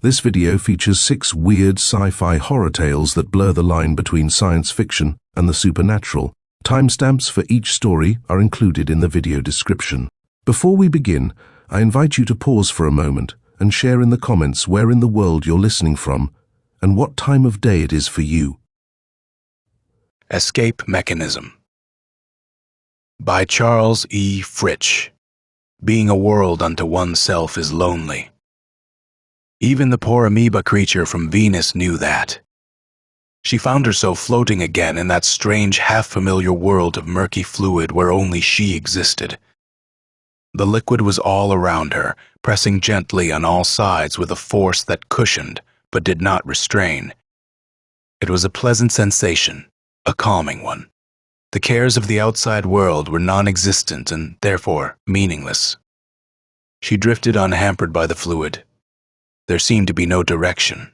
This video features 6 weird sci-fi horror tales that blur the line between science fiction and the supernatural. Timestamps for each story are included in the video description. Before we begin, I invite you to pause for a moment and share in the comments where in the world you're listening from and what time of day it is for you. Escape Mechanism by Charles E. Fritch. Being a world unto oneself is lonely. Even the poor amoeba creature from Venus knew that. She found herself floating again in that strange, half-familiar world of murky fluid where only she existed. The liquid was all around her, pressing gently on all sides with a force that cushioned, but did not restrain. It was a pleasant sensation, a calming one. The cares of the outside world were non-existent and, therefore, meaningless. She drifted unhampered by the fluid. There seemed to be no direction,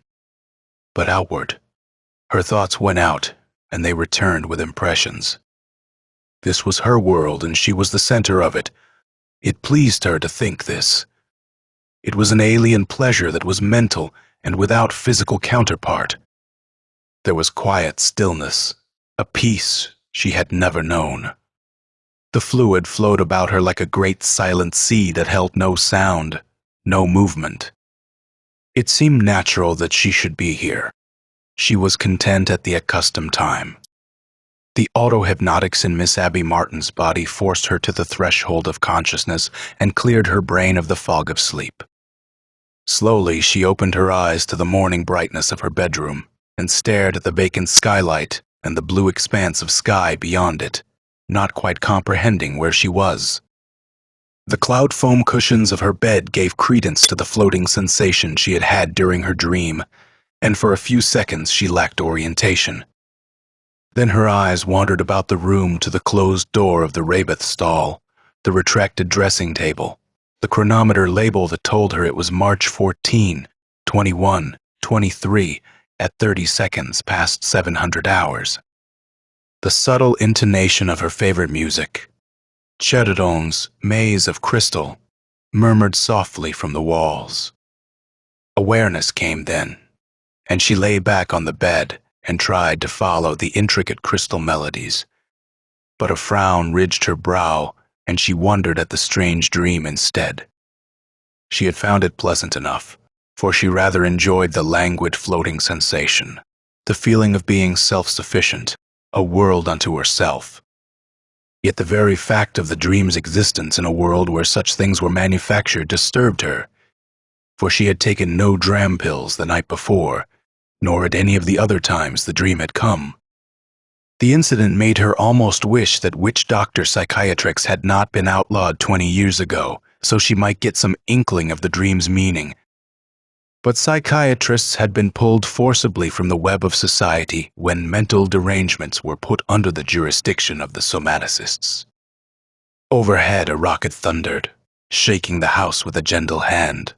but outward. Her thoughts went out, and they returned with impressions. This was her world, and she was the center of it. It pleased her to think this. It was an alien pleasure that was mental and without physical counterpart. There was quiet stillness, a peace she had never known. The fluid flowed about her like a great silent sea that held no sound, no movement. It seemed natural that she should be here. She was content at the accustomed time. The auto-hypnotics in Miss Abby Martin's body forced her to the threshold of consciousness and cleared her brain of the fog of sleep. Slowly, she opened her eyes to the morning brightness of her bedroom and stared at the vacant skylight and the blue expanse of sky beyond it, not quite comprehending where she was. The cloud foam cushions of her bed gave credence to the floating sensation she had had during her dream, and for a few seconds she lacked orientation. Then her eyes wandered about the room to the closed door of the Rabeth stall, the retracted dressing table, the chronometer label that told her it was March 14, 21, 23, at 30 seconds past 700 hours. The subtle intonation of her favorite music, Chedidon's Maze of Crystal, murmured softly from the walls. Awareness came then, and she lay back on the bed and tried to follow the intricate crystal melodies. But a frown ridged her brow, and she wondered at the strange dream instead. She had found it pleasant enough, for she rather enjoyed the languid floating sensation, the feeling of being self-sufficient, a world unto herself. Yet the very fact of the dream's existence in a world where such things were manufactured disturbed her, for she had taken no dram pills the night before, nor at any of the other times the dream had come. The incident made her almost wish that witch doctor psychiatrics had not been outlawed 20 years ago, so she might get some inkling of the dream's meaning. But psychiatrists had been pulled forcibly from the web of society when mental derangements were put under the jurisdiction of the somaticists. Overhead a rocket thundered, shaking the house with a gentle hand,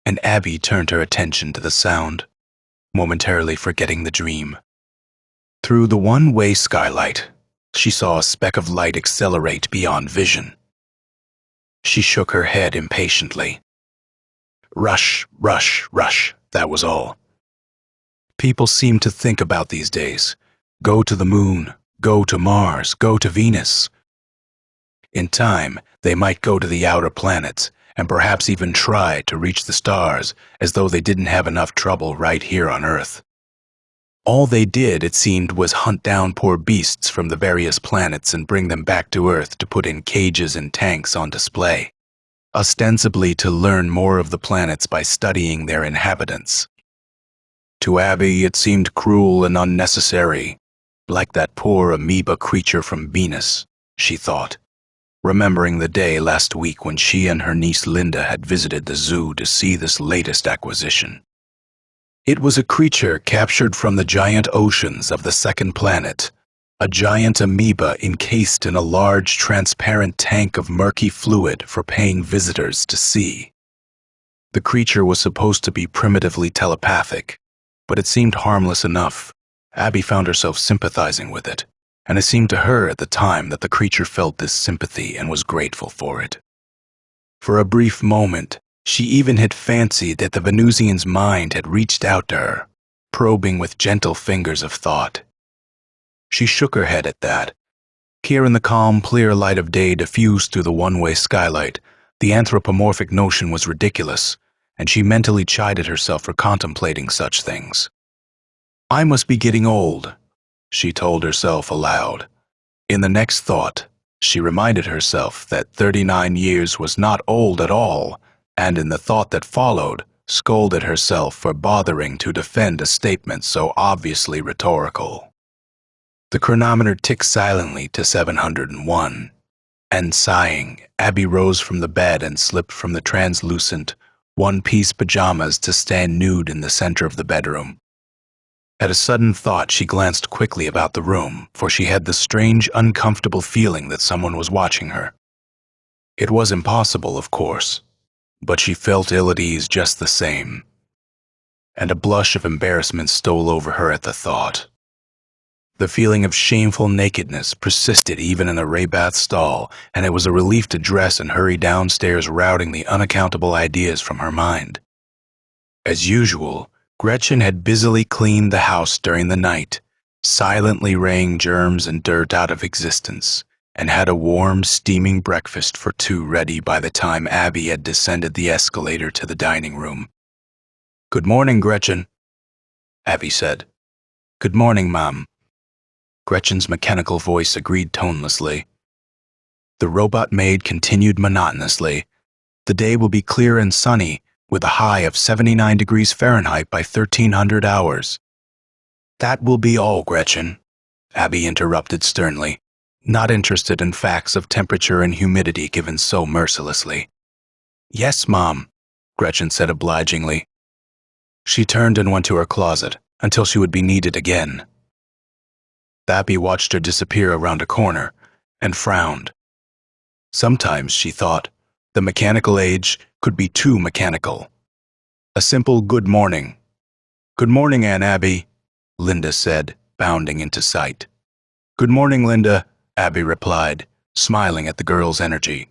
and Abby turned her attention to the sound, momentarily forgetting the dream. Through the one-way skylight, she saw a speck of light accelerate beyond vision. She shook her head impatiently. Rush, rush, rush, that was all. People seem to think about these days. Go to the moon, go to Mars, go to Venus. In time, they might go to the outer planets, and perhaps even try to reach the stars, as though they didn't have enough trouble right here on Earth. All they did, it seemed, was hunt down poor beasts from the various planets and bring them back to Earth to put in cages and tanks on display, ostensibly to learn more of the planets by studying their inhabitants. To Abby, it seemed cruel and unnecessary, like that poor amoeba creature from Venus, she thought, remembering the day last week when she and her niece Linda had visited the zoo to see this latest acquisition. It was a creature captured from the giant oceans of the second planet, a giant amoeba encased in a large transparent tank of murky fluid for paying visitors to see. The creature was supposed to be primitively telepathic, but it seemed harmless enough. Abby found herself sympathizing with it, and it seemed to her at the time that the creature felt this sympathy and was grateful for it. For a brief moment, She even had fancied that the Venusian's mind had reached out to her, probing with gentle fingers of thought. She shook her head at that. Here in the calm, clear light of day diffused through the one-way skylight, the anthropomorphic notion was ridiculous, and she mentally chided herself for contemplating such things. I must be getting old, she told herself aloud. In the next thought, she reminded herself that 39 years was not old at all, and in the thought that followed, scolded herself for bothering to defend a statement so obviously rhetorical. The chronometer ticked silently to 701, and sighing, Abby rose from the bed and slipped from the translucent, one-piece pajamas to stand nude in the center of the bedroom. At a sudden thought, she glanced quickly about the room, for she had the strange, uncomfortable feeling that someone was watching her. It was impossible, of course, but she felt ill at ease just the same, and a blush of embarrassment stole over her at the thought. The feeling of shameful nakedness persisted even in the Ray-Bath stall, and it was a relief to dress and hurry downstairs, routing the unaccountable ideas from her mind. As usual, Gretchen had busily cleaned the house during the night, silently raying germs and dirt out of existence, and had a warm, steaming breakfast for two ready by the time Abby had descended the escalator to the dining room. "Good morning, Gretchen," Abby said. "Good morning, Mom." Gretchen's mechanical voice agreed tonelessly. The robot maid continued monotonously. "The day will be clear and sunny, with a high of 79 degrees Fahrenheit by 1300 hours. "That will be all, Gretchen," Abby interrupted sternly, not interested in facts of temperature and humidity given so mercilessly. "Yes, Mom," Gretchen said obligingly. She turned and went to her closet until she would be needed again. Abby watched her disappear around a corner and frowned. Sometimes, she thought, the mechanical age could be too mechanical. A simple good morning. "Good morning, Aunt Abby," Linda said, bounding into sight. "Good morning, Linda," Abby replied, smiling at the girl's energy.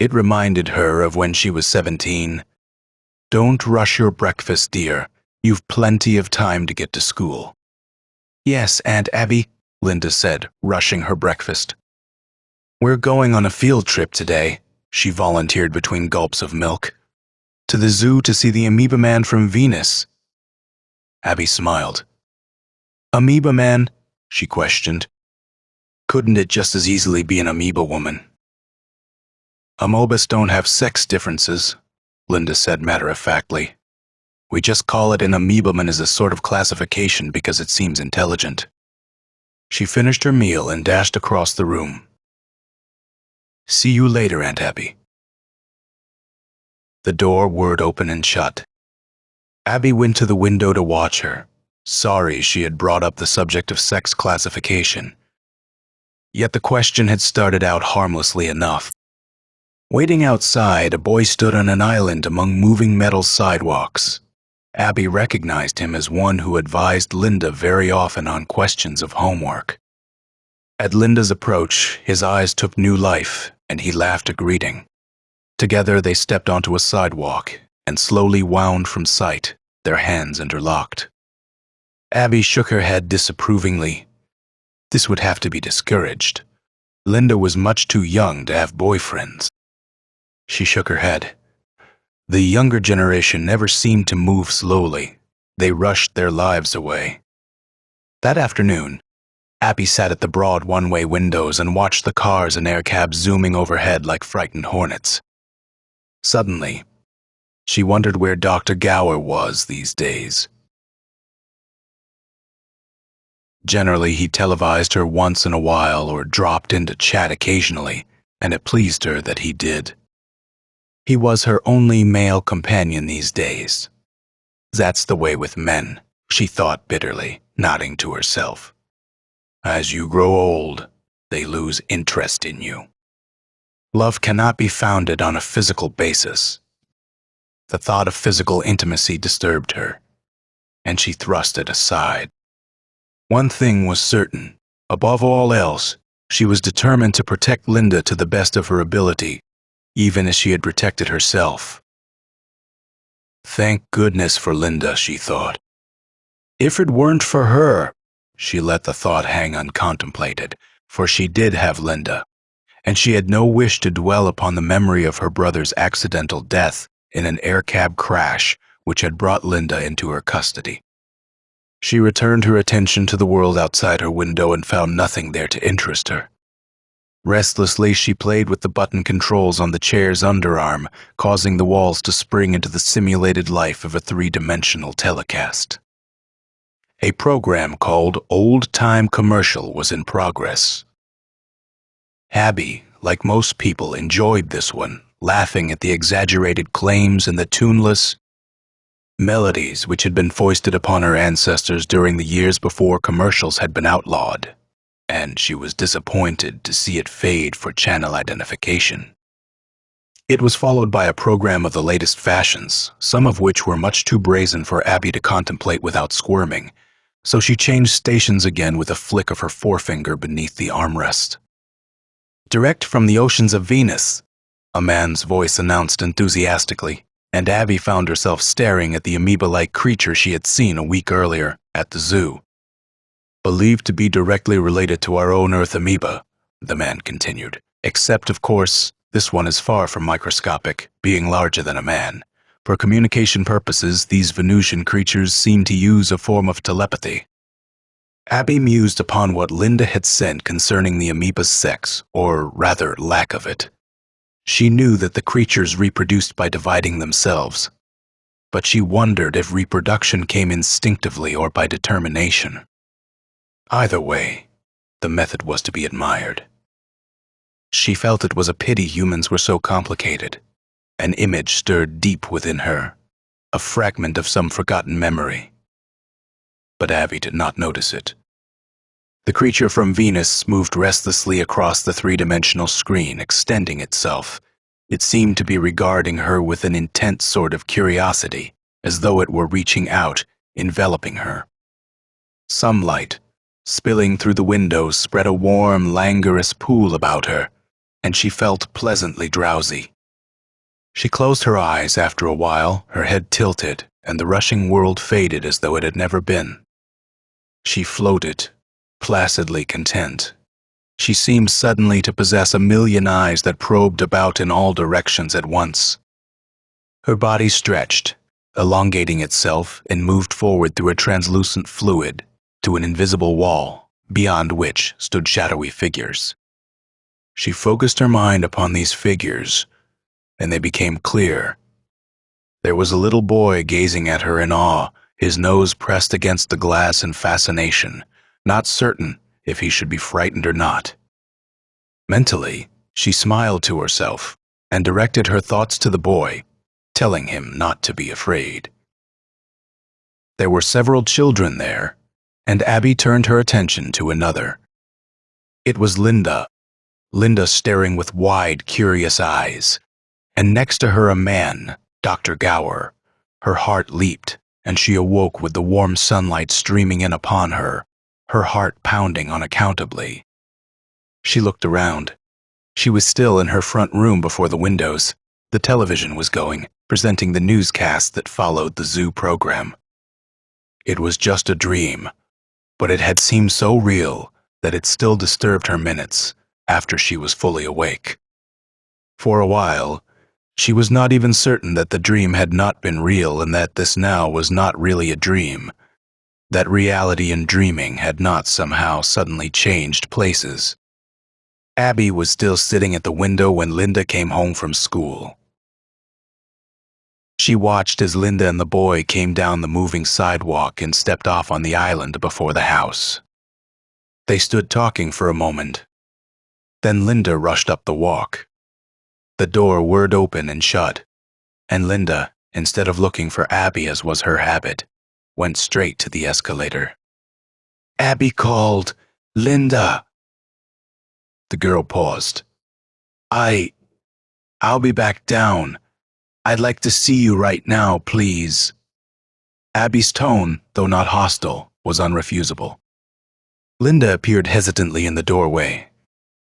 It reminded her of when she was 17. "Don't rush your breakfast, dear. You've plenty of time to get to school." "Yes, Aunt Abby," Linda said, rushing her breakfast. "We're going on a field trip today," she volunteered between gulps of milk. "To the zoo to see the amoeba man from Venus." Abby smiled. "Amoeba man?" she questioned. "Couldn't it just as easily be an amoeba woman?" "Amoebas don't have sex differences," Linda said matter-of-factly. "We just call it an amoebaman as a sort of classification because it seems intelligent." She finished her meal and dashed across the room. "See you later, Aunt Abby." The door whirred open and shut. Abby went to the window to watch her, sorry she had brought up the subject of sex classification. Yet the question had started out harmlessly enough. Waiting outside, a boy stood on an island among moving metal sidewalks. Abby recognized him as one who advised Linda very often on questions of homework. At Linda's approach, his eyes took new life, and he laughed a greeting. Together they stepped onto a sidewalk and slowly wound from sight, their hands interlocked. Abby shook her head disapprovingly. This would have to be discouraged. Linda was much too young to have boyfriends. She shook her head. The younger generation never seemed to move slowly. They rushed their lives away. That afternoon, Abby sat at the broad one-way windows and watched the cars and air cabs zooming overhead like frightened hornets. Suddenly, she wondered where Dr. Gower was these days. Generally, he televised her once in a while or dropped in to chat occasionally, and it pleased her that he did. He was her only male companion these days. That's the way with men, she thought bitterly, nodding to herself. As you grow old, they lose interest in you. Love cannot be founded on a physical basis. The thought of physical intimacy disturbed her, and she thrust it aside. One thing was certain. Above all else, she was determined to protect Linda to the best of her ability, even as she had protected herself. Thank goodness for Linda, she thought. If it weren't for her, she let the thought hang uncontemplated, for she did have Linda, and she had no wish to dwell upon the memory of her brother's accidental death in an air cab crash which had brought Linda into her custody. She returned her attention to the world outside her window and found nothing there to interest her. Restlessly, she played with the button controls on the chair's underarm, causing the walls to spring into the simulated life of a three-dimensional telecast. A program called Old Time Commercial was in progress. Abby, like most people, enjoyed this one, laughing at the exaggerated claims and the tuneless melodies which had been foisted upon her ancestors during the years before commercials had been outlawed, and she was disappointed to see it fade for channel identification. It was followed by a program of the latest fashions, some of which were much too brazen for Abby to contemplate without squirming, so she changed stations again with a flick of her forefinger beneath the armrest. Direct from the oceans of Venus, a man's voice announced enthusiastically, and Abby found herself staring at the amoeba-like creature she had seen a week earlier at the zoo. Believed to be directly related to our own Earth amoeba, the man continued, except, of course, this one is far from microscopic, being larger than a man. For communication purposes, these Venusian creatures seem to use a form of telepathy. Abby mused upon what Linda had said concerning the amoeba's sex, or rather lack of it. She knew that the creatures reproduced by dividing themselves, but she wondered if reproduction came instinctively or by determination. Either way, the method was to be admired. She felt it was a pity humans were so complicated. An image stirred deep within her, a fragment of some forgotten memory. But Abby did not notice it. The creature from Venus moved restlessly across the three-dimensional screen, extending itself. It seemed to be regarding her with an intense sort of curiosity, as though it were reaching out, enveloping her. Some light, spilling through the windows, spread a warm, languorous pool about her, and she felt pleasantly drowsy. She closed her eyes after a while, her head tilted, and the rushing world faded as though it had never been. She floated, placidly content. She seemed suddenly to possess a million eyes that probed about in all directions at once. Her body stretched, elongating itself, and moved forward through a translucent fluid to an invisible wall, beyond which stood shadowy figures. She focused her mind upon these figures, and they became clear. There was a little boy gazing at her in awe, his nose pressed against the glass in fascination, not certain if he should be frightened or not. Mentally, she smiled to herself and directed her thoughts to the boy, telling him not to be afraid. There were several children there, and Abby turned her attention to another. It was Linda staring with wide, curious eyes, and next to her a man, Dr. Gower. Her heart leaped, and she awoke with the warm sunlight streaming in upon her, her heart pounding unaccountably. She looked around. She was still in her front room before the windows. The television was going, presenting the newscast that followed the zoo program. It was just a dream, but it had seemed so real that it still disturbed her minutes after she was fully awake. For a while, she was not even certain that the dream had not been real and that this now was not really a dream, that reality and dreaming had not somehow suddenly changed places. Abby was still sitting at the window when Linda came home from school. She watched as Linda and the boy came down the moving sidewalk and stepped off on the island before the house. They stood talking for a moment. Then Linda rushed up the walk. The door whirred open and shut, and Linda, instead of looking for Abby as was her habit, went straight to the escalator. Abby called, "Linda!" The girl paused. I'll be back down. I'd like to see you right now, please." Abby's tone, though not hostile, was unrefusable. Linda appeared hesitantly in the doorway.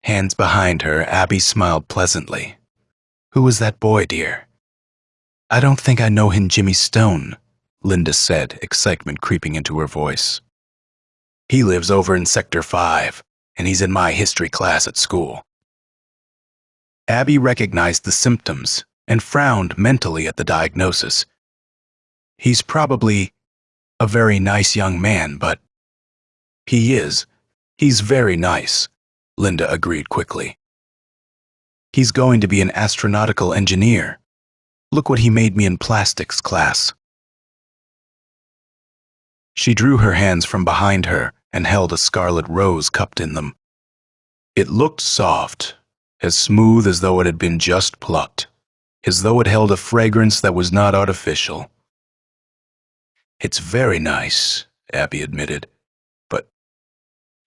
Hands behind her, Abby smiled pleasantly. "Who was that boy, dear?" I don't think I know him Jimmy Stone, Linda said, excitement creeping into her voice. He lives over in Sector 5, and he's in my history class at school. Abby recognized the symptoms and frowned mentally at the diagnosis. He's probably a very nice young man, but he is. He's very nice, Linda agreed quickly. He's going to be an astronautical engineer. Look what he made me in plastics class. She drew her hands from behind her and held a scarlet rose cupped in them. It looked soft, as smooth as though it had been just plucked, as though it held a fragrance that was not artificial. It's very nice, Abby admitted, but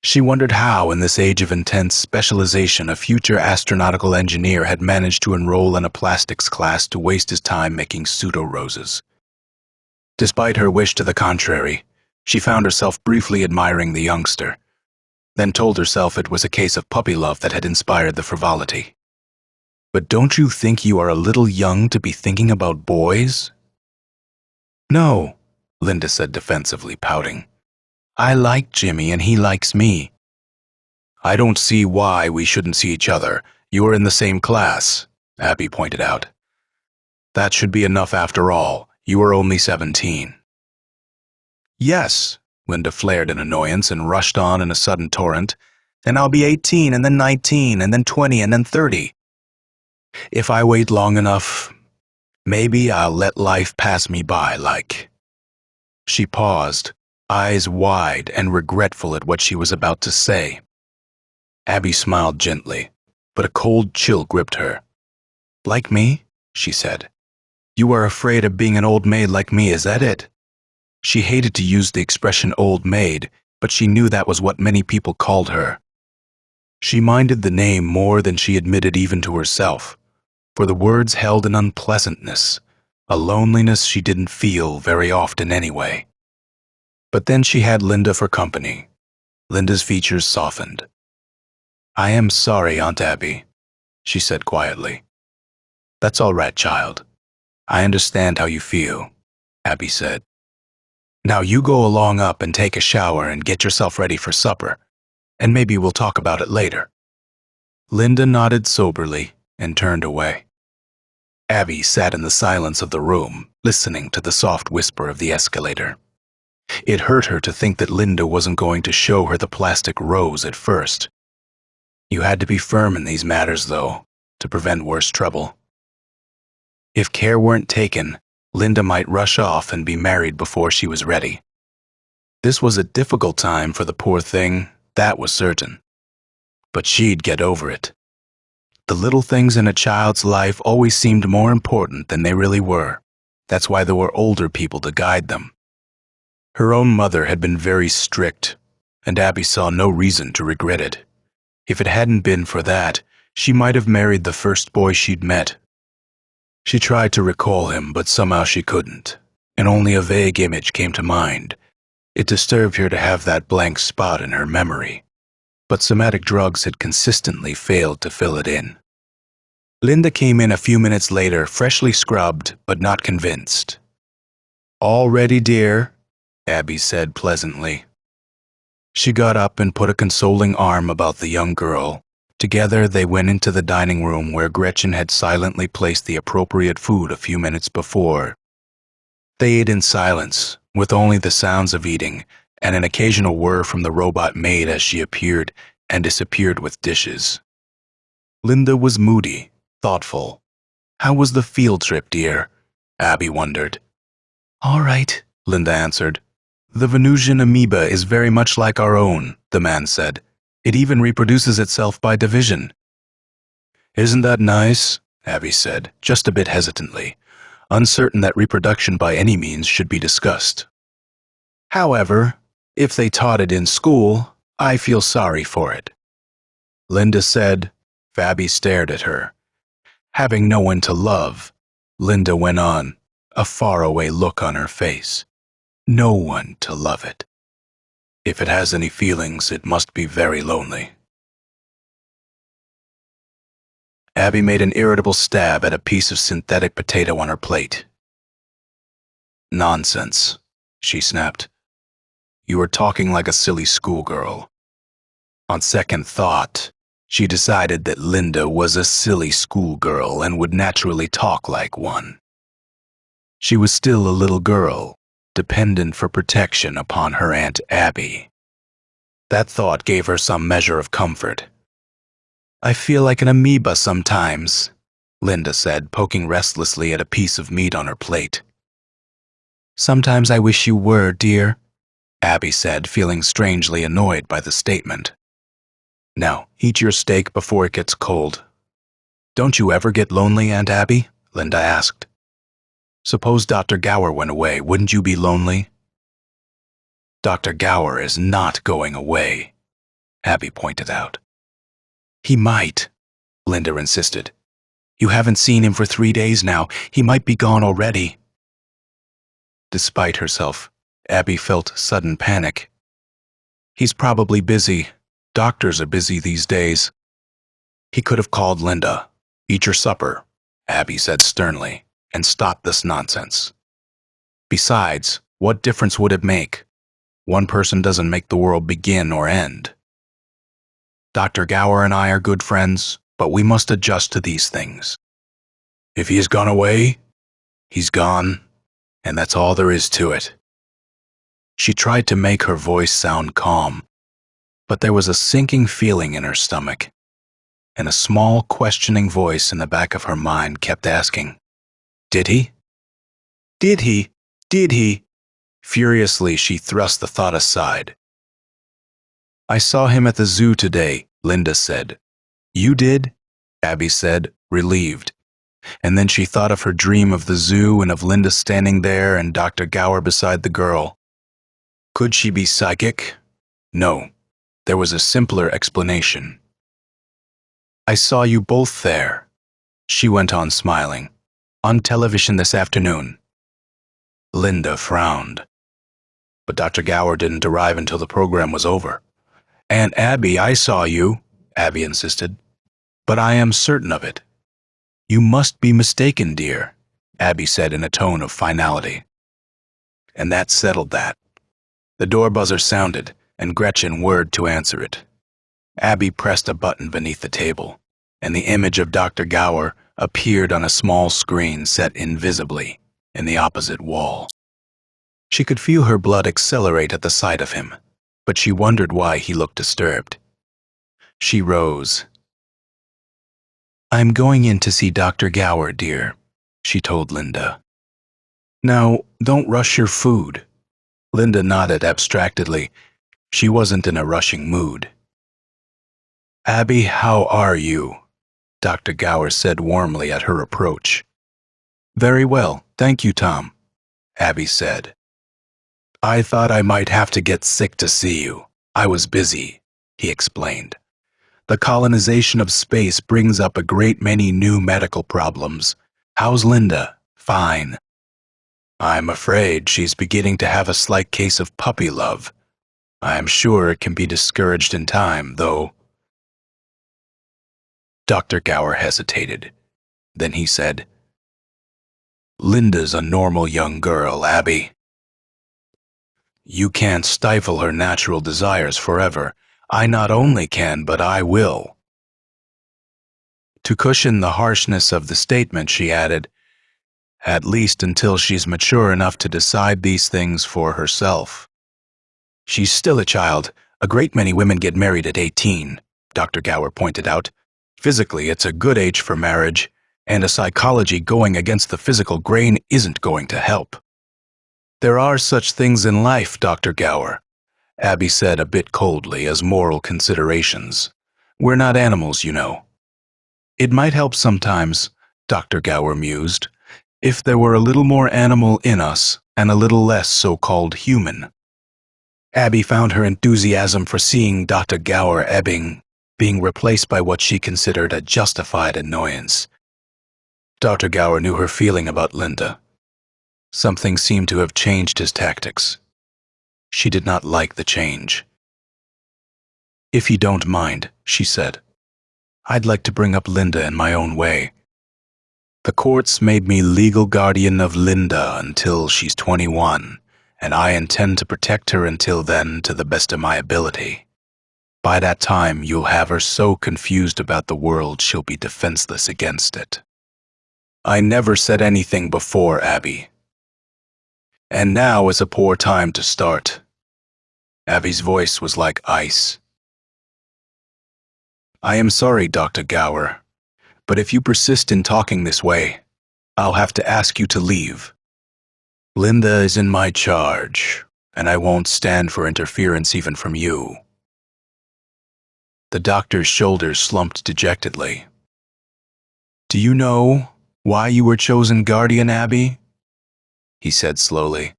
she wondered how, in this age of intense specialization, a future astronautical engineer had managed to enroll in a plastics class to waste his time making pseudo-roses. Despite her wish to the contrary, she found herself briefly admiring the youngster, then told herself it was a case of puppy love that had inspired the frivolity. But don't you think you are a little young to be thinking about boys? No, Linda said defensively, pouting. I like Jimmy and he likes me. I don't see why we shouldn't see each other. You are in the same class, Abby pointed out. That should be enough after all. You are only 17. Yes, Linda flared in annoyance and rushed on in a sudden torrent. Then I'll be 18 and then 19 and then 20 and then 30. If I wait long enough, maybe I'll let life pass me by like... She paused, eyes wide and regretful at what she was about to say. Abby smiled gently, but a cold chill gripped her. Like me? She said. You are afraid of being an old maid like me, is that it? She hated to use the expression old maid, but she knew that was what many people called her. She minded the name more than she admitted even to herself, for the words held an unpleasantness, a loneliness she didn't feel very often anyway. But then she had Linda for company. Linda's features softened. I am sorry, Aunt Abby, she said quietly. That's all right, child. I understand how you feel, Abby said. Now you go along up and take a shower and get yourself ready for supper, and maybe we'll talk about it later. Linda nodded soberly and turned away. Abby sat in the silence of the room, listening to the soft whisper of the escalator. It hurt her to think that Linda wasn't going to show her the plastic rose at first. You had to be firm in these matters, though, to prevent worse trouble. If care weren't taken, Linda might rush off and be married before she was ready. This was a difficult time for the poor thing, that was certain. But she'd get over it. The little things in a child's life always seemed more important than they really were. That's why there were older people to guide them. Her own mother had been very strict, and Abby saw no reason to regret it. If it hadn't been for that, she might have married the first boy she'd met. She tried to recall him, but somehow she couldn't, and only a vague image came to mind. It disturbed her to have that blank spot in her memory, but somatic drugs had consistently failed to fill it in. Linda came in a few minutes later, freshly scrubbed, but not convinced. All ready, dear, Abby said pleasantly. She got up and put a consoling arm about the young girl. Together, they went into the dining room where Gretchen had silently placed the appropriate food a few minutes before. They ate in silence, with only the sounds of eating and an occasional whir from the robot maid as she appeared and disappeared with dishes. Linda was moody, thoughtful. How was the field trip, dear? Abby wondered. All right, Linda answered. The Venusian amoeba is very much like our own, the man said. It even reproduces itself by division. Isn't that nice? Abby said, just a bit hesitantly, uncertain that reproduction by any means should be discussed. However, if they taught it in school, I feel sorry for it. Linda said. Abby stared at her. Having no one to love, Linda went on, a faraway look on her face. No one to love it. If it has any feelings, it must be very lonely. Abby made an irritable stab at a piece of synthetic potato on her plate Nonsense, she snapped. You were talking like a silly schoolgirl. On second thought, she decided that Linda was a silly schoolgirl and would naturally talk like one. She was still a little girl, dependent for protection upon her Aunt Abby. That thought gave her some measure of comfort. I feel like an amoeba sometimes, Linda said, poking restlessly at a piece of meat on her plate. Sometimes I wish you were, dear, Abby said, feeling strangely annoyed by the statement. Now, eat your steak before it gets cold. Don't you ever get lonely, Aunt Abby? Linda asked. Suppose Dr. Gower went away, wouldn't you be lonely? Dr. Gower is not going away, Abby pointed out. He might, Linda insisted. You haven't seen him for 3 days now. He might be gone already. Despite herself, Abby felt sudden panic. He's probably busy. Doctors are busy these days. He could have called Linda. Eat your supper, Abby said sternly, and stop this nonsense. Besides, what difference would it make? One person doesn't make the world begin or end. Dr. Gower and I are good friends, but we must adjust to these things. If he has gone away, he's gone, and that's all there is to it. She tried to make her voice sound calm, but there was a sinking feeling in her stomach, and a small questioning voice in the back of her mind kept asking, Did he? Did he? Did he? Furiously, she thrust the thought aside. I saw him at the zoo today, Linda said. You did? Abby said, relieved. And then she thought of her dream of the zoo and of Linda standing there and Dr. Gower beside the girl. Could she be psychic? No. There was a simpler explanation. I saw you both there, she went on smiling, on television this afternoon. Linda frowned. But Dr. Gower didn't arrive until the program was over. Aunt Abby, I saw you, Abby insisted. But I am certain of it. You must be mistaken, dear, Abby said in a tone of finality. And that settled that. The door buzzer sounded, and Gretchen whirred to answer it. Abby pressed a button beneath the table, and the image of Dr. Gower appeared on a small screen set invisibly in the opposite wall. She could feel her blood accelerate at the sight of him, but she wondered why he looked disturbed. She rose. I'm going in to see Dr. Gower, dear, she told Linda. Now, don't rush your food. Linda nodded abstractedly. She wasn't in a rushing mood. Abby, how are you? Dr. Gower said warmly at her approach. Very well, thank you, Tom, Abby said. I thought I might have to get sick to see you. I was busy, he explained. The colonization of space brings up a great many new medical problems. How's Linda? Fine. I'm afraid she's beginning to have a slight case of puppy love. I'm sure it can be discouraged in time, though. Dr. Gower hesitated. Then he said, Linda's a normal young girl, Abby. You can't stifle her natural desires forever. I not only can, but I will. To cushion the harshness of the statement, she added, at least until she's mature enough to decide these things for herself. She's still a child. A great many women get married at 18, Dr. Gower pointed out. Physically, it's a good age for marriage, and a psychology going against the physical grain isn't going to help. There are such things in life, Dr. Gower, Abby said a bit coldly as moral considerations. We're not animals, you know. It might help sometimes, Dr. Gower mused, if there were a little more animal in us and a little less so-called human. Abby found her enthusiasm for seeing Dr. Gower ebbing, being replaced by what she considered a justified annoyance. Dr. Gower knew her feeling about Linda. Something seemed to have changed his tactics. She did not like the change. If you don't mind, she said, I'd like to bring up Linda in my own way. The courts made me legal guardian of Linda until she's 21, and I intend to protect her until then to the best of my ability. By that time, you'll have her so confused about the world she'll be defenseless against it. I never said anything before, Abby. And now is a poor time to start. Abby's voice was like ice. I am sorry, Dr. Gower, but if you persist in talking this way, I'll have to ask you to leave. Linda is in my charge, and I won't stand for interference even from you. The doctor's shoulders slumped dejectedly. Do you know why you were chosen guardian, Abby? He said slowly.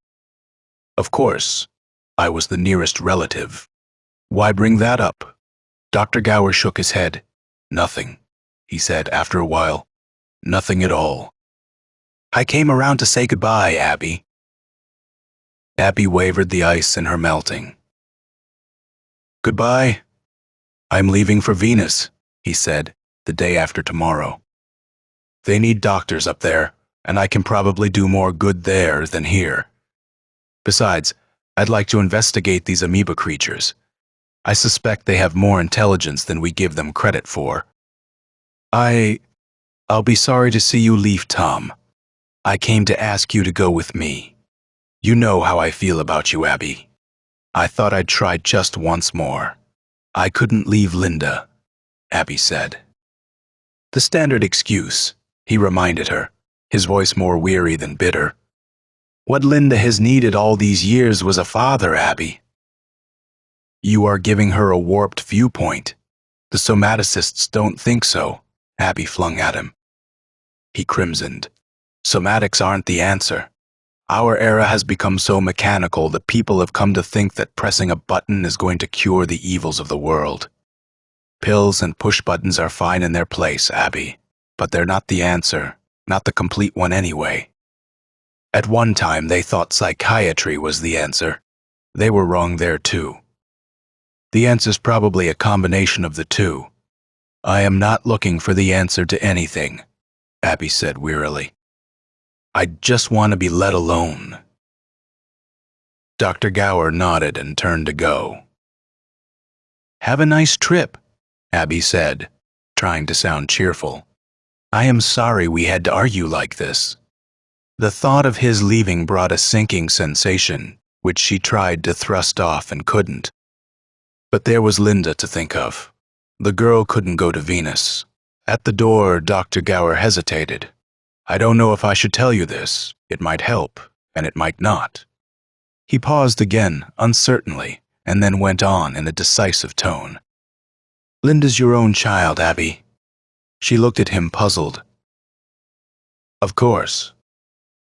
Of course, I was the nearest relative. Why bring that up? Dr. Gower shook his head. Nothing, he said after a while. Nothing at all. I came around to say goodbye, Abby. Abby wavered, the ice in her melting. Goodbye. I'm leaving for Venus, he said, the day after tomorrow. They need doctors up there, and I can probably do more good there than here. Besides, I'd like to investigate these amoeba creatures. I suspect they have more intelligence than we give them credit for. I'll be sorry to see you leave, Tom. I came to ask you to go with me. You know how I feel about you, Abby. I thought I'd try just once more. I couldn't leave Linda, Abby said. The standard excuse, he reminded her, his voice more weary than bitter. What Linda has needed all these years was a father, Abby. You are giving her a warped viewpoint. The somaticists don't think so, Abby flung at him. He crimsoned. Somatics aren't the answer. Our era has become so mechanical that people have come to think that pressing a button is going to cure the evils of the world. Pills and push buttons are fine in their place, Abby, but they're not the answer, not the complete one anyway. At one time, they thought psychiatry was the answer. They were wrong there too. The answer's probably a combination of the two. I am not looking for the answer to anything, Abby said wearily. I just want to be let alone. Dr. Gower nodded and turned to go. Have a nice trip, Abby said, trying to sound cheerful. I am sorry we had to argue like this. The thought of his leaving brought a sinking sensation, which she tried to thrust off and couldn't. But there was Linda to think of. The girl couldn't go to Venus. At the door, Dr. Gower hesitated. I don't know if I should tell you this. It might help, and it might not. He paused again, uncertainly, and then went on in a decisive tone. Linda's your own child, Abby. She looked at him puzzled. Of course.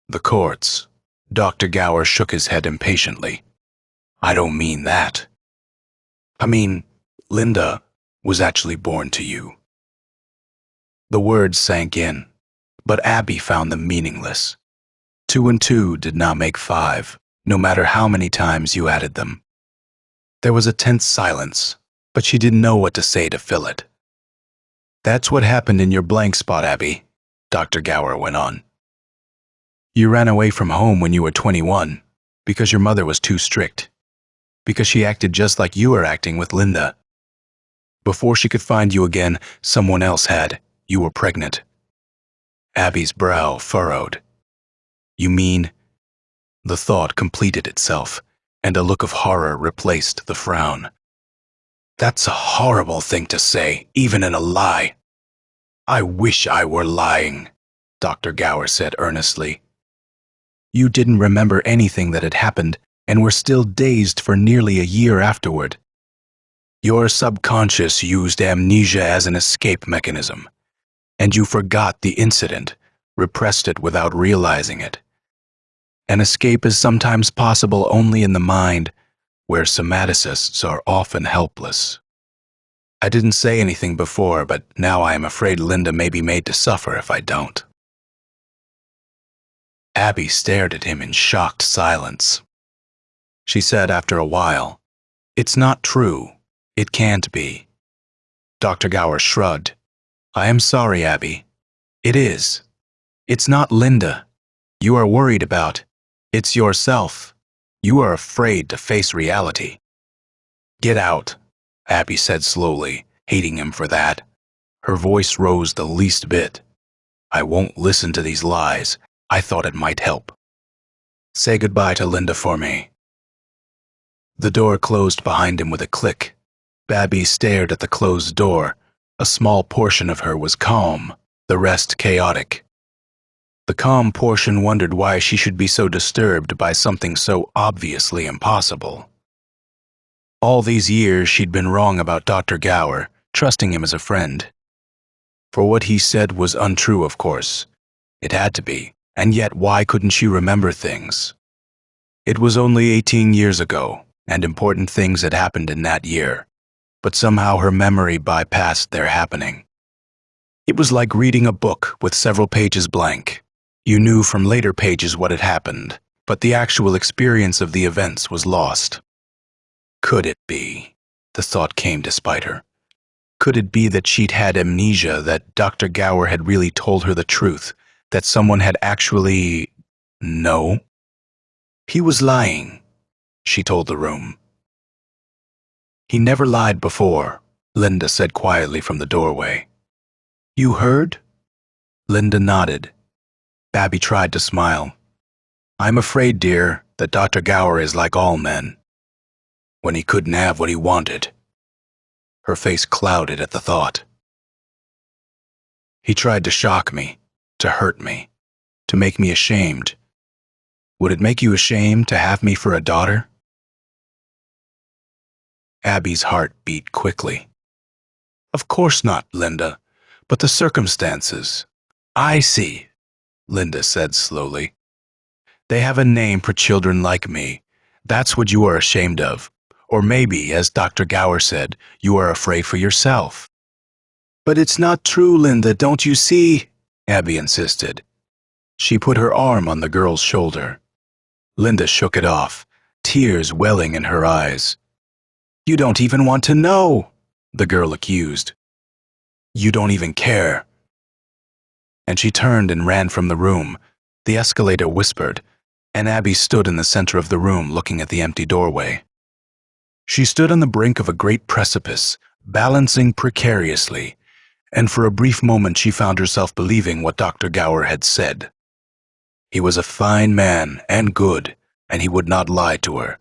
The courts. Dr. Gower shook his head impatiently. I don't mean that. I mean, Linda was actually born to you. The words sank in, but Abby found them meaningless. 2 and 2 did not make 5, no matter how many times you added them. There was a tense silence, but she didn't know what to say to fill it. That's what happened in your blank spot, Abby, Dr. Gower went on. You ran away from home when you were 21 because your mother was too strict, because she acted just like you were acting with Linda. Before she could find you again, someone else had. You were pregnant. Abby's brow furrowed. You mean? The thought completed itself, and a look of horror replaced the frown. That's a horrible thing to say, even in a lie. I wish I were lying, Dr. Gower said earnestly. You didn't remember anything that had happened, and were still dazed for nearly a year afterward. Your subconscious used amnesia as an escape mechanism, and you forgot the incident, repressed it without realizing it. An escape is sometimes possible only in the mind, where somaticists are often helpless. I didn't say anything before, but now I am afraid Linda may be made to suffer if I don't. Abby stared at him in shocked silence. She said after a while, It's not true. It can't be. Dr. Gower shrugged. I am sorry, Abby. It is. It's not Linda you are worried about. It's yourself. You are afraid to face reality. Get out, Abby said slowly, hating him for that. Her voice rose the least bit. I won't listen to these lies. I thought it might help. Say goodbye to Linda for me. The door closed behind him with a click. Abby stared at the closed door. A small portion of her was calm, the rest chaotic. The calm portion wondered why she should be so disturbed by something so obviously impossible. All these years she'd been wrong about Dr. Gower, trusting him as a friend. For what he said was untrue, of course. It had to be, and yet why couldn't she remember things? It was only 18 years ago, and important things had happened in that year, but somehow her memory bypassed their happening. It was like reading a book with several pages blank. You knew from later pages what had happened, but the actual experience of the events was lost. Could it be? The thought came despite her. Could it be that she'd had amnesia, that Dr. Gower had really told her the truth, that someone had actually... No. He was lying, she told the room. He never lied before, Linda said quietly from the doorway. You heard? Linda nodded. Abby tried to smile. I'm afraid, dear, that Dr. Gower is like all men. When he couldn't have what he wanted. Her face clouded at the thought. He tried to shock me, to hurt me, to make me ashamed. Would it make you ashamed to have me for a daughter? Abby's heart beat quickly. Of course not, Linda, but the circumstances. I see, Linda said slowly. They have a name for children like me. That's what you are ashamed of. Or maybe, as Dr. Gower said, you are afraid for yourself. But it's not true, Linda, don't you see? Abby insisted. She put her arm on the girl's shoulder. Linda shook it off, tears welling in her eyes. You don't even want to know, the girl accused. You don't even care. And she turned and ran from the room. The escalator whispered, and Abby stood in the center of the room looking at the empty doorway. She stood on the brink of a great precipice, balancing precariously, and for a brief moment she found herself believing what Dr. Gower had said. He was a fine man and good, and he would not lie to her.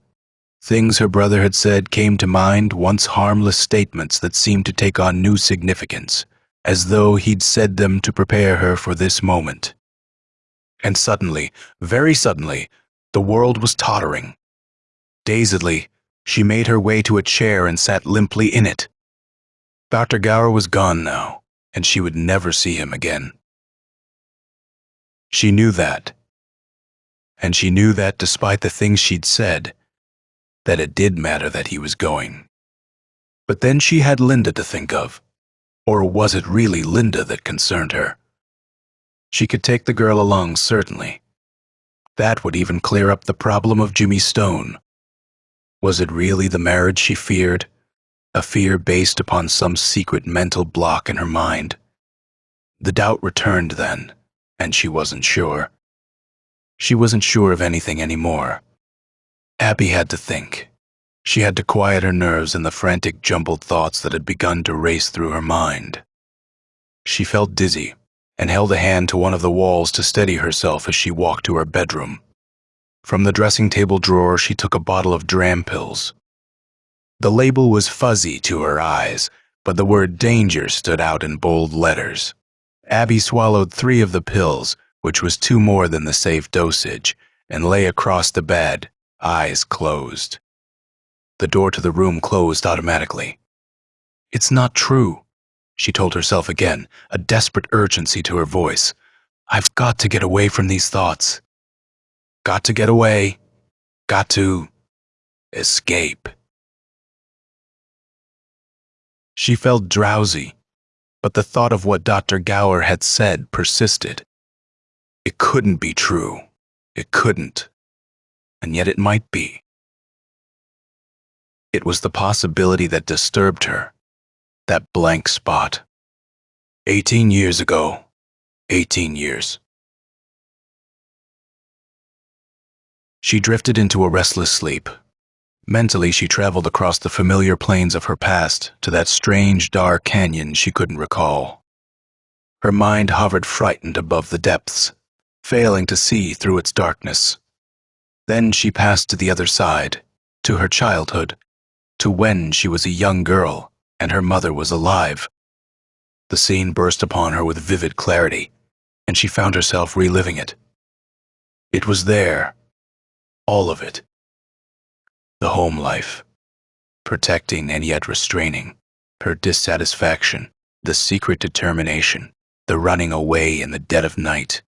Things her brother had said came to mind, once harmless statements that seemed to take on new significance, as though he'd said them to prepare her for this moment. And suddenly, very suddenly, the world was tottering. Dazedly, she made her way to a chair and sat limply in it. Dr. Gower was gone now, and she would never see him again. She knew that. And she knew that despite the things she'd said, that it did matter that he was going. But then she had Linda to think of. Or was it really Linda that concerned her? She could take the girl along, certainly. That would even clear up the problem of Jimmy Stone. Was it really the marriage she feared? A fear based upon some secret mental block in her mind? The doubt returned then, and she wasn't sure. She wasn't sure of anything anymore. Abby had to think. She had to quiet her nerves and the frantic, jumbled thoughts that had begun to race through her mind. She felt dizzy and held a hand to one of the walls to steady herself as she walked to her bedroom. From the dressing table drawer, she took a bottle of Dram pills. The label was fuzzy to her eyes, but the word danger stood out in bold letters. Abby swallowed 3 of the pills, which was 2 more than the safe dosage, and lay across the bed, eyes closed. The door to the room closed automatically. It's not true, she told herself again, a desperate urgency to her voice. I've got to get away from these thoughts. Got to get away. Got to escape. She felt drowsy, but the thought of what Dr. Gower had said persisted. It couldn't be true. It couldn't. And yet it might be. It was the possibility that disturbed her, that blank spot. 18 years ago. 18 years. She drifted into a restless sleep. Mentally, she traveled across the familiar plains of her past to that strange, dark canyon she couldn't recall. Her mind hovered frightened above the depths, failing to see through its darkness. Then she passed to the other side, to her childhood, to when she was a young girl and her mother was alive. The scene burst upon her with vivid clarity, and she found herself reliving it. It was there, all of it. The home life, protecting and yet restraining, her dissatisfaction, the secret determination, the running away in the dead of night.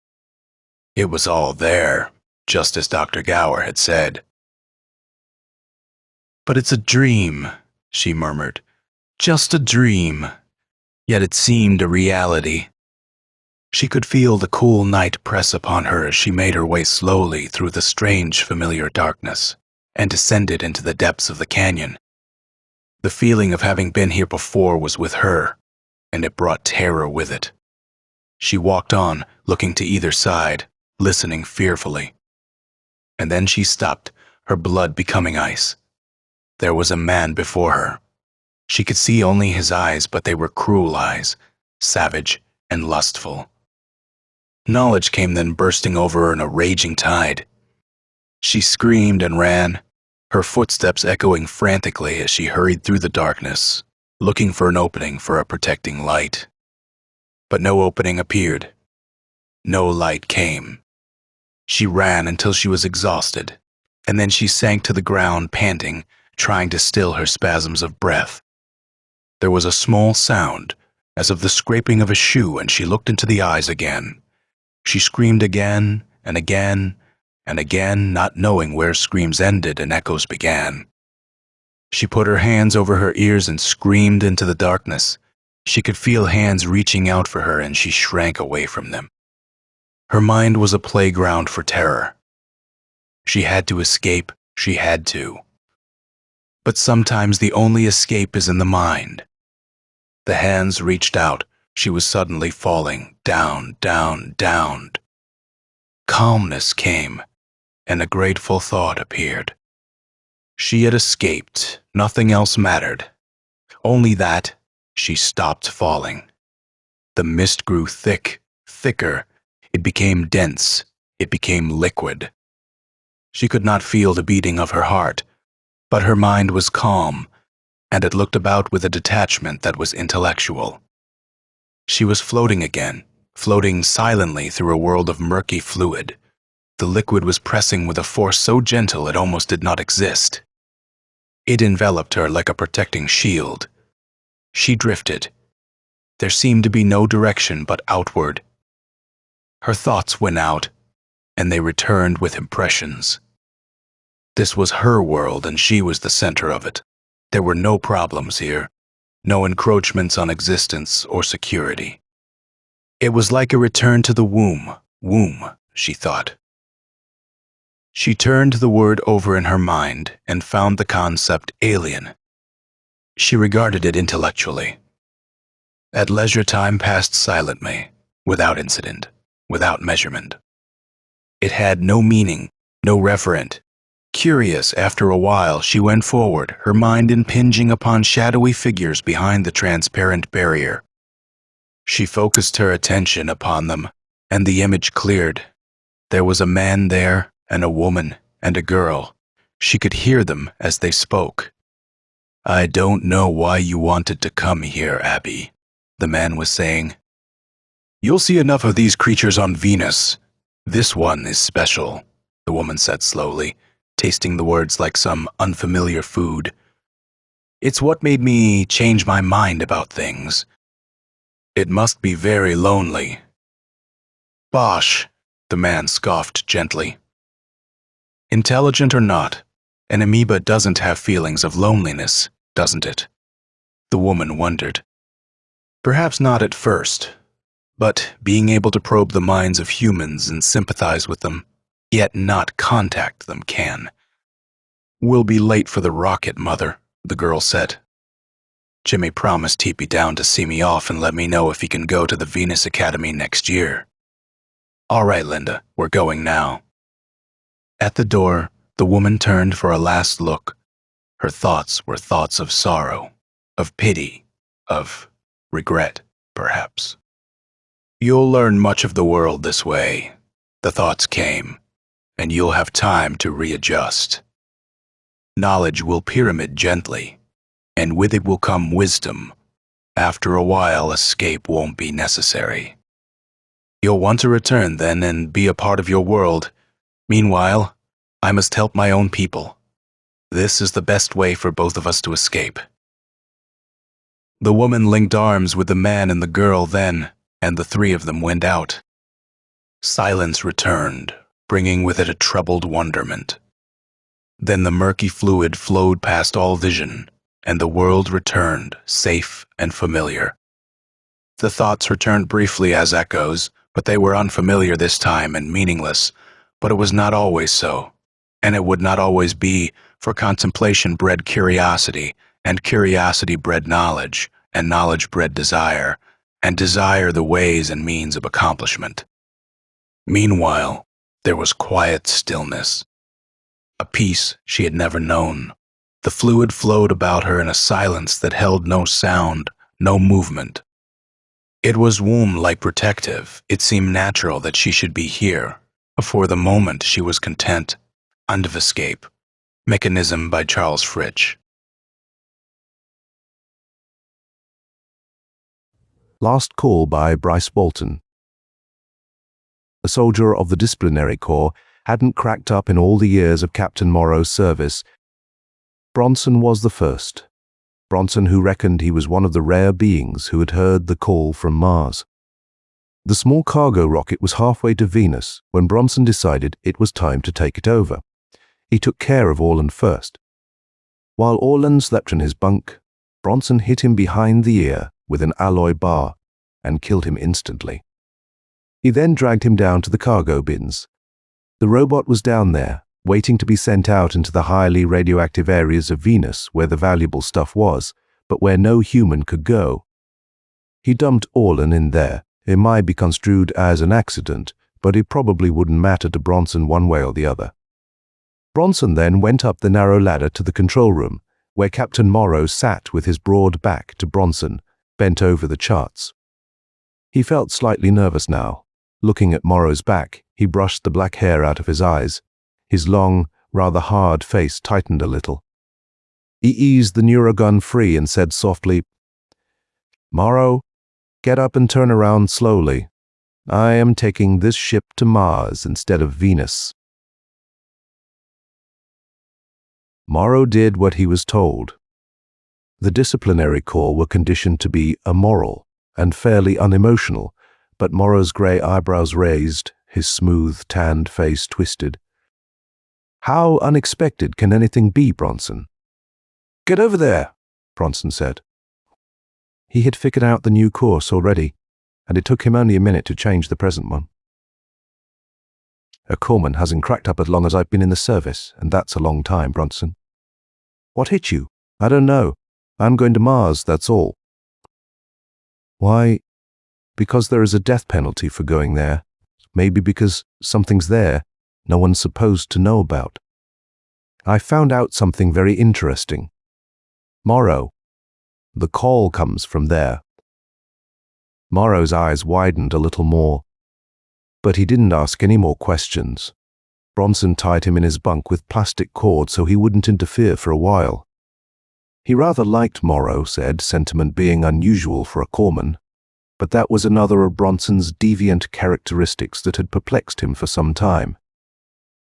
It was all there, just as Dr. Gower had said. "But it's a dream," she murmured. "Just a dream." Yet it seemed a reality. She could feel the cool night press upon her as she made her way slowly through the strange, familiar darkness and descended into the depths of the canyon. The feeling of having been here before was with her, and it brought terror with it. She walked on, looking to either side, listening fearfully. And then she stopped, her blood becoming ice. There was a man before her. She could see only his eyes, but they were cruel eyes, savage and lustful. Knowledge came then bursting over her in a raging tide. She screamed and ran, her footsteps echoing frantically as she hurried through the darkness, looking for an opening for a protecting light. But no opening appeared. No light came. She ran until she was exhausted, and then she sank to the ground panting, trying to still her spasms of breath. There was a small sound, as of the scraping of a shoe, and she looked into the eyes again. She screamed again and again and again, not knowing where screams ended and echoes began. She put her hands over her ears and screamed into the darkness. She could feel hands reaching out for her, and she shrank away from them. Her mind was a playground for terror. She had to escape, she had to. But sometimes the only escape is in the mind. The hands reached out. She was suddenly falling, down, down, down. Calmness came, and a grateful thought appeared. She had escaped. Nothing else mattered. Only that she stopped falling. The mist grew thick, thicker. It became dense. It became liquid. She could not feel the beating of her heart, but her mind was calm, and it looked about with a detachment that was intellectual. She was floating again, floating silently through a world of murky fluid. The liquid was pressing with a force so gentle it almost did not exist. It enveloped her like a protecting shield. She drifted. There seemed to be no direction but outward. Her thoughts went out, and they returned with impressions. This was her world, and she was the center of it. There were no problems here, no encroachments on existence or security. It was like a return to the womb, she thought. She turned the word over in her mind and found the concept alien. She regarded it intellectually. At leisure, time passed silently, without incident, without measurement. It had no meaning, no referent. Curious, after a while, she went forward, her mind impinging upon shadowy figures behind the transparent barrier. She focused her attention upon them, and the image cleared. There was a man there, and a woman, and a girl. She could hear them as they spoke. "I don't know why you wanted to come here, Abby," the man was saying. "You'll see enough of these creatures on Venus. This one is special," the woman said slowly, tasting the words like some unfamiliar food. "It's what made me change my mind about things. It must be very lonely." "Bosh," the man scoffed gently. "Intelligent or not, an amoeba doesn't have feelings of loneliness, doesn't it?" The woman wondered. "Perhaps not at first, but being able to probe the minds of humans and sympathize with them, yet not contact them can." "We'll be late for the rocket, Mother," the girl said. "Jimmy promised he'd be down to see me off and let me know if he can go to the Venus Academy next year." "All right, Linda, we're going now." At the door, the woman turned for a last look. Her thoughts were thoughts of sorrow, of pity, of regret, perhaps. You'll learn much of the world this way, the thoughts came, and you'll have time to readjust. Knowledge will pyramid gently, and with it will come wisdom. After a while, escape won't be necessary. You'll want to return then and be a part of your world. Meanwhile, I must help my own people. This is the best way for both of us to escape. The woman linked arms with the man and the girl then, and the three of them went out. Silence returned, bringing with it a troubled wonderment. Then the murky fluid flowed past all vision, and the world returned, safe and familiar. The thoughts returned briefly as echoes, but they were unfamiliar this time and meaningless. But it was not always so, and it would not always be, for contemplation bred curiosity, and curiosity bred knowledge, and knowledge bred desire, and desire the ways and means of accomplishment. Meanwhile, there was quiet stillness, a peace she had never known. The fluid flowed about her in a silence that held no sound, no movement. It was womb-like protective. It seemed natural that she should be here. For the moment she was content. End of escape. Mechanism by Charles Fritch. Last Call by Bryce Walton. A soldier of the Disciplinary Corps hadn't cracked up in all the years of Captain Morrow's service. Bronson was the first. Bronson, who reckoned he was one of the rare beings who had heard the call from Mars. The small cargo rocket was halfway to Venus when Bronson decided it was time to take it over. He took care of Orland first. While Orland slept in his bunk, Bronson hit him behind the ear with an alloy bar and killed him instantly. He then dragged him down to the cargo bins. The robot was down there, waiting to be sent out into the highly radioactive areas of Venus where the valuable stuff was, but where no human could go. He dumped Orland in there. It might be construed as an accident, but it probably wouldn't matter to Bronson one way or the other. Bronson then went up the narrow ladder to the control room, where Captain Morrow sat with his broad back to Bronson, bent over the charts. He felt slightly nervous now. Looking at Morrow's back, he brushed the black hair out of his eyes. His long, rather hard face tightened a little. He eased the neurogun free and said softly, "Morrow, get up and turn around slowly. I am taking this ship to Mars instead of Venus." Morrow did what he was told. The Disciplinary Corps were conditioned to be immoral and fairly unemotional, but Morrow's grey eyebrows raised, his smooth, tanned face twisted. "How unexpected can anything be, Bronson?" "Get over there," Bronson said. He had figured out the new course already, and it took him only a minute to change the present one. "A corpsman hasn't cracked up as long as I've been in the service, and that's a long time, Bronson." "What hit you?" "I don't know. I'm going to Mars, that's all." "Why?" "Because there is a death penalty for going there. Maybe because something's there no one's supposed to know about. I found out something very interesting. Morrow. The call comes from there." Morrow's eyes widened a little more, but he didn't ask any more questions. Bronson tied him in his bunk with plastic cord so he wouldn't interfere for a while. He rather liked Morrow, said, sentiment being unusual for a corpsman, but that was another of Bronson's deviant characteristics that had perplexed him for some time.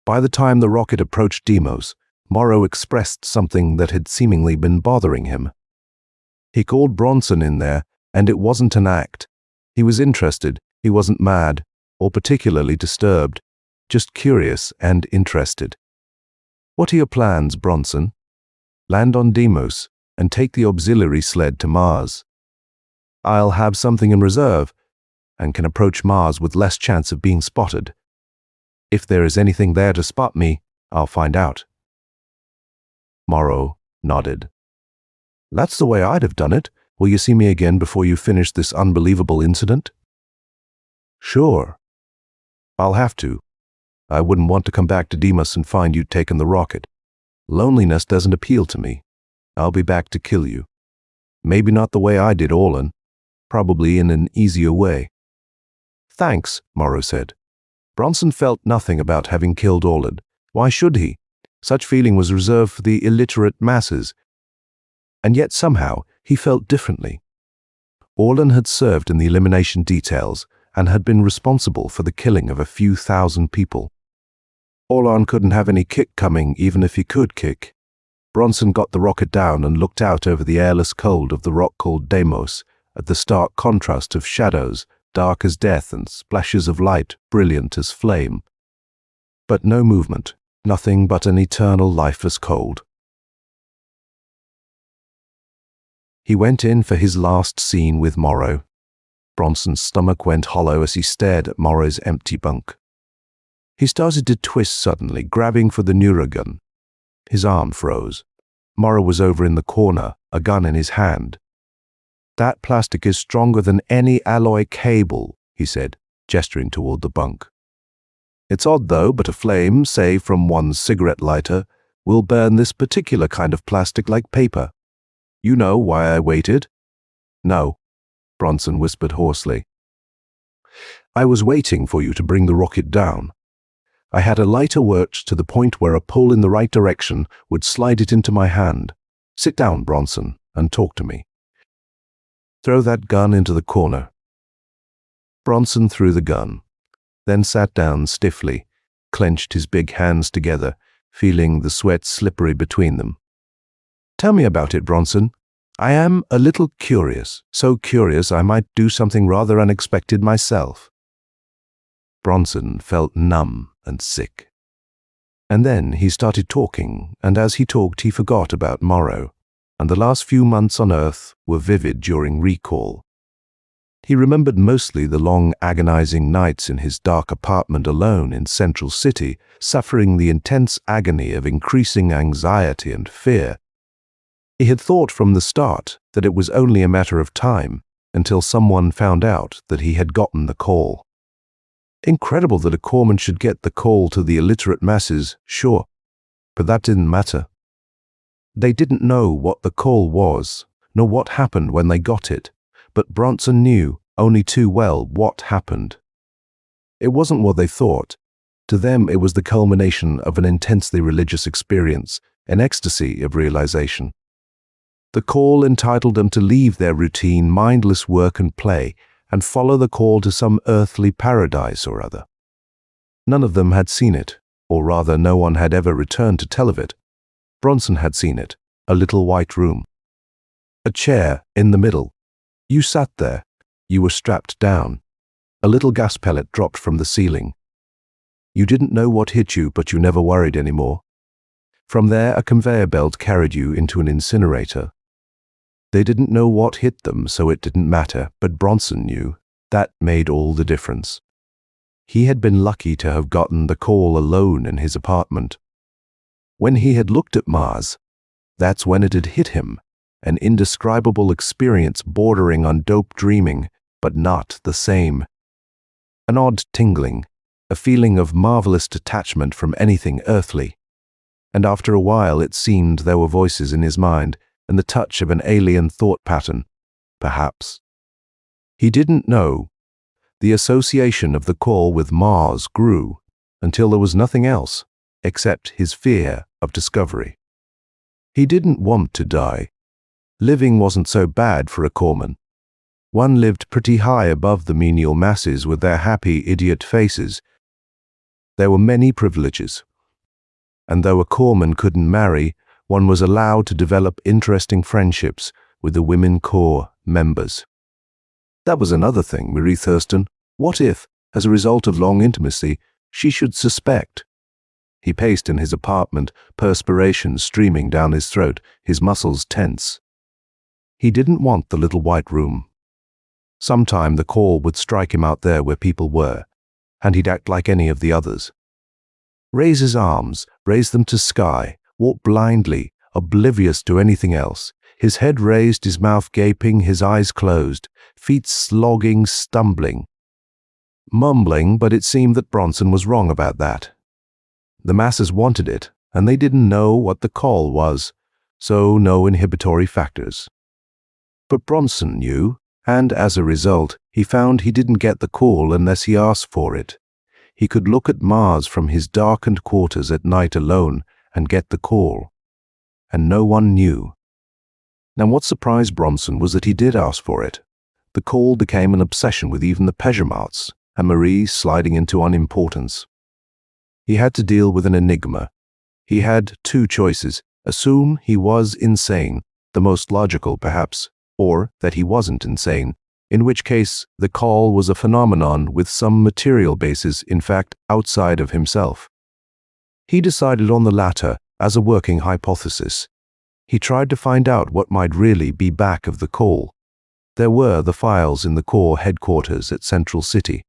By the time the rocket approached Deimos, Morrow expressed something that had seemingly been bothering him. He called Bronson in there, and it wasn't an act. He was interested, he wasn't mad, or particularly disturbed, just curious and interested. "What are your plans, Bronson?" "Land on Deimos and take the auxiliary sled to Mars. I'll have something in reserve and can approach Mars with less chance of being spotted. If there is anything there to spot me, I'll find out." Morrow nodded. "That's the way I'd have done it. Will you see me again before you finish this unbelievable incident?" "Sure. I'll have to. I wouldn't want to come back to Deimos and find you'd taken the rocket. Loneliness doesn't appeal to me. I'll be back to kill you. Maybe not the way I did Orlan. Probably in an easier way." "Thanks," Morrow said. Bronson felt nothing about having killed Orlan. Why should he? Such feeling was reserved for the illiterate masses. And yet somehow he felt differently. Orlan had served in the elimination details and had been responsible for the killing of a few thousand people. Orlan couldn't have any kick coming even if he could kick. Bronson got the rocket down and looked out over the airless cold of the rock called Deimos, at the stark contrast of shadows, dark as death, and splashes of light, brilliant as flame. But no movement, nothing but an eternal lifeless cold. He went in for his last scene with Morrow. Bronson's stomach went hollow as he stared at Morrow's empty bunk. He started to twist suddenly, grabbing for the neurogun. His arm froze. Morrow was over in the corner, a gun in his hand. "That plastic is stronger than any alloy cable," he said, gesturing toward the bunk. "It's odd though, but a flame, say from one cigarette lighter, will burn this particular kind of plastic like paper. You know why I waited?" "No," Bronson whispered hoarsely. "I was waiting for you to bring the rocket down. I had a lighter worked to the point where a pull in the right direction would slide it into my hand. Sit down, Bronson, and talk to me. Throw that gun into the corner." Bronson threw the gun, then sat down stiffly, clenched his big hands together, feeling the sweat slippery between them. "Tell me about it, Bronson. I am a little curious, so curious I might do something rather unexpected myself." Bronson felt numb and sick. And then he started talking, and as he talked he forgot about Morrow, and the last few months on Earth were vivid during recall. He remembered mostly the long agonizing nights in his dark apartment alone in Central City, suffering the intense agony of increasing anxiety and fear. He had thought from the start that it was only a matter of time until someone found out that he had gotten the call. Incredible that a corpsman should get the call to the illiterate masses, sure, but that didn't matter. They didn't know what the call was, nor what happened when they got it, but Bronson knew only too well what happened. It wasn't what they thought. To them it was the culmination of an intensely religious experience, an ecstasy of realization. The call entitled them to leave their routine, mindless work and play, and follow the call to some earthly paradise or other. None of them had seen it, or rather no one had ever returned to tell of it. Bronson had seen it, a little white room. A chair in the middle. You sat there. You were strapped down. A little gas pellet dropped from the ceiling. You didn't know what hit you, but you never worried anymore. From there, a conveyor belt carried you into an incinerator. They didn't know what hit them, so it didn't matter, but Bronson knew. That made all the difference. He had been lucky to have gotten the call alone in his apartment. When he had looked at Mars, that's when it had hit him, an indescribable experience bordering on dope dreaming, but not the same. An odd tingling, a feeling of marvelous detachment from anything earthly. And after a while it seemed there were voices in his mind, and the touch of an alien thought pattern, perhaps. He didn't know. The association of the call with Mars grew until there was nothing else except his fear of discovery. He didn't want to die. Living wasn't so bad for a corpsman. One lived pretty high above the menial masses with their happy idiot faces. There were many privileges. And though a corpsman couldn't marry, one was allowed to develop interesting friendships with the Women Corps members. That was another thing, Marie Thurston. What if, as a result of long intimacy, she should suspect? He paced in his apartment, perspiration streaming down his throat, his muscles tense. He didn't want the little white room. Sometime the call would strike him out there where people were, and he'd act like any of the others. Raise his arms, raise them to sky, walk blindly, oblivious to anything else, his head raised, his mouth gaping, his eyes closed, feet slogging, stumbling. Mumbling, but it seemed that Bronson was wrong about that. The masses wanted it, and they didn't know what the call was, so no inhibitory factors. But Bronson knew, and as a result, he found he didn't get the call unless he asked for it. He could look at Mars from his darkened quarters at night alone and get the call. And no one knew. Now what surprised Bronson was that he did ask for it. The call became an obsession with even the Pejermarts, and Marie sliding into unimportance. He had to deal with an enigma. He had two choices: assume he was insane, the most logical perhaps, or that he wasn't insane, in which case the call was a phenomenon with some material basis, in fact, outside of himself. He decided on the latter as a working hypothesis. He tried to find out what might really be back of the call. There were the files in the Corps headquarters at Central City.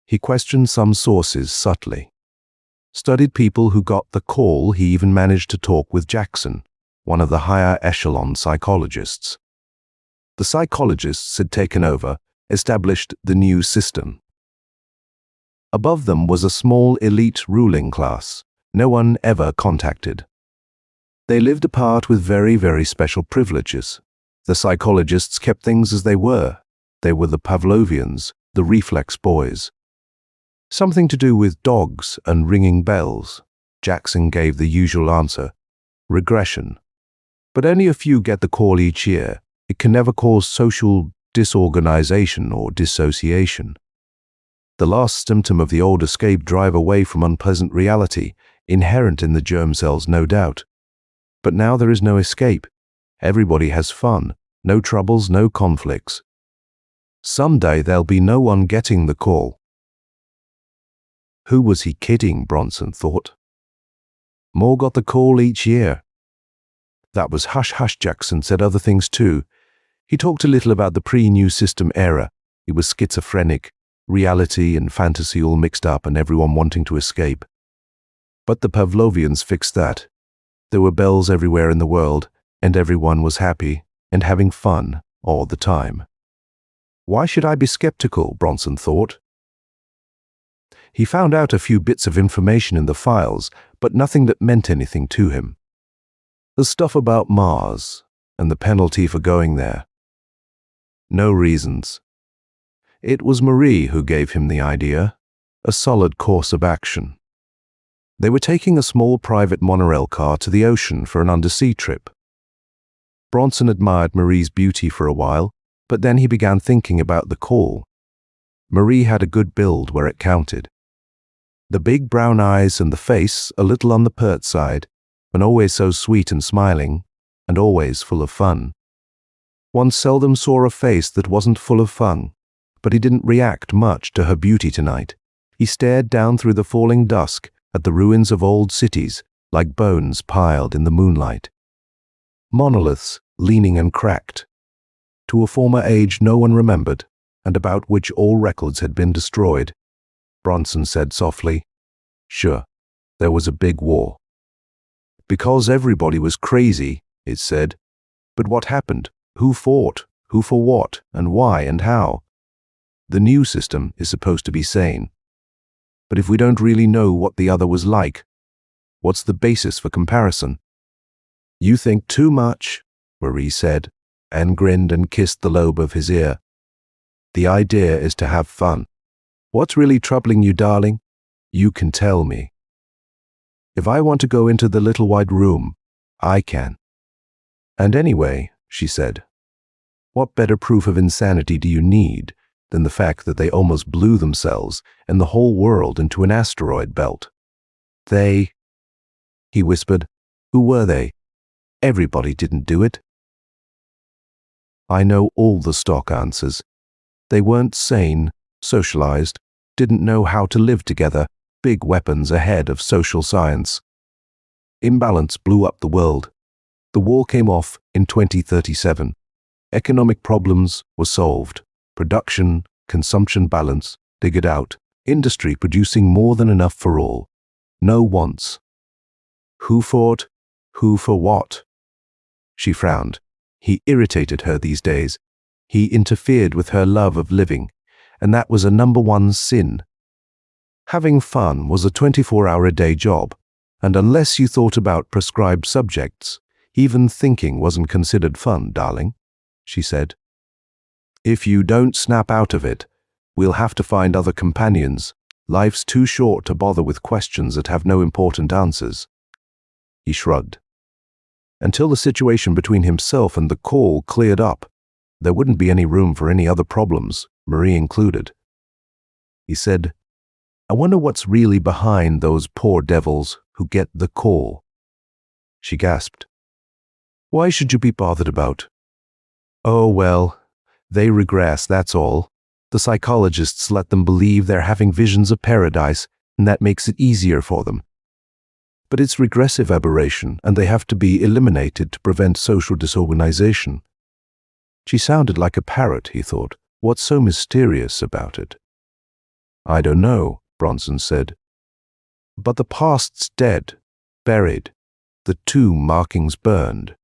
He questioned some sources subtly. Studied people who got the call. He even managed to talk with Jackson, one of the higher echelon psychologists. The psychologists had taken over, established the new system. Above them was a small elite ruling class, no one ever contacted. They lived apart with very, very special privileges. The psychologists kept things as they were. They were the Pavlovians, the reflex boys. Something to do with dogs and ringing bells. Jackson gave the usual answer: regression. But only a few get the call each year. It can never cause social disorganization or dissociation. The last symptom of the old escape drive away from unpleasant reality, inherent in the germ cells, no doubt. But now there is no escape. Everybody has fun, no troubles, no conflicts. Someday there'll be no one getting the call. Who was he kidding, Bronson thought. More got the call each year. That was hush-hush. Jackson said other things too. He talked a little about the pre-new system era. It was schizophrenic, reality and fantasy all mixed up and everyone wanting to escape. But the Pavlovians fixed that. There were bells everywhere in the world, and everyone was happy and having fun all the time. Why should I be skeptical, Bronson thought. He found out a few bits of information in the files, but nothing that meant anything to him. The stuff about Mars and the penalty for going there. No reasons. It was Marie who gave him the idea, a solid course of action. They were taking a small private monorail car to the ocean for an undersea trip. Bronson admired Marie's beauty for a while, but then he began thinking about the call. Marie had a good build where it counted. The big brown eyes and the face a little on the pert side, and always so sweet and smiling, and always full of fun. One seldom saw a face that wasn't full of fun, but he didn't react much to her beauty tonight. He stared down through the falling dusk at the ruins of old cities, like bones piled in the moonlight. Monoliths leaning and cracked, to a former age no one remembered, and about which all records had been destroyed. Bronson said softly, "Sure, there was a big war." Because everybody was crazy, it said. But what happened? Who fought? Who for what? And why and how? The new system is supposed to be sane. But if we don't really know what the other was like, what's the basis for comparison? "You think too much," Marie said, and grinned and kissed the lobe of his ear. "The idea is to have fun. What's really troubling you, darling? You can tell me. If I want to go into the little white room, I can." "And anyway," she said, "what better proof of insanity do you need than the fact that they almost blew themselves and the whole world into an asteroid belt?" "They," he whispered. "Who were they? Everybody didn't do it." "I know all the stock answers. They weren't sane, socialized, didn't know how to live together, big weapons ahead of social science. Imbalance blew up the world. The war came off in 2037. Economic problems were solved. Production, consumption balance figured out. Industry producing more than enough for all. No wants. Who fought? Who for what?" She frowned. He irritated her these days. He interfered with her love of living, and that was a #1 sin. Having fun was a 24-hour-a-day job, and unless you thought about prescribed subjects, even thinking wasn't considered fun, darling, she said. If you don't snap out of it, we'll have to find other companions. Life's too short to bother with questions that have no important answers. He shrugged. Until the situation between himself and the call cleared up, there wouldn't be any room for any other problems, Marie included. He said, I wonder what's really behind those poor devils who get the call. She gasped. Why should you be bothered about? Oh, well, they regress, that's all. The psychologists let them believe they're having visions of paradise, and that makes it easier for them. But it's regressive aberration, and they have to be eliminated to prevent social disorganization. She sounded like a parrot, he thought. What's so mysterious about it? I don't know, Bronson said. But the past's dead, buried, the tomb markings burned.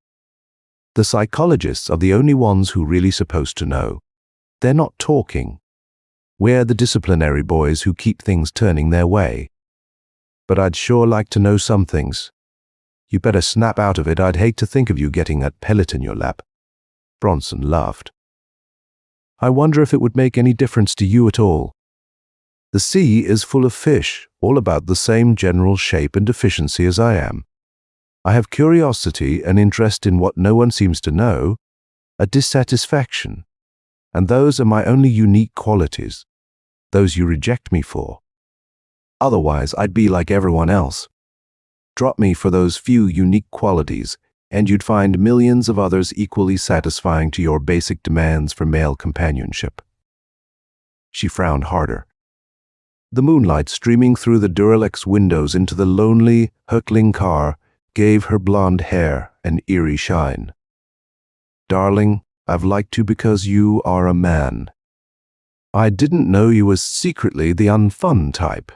The psychologists are the only ones who really supposed to know. They're not talking. We're the disciplinary boys who keep things turning their way. But I'd sure like to know some things. You better snap out of it. I'd hate to think of you getting that pellet in your lap. Bronson laughed. I wonder if it would make any difference to you at all. The sea is full of fish, all about the same general shape and efficiency as I am. I have curiosity and interest in what no one seems to know, a dissatisfaction, and those are my only unique qualities, those you reject me for. Otherwise, I'd be like everyone else. Drop me for those few unique qualities, and you'd find millions of others equally satisfying to your basic demands for male companionship. She frowned harder. The moonlight streaming through the Duralex windows into the lonely, hurtling car gave her blonde hair an eerie shine. Darling, I've liked you because you are a man. I didn't know you was secretly the unfun type.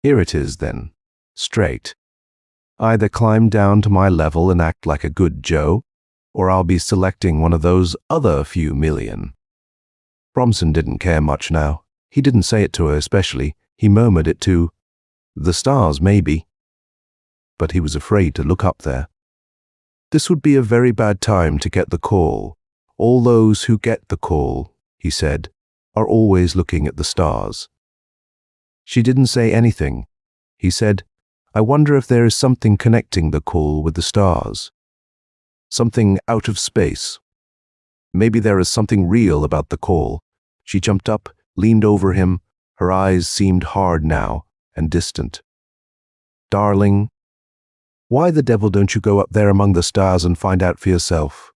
Here it is then, straight. Either climb down to my level and act like a good Joe, or I'll be selecting one of those other few million. Bronson didn't care much now. He didn't say it to her especially. He murmured it to the stars, maybe. But he was afraid to look up there. This would be a very bad time to get the call. All those who get the call, he said, are always looking at the stars. She didn't say anything. He said, I wonder if there is something connecting the call with the stars. Something out of space. Maybe there is something real about the call. She jumped up, leaned over him. Her eyes seemed hard now and distant. Darling, why the devil don't you go up there among the stars and find out for yourself?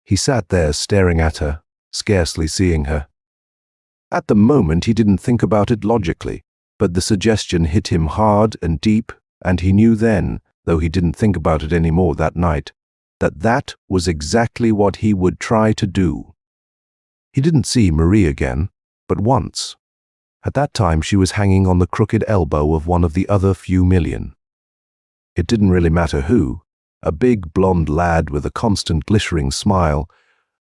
He sat there staring at her, scarcely seeing her. At the moment he didn't think about it logically, but the suggestion hit him hard and deep, and he knew then, though he didn't think about it any more that night, that that was exactly what he would try to do. He didn't see Marie again, but once. At that time she was hanging on the crooked elbow of one of the other few million. It didn't really matter who, a big blonde lad with a constant glittering smile,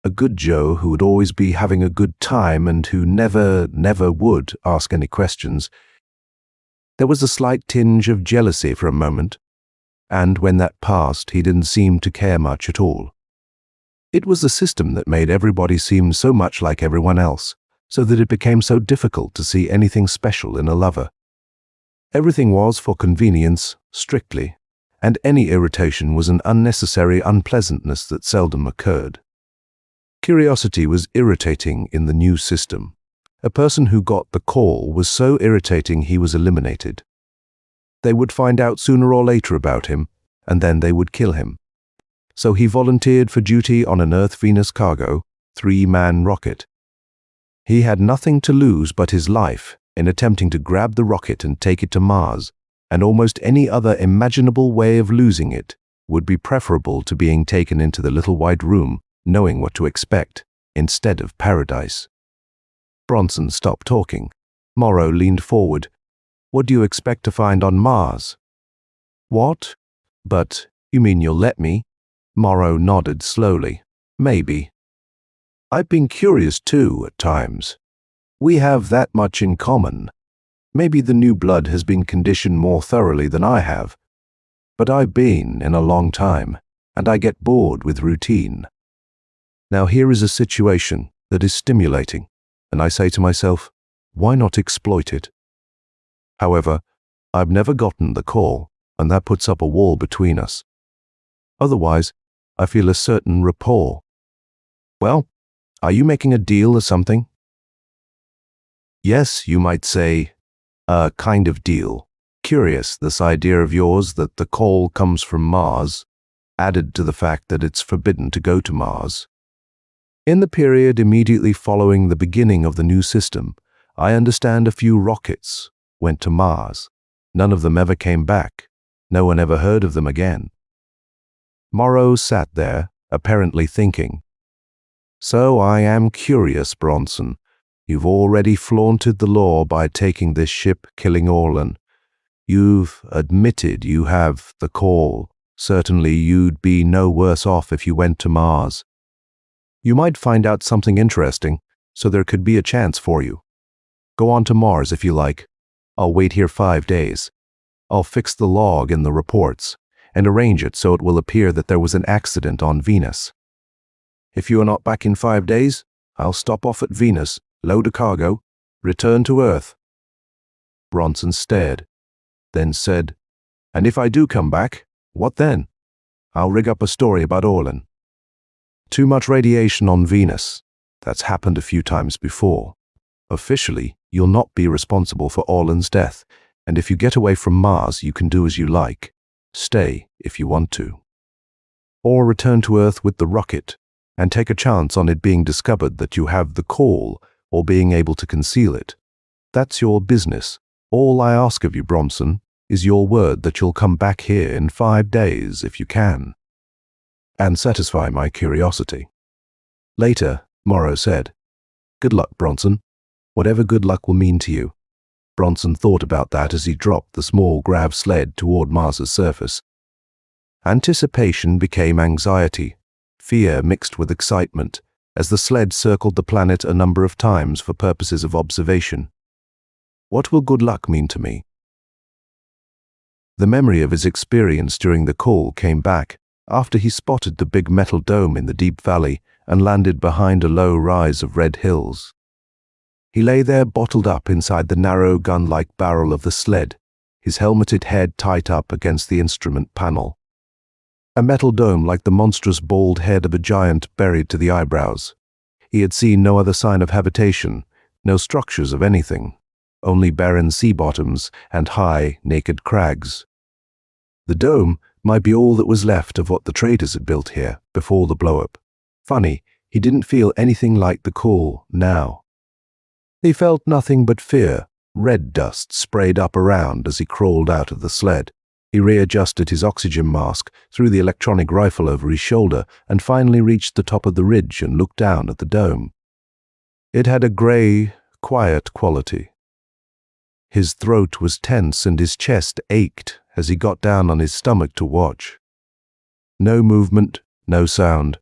a good Joe who would always be having a good time and who never would ask any questions. There was a slight tinge of jealousy for a moment, and when that passed, he didn't seem to care much at all. It was the system that made everybody seem so much like everyone else, so that it became so difficult to see anything special in a lover. Everything was for convenience, strictly, and any irritation was an unnecessary unpleasantness that seldom occurred. Curiosity was irritating in the new system. A person who got the call was so irritating he was eliminated. They would find out sooner or later about him, and then they would kill him. So he volunteered for duty on an Earth-Venus cargo, 3-man rocket. He had nothing to lose but his life in attempting to grab the rocket and take it to Mars, and almost any other imaginable way of losing it would be preferable to being taken into the little white room, knowing what to expect, instead of paradise. Bronson stopped talking. Morrow leaned forward. What do you expect to find on Mars? What? But, you mean you'll let me? Morrow nodded slowly. Maybe. I've been curious too, at times. We have that much in common. Maybe the new blood has been conditioned more thoroughly than I have, but I've been in a long time, and I get bored with routine. Now here is a situation that is stimulating, and I say to myself, why not exploit it? However, I've never gotten the call, and that puts up a wall between us. Otherwise, I feel a certain rapport. Well, are you making a deal or something? Yes, you might say, a kind of deal. Curious, this idea of yours that the call comes from Mars, added to the fact that it's forbidden to go to Mars. In the period immediately following the beginning of the new system, I understand a few rockets went to Mars. None of them ever came back. No one ever heard of them again. Morrow sat there, apparently thinking. So I am curious, Bronson. You've already flaunted the law by taking this ship, killing Orlan. You've admitted you have the call. Certainly you'd be no worse off if you went to Mars. You might find out something interesting, so there could be a chance for you. Go on to Mars if you like. I'll wait here 5 days. I'll fix the log in the reports and arrange it so it will appear that there was an accident on Venus. If you are not back in 5 days, I'll stop off at Venus, load a cargo, return to Earth. Bronson stared, then said, and if I do come back, what then? I'll rig up a story about Orlan. Too much radiation on Venus. That's happened a few times before. Officially, you'll not be responsible for Orlan's death, and if you get away from Mars, you can do as you like. Stay if you want to. Or return to Earth with the rocket, and take a chance on it being discovered that you have the call, or being able to conceal it. That's your business. All I ask of you, Bronson, is your word that you'll come back here in 5 days if you can, and satisfy my curiosity. Later, Morrow said, Good luck, Bronson. Whatever good luck will mean to you. Bronson thought about that as he dropped the small grav sled toward Mars's surface. Anticipation became anxiety, fear mixed with excitement, as the sled circled the planet a number of times for purposes of observation. What will good luck mean to me? The memory of his experience during the call came back after he spotted the big metal dome in the deep valley and landed behind a low rise of red hills. He lay there bottled up inside the narrow gun-like barrel of the sled, his helmeted head tight up against the instrument panel. A metal dome like the monstrous bald head of a giant buried to the eyebrows. He had seen no other sign of habitation, no structures of anything, only barren sea bottoms and high, naked crags. The dome might be all that was left of what the traders had built here before the blow-up. Funny, he didn't feel anything like the call now. He felt nothing but fear. Red dust sprayed up around as he crawled out of the sled. He readjusted his oxygen mask, threw the electronic rifle over his shoulder, and finally reached the top of the ridge and looked down at the dome. It had a gray, quiet quality. His throat was tense and his chest ached as he got down on his stomach to watch. No movement, no sound.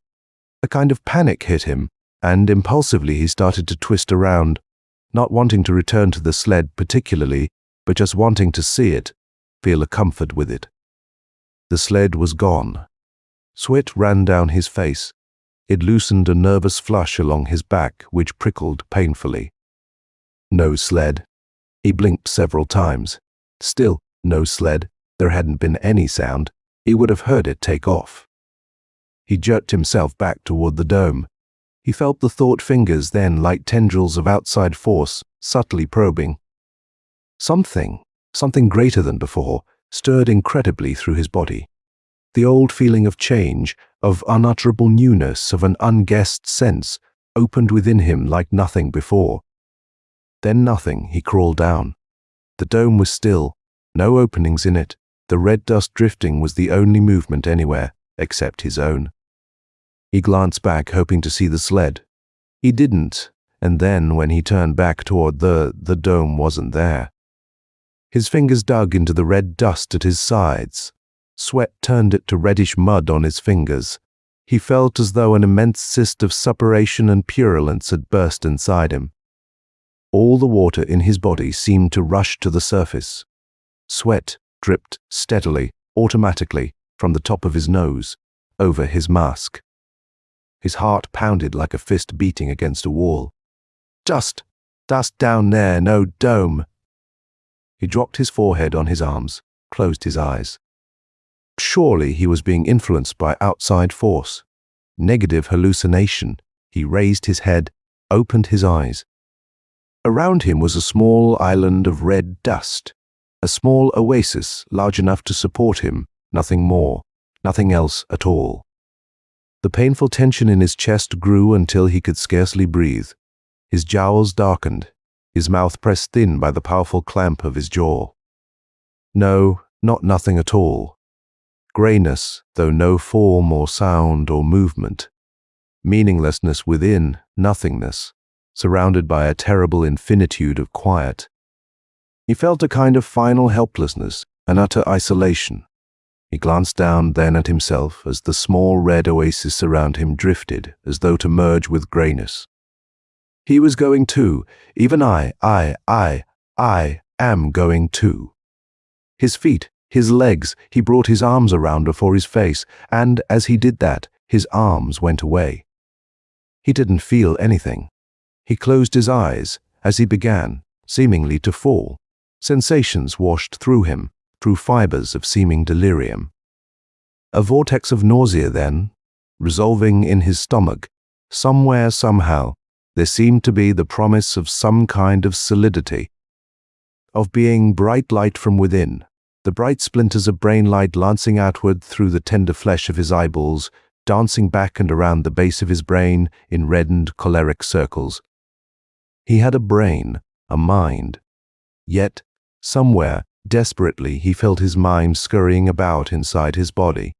A kind of panic hit him, and impulsively he started to twist around, not wanting to return to the sled particularly, but just wanting to see it, feel a comfort with it. The sled was gone. Sweat ran down his face. It loosened a nervous flush along his back, which prickled painfully. No sled. He blinked several times. Still, no sled. There hadn't been any sound. He would have heard it take off. He jerked himself back toward the dome. He felt the thought fingers then like tendrils of outside force, subtly probing. Something greater than before, stirred incredibly through his body. The old feeling of change, of unutterable newness, of an unguessed sense, opened within him like nothing before. Then nothing, he crawled down. The dome was still, no openings in it. The red dust drifting was the only movement anywhere, except his own. He glanced back, hoping to see the sled. He didn't, and then when he turned back toward the dome wasn't there. His fingers dug into the red dust at his sides. Sweat turned it to reddish mud on his fingers. He felt as though an immense cyst of suppuration and purulence had burst inside him. All the water in his body seemed to rush to the surface. Sweat dripped steadily, automatically, from the top of his nose, over his mask. His heart pounded like a fist beating against a wall. Dust down there, no dome. He dropped his forehead on his arms, closed his eyes. Surely he was being influenced by outside force. Negative hallucination. He raised his head, opened his eyes. Around him was a small island of red dust, a small oasis large enough to support him, nothing more, nothing else at all. The painful tension in his chest grew until he could scarcely breathe. His jowls darkened, his mouth pressed thin by the powerful clamp of his jaw. No, not nothing at all. Grayness, though no form or sound or movement. Meaninglessness within nothingness, surrounded by a terrible infinitude of quiet. He felt a kind of final helplessness, an utter isolation. He glanced down then at himself as the small red oasis around him drifted as though to merge with grayness. He was going too. Even I am going too. His feet, his legs, he brought his arms around before his face, and as he did that, his arms went away. He didn't feel anything. He closed his eyes as he began, seemingly to fall. Sensations washed through him, through fibers of seeming delirium. A vortex of nausea then, resolving in his stomach. Somewhere, somehow, there seemed to be the promise of some kind of solidity, of being bright light from within, the bright splinters of brain light lancing outward through the tender flesh of his eyeballs, dancing back and around the base of his brain in reddened choleric circles. He had a brain, a mind. Yet, somewhere, desperately, he felt his mind scurrying about inside his body.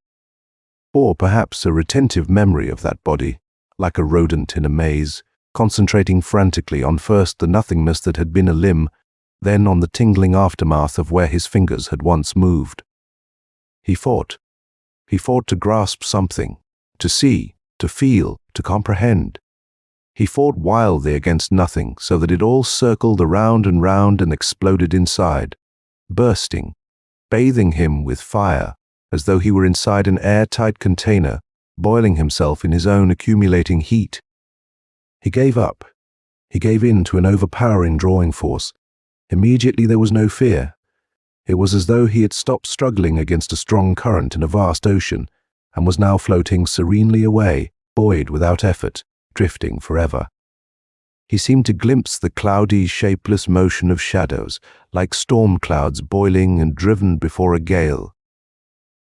Or perhaps a retentive memory of that body, like a rodent in a maze, concentrating frantically on first the nothingness that had been a limb, then on the tingling aftermath of where his fingers had once moved. He fought. He fought to grasp something, to see, to feel, to comprehend. He fought wildly against nothing so that it all circled around and exploded inside, bursting, bathing him with fire, as though he were inside an airtight container, boiling himself in his own accumulating heat. He gave up. He gave in to an overpowering drawing force. Immediately there was no fear. It was as though he had stopped struggling against a strong current in a vast ocean, and was now floating serenely away, buoyed without effort, drifting forever. He seemed to glimpse the cloudy, shapeless motion of shadows, like storm clouds boiling and driven before a gale.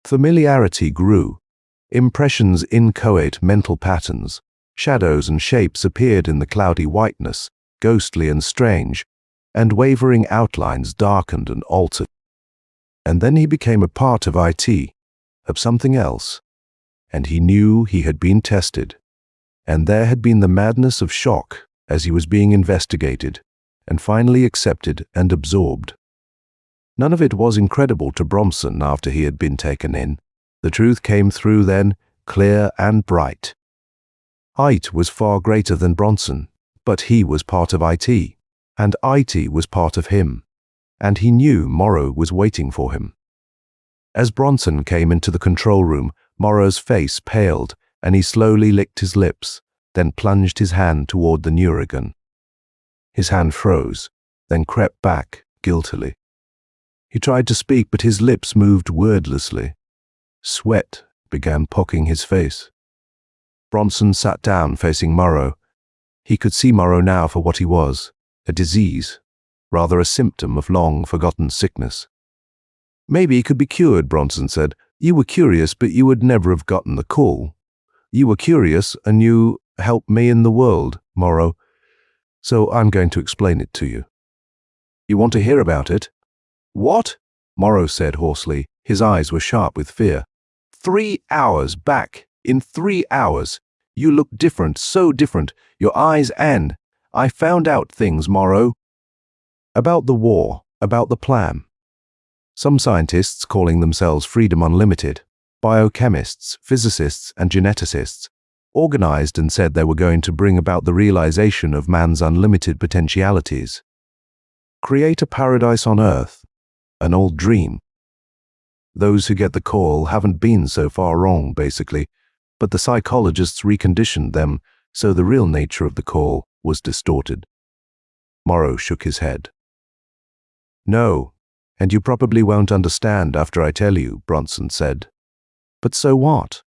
Familiarity grew. Impressions inchoate mental patterns. Shadows and shapes appeared in the cloudy whiteness, ghostly and strange, and wavering outlines darkened and altered. And then he became a part of IT, of something else, and he knew he had been tested. And there had been the madness of shock as he was being investigated, and finally accepted and absorbed. None of it was incredible to Bronson after he had been taken in. The truth came through then, clear and bright. IT was far greater than Bronson, but he was part of IT, and IT was part of him, and he knew Morrow was waiting for him. As Bronson came into the control room, Morrow's face paled, and he slowly licked his lips, then plunged his hand toward the Neuragon. His hand froze, then crept back guiltily. He tried to speak, but his lips moved wordlessly. Sweat began pocking his face. Bronson sat down facing Morrow. He could see Morrow now for what he was, a disease, rather a symptom of long-forgotten sickness. "Maybe he could be cured," Bronson said. "You were curious, but you would never have gotten the call. You were curious, and you helped me in the world, Morrow. So I'm going to explain it to you. You want to hear about it?" "What?" Morrow said hoarsely. His eyes were sharp with fear. 3 hours back. In 3 hours. You look different, so different. Your eyes and... I found out things, Morrow. About the war, about the plan. Some scientists, calling themselves Freedom Unlimited, biochemists, physicists, and geneticists, organized and said they were going to bring about the realization of man's unlimited potentialities. Create a paradise on Earth, an old dream. Those who get the call haven't been so far wrong, basically, but the psychologists reconditioned them, so the real nature of the call was distorted. Morrow shook his head. No, and you probably won't understand after I tell you, Bronson said. But so what?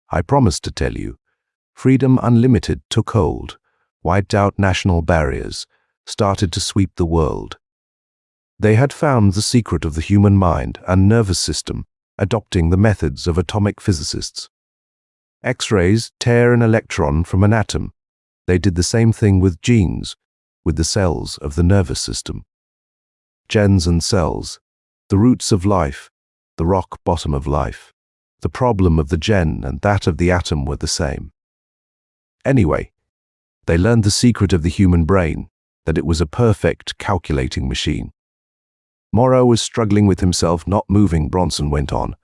I promised to tell you. Freedom Unlimited took hold, wiped out national barriers, started to sweep the world. They had found the secret of the human mind and nervous system, adopting the methods of atomic physicists. X-rays tear an electron from an atom. They did the same thing with genes, with the cells of the nervous system. Gens and cells, the roots of life, the rock bottom of life. The problem of the gen and that of the atom were the same. Anyway, they learned the secret of the human brain, that it was a perfect calculating machine. Morrow was struggling with himself, not moving. Bronson went on.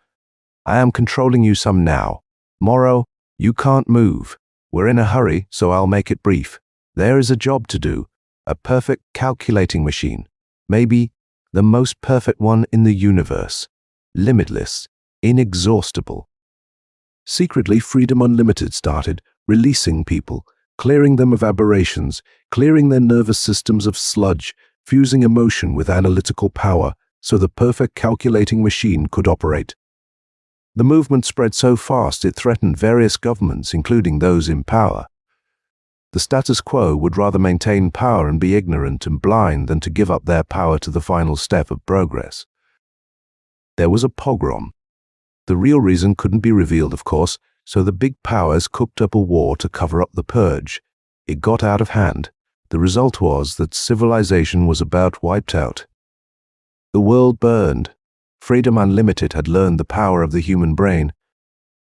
I am controlling you some now. Morrow, you can't move. We're in a hurry, so I'll make it brief. There is a job to do, a perfect calculating machine, maybe the most perfect one in the universe, limitless, inexhaustible. Secretly, Freedom Unlimited started releasing people, clearing them of aberrations, clearing their nervous systems of sludge, fusing emotion with analytical power so the perfect calculating machine could operate. The movement spread so fast it threatened various governments, including those in power. The status quo would rather maintain power and be ignorant and blind than to give up their power to the final step of progress. There was a pogrom. The real reason couldn't be revealed, of course, so the big powers cooked up a war to cover up the purge. It got out of hand. The result was that civilization was about wiped out. The world burned. Freedom Unlimited had learned the power of the human brain,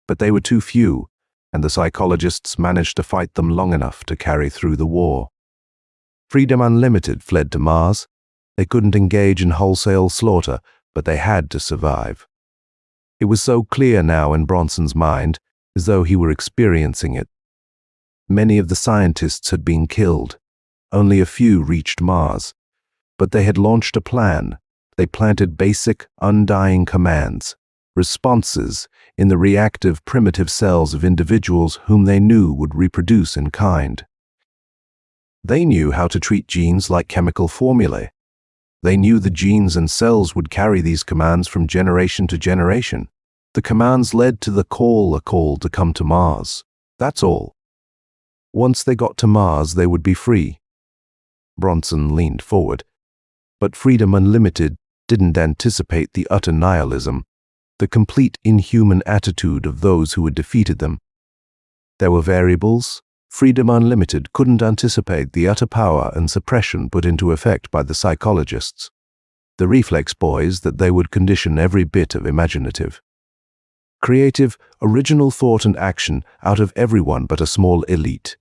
but they were too few, and the psychologists managed to fight them long enough to carry through the war. Freedom Unlimited fled to Mars. They couldn't engage in wholesale slaughter, but they had to survive. It was so clear now in Bronson's mind, as though he were experiencing it. Many of the scientists had been killed. Only a few reached Mars. But they had launched a plan. They planted basic, undying commands, responses, in the reactive, primitive cells of individuals whom they knew would reproduce in kind. They knew how to treat genes like chemical formulae. They knew the genes and cells would carry these commands from generation to generation. The commands led to the call to come to Mars. That's all. Once they got to Mars, they would be free. Bronson leaned forward. But Freedom Unlimited didn't anticipate the utter nihilism, the complete inhuman attitude of those who had defeated them. There were variables. Freedom Unlimited couldn't anticipate the utter power and suppression put into effect by the psychologists. The reflex boys that they would condition every bit of imaginative. Creative, original thought and action out of everyone but a small elite,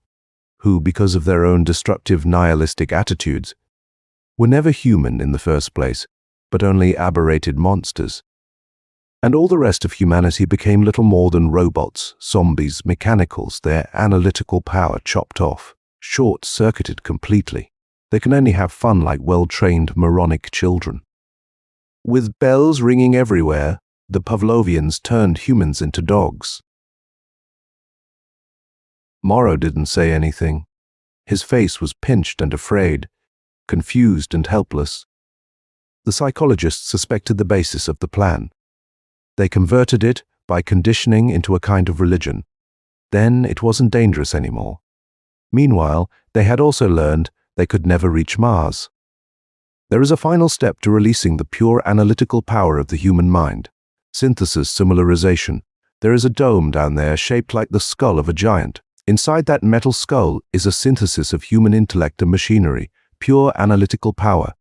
who, because of their own destructive nihilistic attitudes, were never human in the first place, but only aberrated monsters. And all the rest of humanity became little more than robots, zombies, mechanicals, their analytical power chopped off, short-circuited completely. They can only have fun like well-trained moronic children. With bells ringing everywhere, the Pavlovians turned humans into dogs. Morrow didn't say anything. His face was pinched and afraid, confused and helpless. The psychologists suspected the basis of the plan. They converted it by conditioning into a kind of religion. Then it wasn't dangerous anymore. Meanwhile, they had also learned they could never reach Mars. There is a final step to releasing the pure analytical power of the human mind. Synthesis similarization. There is a dome down there shaped like the skull of a giant. Inside that metal skull is a synthesis of human intellect and machinery, pure analytical power.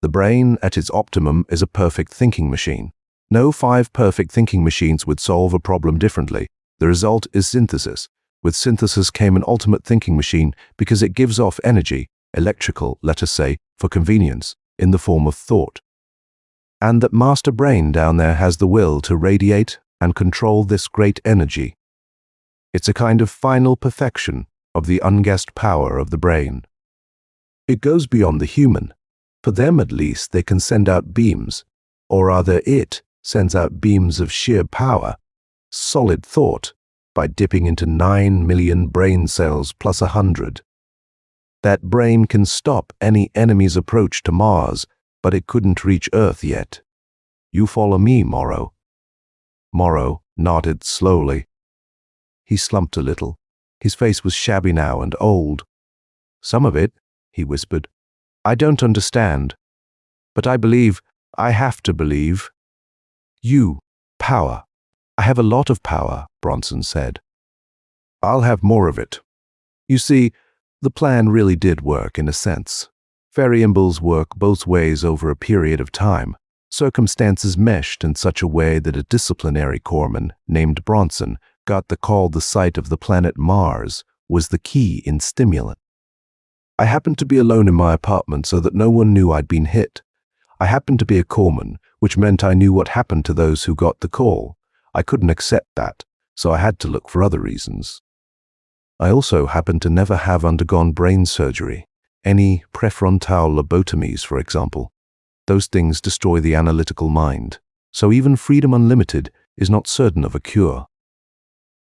The brain, at its optimum, is a perfect thinking machine. No 5 perfect thinking machines would solve a problem differently. The result is synthesis. With synthesis came an ultimate thinking machine because it gives off energy, electrical, let us say, for convenience, in the form of thought. And that master brain down there has the will to radiate and control this great energy. It's a kind of final perfection of the unguessed power of the brain. It goes beyond the human. For them, at least, they can send out beams, or rather it sends out beams of sheer power, solid thought, by dipping into 9 million brain cells plus 100. That brain can stop any enemy's approach to Mars, but it couldn't reach Earth yet. You follow me, Morrow. Morrow nodded slowly. He slumped a little. His face was shabby now and old. Some of it, he whispered. I don't understand. But I believe, I have to believe. You, power. I have a lot of power, Bronson said. I'll have more of it. You see, the plan really did work in a sense. Variables work both ways over a period of time. Circumstances meshed in such a way that a disciplinary corpsman named Bronson got the call the site of the planet Mars was the key in stimulant. I happened to be alone in my apartment so that no one knew I'd been hit. I happened to be a corpsman, which meant I knew what happened to those who got the call. I couldn't accept that, so I had to look for other reasons. I also happened to never have undergone brain surgery, any prefrontal lobotomies, for example. Those things destroy the analytical mind, so even freedom unlimited is not certain of a cure.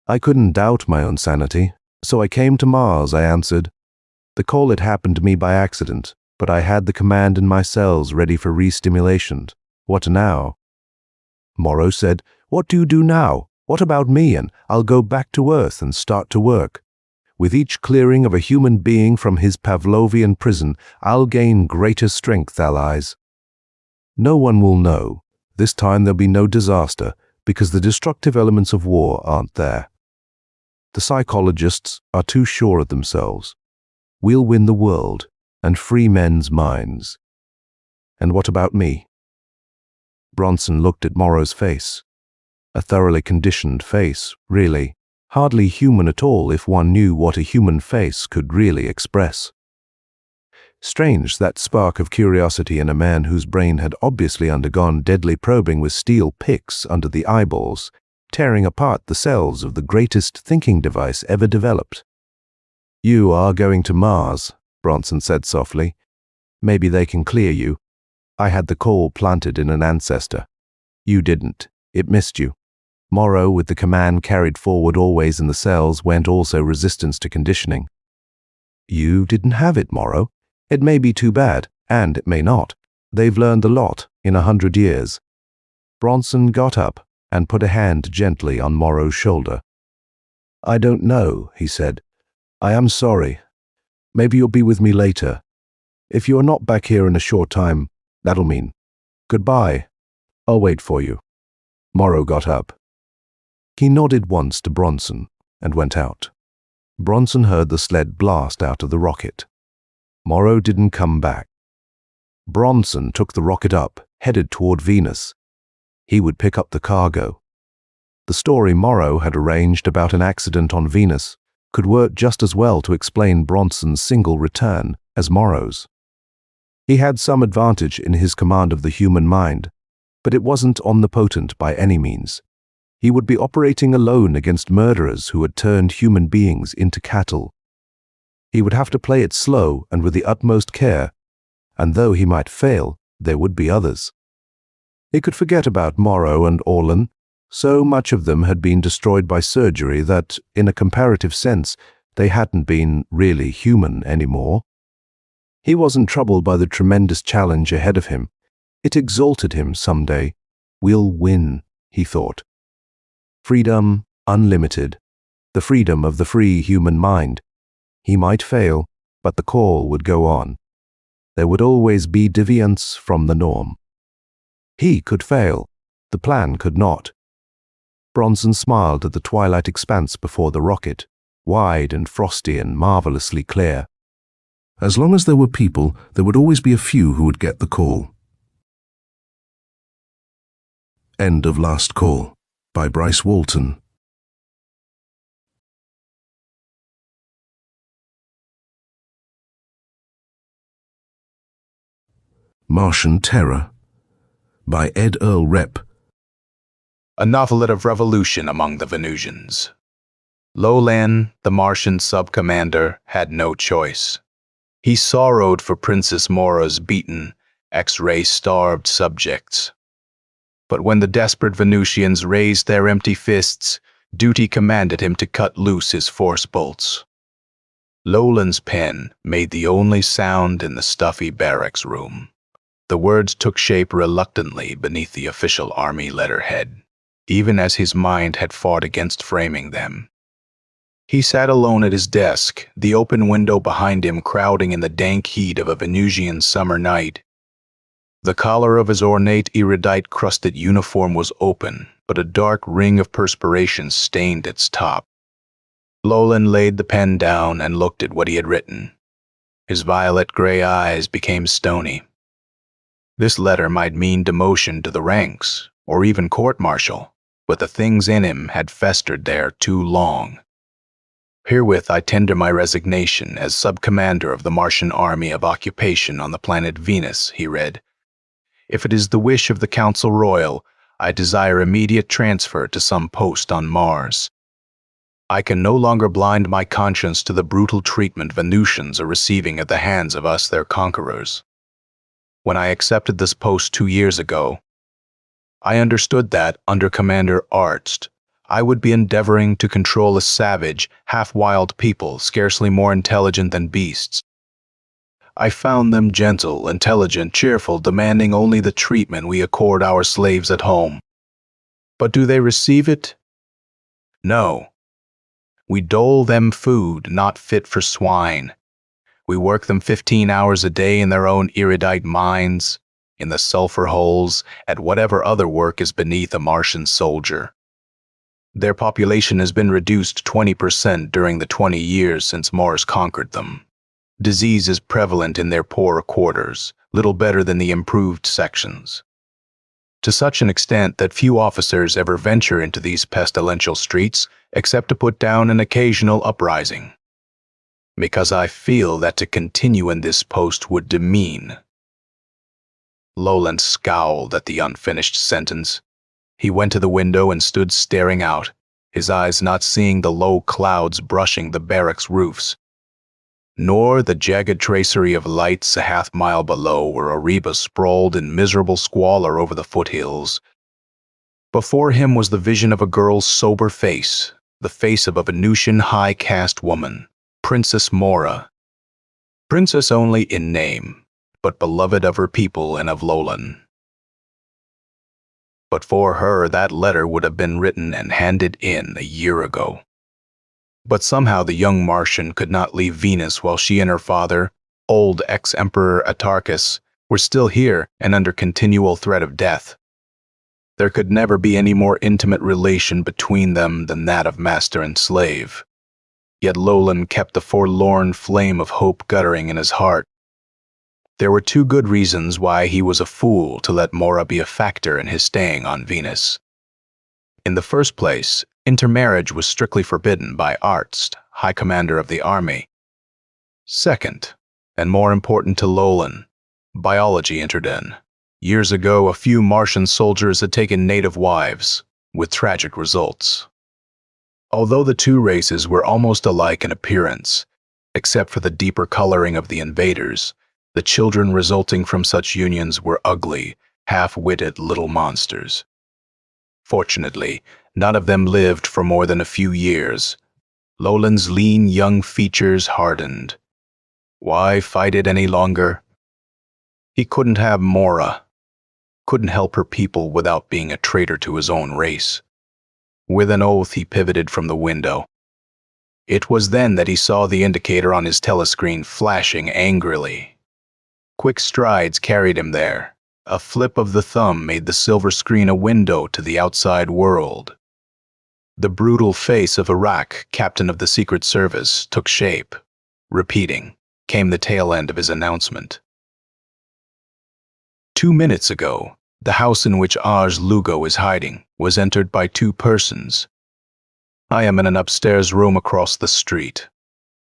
I couldn't doubt my own sanity, so I came to Mars, I answered. The call had happened to me by accident, but I had the command in my cells ready for re-stimulation. What now? Morrow said, What do you do now? What about me? And I'll go back to Earth and start to work. With each clearing of a human being from his Pavlovian prison, I'll gain greater strength, allies. No one will know. This time there'll be no disaster, because the destructive elements of war aren't there. The psychologists are too sure of themselves. We'll win the world and free men's minds. And what about me? Bronson looked at Morrow's face. A thoroughly conditioned face, really. Hardly human at all if one knew what a human face could really express. Strange, that spark of curiosity in a man whose brain had obviously undergone deadly probing with steel picks under the eyeballs, tearing apart the cells of the greatest thinking device ever developed. You are going to Mars, Bronson said softly. Maybe they can clear you. I had the call planted in an ancestor. You didn't. It missed you. Morrow, with the command carried forward always in the cells, went also resistance to conditioning. You didn't have it, Morrow. It may be too bad, and it may not. They've learned a lot in 100 years. Bronson got up and put a hand gently on Morrow's shoulder. I don't know, he said. I am sorry. Maybe you'll be with me later. If you are not back here in a short time, that'll mean goodbye. I'll wait for you. Morrow got up. He nodded once to Bronson and went out. Bronson heard the sled blast out of the rocket. Morrow didn't come back. Bronson took the rocket up, headed toward Venus. He would pick up the cargo. The story Morrow had arranged about an accident on Venus could work just as well to explain Bronson's single return as Morrow's. He had some advantage in his command of the human mind, but it wasn't omnipotent by any means. He would be operating alone against murderers who had turned human beings into cattle. He would have to play it slow and with the utmost care, and though he might fail, there would be others. He could forget about Morrow and Orlan. So much of them had been destroyed by surgery that, in a comparative sense, they hadn't been really human anymore. He wasn't troubled by the tremendous challenge ahead of him. It exalted him someday. We'll win, he thought. Freedom, unlimited. The freedom of the free human mind. He might fail, but the call would go on. There would always be deviance from the norm. He could fail. The plan could not. Bronson smiled at the twilight expanse before the rocket, wide and frosty and marvelously clear. As long as there were people, there would always be a few who would get the call. End of Last Call by Bryce Walton. Martian Terror by Earl Repp. A novelet of revolution among the Venusians. Lolan, the Martian sub-commander, had no choice. He sorrowed for Princess Mora's beaten, X-ray-starved subjects. But when the desperate Venusians raised their empty fists, duty commanded him to cut loose his force bolts. Lolan's pen made the only sound in the stuffy barracks room. The words took shape reluctantly beneath the official army letterhead, even as his mind had fought against framing them. He sat alone at his desk, the open window behind him crowding in the dank heat of a Venusian summer night. The collar of his ornate erudite-crusted uniform was open, but a dark ring of perspiration stained its top. Lolan laid the pen down and looked at what he had written. His violet-gray eyes became stony. This letter might mean demotion to the ranks, or even court-martial, but the things in him had festered there too long. Herewith I tender my resignation as sub-commander of the Martian Army of Occupation on the planet Venus, he read. If it is the wish of the Council Royal, I desire immediate transfer to some post on Mars. I can no longer blind my conscience to the brutal treatment Venusians are receiving at the hands of us, their conquerors. When I accepted this post 2 years ago, I understood that, under Commander Arzt, I would be endeavoring to control a savage, half-wild people scarcely more intelligent than beasts. I found them gentle, intelligent, cheerful, demanding only the treatment we accord our slaves at home. But do they receive it? No. We dole them food not fit for swine. We work them 15 hours a day in their own erudite mines, in the sulfur holes, at whatever other work is beneath a Martian soldier. Their population has been reduced 20% during the 20 years since Mars conquered them. Disease is prevalent in their poorer quarters, little better than the improved sections. To such an extent that few officers ever venture into these pestilential streets except to put down an occasional uprising. Because I feel that to continue in this post would demean. Lolan scowled at the unfinished sentence. He went to the window and stood staring out, his eyes not seeing the low clouds brushing the barracks roofs, nor the jagged tracery of lights a half-mile below where Ariba sprawled in miserable squalor over the foothills. Before him was the vision of a girl's sober face, the face of a Venusian high-caste woman, Princess Mora. Princess only in name, but beloved of her people and of Lolan. But for her, that letter would have been written and handed in a year ago. But somehow the young Martian could not leave Venus while she and her father, old ex-Emperor Atarchus, were still here and under continual threat of death. There could never be any more intimate relation between them than that of master and slave. Yet Lolan kept the forlorn flame of hope guttering in his heart. There were 2 good reasons why he was a fool to let Mora be a factor in his staying on Venus. In the first place, intermarriage was strictly forbidden by Arzt, High Commander of the Army. Second, and more important to Lolan, biology entered in. Years ago, a few Martian soldiers had taken native wives, with tragic results. Although the 2 races were almost alike in appearance, except for the deeper coloring of the invaders, the children resulting from such unions were ugly, half-witted little monsters. Fortunately, none of them lived for more than a few years. Lolan's lean young features hardened. Why fight it any longer? He couldn't have Mora, couldn't help her people without being a traitor to his own race. With an oath, he pivoted from the window. It was then that he saw the indicator on his telescreen flashing angrily. Quick strides carried him there. A flip of the thumb made the silver screen a window to the outside world. The brutal face of Iraq, captain of the Secret Service, took shape. Repeating, came the tail end of his announcement. 2 minutes ago, the house in which Aj Lugo is hiding was entered by 2 persons. I am in an upstairs room across the street.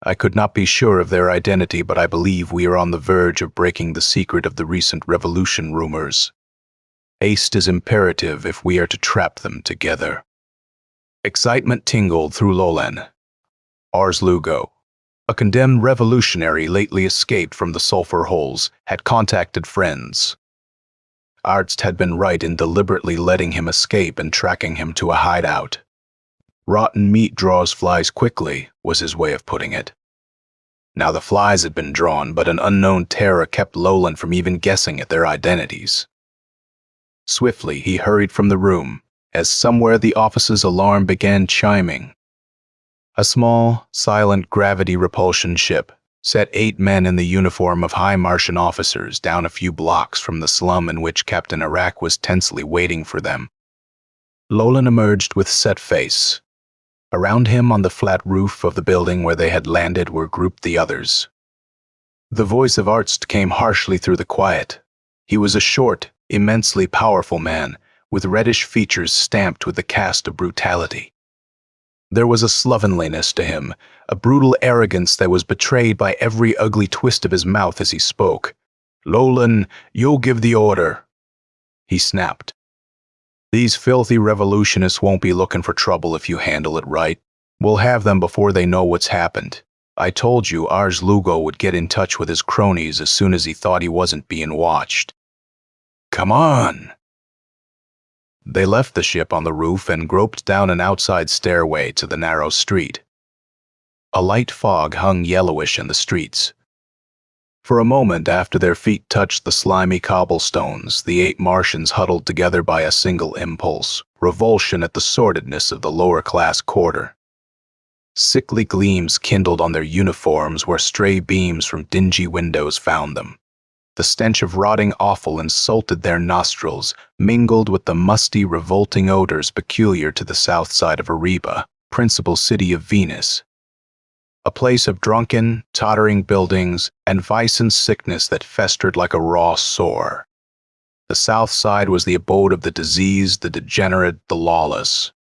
I could not be sure of their identity, but I believe we are on the verge of breaking the secret of the recent revolution rumors. Haste is imperative if we are to trap them together. Excitement tingled through Lolan. Ars Lugo, a condemned revolutionary lately escaped from the sulfur holes, had contacted friends. Arzt had been right in deliberately letting him escape and tracking him to a hideout. Rotten meat draws flies quickly, was his way of putting it. Now the flies had been drawn, but an unknown terror kept Lolan from even guessing at their identities. Swiftly, he hurried from the room, as somewhere the office's alarm began chiming. A small, silent gravity repulsion ship set 8 men in the uniform of high Martian officers down a few blocks from the slum in which Captain Iraq was tensely waiting for them. Lolan emerged with set face. Around him on the flat roof of the building where they had landed were grouped the others. The voice of Arzt came harshly through the quiet. He was a short, immensely powerful man, with reddish features stamped with the cast of brutality. There was a slovenliness to him, a brutal arrogance that was betrayed by every ugly twist of his mouth as he spoke. "Lolan, you'll give the order," he snapped. "These filthy revolutionists won't be looking for trouble if you handle it right. We'll have them before they know what's happened. I told you Ars Lugo would get in touch with his cronies as soon as he thought he wasn't being watched. Come on!" They left the ship on the roof and groped down an outside stairway to the narrow street. A light fog hung yellowish in the streets. For a moment after their feet touched the slimy cobblestones, the 8 Martians huddled together by a single impulse, revulsion at the sordidness of the lower-class quarter. Sickly gleams kindled on their uniforms where stray beams from dingy windows found them. The stench of rotting offal insulted their nostrils, mingled with the musty, revolting odors peculiar to the south side of Ariba, principal city of Venus. A place of drunken, tottering buildings and vice and sickness that festered like a raw sore. The south side was the abode of the diseased, the degenerate, the lawless.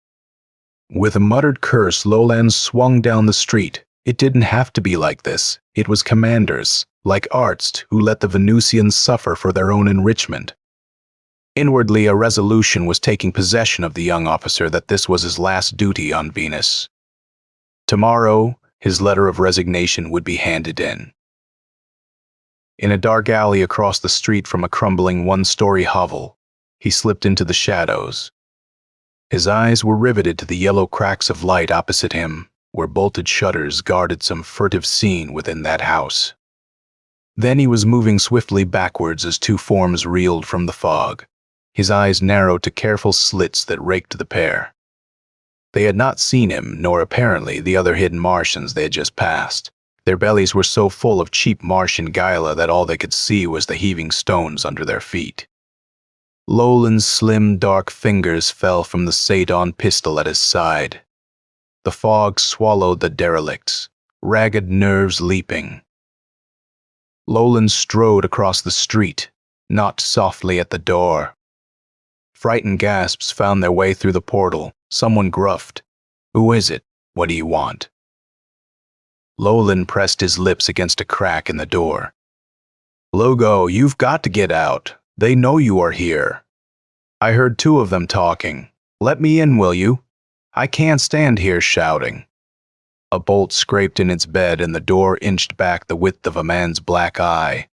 With a muttered curse, Lolan swung down the street. It didn't have to be like this. It was commanders, like Arzt, who let the Venusians suffer for their own enrichment. Inwardly, a resolution was taking possession of the young officer that this was his last duty on Venus. Tomorrow, his letter of resignation would be handed in. In a dark alley across the street from a crumbling 1-story hovel, he slipped into the shadows. His eyes were riveted to the yellow cracks of light opposite him, where bolted shutters guarded some furtive scene within that house. Then he was moving swiftly backwards as 2 forms reeled from the fog. His eyes narrowed to careful slits that raked the pair. They had not seen him, nor apparently the other hidden Martians they had just passed. Their bellies were so full of cheap Martian gala that all they could see was the heaving stones under their feet. Lolan's slim, dark fingers fell from the Sadon pistol at his side. The fog swallowed the derelicts, ragged nerves leaping. Lolan strode across the street, knocked softly at the door. Frightened gasps found their way through the portal. Someone gruffed, "Who is it? What do you want?" Lolan pressed his lips against a crack in the door. "Lugo, you've got to get out. They know you are here. I heard 2 of them talking. Let me in, will you? I can't stand here shouting." A bolt scraped in its bed and the door inched back the width of a man's black eye.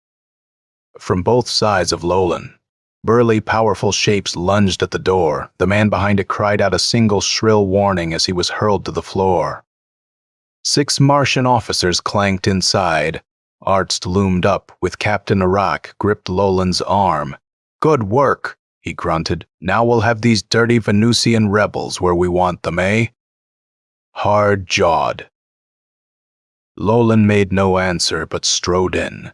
From both sides of Lolan, burly, powerful shapes lunged at the door. The man behind it cried out a single shrill warning as he was hurled to the floor. 6 Martian officers clanked inside. Arzt loomed up, with Captain Iraq gripped Lolan's arm. "Good work," he grunted. "Now we'll have these dirty Venusian rebels where we want them, eh?" Hard-jawed. Lolan made no answer but strode in.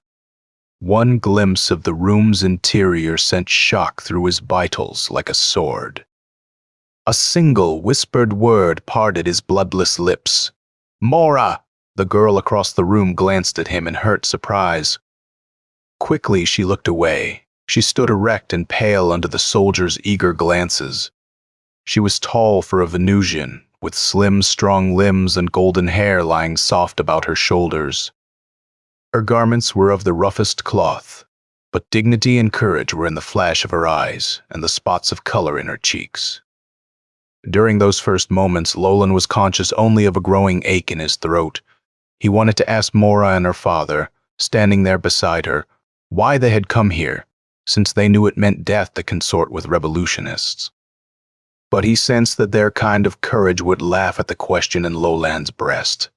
One glimpse of the room's interior sent shock through his vitals like a sword. A single whispered word parted his bloodless lips. "Mora!" The girl across the room glanced at him in hurt surprise. Quickly she looked away. She stood erect and pale under the soldiers' eager glances. She was tall for a Venusian, with slim, strong limbs and golden hair lying soft about her shoulders. Her garments were of the roughest cloth, but dignity and courage were in the flash of her eyes and the spots of color in her cheeks. During those first moments, Lolan was conscious only of a growing ache in his throat. He wanted to ask Mora and her father, standing there beside her, why they had come here, since they knew it meant death to consort with revolutionists. But he sensed that their kind of courage would laugh at the question in Lolan's breast.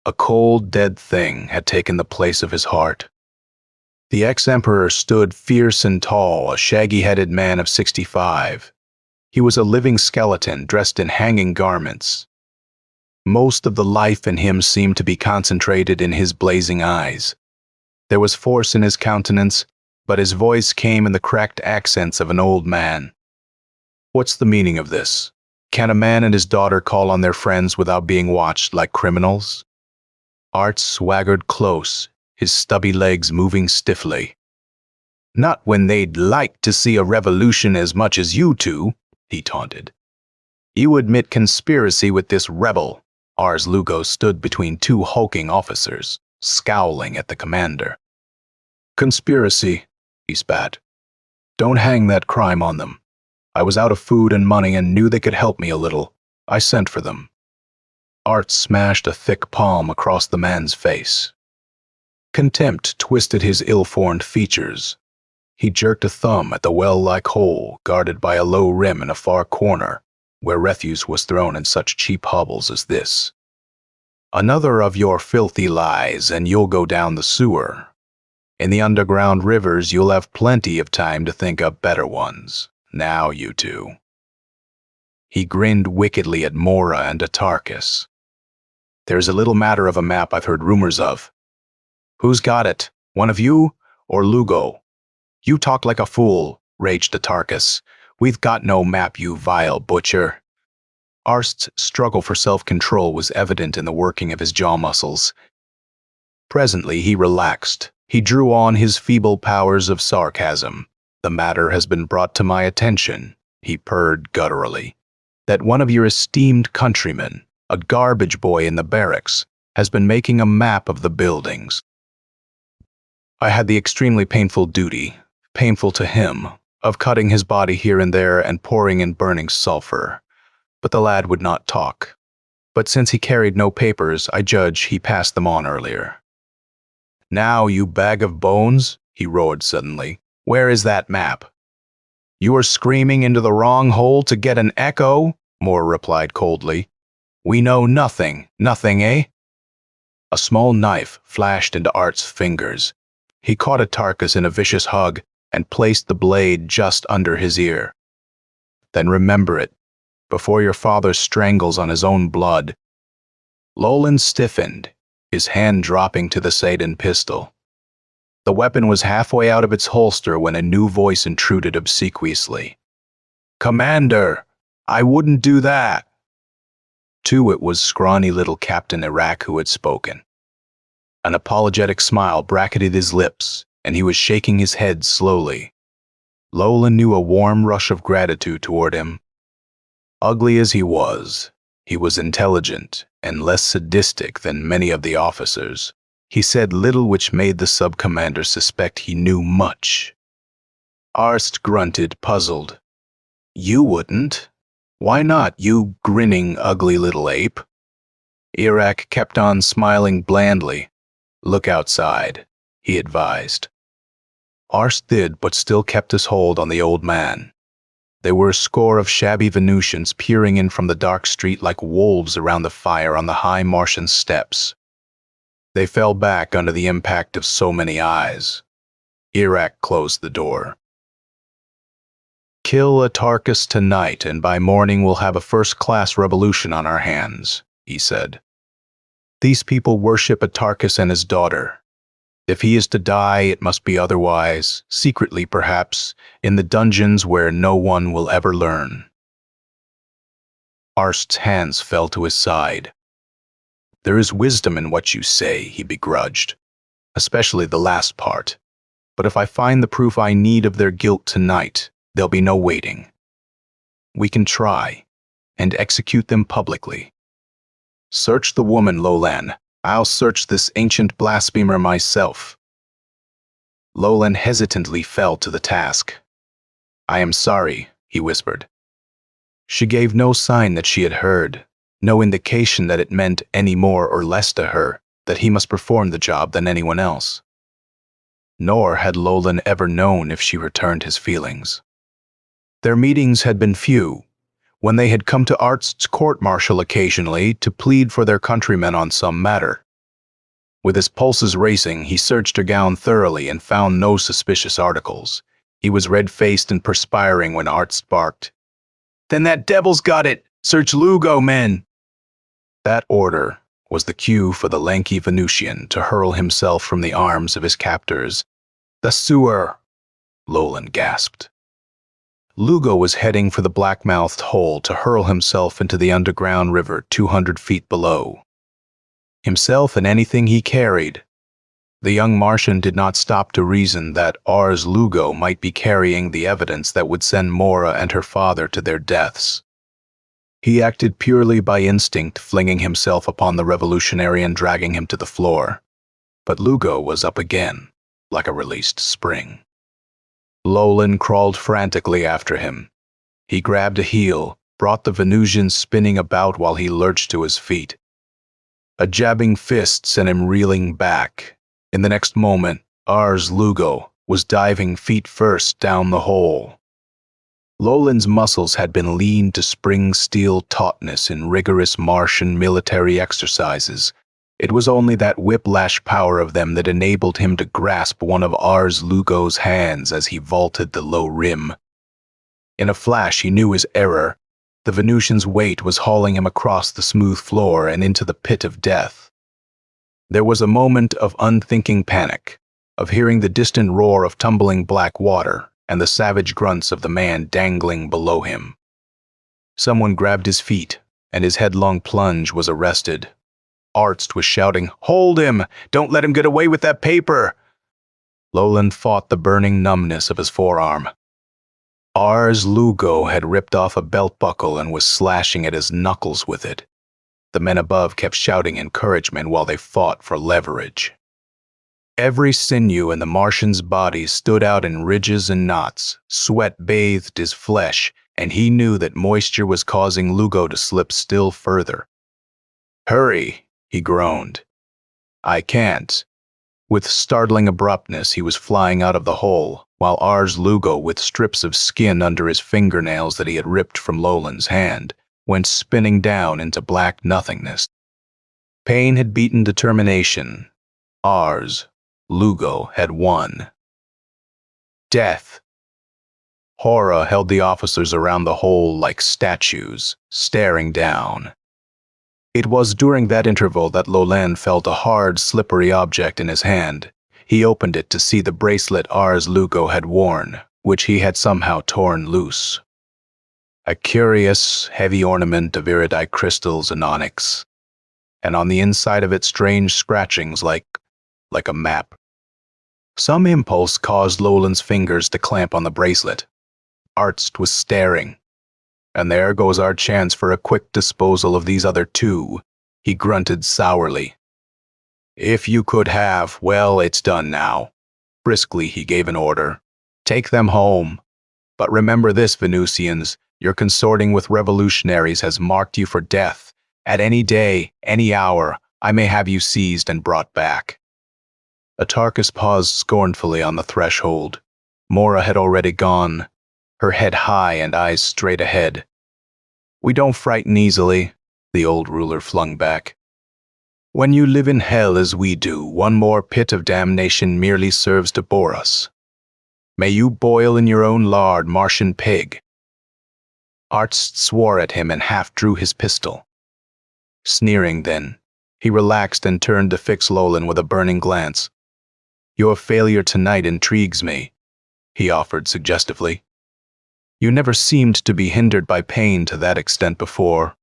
A cold, dead thing had taken the place of his heart. The ex-emperor stood fierce and tall, a shaggy-headed man of 65. He was a living skeleton dressed in hanging garments. Most of the life in him seemed to be concentrated in his blazing eyes. There was force in his countenance, but his voice came in the cracked accents of an old man. What's the meaning of this? Can a man and his daughter call on their friends without being watched like criminals? Art swaggered close, his stubby legs moving stiffly. Not when they'd like to see a revolution as much as you two, he taunted. You admit conspiracy with this rebel. Ars Lugo stood between two hulking officers, scowling at the commander. Conspiracy, he spat. Don't hang that crime on them. I was out of food and money and knew they could help me a little. I sent for them. Art smashed a thick palm across the man's face. Contempt twisted his ill-formed features. He jerked a thumb at the well-like hole guarded by a low rim in a far corner, where refuse was thrown in such cheap hovels as this. Another of your filthy lies, and you'll go down the sewer. In the underground rivers, you'll have plenty of time to think up better ones. Now, you two. He grinned wickedly at Mora and Atarkus. There's a little matter of a map I've heard rumors of. Who's got it? One of you or Lugo? You talk like a fool, raged Atarkus. We've got no map, you vile butcher. Arst's struggle for self-control was evident in the working of his jaw muscles. Presently he relaxed. He drew on his feeble powers of sarcasm. The matter has been brought to my attention, he purred gutturally, that one of your esteemed countrymen, a garbage boy in the barracks, has been making a map of the buildings. I had the extremely painful duty, painful to him, of cutting his body here and there and pouring in burning sulfur. But the lad would not talk. But since he carried no papers, I judge he passed them on earlier. Now, you bag of bones, he roared suddenly, where is that map? You are screaming into the wrong hole to get an echo, Moore replied coldly. We know nothing, eh? A small knife flashed into Art's fingers. He caught Atarkus in a vicious hug and placed the blade just under his ear. Then remember it, before your father strangles on his own blood. Lolan stiffened, his hand dropping to the Satan pistol. The weapon was halfway out of its holster when a new voice intruded obsequiously. Commander, I wouldn't do that. Too, it was scrawny little Captain Iraq who had spoken. An apologetic smile bracketed his lips, and he was shaking his head slowly. Lolan knew a warm rush of gratitude toward him. Ugly as he was intelligent and less sadistic than many of the officers. He said little which made the sub-commander suspect he knew much. Arst grunted, puzzled. You wouldn't. Why not, you grinning, ugly little ape? Iraq kept on smiling blandly. Look outside, he advised. Arst did, but still kept his hold on the old man. There were a score of shabby Venusians peering in from the dark street like wolves around the fire on the high Martian steps. They fell back under the impact of so many eyes. Iraq closed the door. Kill Atarkus tonight, and by morning we'll have a first-class revolution on our hands, he said. These people worship Atarkus and his daughter. If he is to die, it must be otherwise, secretly perhaps, in the dungeons where no one will ever learn. Arst's hands fell to his side. There is wisdom in what you say, he begrudged, especially the last part. But if I find the proof I need of their guilt tonight, there'll be no waiting. We can try, and execute them publicly. Search the woman, Lolan. I'll search this ancient blasphemer myself. Lolan hesitantly fell to the task. I am sorry, he whispered. She gave no sign that she had heard, no indication that it meant any more or less to her that he must perform the job than anyone else. Nor had Lolan ever known if she returned his feelings. Their meetings had been few, when they had come to Artst's court-martial occasionally to plead for their countrymen on some matter. With his pulses racing, he searched her gown thoroughly and found no suspicious articles. He was red-faced and perspiring when Artst barked, "Then that devil's got it! Search Lugo, men!" That order was the cue for the lanky Venusian to hurl himself from the arms of his captors. "The sewer!" Lolan gasped. Lugo was heading for the black-mouthed hole to hurl himself into the underground river 200 feet below. Himself and anything he carried. The young Martian did not stop to reason that Ars Lugo might be carrying the evidence that would send Mora and her father to their deaths. He acted purely by instinct, flinging himself upon the revolutionary and dragging him to the floor. But Lugo was up again, like a released spring. Lolan crawled frantically after him. He grabbed a heel, brought the Venusian spinning about while he lurched to his feet. A jabbing fist sent him reeling back. In the next moment, Ars Lugo was diving feet first down the hole. Lolan's muscles had been lean to spring steel tautness in rigorous Martian military exercises. It was only that whiplash power of them that enabled him to grasp one of Ars Lugo's hands as he vaulted the low rim. In a flash, he knew his error. The Venusian's weight was hauling him across the smooth floor and into the pit of death. There was a moment of unthinking panic, of hearing the distant roar of tumbling black water and the savage grunts of the man dangling below him. Someone grabbed his feet, and his headlong plunge was arrested. Artst was shouting, "Hold him! Don't let him get away with that paper!" Lolan fought the burning numbness of his forearm. Ars Lugo had ripped off a belt buckle and was slashing at his knuckles with it. The men above kept shouting encouragement while they fought for leverage. Every sinew in the Martian's body stood out in ridges and knots. Sweat bathed his flesh, and he knew that moisture was causing Lugo to slip still further. "Hurry," he groaned. "I can't." With startling abruptness, he was flying out of the hole, while Ars Lugo, with strips of skin under his fingernails that he had ripped from Lolan's hand, went spinning down into black nothingness. Pain had beaten determination. Ars Lugo had won. Death. Horror held the officers around the hole like statues, staring down. It was during that interval that Lolan felt a hard, slippery object in his hand. He opened it to see the bracelet Ars Lugo had worn, which he had somehow torn loose. A curious, heavy ornament of iridite crystals and onyx, and on the inside of it strange scratchings like a map. Some impulse caused Lolan's fingers to clamp on the bracelet. Artst was staring. "And there goes our chance for a quick disposal of these other two," he grunted sourly. "If you could have, well, it's done now." Briskly, he gave an order. "Take them home. But remember this, Venusians, your consorting with revolutionaries has marked you for death. At any day, any hour, I may have you seized and brought back." Atarkus paused scornfully on the threshold. Mora had already gone, her head high and eyes straight ahead. "We don't frighten easily," the old ruler flung back. "When you live in hell as we do, one more pit of damnation merely serves to bore us. May you boil in your own lard, Martian pig." Artst swore at him and half drew his pistol. Sneering then, he relaxed and turned to fix Lolan with a burning glance. "Your failure tonight intrigues me," he offered suggestively. "You never seemed to be hindered by pain to that extent before."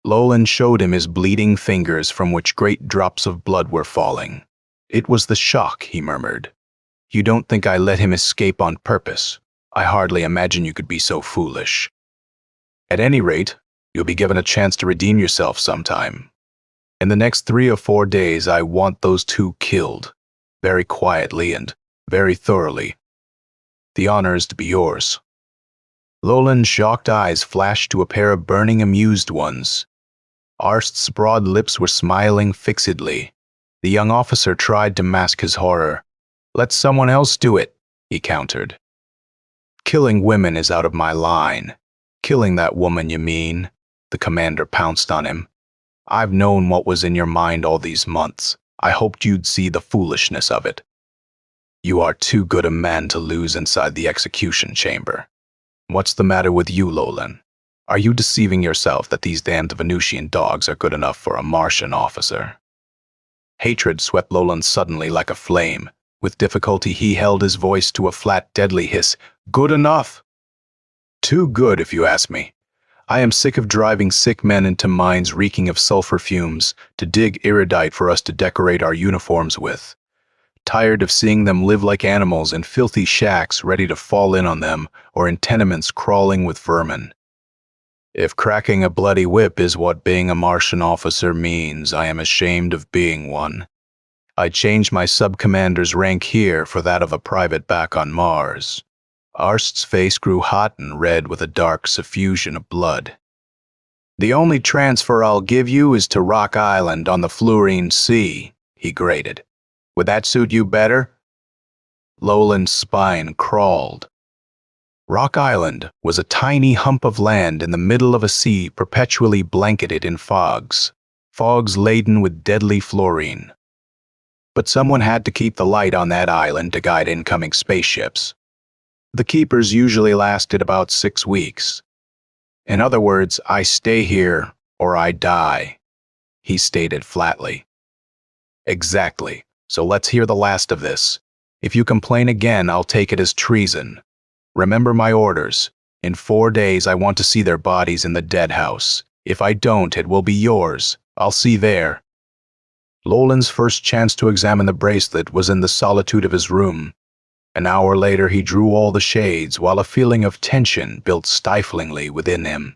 Lolan showed him his bleeding fingers from which great drops of blood were falling. "It was the shock," he murmured. "You don't think I let him escape on purpose? I hardly imagine you could be so foolish. At any rate, you'll be given a chance to redeem yourself sometime. In the next 3 or 4 days, I want those two killed, very quietly and very thoroughly. The honor is to be yours." Lolan's shocked eyes flashed to a pair of burning, amused ones. Arst's broad lips were smiling fixedly. The young officer tried to mask his horror. "Let someone else do it," he countered. "Killing women is out of my line." "Killing that woman, you mean?" The commander pounced on him. "I've known what was in your mind all these months. I hoped you'd see the foolishness of it. You are too good a man to lose inside the execution chamber. What's the matter with you, Lolan? Are you deceiving yourself that these damned Venusian dogs are good enough for a Martian officer?" Hatred swept Lolan suddenly like a flame. With difficulty, he held his voice to a flat, deadly hiss. "Good enough? Too good, if you ask me. I am sick of driving sick men into mines reeking of sulfur fumes to dig iridite for us to decorate our uniforms with. Tired of seeing them live like animals in filthy shacks ready to fall in on them, or in tenements crawling with vermin. If cracking a bloody whip is what being a Martian officer means, I am ashamed of being one. I changed my sub-commander's rank here for that of a private back on Mars." Arst's face grew hot and red with a dark suffusion of blood. "The only transfer I'll give you is to Rock Island on the Fluorine Sea," he grated. "Would that suit you better?" Lolan's spine crawled. Rock Island was a tiny hump of land in the middle of a sea perpetually blanketed in fogs laden with deadly fluorine. But someone had to keep the light on that island to guide incoming spaceships. The keepers usually lasted about 6 weeks. "In other words, I stay here or I die," he stated flatly. "Exactly. So let's hear the last of this. If you complain again, I'll take it as treason. Remember my orders. In 4 days, I want to see their bodies in the dead house. If I don't, it will be yours. I'll see there." Lolan's first chance to examine the bracelet was in the solitude of his room. An hour later, he drew all the shades, while a feeling of tension built stiflingly within him.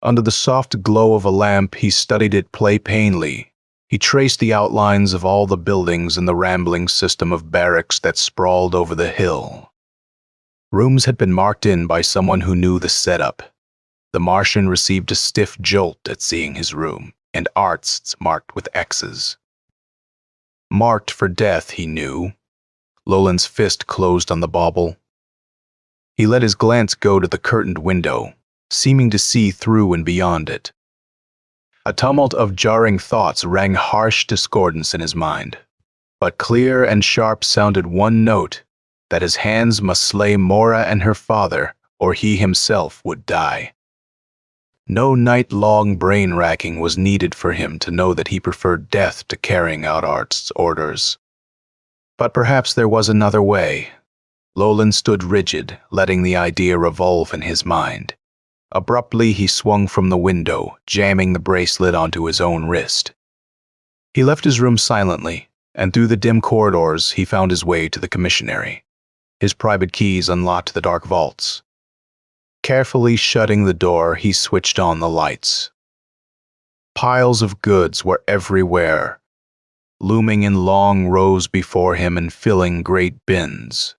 Under the soft glow of a lamp, he studied it play painfully. He traced the outlines of all the buildings in the rambling system of barracks that sprawled over the hill. Rooms had been marked in by someone who knew the setup. The Martian received a stiff jolt at seeing his room, and Arst's marked with X's. Marked for death, he knew. Lolan's fist closed on the bauble. He let his glance go to the curtained window, seeming to see through and beyond it. A tumult of jarring thoughts rang harsh discordance in his mind, but clear and sharp sounded one note, that his hands must slay Mora and her father, or he himself would die. No night-long brain-racking was needed for him to know that he preferred death to carrying out Arst's orders. But perhaps there was another way. Lolan stood rigid, letting the idea revolve in his mind. Abruptly, he swung from the window, jamming the bracelet onto his own wrist. He left his room silently, and through the dim corridors, he found his way to the commissary. His private keys unlocked the dark vaults. Carefully shutting the door, he switched on the lights. Piles of goods were everywhere, looming in long rows before him and filling great bins.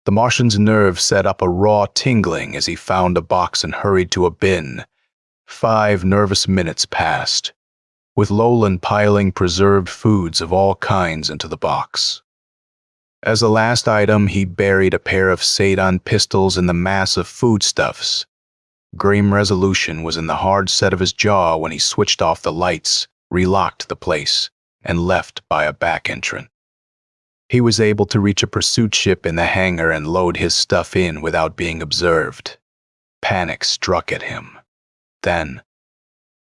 The Martian's nerves set up a raw tingling as he found a box and hurried to a bin. 5 nervous minutes passed, with Lolan piling preserved foods of all kinds into the box. As a last item, he buried a pair of Sadon pistols in the mass of foodstuffs. Grim resolution was in the hard set of his jaw when he switched off the lights, relocked the place, and left by a back entrance. He was able to reach a pursuit ship in the hangar and load his stuff in without being observed. Panic struck at him. Then,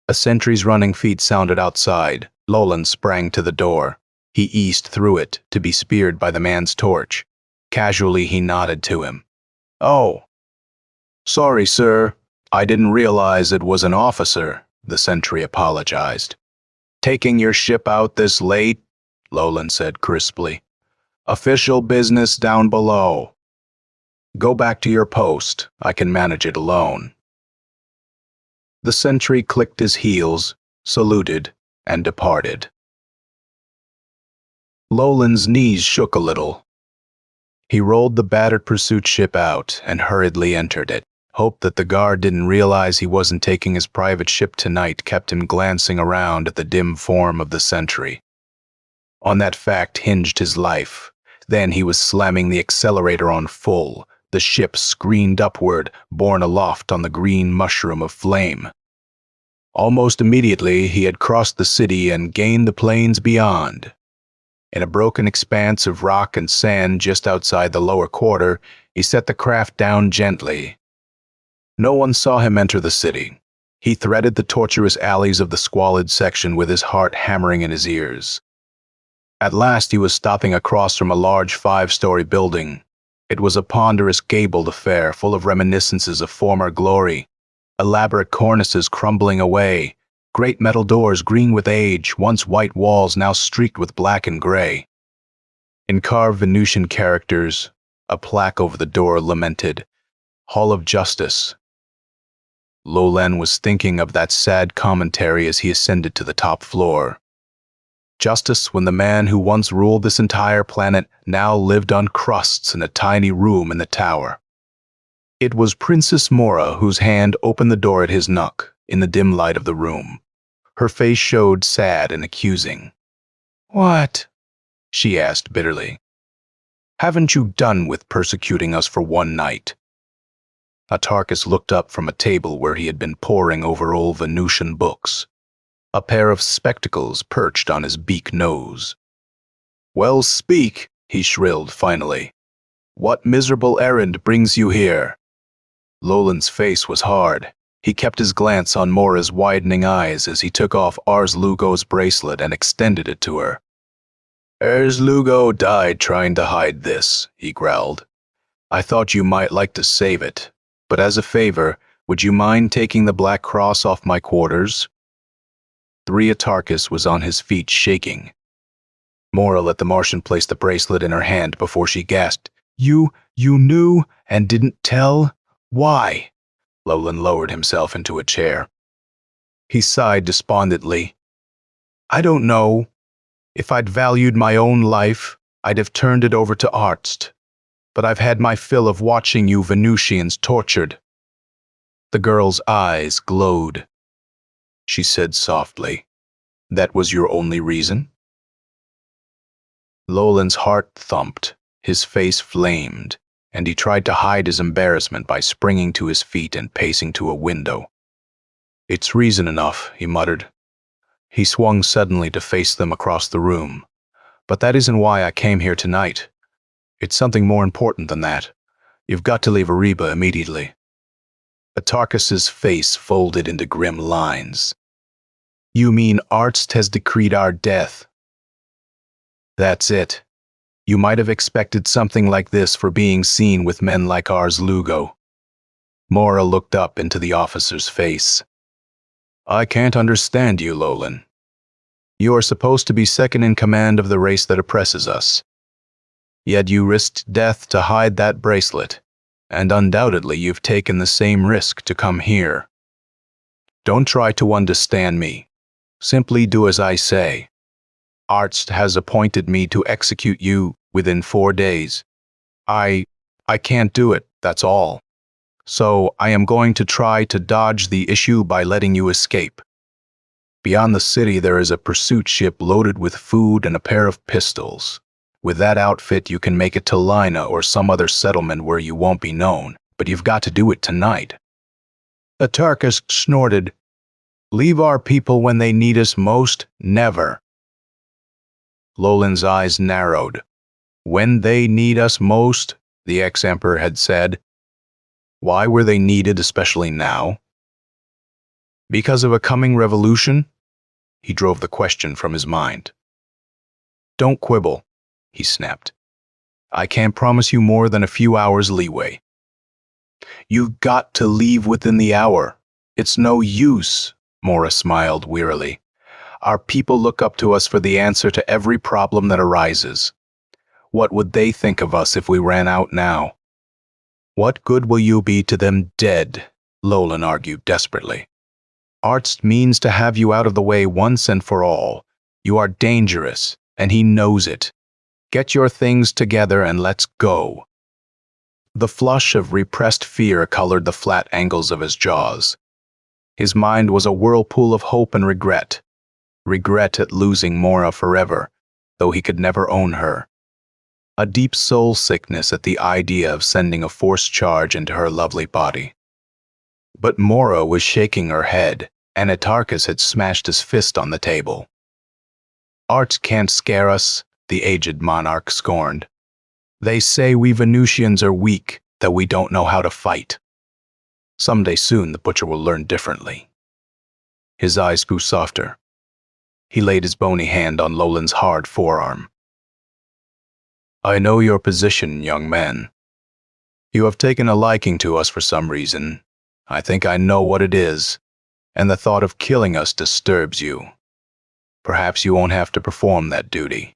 a sentry's running feet sounded outside. Lolan sprang to the door. He eased through it to be speared by the man's torch. Casually, he nodded to him. "Oh, sorry, sir. I didn't realize it was an officer," the sentry apologized. "Taking your ship out this late?" Lolan said crisply. "Official business down below. Go back to your post. I can manage it alone." The sentry clicked his heels, saluted, and departed. Lolan's knees shook a little. He rolled the battered pursuit ship out and hurriedly entered it. Hope that the guard didn't realize he wasn't taking his private ship tonight kept him glancing around at the dim form of the sentry. On that fact hinged his life. Then he was slamming the accelerator on full. The ship screened upward, borne aloft on the green mushroom of flame. Almost immediately, he had crossed the city and gained the plains beyond. In a broken expanse of rock and sand just outside the lower quarter, he set the craft down gently. No one saw him enter the city. He threaded the tortuous alleys of the squalid section with his heart hammering in his ears. At last he was stopping across from a large 5-story building. It was a ponderous gabled affair full of reminiscences of former glory. Elaborate cornices crumbling away, great metal doors green with age, once white walls now streaked with black and gray. In carved Venusian characters, a plaque over the door lamented, "Hall of Justice." Lolan was thinking of that sad commentary as he ascended to the top floor. Justice when the man who once ruled this entire planet now lived on crusts in a tiny room in the tower. It was Princess Mora whose hand opened the door at his knock in the dim light of the room. Her face showed sad and accusing. "What?" she asked bitterly. "Haven't you done with persecuting us for one night?" Atarchus looked up from a table where he had been poring over old Venusian books. A pair of spectacles perched on his beak nose. "Well, speak," he shrilled finally. "What miserable errand brings you here?" Lolan's face was hard. He kept his glance on Mora's widening eyes as he took off Ars Lugo's bracelet and extended it to her. "Ars Lugo died trying to hide this," he growled. "I thought you might like to save it. But as a favor, would you mind taking the black cross off my quarters?" 3 Atarchus was on his feet shaking. Mora let the Martian place the bracelet in her hand before she gasped. You knew and didn't tell? Why?" Lolan lowered himself into a chair. He sighed despondently. "I don't know. If I'd valued my own life, I'd have turned it over to Arzt. But I've had my fill of watching you Venusians tortured." The girl's eyes glowed. She said softly, "That was your only reason?" Lolan's heart thumped, his face flamed, and he tried to hide his embarrassment by springing to his feet and pacing to a window. "It's reason enough," he muttered. He swung suddenly to face them across the room. "But that isn't why I came here tonight. It's something more important than that. You've got to leave Ariba immediately." Atarchus's face folded into grim lines. "You mean Arzt has decreed our death?" "That's it. You might have expected something like this for being seen with men like Ars Lugo." Mora looked up into the officer's face. "I can't understand you, Lolan. You are supposed to be second in command of the race that oppresses us. Yet you risked death to hide that bracelet, and undoubtedly you've taken the same risk to come here. Don't try to understand me. Simply do as I say. Arzt has appointed me to execute you within 4 days. I can't do it, that's all. So I am going to try to dodge the issue by letting you escape. Beyond the city there is a pursuit ship loaded with food and a pair of pistols. With that outfit you can make it to Lina or some other settlement where you won't be known, but you've got to do it tonight." Atarchus snorted. "Leave our people when they need us most? Never." Lolan's eyes narrowed. "When they need us most," the ex-emperor had said. Why were they needed especially now? Because of a coming revolution? He drove the question from his mind. "Don't quibble," he snapped. "I can't promise you more than a few hours leeway." "You've got to leave within the hour. It's no use," Mora smiled wearily. "Our people look up to us for the answer to every problem that arises. What would they think of us if we ran out now?" "What good will you be to them dead?" Lolan argued desperately. "Arzt means to have you out of the way once and for all. You are dangerous, and he knows it. Get your things together and let's go." The flush of repressed fear colored the flat angles of his jaws. His mind was a whirlpool of hope and regret. Regret at losing Mora forever, though he could never own her. A deep soul sickness at the idea of sending a forced charge into her lovely body. But Mora was shaking her head, and Etarchus had smashed his fist on the table. "Arts can't scare us," the aged monarch scorned. "They say we Venusians are weak, that we don't know how to fight." Someday soon the butcher will learn differently. His eyes grew softer. He laid his bony hand on Lolan's hard forearm. "I know your position, young man. You have taken a liking to us for some reason. I think I know what it is, and the thought of killing us disturbs you. Perhaps you won't have to perform that duty."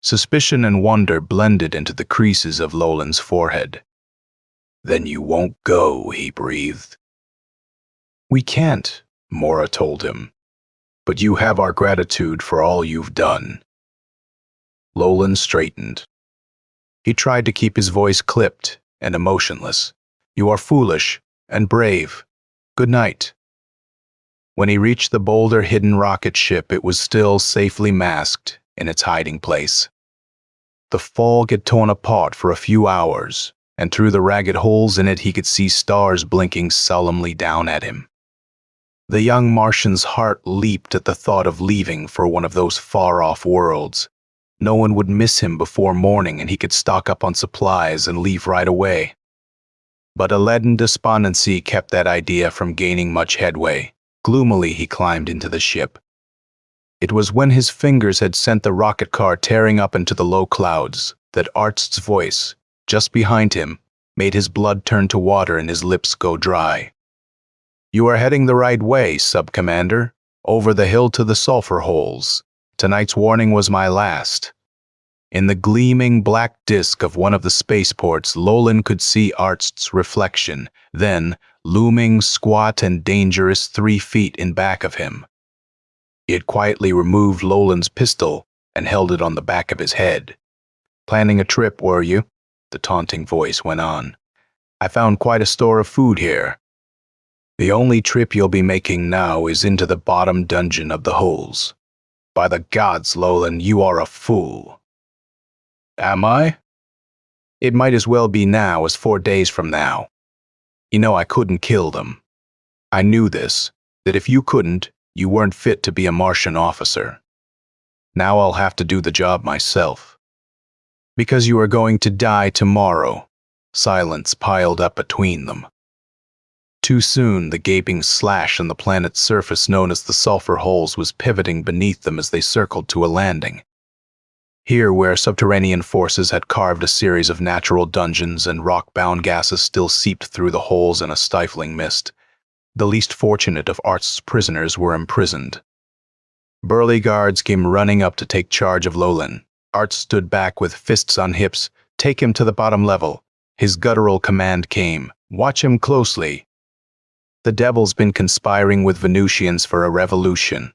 Suspicion and wonder blended into the creases of Lolan's forehead. "Then you won't go," he breathed. "We can't," Mora told him. "But you have our gratitude for all you've done." Lolan straightened. He tried to keep his voice clipped and emotionless. "You are foolish and brave. Good night." When he reached the boulder-hidden rocket ship, it was still safely masked in its hiding place. The fog had torn apart for a few hours, and through the ragged holes in it he could see stars blinking solemnly down at him. The young Martian's heart leaped at the thought of leaving for one of those far-off worlds. No one would miss him before morning, and he could stock up on supplies and leave right away. But a leaden despondency kept that idea from gaining much headway. Gloomily he climbed into the ship. It was when his fingers had sent the rocket car tearing up into the low clouds that Art's voice, just behind him, made his blood turn to water and his lips go dry. "You are heading the right way, Sub-Commander. Over the hill to the sulfur holes. Tonight's warning was my last." In the gleaming black disk of one of the spaceports, Lolan could see Art's reflection, then, looming squat and dangerous 3 feet in back of him. He had quietly removed Lolan's pistol and held it on the back of his head. "Planning a trip, were you?" the taunting voice went on. "I found quite a store of food here." "The only trip you'll be making now is into the bottom dungeon of the holes. By the gods, Lolan, you are a fool." "Am I?" "It might as well be now as 4 days from now. You know I couldn't kill them. I knew this, that if you couldn't, you weren't fit to be a Martian officer. Now I'll have to do the job myself. Because you are going to die tomorrow." Silence piled up between them. Too soon, the gaping slash in the planet's surface known as the sulfur holes was pivoting beneath them as they circled to a landing. Here, where subterranean forces had carved a series of natural dungeons and rock-bound gases still seeped through the holes in a stifling mist, the least fortunate of Art's prisoners were imprisoned. Burly guards came running up to take charge of Lolan. Art stood back with fists on hips. "Take him to the bottom level." His guttural command came. "Watch him closely. The devil's been conspiring with Venusians for a revolution."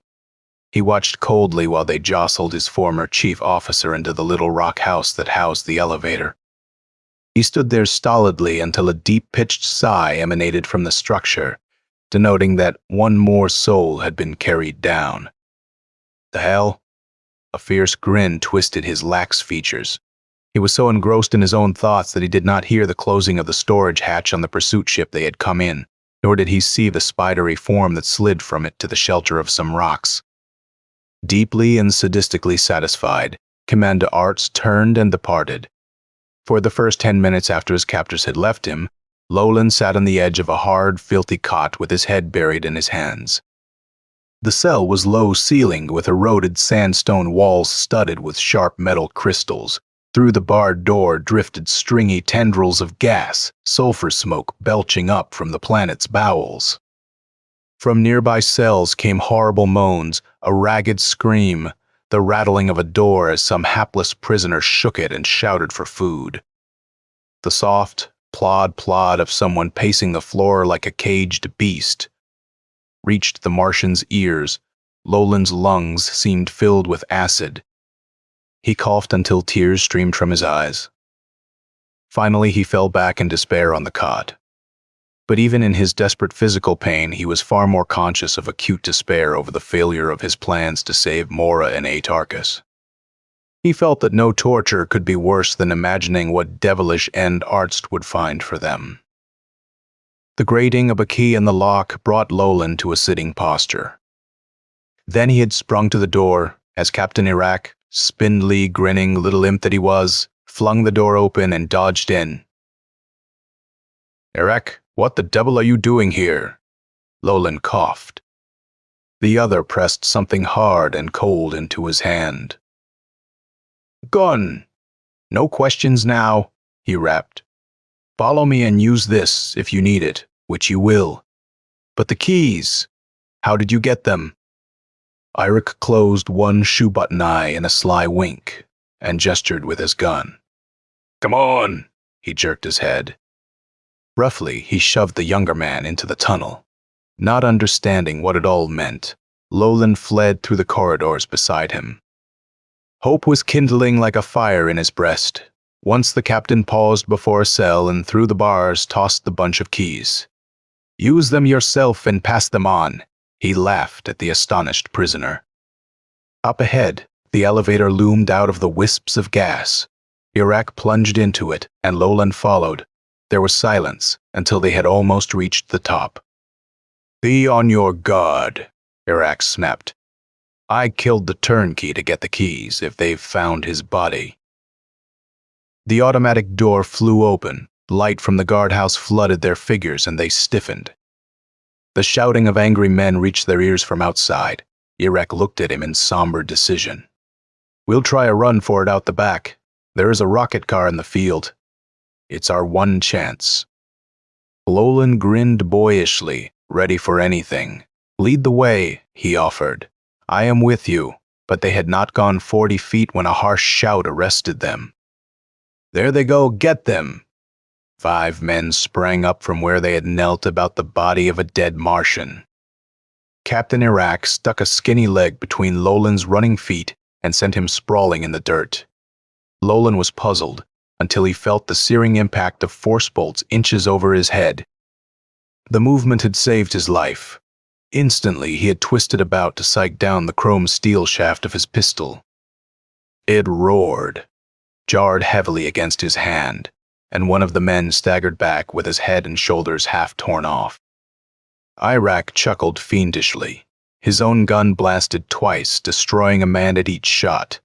He watched coldly while they jostled his former chief officer into the little rock house that housed the elevator. He stood there stolidly until a deep-pitched sigh emanated from the structure, denoting that one more soul had been carried down. "The hell?" A fierce grin twisted his lax features. He was so engrossed in his own thoughts that he did not hear the closing of the storage hatch on the pursuit ship they had come in, nor did he see the spidery form that slid from it to the shelter of some rocks. Deeply and sadistically satisfied, Commander Arts turned and departed. For the first 10 minutes after his captors had left him, Lolan sat on the edge of a hard, filthy cot with his head buried in his hands. The cell was low-ceilinged with eroded sandstone walls studded with sharp metal crystals. Through the barred door drifted stringy tendrils of gas, sulfur smoke belching up from the planet's bowels. From nearby cells came horrible moans, a ragged scream, the rattling of a door as some hapless prisoner shook it and shouted for food. The soft, plod of someone pacing the floor like a caged beast reached the Martian's ears. Lolan's lungs seemed filled with acid. He coughed until tears streamed from his eyes. Finally, he fell back in despair on the cot. But even in his desperate physical pain, he was far more conscious of acute despair over the failure of his plans to save Mora and Atarchus. He felt that no torture could be worse than imagining what devilish end Arzt would find for them. The grating of a key in the lock brought Lolan to a sitting posture. Then he had sprung to the door as Captain Iraq, spindly, grinning little imp that he was, flung the door open and dodged in. "Iraq, what the devil are you doing here?" Lolan coughed. The other pressed something hard and cold into his hand. "Gun! No questions now," he rapped. "Follow me and use this if you need it, which you will. But the keys, how did you get them?" Iraq closed one shoe-button eye in a sly wink and gestured with his gun. "Come on," he jerked his head. Roughly, he shoved the younger man into the tunnel. Not understanding what it all meant, Lolan fled through the corridors beside him. Hope was kindling like a fire in his breast. Once the captain paused before a cell and through the bars tossed the bunch of keys. "Use them yourself and pass them on," he laughed at the astonished prisoner. Up ahead, the elevator loomed out of the wisps of gas. Iraq plunged into it, and Lolan followed. There was silence until they had almost reached the top. "Be on your guard," Iraq snapped. "I killed the turnkey to get the keys if they've found his body." The automatic door flew open. Light from the guardhouse flooded their figures and they stiffened. The shouting of angry men reached their ears from outside. Iraq looked at him in somber decision. "We'll try a run for it out the back. There is a rocket car in the field. It's our one chance." Lolan grinned boyishly, ready for anything. "Lead the way," he offered. "I am with you," but they had not gone 40 feet when a harsh shout arrested them. "There they go, get them!" 5 men sprang up from where they had knelt about the body of a dead Martian. Captain Iraq stuck a skinny leg between Lolan's running feet and sent him sprawling in the dirt. Lolan was puzzled until he felt the searing impact of force bolts inches over his head. The movement had saved his life. Instantly, he had twisted about to sight down the chrome steel shaft of his pistol. It roared, jarred heavily against his hand, and one of the men staggered back with his head and shoulders half torn off. Iraq chuckled fiendishly. His own gun blasted twice, destroying a man at each shot.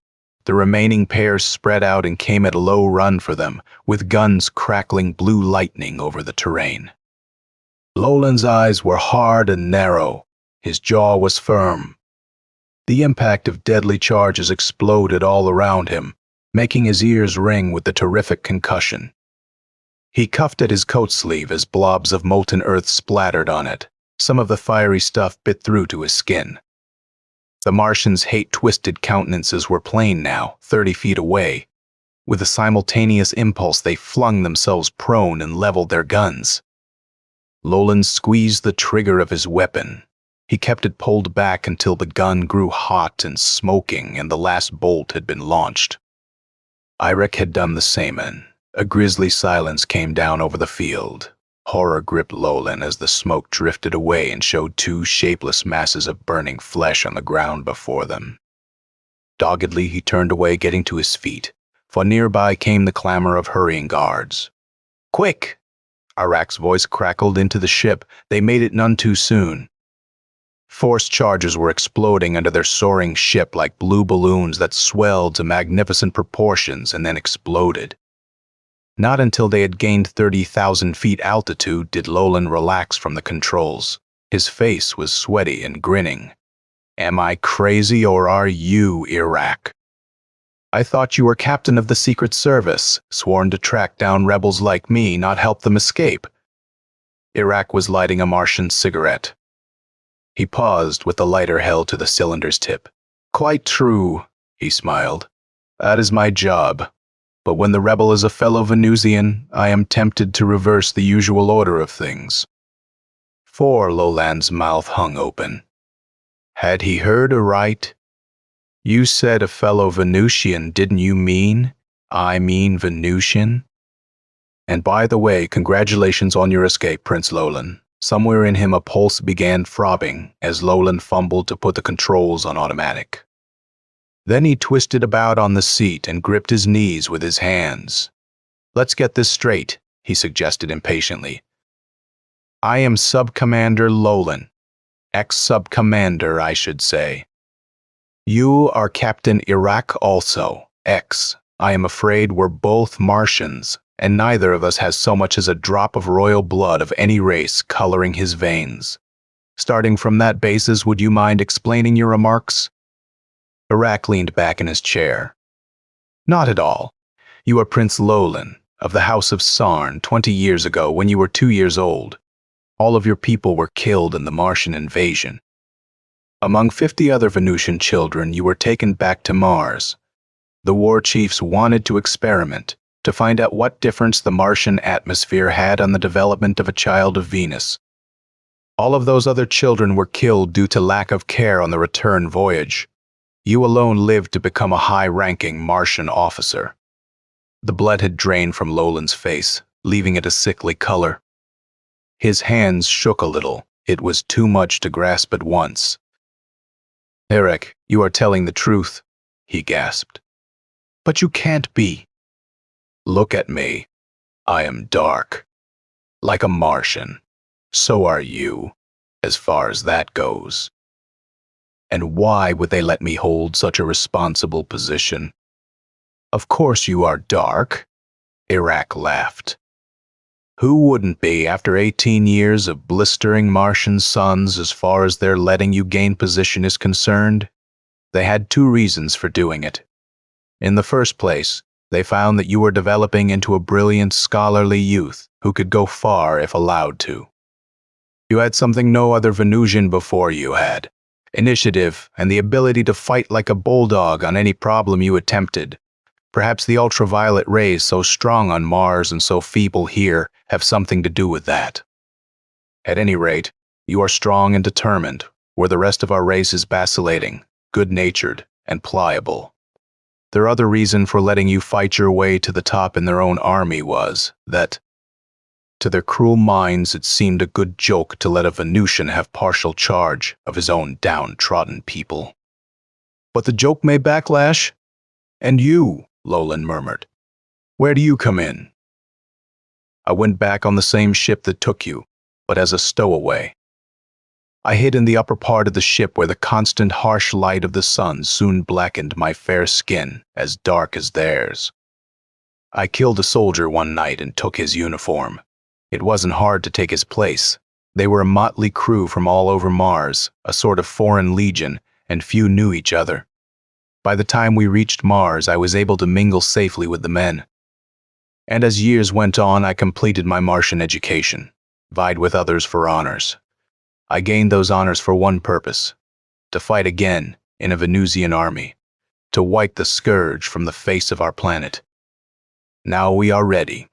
The remaining pairs spread out and came at a low run for them, with guns crackling blue lightning over the terrain. Lolan's eyes were hard and narrow. His jaw was firm. The impact of deadly charges exploded all around him, making his ears ring with the terrific concussion. He cuffed at his coat sleeve as blobs of molten earth splattered on it. Some of the fiery stuff bit through to his skin. The Martians' hate-twisted countenances were plain now, 30 feet away. With a simultaneous impulse, they flung themselves prone and leveled their guns. Lolan squeezed the trigger of his weapon. He kept it pulled back until the gun grew hot and smoking and the last bolt had been launched. Iraq had done the same, and a grisly silence came down over the field. Horror gripped Lolan as the smoke drifted away and showed 2 shapeless masses of burning flesh on the ground before them. Doggedly, he turned away, getting to his feet, for nearby came the clamor of hurrying guards. "Quick!" Iraq's voice crackled into the ship. They made it none too soon. Force charges were exploding under their soaring ship like blue balloons that swelled to magnificent proportions and then exploded. Not until they had gained 30,000 feet altitude did Lolan relax from the controls. His face was sweaty and grinning. "Am I crazy or are you, Iraq? I thought you were captain of the Secret Service, sworn to track down rebels like me, not help them escape." Iraq was lighting a Martian cigarette. He paused with the lighter held to the cylinder's tip. "Quite true," he smiled. "That is my job. But when the rebel is a fellow Venusian, I am tempted to reverse the usual order of things." For Lolan's mouth hung open. Had he heard aright? You said a fellow Venusian, didn't you mean? I mean Venusian? And by the way, congratulations on your escape, Prince Lolan. Somewhere in him a pulse began throbbing as Lolan fumbled to put the controls on automatic. Then he twisted about on the seat and gripped his knees with his hands. Let's get this straight, he suggested impatiently. I am Sub-Commander Lolan. Ex-Sub-Commander, I should say. You are Captain Iraq also, X. I am afraid we're both Martians, and neither of us has so much as a drop of royal blood of any race coloring his veins. Starting from that basis, would you mind explaining your remarks? Iraq leaned back in his chair. Not at all. You are Prince Lolan, of the House of Sarn, 20 years ago when you were 2 years old. All of your people were killed in the Martian invasion. Among 50 other Venusian children, you were taken back to Mars. The war chiefs wanted to experiment, to find out what difference the Martian atmosphere had on the development of a child of Venus. All of those other children were killed due to lack of care on the return voyage. You alone lived to become a high-ranking Martian officer. The blood had drained from Lolan's face, leaving it a sickly color. His hands shook a little. It was too much to grasp at once. Eric, you are telling the truth, he gasped. But you can't be. Look at me. I am dark. Like a Martian. So are you, as far as that goes. And why would they let me hold such a responsible position? Of course you are dark, Iraq laughed. Who wouldn't be after 18 years of blistering Martian suns as far as their letting you gain position is concerned? They had 2 reasons for doing it. In the first place, they found that you were developing into a brilliant scholarly youth who could go far if allowed to. You had something no other Venusian before you had, initiative and the ability to fight like a bulldog on any problem you attempted. Perhaps the ultraviolet rays so strong on Mars and so feeble here have something to do with that. At any rate, you are strong and determined, where the rest of our race is vacillating, good-natured, and pliable. Their other reason for letting you fight your way to the top in their own army was that, to their cruel minds, it seemed a good joke to let a Venusian have partial charge of his own downtrodden people. But the joke may backlash. And you, Lolan murmured. Where do you come in? I went back on the same ship that took you, but as a stowaway. I hid in the upper part of the ship where the constant harsh light of the sun soon blackened my fair skin as dark as theirs. I killed a soldier one night and took his uniform. It wasn't hard to take his place. They were a motley crew from all over Mars, a sort of foreign legion, and few knew each other. By the time we reached Mars, I was able to mingle safely with the men. And as years went on, I completed my Martian education, vied with others for honors. I gained those honors for one purpose, to fight again in a Venusian army, to wipe the scourge from the face of our planet. Now we are ready.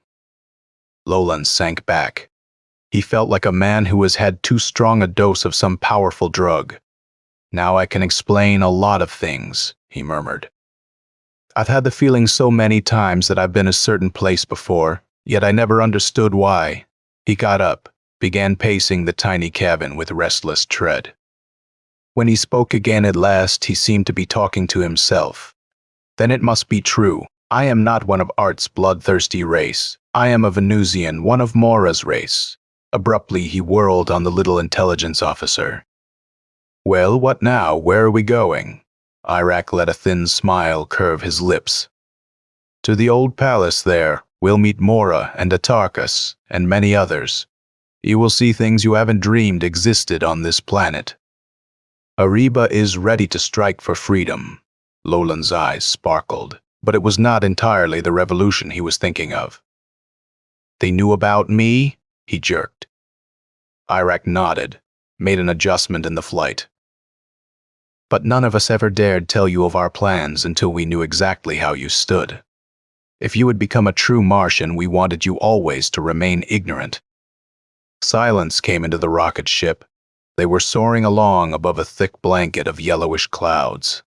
Lolan sank back. He felt like a man who has had too strong a dose of some powerful drug. Now I can explain a lot of things, he murmured. I've had the feeling so many times that I've been a certain place before, yet I never understood why. He got up, began pacing the tiny cabin with restless tread. When he spoke again at last, he seemed to be talking to himself. Then it must be true. I am not one of Art's bloodthirsty race. I am a Venusian, one of Mora's race. Abruptly, he whirled on the little intelligence officer. Well, what now? Where are we going? Iraq let a thin smile curve his lips. To the old palace there. We'll meet Mora and Atarkas and many others. You will see things you haven't dreamed existed on this planet. Ariba is ready to strike for freedom. Lolan's eyes sparkled, but it was not entirely the revolution he was thinking of. They knew about me? He jerked. Iraq nodded, made an adjustment in the flight. But none of us ever dared tell you of our plans until we knew exactly how you stood. If you had become a true Martian, we wanted you always to remain ignorant. Silence came into the rocket ship. They were soaring along above a thick blanket of yellowish clouds.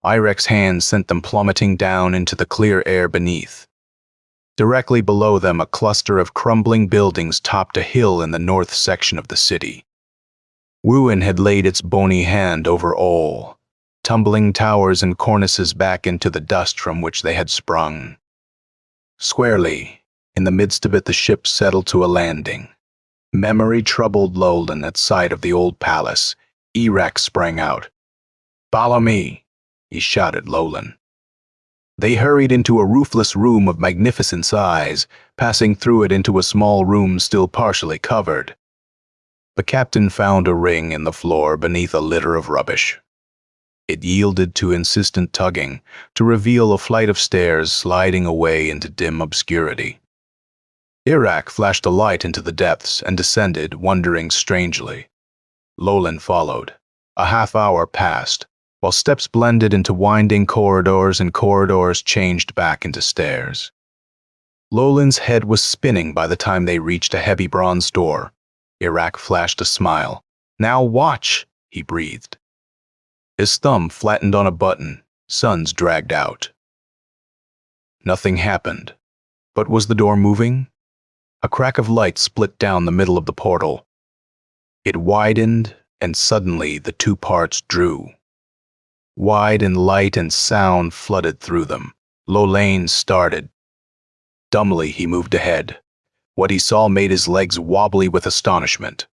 Irek's hand sent them plummeting down into the clear air beneath. Directly below them, a cluster of crumbling buildings topped a hill in the north section of the city. Ruin had laid its bony hand over all, tumbling towers and cornices back into the dust from which they had sprung. Squarely, in the midst of it, the ship settled to a landing. Memory troubled Lolan at sight of the old palace. Iraq sprang out. "Follow me," he shouted Lolan. They hurried into a roofless room of magnificent size, passing through it into a small room still partially covered. The captain found a ring in the floor beneath a litter of rubbish. It yielded to insistent tugging, to reveal a flight of stairs sliding away into dim obscurity. Iraq flashed a light into the depths and descended, wondering strangely. Lolan followed. A half hour passed, while steps blended into winding corridors and corridors changed back into stairs. Lolan's head was spinning by the time they reached a heavy bronze door. Iraq flashed a smile. "Now watch," he breathed. His thumb flattened on a button, suns dragged out. Nothing happened. But was the door moving? A crack of light split down the middle of the portal. It widened, and suddenly the two parts drew. Wide and light and sound flooded through them. Lolan started. Dumbly he moved ahead. What he saw made his legs wobbly with astonishment.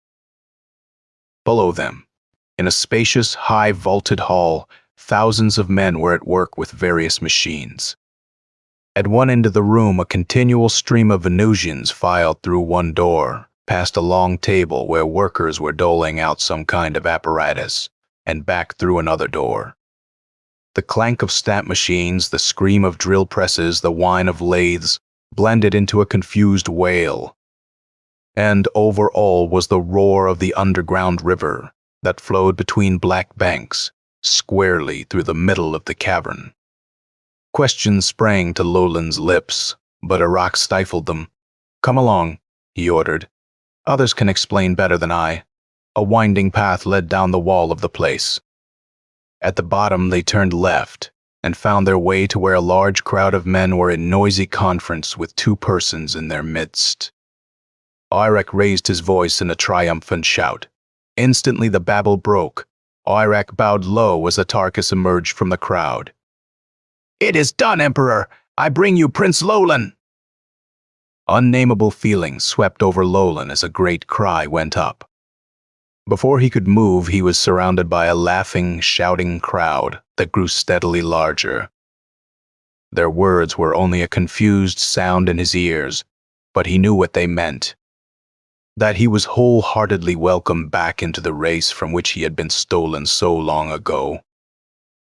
Below them, in a spacious, high-vaulted hall, thousands of men were at work with various machines. At one end of the room, a continual stream of Venusians filed through one door, past a long table where workers were doling out some kind of apparatus, and back through another door. The clank of stamp machines, the scream of drill presses, the whine of lathes, blended into a confused wail. And over all was the roar of the underground river that flowed between black banks, squarely through the middle of the cavern. Questions sprang to Lolan's lips, but Iraq stifled them. "Come along," he ordered. "Others can explain better than I." A winding path led down the wall of the place. At the bottom, they turned left and found their way to where a large crowd of men were in noisy conference with two persons in their midst. Iraq raised his voice in a triumphant shout. Instantly the babble broke. Iraq bowed low as Atarchus emerged from the crowd. "It is done, Emperor! I bring you Prince Lolan!" Unnameable feelings swept over Lolan as a great cry went up. Before he could move, he was surrounded by a laughing, shouting crowd that grew steadily larger. Their words were only a confused sound in his ears, but he knew what they meant. That he was wholeheartedly welcome back into the race from which he had been stolen so long ago.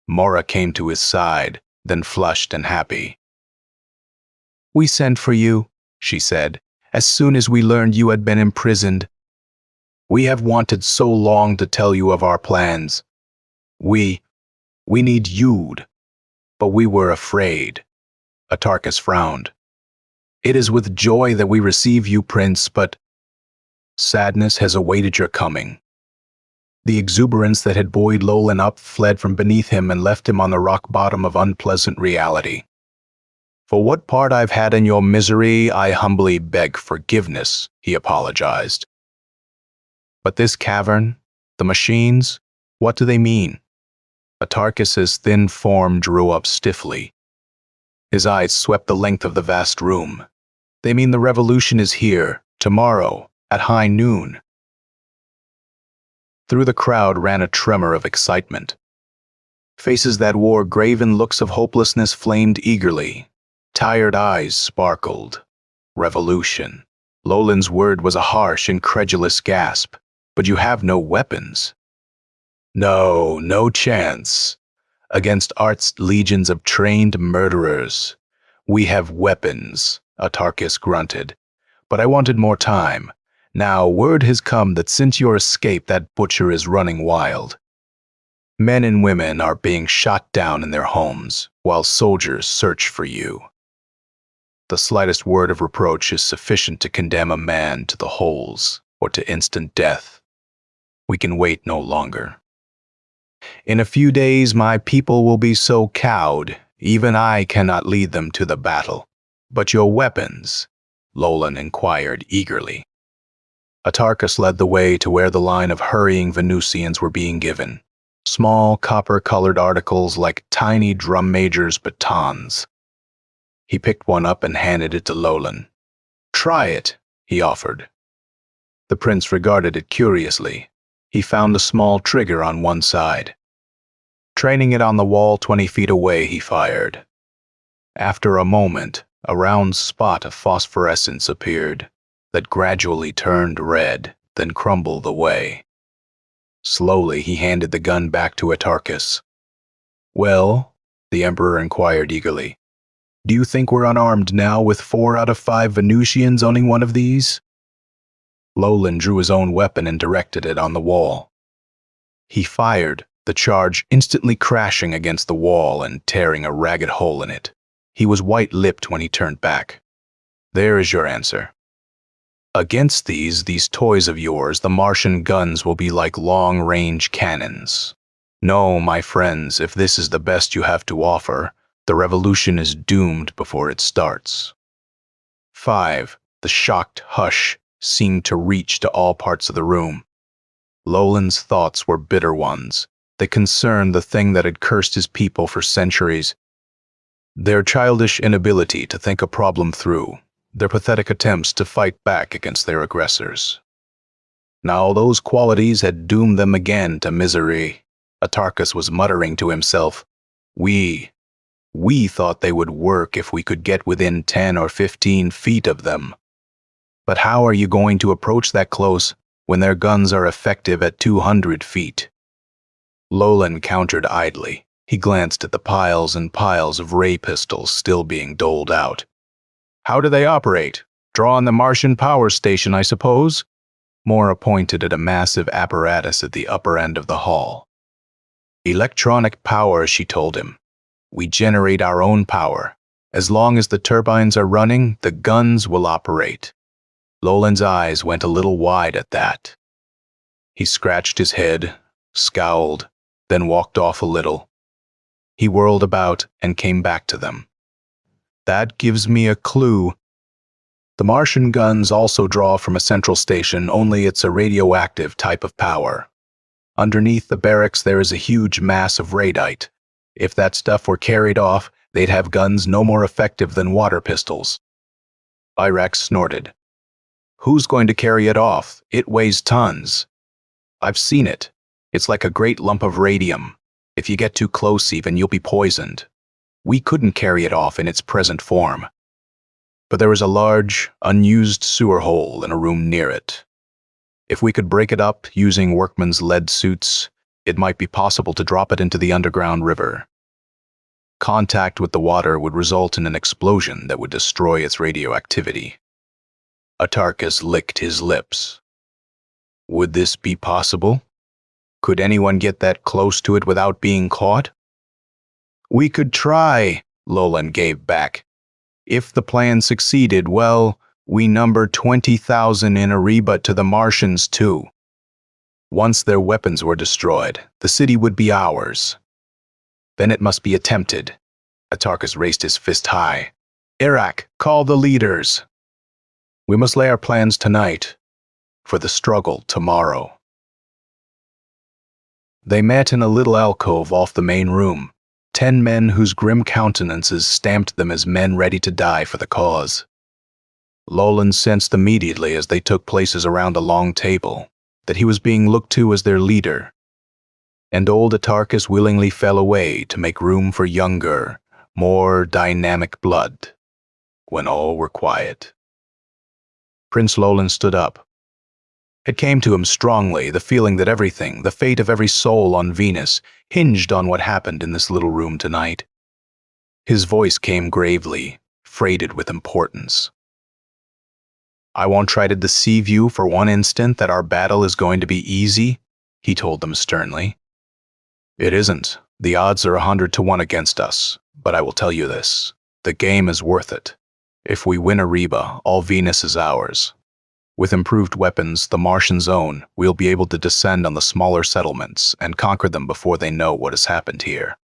Mora came to his side, then flushed and happy. "We sent for you," she said, "as soon as we learned you had been imprisoned. We have wanted so long to tell you of our plans. We need Yud, but we were afraid." Atarchus frowned. "It is with joy that we receive you, Prince, but sadness has awaited your coming." The exuberance that had buoyed Lolan up fled from beneath him and left him on the rock bottom of unpleasant reality. "For what part I've had in your misery, I humbly beg forgiveness," he apologized. "But this cavern, the machines, what do they mean?" Atarchus's thin form drew up stiffly. His eyes swept the length of the vast room. "They mean the revolution is here, tomorrow, at high noon." Through the crowd ran a tremor of excitement. Faces that wore graven looks of hopelessness flamed eagerly. Tired eyes sparkled. Revolution. Lolan's word was a harsh, incredulous gasp. "But you have no weapons." No chance. Against Art's legions of trained murderers. "We have weapons," Atarchus grunted. "But I wanted more time. Now word has come that since your escape, that butcher is running wild. Men and women are being shot down in their homes, while soldiers search for you. The slightest word of reproach is sufficient to condemn a man to the holes or to instant death. We can wait no longer." In a few days, my people will be so cowed, even I cannot lead them to the battle. But your weapons? Lolan inquired eagerly. Atarchus led the way to where the line of hurrying Venusians were being given. Small, copper-colored articles like tiny drum majors' batons. He picked one up and handed it to Lolan. "Try it," he offered. The prince regarded it curiously. He found a small trigger on one side. Training it on the wall 20 feet away, he fired. After a moment, a round spot of phosphorescence appeared that gradually turned red, then crumbled away. Slowly, he handed the gun back to Atarchus. "Well," the Emperor inquired eagerly, "do you think we're unarmed now with 4 out of 5 Venusians owning one of these?" Lolan drew his own weapon and directed it on the wall. He fired, the charge instantly crashing against the wall and tearing a ragged hole in it. He was white-lipped when he turned back. "There is your answer. Against these toys of yours, the Martian guns will be like long-range cannons. No, my friends, if this is the best you have to offer, the revolution is doomed before it starts." 5. The shocked hush seemed to reach to all parts of the room. Lolan's thoughts were bitter ones. They concerned the thing that had cursed his people for centuries. Their childish inability to think a problem through, their pathetic attempts to fight back against their aggressors. Now those qualities had doomed them again to misery. Atarchus was muttering to himself, We thought they would work if we could get within 10 or 15 feet of them. But how are you going to approach that close when their guns are effective at 200 feet? Lolan countered idly. He glanced at the piles and piles of ray pistols still being doled out. "How do they operate? Draw on the Martian power station, I suppose?" Mora pointed at a massive apparatus at the upper end of the hall. "Electronic power," she told him. "We generate our own power. As long as the turbines are running, the guns will operate." Lolan's eyes went a little wide at that. He scratched his head, scowled, then walked off a little. He whirled about and came back to them. "That gives me a clue. The Martian guns also draw from a central station, only it's a radioactive type of power. Underneath the barracks there is a huge mass of radite. If that stuff were carried off, they'd have guns no more effective than water pistols." Irax snorted. "Who's going to carry it off? It weighs tons. I've seen it. It's like a great lump of radium. If you get too close even, you'll be poisoned. We couldn't carry it off in its present form. But there is a large, unused sewer hole in a room near it. If we could break it up using workmen's lead suits, it might be possible to drop it into the underground river. Contact with the water would result in an explosion that would destroy its radioactivity." Atarchus licked his lips. "Would this be possible? Could anyone get that close to it without being caught?" "We could try," Lolan gave back. "If the plan succeeded, well, we number 20,000 in Ariba to the Martians too. Once their weapons were destroyed, the city would be ours. Then it must be attempted." Atarchus raised his fist high. "Iraq, call the leaders. We must lay our plans tonight, for the struggle tomorrow." They met in a little alcove off the main room, 10 men whose grim countenances stamped them as men ready to die for the cause. Lolan sensed immediately as they took places around a long table that he was being looked to as their leader, and old Atarchus willingly fell away to make room for younger, more dynamic blood. When all were quiet, Prince Lolan stood up. It came to him strongly, the feeling that everything, the fate of every soul on Venus, hinged on what happened in this little room tonight. His voice came gravely, freighted with importance. "I won't try to deceive you for one instant that our battle is going to be easy," he told them sternly. "It isn't. The odds are 100 to 1 against us, but I will tell you this. The game is worth it. If we win Ariba, all Venus is ours. With improved weapons, the Martian zone, we'll be able to descend on the smaller settlements and conquer them before they know what has happened here.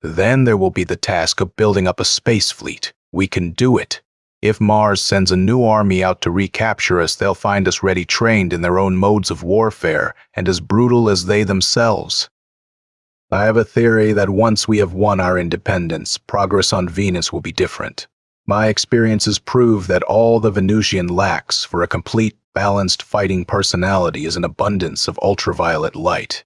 Then there will be the task of building up a space fleet. We can do it. If Mars sends a new army out to recapture us, they'll find us ready, trained in their own modes of warfare and as brutal as they themselves. I have a theory that once we have won our independence, progress on Venus will be different. My experiences prove that all the Venusian lacks for a complete, balanced fighting personality is an abundance of ultraviolet light.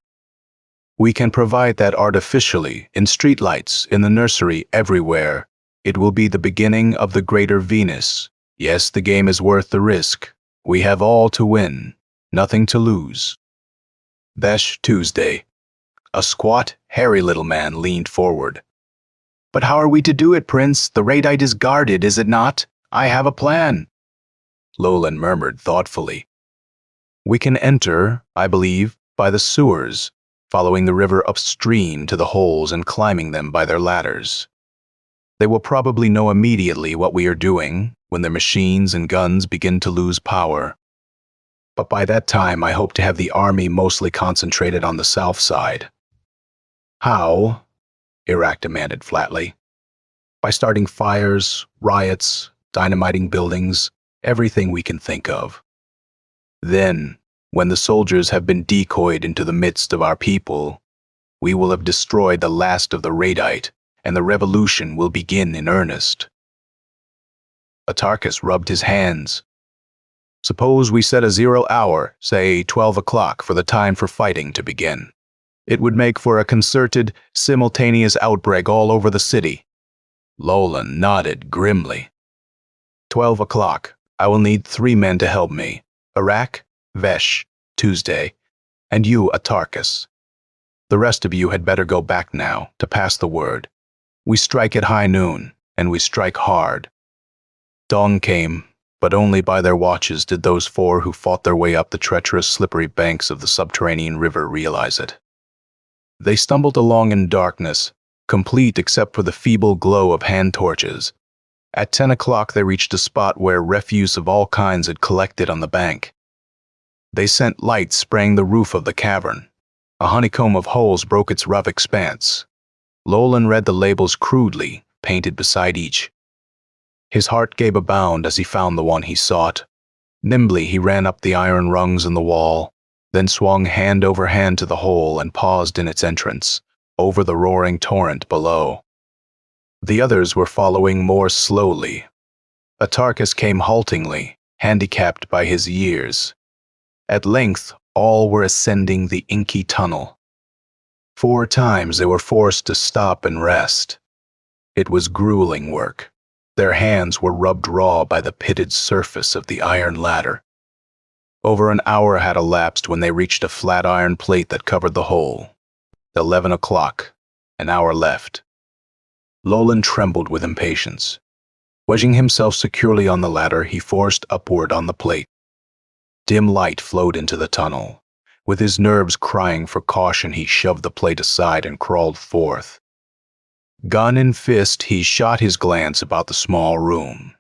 We can provide that artificially, in streetlights, in the nursery, everywhere. It will be the beginning of the greater Venus. Yes, the game is worth the risk. We have all to win, nothing to lose. Besh Tuesday. A squat, hairy little man leaned forward. But how are we to do it, Prince? The radite is guarded, is it not? I have a plan. Lolan murmured thoughtfully. We can enter, I believe, by the sewers, following the river upstream to the holes and climbing them by their ladders. They will probably know immediately what we are doing when their machines and guns begin to lose power. But by that time, I hope to have the army mostly concentrated on the south side. How? Iraq demanded flatly. By starting fires, riots, dynamiting buildings, everything we can think of. Then, when the soldiers have been decoyed into the midst of our people, we will have destroyed the last of the radite, and the revolution will begin in earnest. Atarchus rubbed his hands. Suppose we set a 0 hour, say 12 o'clock, for the time for fighting to begin. It would make for a concerted, simultaneous outbreak all over the city. Lolan nodded grimly. 12 o'clock. I will need 3 men to help me. Iraq, Vesh, Tuesday, and you, Atarchus. The rest of you had better go back now to pass the word. We strike at high noon, and we strike hard. Dawn came, but only by their watches did those 4 who fought their way up the treacherous, slippery banks of the subterranean river realize it. They stumbled along in darkness, complete except for the feeble glow of hand torches. At 10 o'clock they reached a spot where refuse of all kinds had collected on the bank. They sent light spraying the roof of the cavern. A honeycomb of holes broke its rough expanse. Lolan read the labels crudely, painted beside each. His heart gave a bound as he found the one he sought. Nimbly he ran up the iron rungs in the wall, then swung hand over hand to the hole and paused in its entrance, over the roaring torrent below. The others were following more slowly. Atarchus came haltingly, handicapped by his years. At length, all were ascending the inky tunnel. 4 times they were forced to stop and rest. It was grueling work. Their hands were rubbed raw by the pitted surface of the iron ladder. Over an hour had elapsed when they reached a flat iron plate that covered the hole. 11 o'clock, an hour left. Lolan trembled with impatience. Wedging himself securely on the ladder, he forced upward on the plate. Dim light flowed into the tunnel. With his nerves crying for caution, he shoved the plate aside and crawled forth. Gun in fist, he shot his glance about the small room.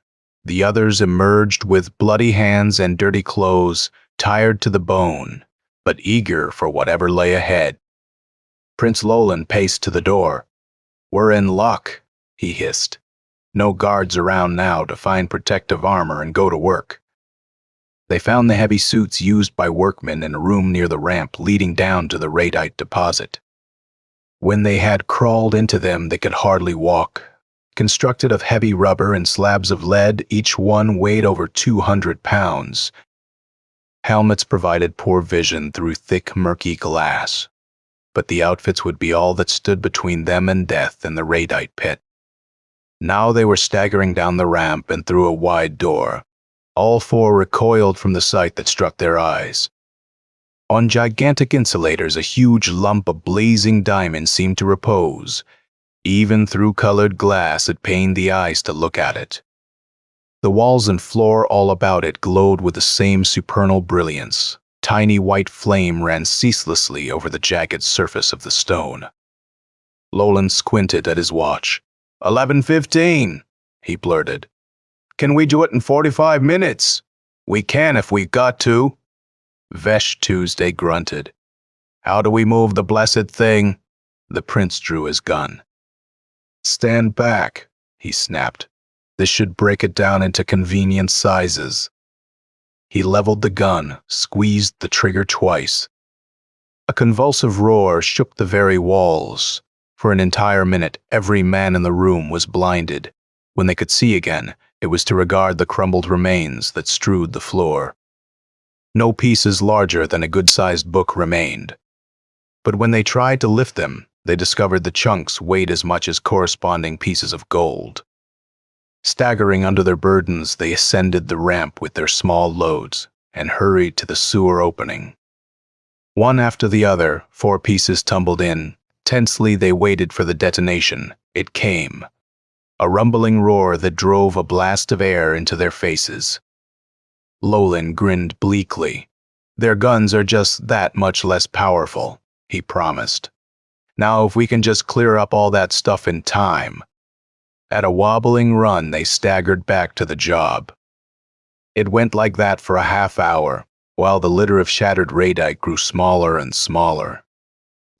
The others emerged with bloody hands and dirty clothes, tired to the bone, but eager for whatever lay ahead. Prince Lolan paced to the door. "We're in luck," he hissed. "No guards around now to find protective armor and go to work." They found the heavy suits used by workmen in a room near the ramp leading down to the radite deposit. When they had crawled into them, they could hardly walk. Constructed of heavy rubber and slabs of lead, each one weighed over 200 pounds. Helmets provided poor vision through thick, murky glass. But the outfits would be all that stood between them and death in the radite pit. Now they were staggering down the ramp and through a wide door. All 4 recoiled from the sight that struck their eyes. On gigantic insulators, a huge lump of blazing diamonds seemed to repose. Even through colored glass, it pained the eyes to look at it. The walls and floor all about it glowed with the same supernal brilliance. Tiny white flame ran ceaselessly over the jagged surface of the stone. Lolan squinted at his watch. 11:15, he blurted. "Can we do it in 45 minutes? We can if we got to. Vesh Tuesday grunted. How do we move the blessed thing? The prince drew his gun. Stand back, he snapped. This should break it down into convenient sizes. He leveled the gun, squeezed the trigger twice. A convulsive roar shook the very walls. For an entire minute, every man in the room was blinded. When they could see again, it was to regard the crumbled remains that strewed the floor. No pieces larger than a good-sized book remained. But when they tried to lift them, they discovered the chunks weighed as much as corresponding pieces of gold. Staggering under their burdens, they ascended the ramp with their small loads and hurried to the sewer opening. One after the other, 4 pieces tumbled in. Tensely, they waited for the detonation. It came. A rumbling roar that drove a blast of air into their faces. Lolan grinned bleakly. Their guns are just that much less powerful, he promised. Now, if we can just clear up all that stuff in time. At a wobbling run, they staggered back to the job. It went like that for a half hour, while the litter of shattered radite grew smaller and smaller.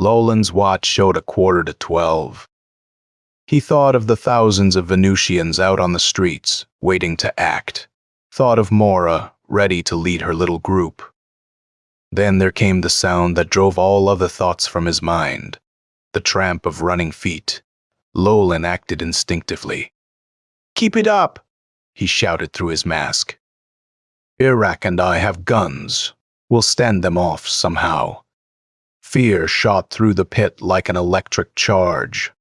Lolan's watch showed 11:45. He thought of the thousands of Venusians out on the streets, waiting to act. Thought of Mora, ready to lead her little group. Then there came the sound that drove all other thoughts from his mind. The tramp of running feet. Lolan acted instinctively. "Keep it up!" he shouted through his mask. "Iraq and I have guns. We'll stand them off somehow." Fear shot through the pit like an electric charge.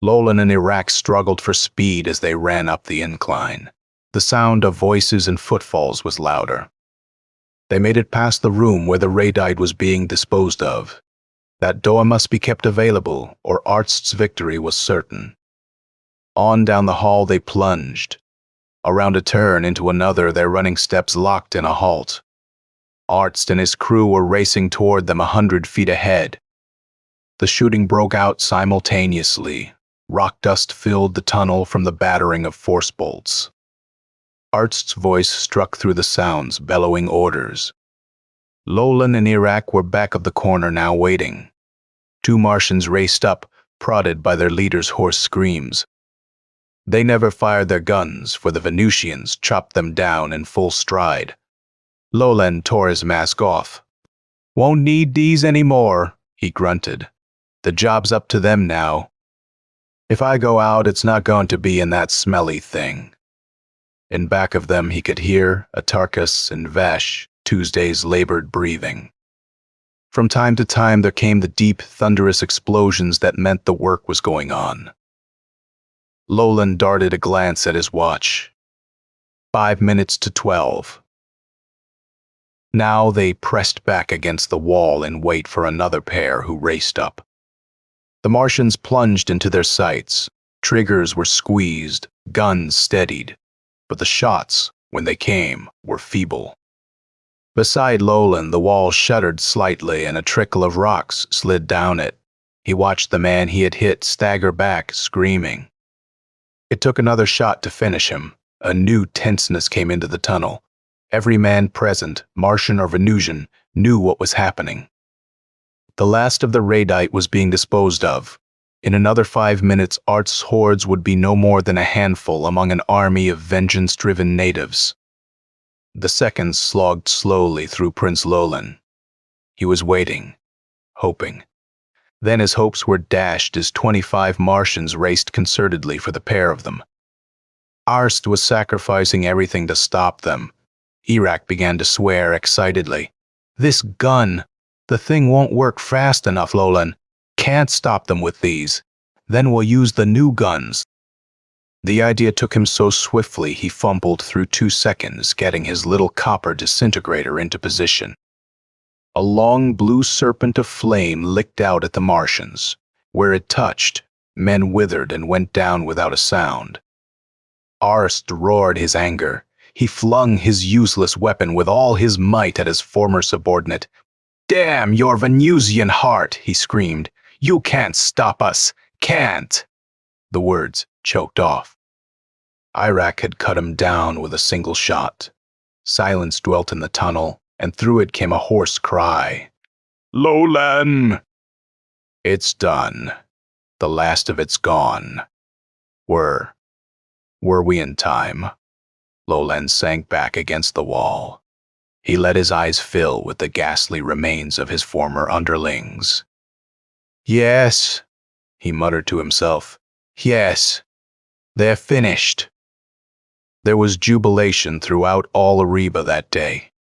Lolan and Iraq struggled for speed as they ran up the incline. The sound of voices and footfalls was louder. They made it past the room where the radite was being disposed of. That door must be kept available, or Arst's victory was certain. On down the hall they plunged. Around a turn into another, their running steps locked in a halt. Arst and his crew were racing toward them 100 feet ahead. The shooting broke out simultaneously. Rock dust filled the tunnel from the battering of force bolts. Arst's voice struck through the sounds, bellowing orders. Lolan and Iraq were back of the corner now, waiting. 2 Martians raced up, prodded by their leader's hoarse screams. They never fired their guns, for the Venusians chopped them down in full stride. Lolan tore his mask off. "Won't need these anymore," he grunted. "The job's up to them now. If I go out, it's not going to be in that smelly thing." In back of them he could hear Atarkus and Vesh, Tuesday's labored breathing. From time to time there came the deep, thunderous explosions that meant the work was going on. Lolan darted a glance at his watch. 5 minutes to 12. Now they pressed back against the wall in wait for another pair who raced up. The Martians plunged into their sights. Triggers were squeezed, guns steadied, but the shots, when they came, were feeble. Beside Lolan, the wall shuddered slightly and a trickle of rocks slid down it. He watched the man he had hit stagger back, screaming. It took another shot to finish him. A new tenseness came into the tunnel. Every man present, Martian or Venusian, knew what was happening. The last of the radite was being disposed of. In another 5 minutes, Art's hordes would be no more than a handful among an army of vengeance-driven natives. The seconds slogged slowly through Prince Lolan. He was waiting, hoping. Then his hopes were dashed as 25 Martians raced concertedly for the pair of them. Arst was sacrificing everything to stop them. Iraq began to swear excitedly. "This gun! The thing won't work fast enough, Lolan. Can't stop them with these. Then we'll use the new guns." The idea took him so swiftly he fumbled through 2 seconds, getting his little copper disintegrator into position. A long blue serpent of flame licked out at the Martians. Where it touched, men withered and went down without a sound. Arst roared his anger. He flung his useless weapon with all his might at his former subordinate. "Damn your Venusian heart," he screamed. "You can't stop us. Can't." The words choked off. Iraq had cut him down with a single shot. Silence dwelt in the tunnel, and through it came a hoarse cry. "Lolan! It's done. The last of it's gone." Were we in time? Lolan sank back against the wall. He let his eyes fill with the ghastly remains of his former underlings. "Yes," he muttered to himself. "Yes, they're finished." There was jubilation throughout all Ariba that day.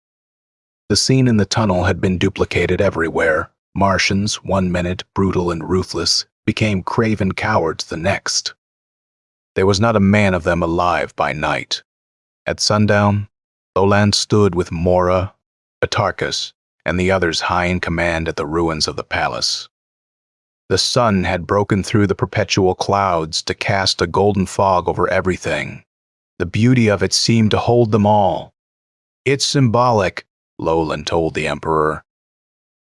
The scene in the tunnel had been duplicated everywhere. Martians, one minute brutal and ruthless, became craven cowards the next. There was not a man of them alive by night. At sundown, Lolan stood with Mora, Atarkus, and the others high in command at the ruins of the palace. The sun had broken through the perpetual clouds to cast a golden fog over everything. The beauty of it seemed to hold them all. "It's symbolic," Lolan told the Emperor.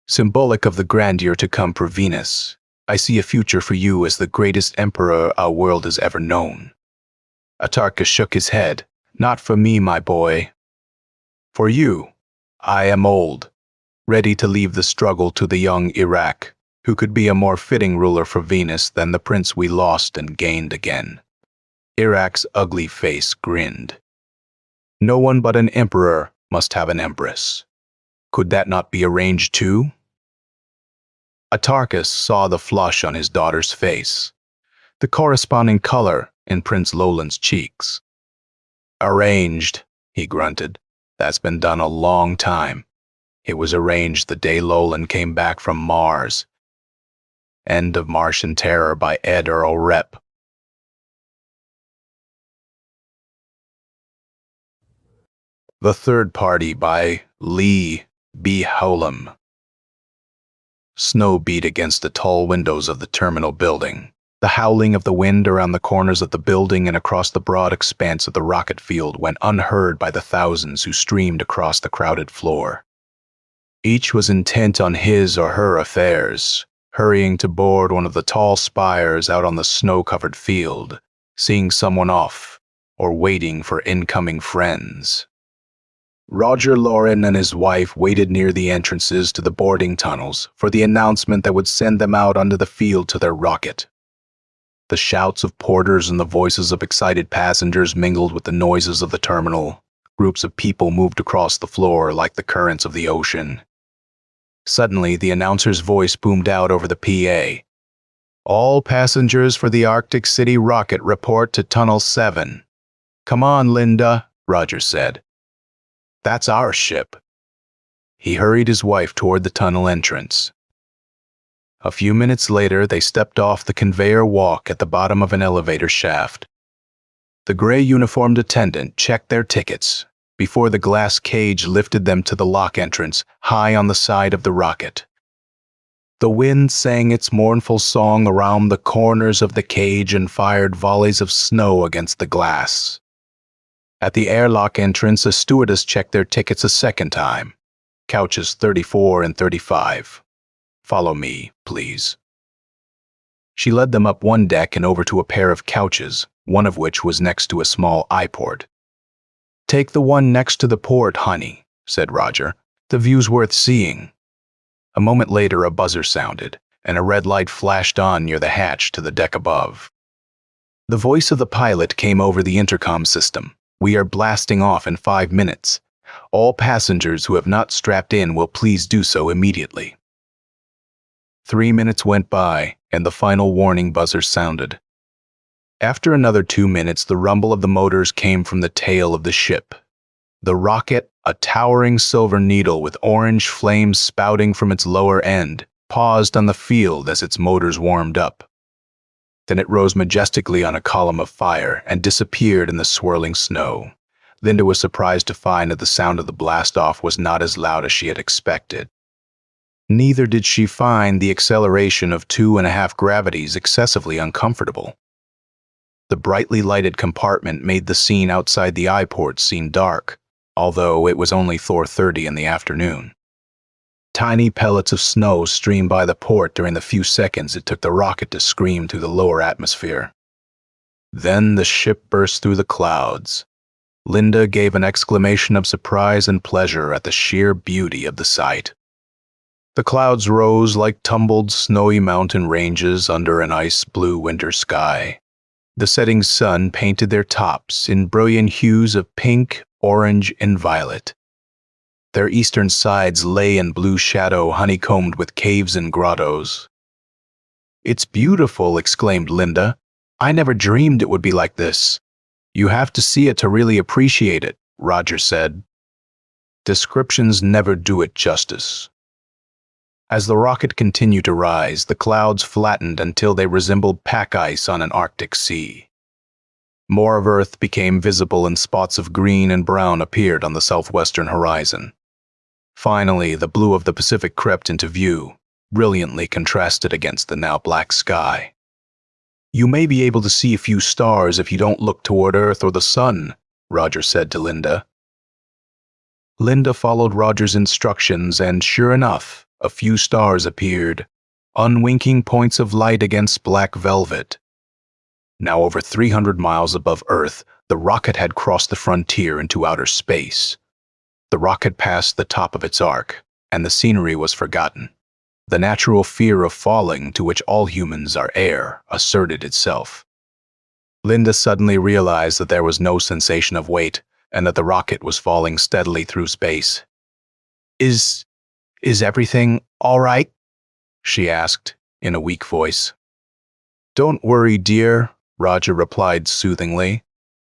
"Symbolic of the grandeur to come for Venus. I see a future for you as the greatest emperor our world has ever known." Atarkus shook his head. "Not for me, my boy. For you. I am old, ready to leave the struggle to the young Iraq, who could be a more fitting ruler for Venus than the prince we lost and gained again." Iraq's ugly face grinned. "No one but an emperor must have an empress. Could that not be arranged too?" Atarkus saw the flush on his daughter's face, the corresponding color in Prince Lolan's cheeks. "Arranged," he grunted. "That's been done a long time. It was arranged the day Lolan came back from Mars. End of Martian Terror by Earl Repp. The Third Party by Lee B. Holum. Snow beat against the tall windows of the terminal building. The howling of the wind around the corners of the building and across the broad expanse of the rocket field went unheard by the thousands who streamed across the crowded floor. Each was intent on his or her affairs, hurrying to board one of the tall spires out on the snow-covered field, seeing someone off, or waiting for incoming friends. Roger Loren and his wife waited near the entrances to the boarding tunnels for the announcement that would send them out onto the field to their rocket. The shouts of porters and the voices of excited passengers mingled with the noises of the terminal. Groups of people moved across the floor like the currents of the ocean. Suddenly, the announcer's voice boomed out over the PA. "All passengers for the Arctic City rocket report to Tunnel 7. "Come on, Linda," Roger said. "That's our ship." He hurried his wife toward the tunnel entrance. A few minutes later, they stepped off the conveyor walk at the bottom of an elevator shaft. The gray uniformed attendant checked their tickets before the glass cage lifted them to the lock entrance, high on the side of the rocket. The wind sang its mournful song around the corners of the cage and fired volleys of snow against the glass. At the airlock entrance, a stewardess checked their tickets a second time. Couches 34 and 35. "Follow me, please." She led them up one deck and over to a pair of couches, one of which was next to a small eye-port. "Take the one next to the port, honey," said Roger. "The view's worth seeing." A moment later, a buzzer sounded, and a red light flashed on near the hatch to the deck above. The voice of the pilot came over the intercom system. "We are blasting off in 5 minutes. All passengers who have not strapped in will please do so immediately." 3 minutes went by, and the final warning buzzer sounded. After another 2 minutes, the rumble of the motors came from the tail of the ship. The rocket, a towering silver needle with orange flames spouting from its lower end, paused on the field as its motors warmed up. Then it rose majestically on a column of fire and disappeared in the swirling snow. Linda was surprised to find that the sound of the blast-off was not as loud as she had expected. Neither did she find the acceleration of 2.5 gravities excessively uncomfortable. The brightly lighted compartment made the scene outside the eye-port seem dark, although it was only 4:30 in the afternoon. Tiny pellets of snow streamed by the port during the few seconds it took the rocket to scream through the lower atmosphere. Then the ship burst through the clouds. Linda gave an exclamation of surprise and pleasure at the sheer beauty of the sight. The clouds rose like tumbled snowy mountain ranges under an ice-blue winter sky. The setting sun painted their tops in brilliant hues of pink, orange, and violet. Their eastern sides lay in blue shadow honeycombed with caves and grottos. "It's beautiful," exclaimed Linda. "I never dreamed it would be like this." "You have to see it to really appreciate it," Roger said. "Descriptions never do it justice." As the rocket continued to rise, the clouds flattened until they resembled pack ice on an Arctic sea. More of Earth became visible and spots of green and brown appeared on the southwestern horizon. Finally, the blue of the Pacific crept into view, brilliantly contrasted against the now black sky. "You may be able to see a few stars if you don't look toward Earth or the sun," Roger said to Linda. Linda followed Roger's instructions, and sure enough, a few stars appeared, unwinking points of light against black velvet. Now over 300 miles above Earth, the rocket had crossed the frontier into outer space. The rocket passed the top of its arc, and the scenery was forgotten. The natural fear of falling, to which all humans are heir, asserted itself. Linda suddenly realized that there was no sensation of weight, and that the rocket was falling steadily through space. Is everything all right?" she asked, in a weak voice. "Don't worry, dear," Roger replied soothingly.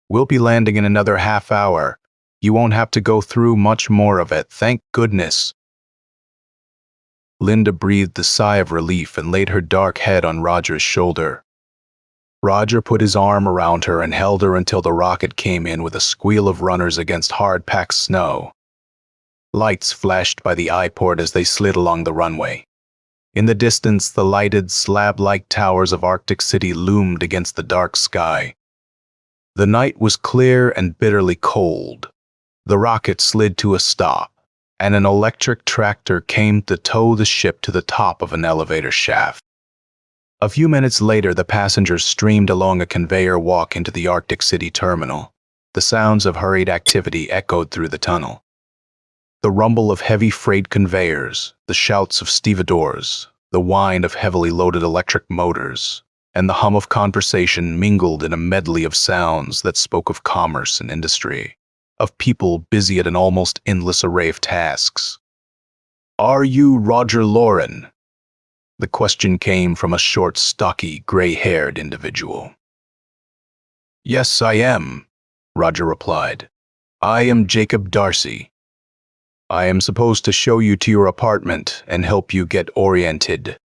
"We'll be landing in another half hour. You won't have to go through much more of it, thank goodness." Linda breathed a sigh of relief and laid her dark head on Roger's shoulder. Roger put his arm around her and held her until the rocket came in with a squeal of runners against hard-packed snow. Lights flashed by the eye-port as they slid along the runway. In the distance, the lighted, slab-like towers of Arctic City loomed against the dark sky. The night was clear and bitterly cold. The rocket slid to a stop, and an electric tractor came to tow the ship to the top of an elevator shaft. A few minutes later, the passengers streamed along a conveyor walk into the Arctic City terminal. The sounds of hurried activity echoed through the tunnel. The rumble of heavy freight conveyors, the shouts of stevedores, the whine of heavily loaded electric motors, and the hum of conversation mingled in a medley of sounds that spoke of commerce and industry, of people busy at an almost endless array of tasks. "Are you Roger Loren?" The question came from a short, stocky, gray-haired individual. "Yes, I am," Roger replied. "I am Jacob Darcy. I am supposed to show you to your apartment and help you get oriented."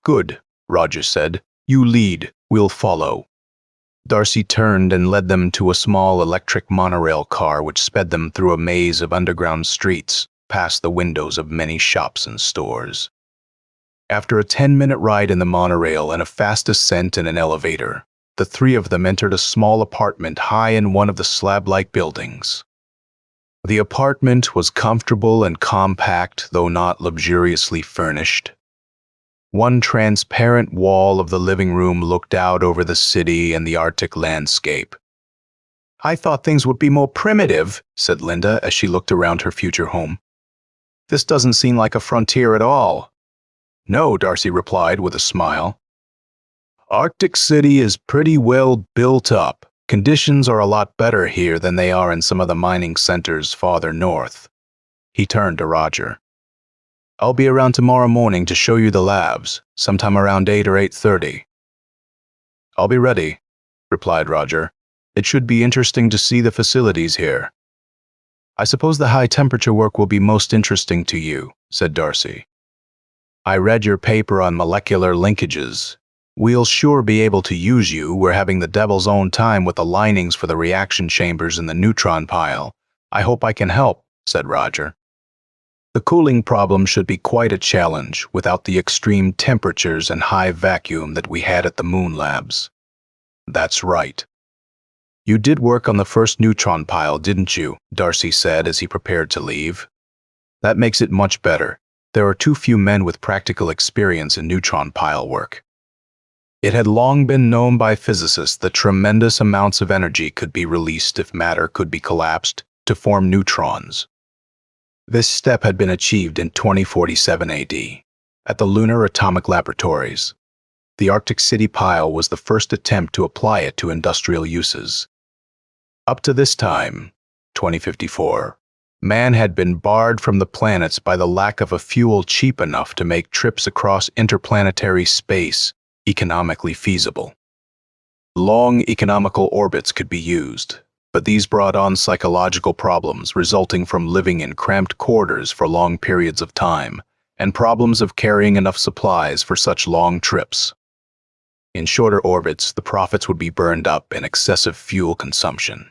"Good," Roger said. "You lead, we'll follow." Darcy turned and led them to a small electric monorail car which sped them through a maze of underground streets, past the windows of many shops and stores. After a 10-minute ride in the monorail and a fast ascent in an elevator, the three of them entered a small apartment high in one of the slab-like buildings. The apartment was comfortable and compact, though not luxuriously furnished. One transparent wall of the living room looked out over the city and the Arctic landscape. "I thought things would be more primitive," said Linda as she looked around her future home. "This doesn't seem like a frontier at all." "No," Darcy replied with a smile. "Arctic City is pretty well built up. Conditions are a lot better here than they are in some of the mining centers farther north." He turned to Roger. "I'll be around tomorrow morning to show you the labs, sometime around 8 or 8:30. "I'll be ready," replied Roger. "It should be interesting to see the facilities here." "I suppose the high-temperature work will be most interesting to you," said Darcy. "I read your paper on molecular linkages. We'll sure be able to use you. We're having the devil's own time with the linings for the reaction chambers in the neutron pile. I hope I can help," said Roger. "The cooling problem should be quite a challenge without the extreme temperatures and high vacuum that we had at the moon labs." "That's right." "You did work on the first neutron pile, didn't you?" Darcy said as he prepared to leave. "That makes it much better. There are too few men with practical experience in neutron pile work." It had long been known by physicists that tremendous amounts of energy could be released if matter could be collapsed to form neutrons. This step had been achieved in 2047 AD at the Lunar Atomic Laboratories. The Arctic City pile was the first attempt to apply it to industrial uses. Up to this time, 2054, man had been barred from the planets by the lack of a fuel cheap enough to make trips across interplanetary space economically feasible. Long economical orbits could be used, but these brought on psychological problems resulting from living in cramped quarters for long periods of time, and problems of carrying enough supplies for such long trips. In shorter orbits, the profits would be burned up in excessive fuel consumption.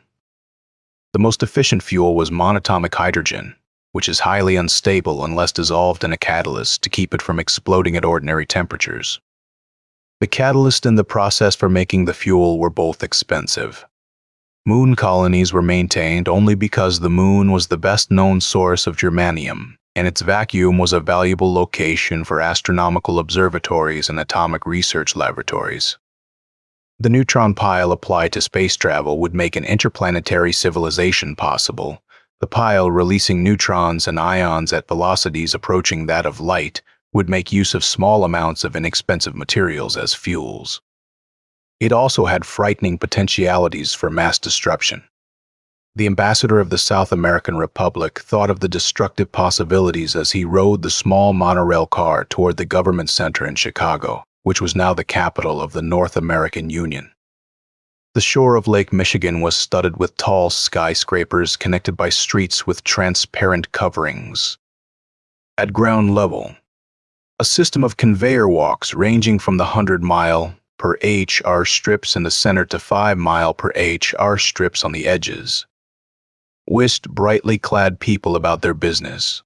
The most efficient fuel was monatomic hydrogen, which is highly unstable unless dissolved in a catalyst to keep it from exploding at ordinary temperatures. The catalyst and the process for making the fuel were both expensive. Moon colonies were maintained only because the moon was the best-known source of germanium, and its vacuum was a valuable location for astronomical observatories and atomic research laboratories. The neutron pile applied to space travel would make an interplanetary civilization possible, the pile releasing neutrons and ions at velocities approaching that of light would make use of small amounts of inexpensive materials as fuels. It also had frightening potentialities for mass destruction. The ambassador of the South American Republic thought of the destructive possibilities as he rode the small monorail car toward the government center in Chicago, which was now the capital of the North American Union. The shore of Lake Michigan was studded with tall skyscrapers connected by streets with transparent coverings. At ground level, a system of conveyor walks ranging from the 100-mile per HR strips in the center to 5-mile per HR strips on the edges whisked brightly clad people about their business.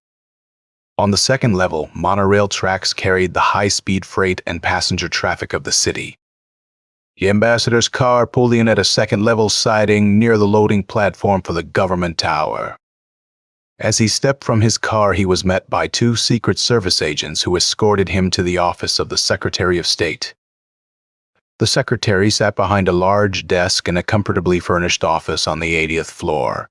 On the second level, monorail tracks carried the high-speed freight and passenger traffic of the city. The ambassador's car pulled in at a second-level siding near the loading platform for the government tower. As he stepped from his car, he was met by 2 Secret Service agents who escorted him to the office of the Secretary of State. The secretary sat behind a large desk in a comfortably furnished office on the 80th floor.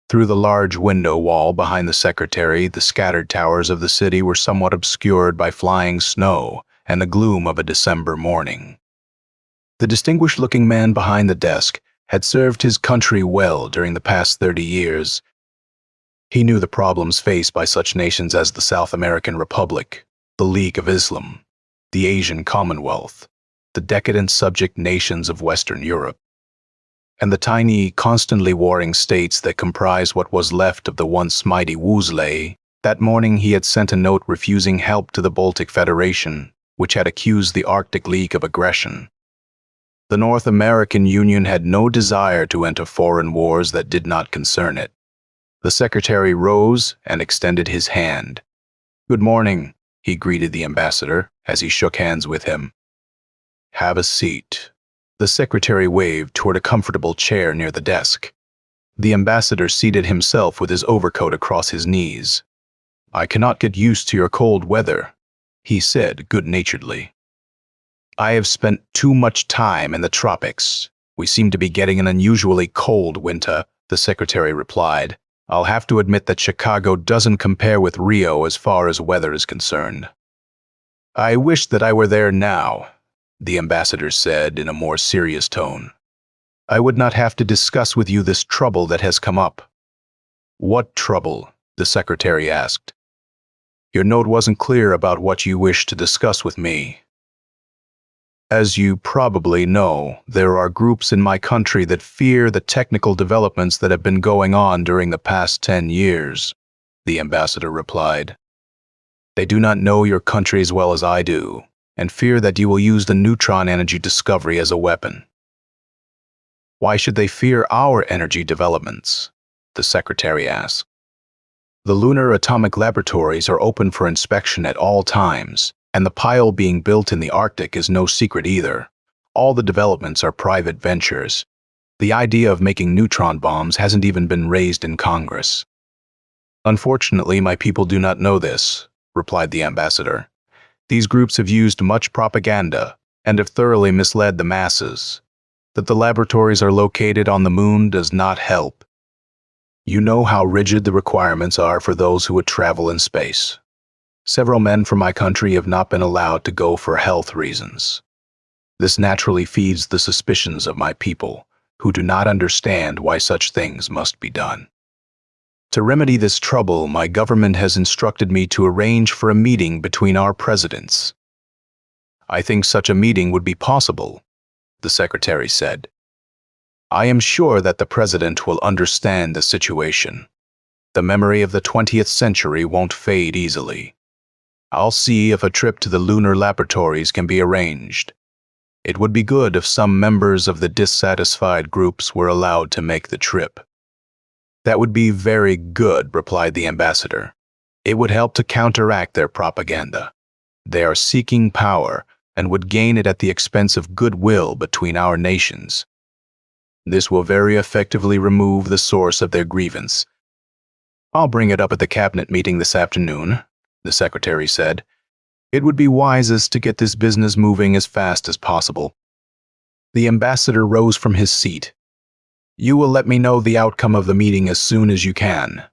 Through the large window wall behind the secretary, the scattered towers of the city were somewhat obscured by flying snow and the gloom of a December morning. The distinguished-looking man behind the desk had served his country well during the past 30 years. He knew the problems faced by such nations as the South American Republic, the League of Islam, the Asian Commonwealth, the decadent subject nations of Western Europe, and the tiny, constantly warring states that comprise what was left of the once mighty Woozley. That morning he had sent a note refusing help to the Baltic Federation, which had accused the Arctic League of aggression. The North American Union had no desire to enter foreign wars that did not concern it. The secretary rose and extended his hand. "Good morning," he greeted the ambassador as he shook hands with him. "Have a seat." The secretary waved toward a comfortable chair near the desk. The ambassador seated himself with his overcoat across his knees. "I cannot get used to your cold weather," he said good-naturedly. "I have spent too much time in the tropics. We seem to be getting an unusually cold winter," the secretary replied. "I'll have to admit that Chicago doesn't compare with Rio as far as weather is concerned." "I wish that I were there now," the ambassador said in a more serious tone. "I would not have to discuss with you this trouble that has come up." "What trouble?" the secretary asked. "Your note wasn't clear about what you wish to discuss with me." "As you probably know, there are groups in my country that fear the technical developments that have been going on during the past 10 years, the ambassador replied. "They do not know your country as well as I do, and fear that you will use the neutron energy discovery as a weapon." "Why should they fear our energy developments?" the secretary asked. "The Lunar Atomic Laboratories are open for inspection at all times, and the pile being built in the Arctic is no secret either. All the developments are private ventures. The idea of making neutron bombs hasn't even been raised in Congress." "Unfortunately, my people do not know this," replied the ambassador. "These groups have used much propaganda, and have thoroughly misled the masses. That the laboratories are located on the moon does not help. You know how rigid the requirements are for those who would travel in space. Several men from my country have not been allowed to go for health reasons. This naturally feeds the suspicions of my people, who do not understand why such things must be done. To remedy this trouble, my government has instructed me to arrange for a meeting between our presidents. I think such a meeting would be possible, the secretary said. I am sure that the president will understand the situation. The memory of the 20th century won't fade easily. I'll see if a trip to the lunar laboratories can be arranged. It would be good if some members of the dissatisfied groups were allowed to make the trip. That would be very good, replied the ambassador. It would help to counteract their propaganda. They are seeking power and would gain it at the expense of goodwill between our nations. This will very effectively remove the source of their grievance. I'll bring it up at the cabinet meeting this afternoon, the secretary said. It would be wisest to get this business moving as fast as possible. The ambassador rose from his seat. You will let me know the outcome of the meeting as soon as you can.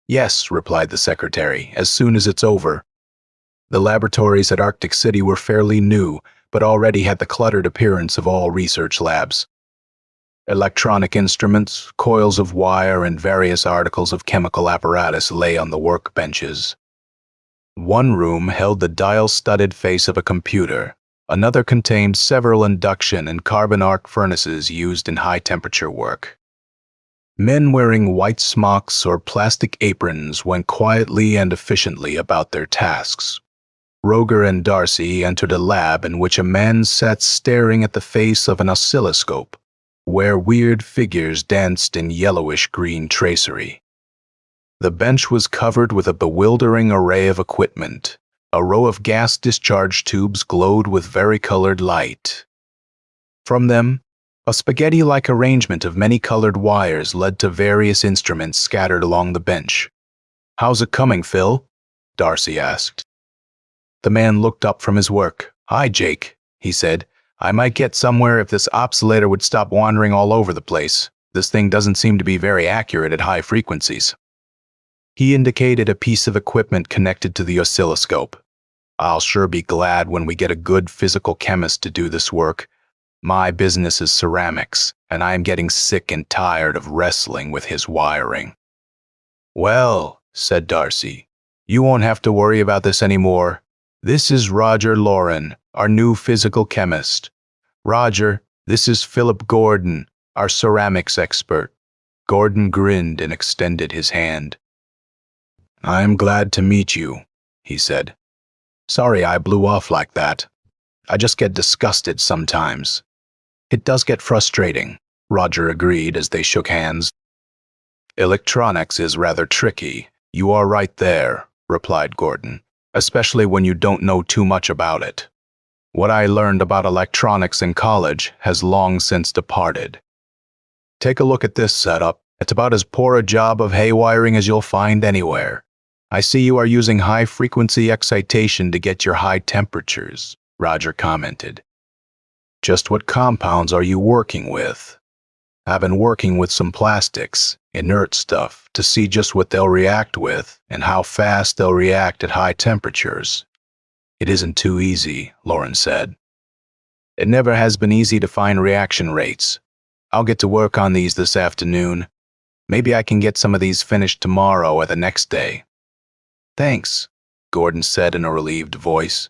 Yes, replied the secretary, as soon as it's over. The laboratories at Arctic City were fairly new, but already had the cluttered appearance of all research labs. Electronic instruments, coils of wire, and various articles of chemical apparatus lay on the workbenches. One room held the dial-studded face of a computer. Another contained several induction and carbon arc furnaces used in high-temperature work. Men wearing white smocks or plastic aprons went quietly and efficiently about their tasks. Roger and Darcy entered a lab in which a man sat staring at the face of an oscilloscope, where weird figures danced in yellowish-green tracery. The bench was covered with a bewildering array of equipment. A row of gas discharge tubes glowed with varicolored light. From them, a spaghetti-like arrangement of many colored wires led to various instruments scattered along the bench. How's it coming, Phil? Darcy asked. The man looked up from his work. Hi, Jake, he said. I might get somewhere if this oscillator would stop wandering all over the place. This thing doesn't seem to be very accurate at high frequencies. He indicated a piece of equipment connected to the oscilloscope. I'll sure be glad when we get a good physical chemist to do this work. My business is ceramics, and I am getting sick and tired of wrestling with his wiring. Well, said Darcy, you won't have to worry about this anymore. This is Roger Lauren, our new physical chemist. Roger, this is Philip Gordon, our ceramics expert. Gordon grinned and extended his hand. I'm glad to meet you, he said. Sorry I blew off like that. I just get disgusted sometimes. It does get frustrating, Roger agreed as they shook hands. Electronics is rather tricky. You are right there, replied Gordon, especially when you don't know too much about it. What I learned about electronics in college has long since departed. Take a look at this setup. It's about as poor a job of haywiring as you'll find anywhere. I see you are using high-frequency excitation to get your high temperatures, Roger commented. Just what compounds are you working with? I've been working with some plastics, inert stuff, to see just what they'll react with and how fast they'll react at high temperatures. It isn't too easy, Lauren said. It never has been easy to find reaction rates. I'll get to work on these this afternoon. Maybe I can get some of these finished tomorrow or the next day. Thanks, Gordon said in a relieved voice.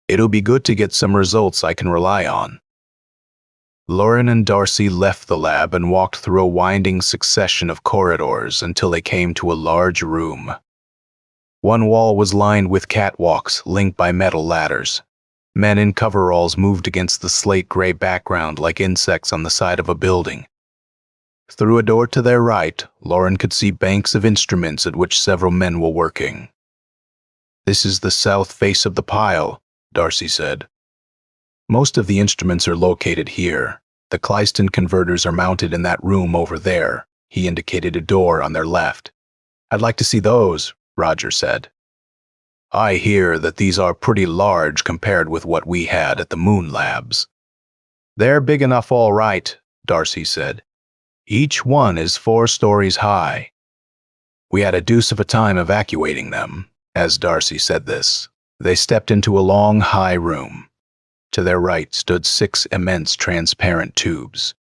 It'll be good to get some results I can rely on. Lauren and Darcy left the lab and walked through a winding succession of corridors until they came to a large room. One wall was lined with catwalks linked by metal ladders. Men in coveralls moved against the slate-gray background like insects on the side of a building. Through a door to their right, Lauren could see banks of instruments at which several men were working. This is the south face of the pile, Darcy said. Most of the instruments are located here. The Clyston converters are mounted in that room over there. He indicated a door on their left. I'd like to see those, Roger said. I hear that these are pretty large compared with what we had at the Moon Labs. They're big enough all right, Darcy said. Each one is 4 stories high. We had a deuce of a time evacuating them. As Darcy said this, they stepped into a long, high room. To their right stood 6 immense transparent tubes.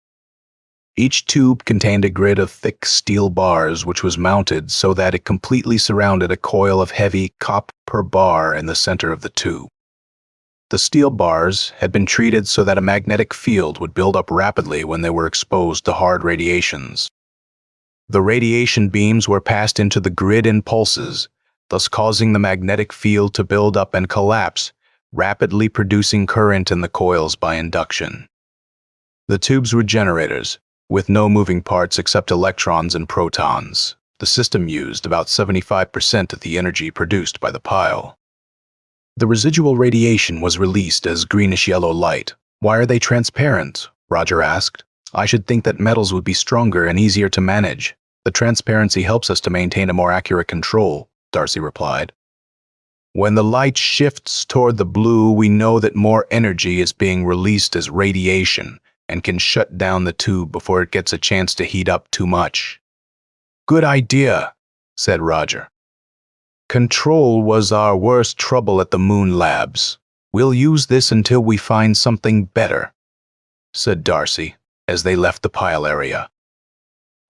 Each tube contained a grid of thick steel bars which was mounted so that it completely surrounded a coil of heavy copper bar in the center of the tube. The steel bars had been treated so that a magnetic field would build up rapidly when they were exposed to hard radiations. The radiation beams were passed into the grid in pulses, thus causing the magnetic field to build up and collapse, rapidly producing current in the coils by induction. The tubes were generators, with no moving parts except electrons and protons. The system used about 75% of the energy produced by the pile. The residual radiation was released as greenish-yellow light. Why are they transparent? Roger asked. I should think that metals would be stronger and easier to manage. The transparency helps us to maintain a more accurate control, Darcy replied. When the light shifts toward the blue, we know that more energy is being released as radiation and can shut down the tube before it gets a chance to heat up too much. Good idea, said Roger. Control was our worst trouble at the Moon Labs. We'll use this until we find something better, said Darcy as they left the pile area.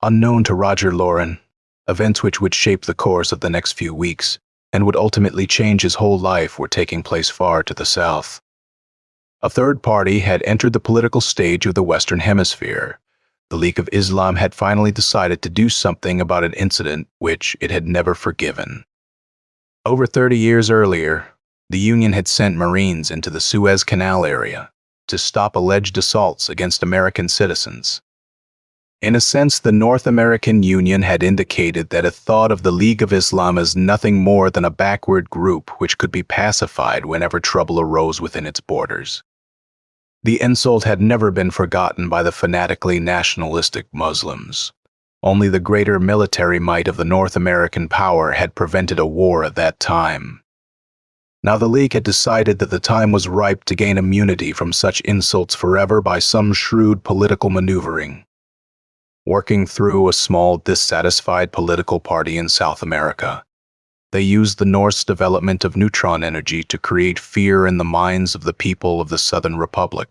Unknown to Roger Loren, events which would shape the course of the next few weeks and would ultimately change his whole life were taking place far to the south. A third party had entered the political stage of the Western Hemisphere. The League of Islam had finally decided to do something about an incident which it had never forgiven. Over 30 years earlier, the Union had sent Marines into the Suez Canal area to stop alleged assaults against American citizens. In a sense, the North American Union had indicated that it thought of the League of Islam as nothing more than a backward group which could be pacified whenever trouble arose within its borders. The insult had never been forgotten by the fanatically nationalistic Muslims. Only the greater military might of the North American power had prevented a war at that time. Now the League had decided that the time was ripe to gain immunity from such insults forever by some shrewd political maneuvering. Working through a small, dissatisfied political party in South America, they used the Nourse development of neutron energy to create fear in the minds of the people of the Southern Republic.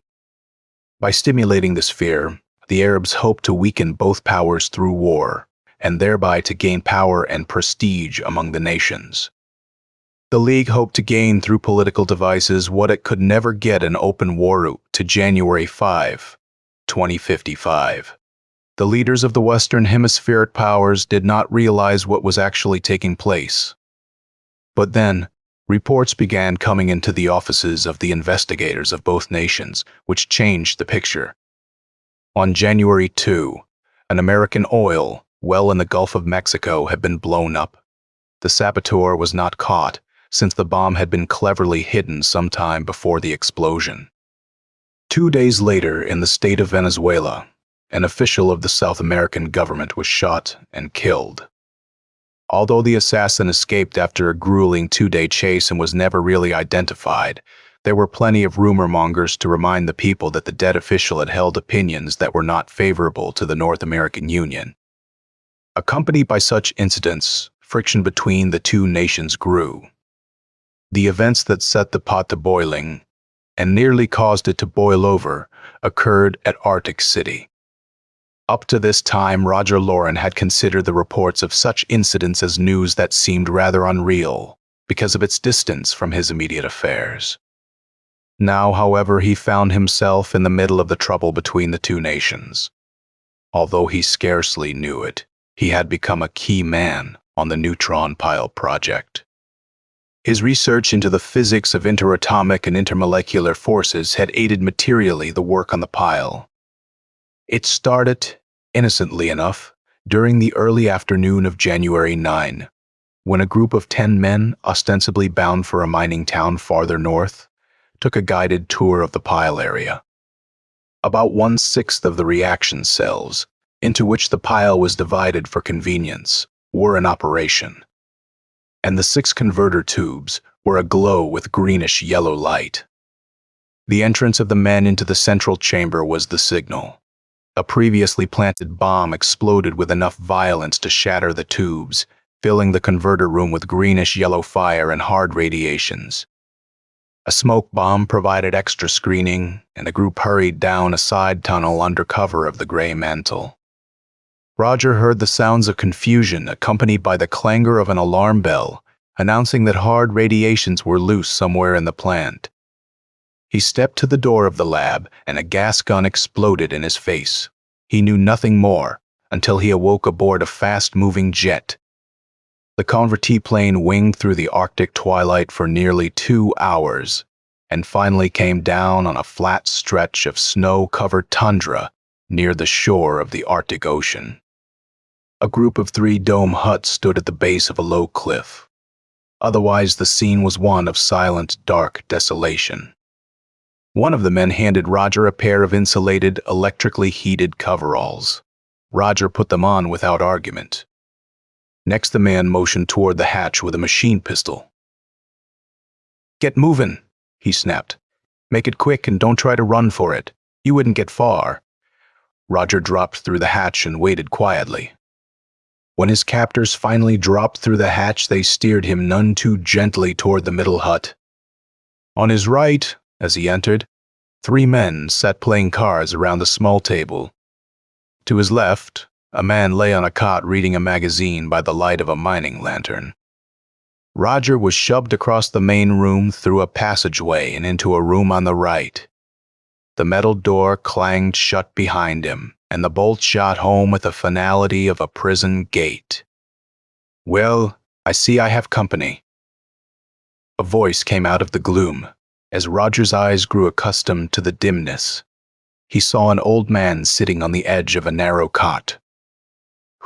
By stimulating this fear, the Arabs hoped to weaken both powers through war, and thereby to gain power and prestige among the nations. The League hoped to gain through political devices what it could never get an open war route to January 5, 2055. The leaders of the Western Hemispheric powers did not realize what was actually taking place. But then, reports began coming into the offices of the investigators of both nations, which changed the picture. On January 2, an American oil well in the Gulf of Mexico had been blown up. The saboteur was not caught, since the bomb had been cleverly hidden sometime before the explosion. 2 days later, in the state of Venezuela, an official of the South American government was shot and killed. Although the assassin escaped after a grueling 2-day chase and was never really identified, there were plenty of rumor mongers to remind the people that the dead official had held opinions that were not favorable to the North American Union. Accompanied by such incidents, friction between the two nations grew. The events that set the pot to boiling, and nearly caused it to boil over, occurred at Arctic City. Up to this time, Roger Loren had considered the reports of such incidents as news that seemed rather unreal because of its distance from his immediate affairs. Now, however, he found himself in the middle of the trouble between the two nations. Although he scarcely knew it, he had become a key man on the neutron pile project. His research into the physics of interatomic and intermolecular forces had aided materially the work on the pile. It started, innocently enough, during the early afternoon of January 9, when a group of 10 men, ostensibly bound for a mining town farther north, took a guided tour of the pile area. About 1/6 of the reaction cells, into which the pile was divided for convenience, were in operation, and the 6 converter tubes were aglow with greenish-yellow light. The entrance of the men into the central chamber was the signal. A previously planted bomb exploded with enough violence to shatter the tubes, filling the converter room with greenish-yellow fire and hard radiations. A smoke bomb provided extra screening, and the group hurried down a side tunnel under cover of the gray mantle. Roger heard the sounds of confusion accompanied by the clangor of an alarm bell, announcing that hard radiations were loose somewhere in the plant. He stepped to the door of the lab, and a gas gun exploded in his face. He knew nothing more until he awoke aboard a fast-moving jet. The convertee plane winged through the Arctic twilight for nearly 2 hours, and finally came down on a flat stretch of snow-covered tundra near the shore of the Arctic Ocean. A group of 3 dome huts stood at the base of a low cliff. Otherwise, the scene was one of silent, dark desolation. One of the men handed Roger a pair of insulated, electrically heated coveralls. Roger put them on without argument. Next, the man motioned toward the hatch with a machine pistol. "Get moving," he snapped. "Make it quick and don't try to run for it. You wouldn't get far." Roger dropped through the hatch and waited quietly. When his captors finally dropped through the hatch, they steered him none too gently toward the middle hut. On his right, as he entered, 3 men sat playing cards around a small table. To his left, a man lay on a cot reading a magazine by the light of a mining lantern. Roger was shoved across the main room through a passageway and into a room on the right. The metal door clanged shut behind him, and the bolt shot home with the finality of a prison gate. "Well, I see I have company." A voice came out of the gloom. As Roger's eyes grew accustomed to the dimness, he saw an old man sitting on the edge of a narrow cot.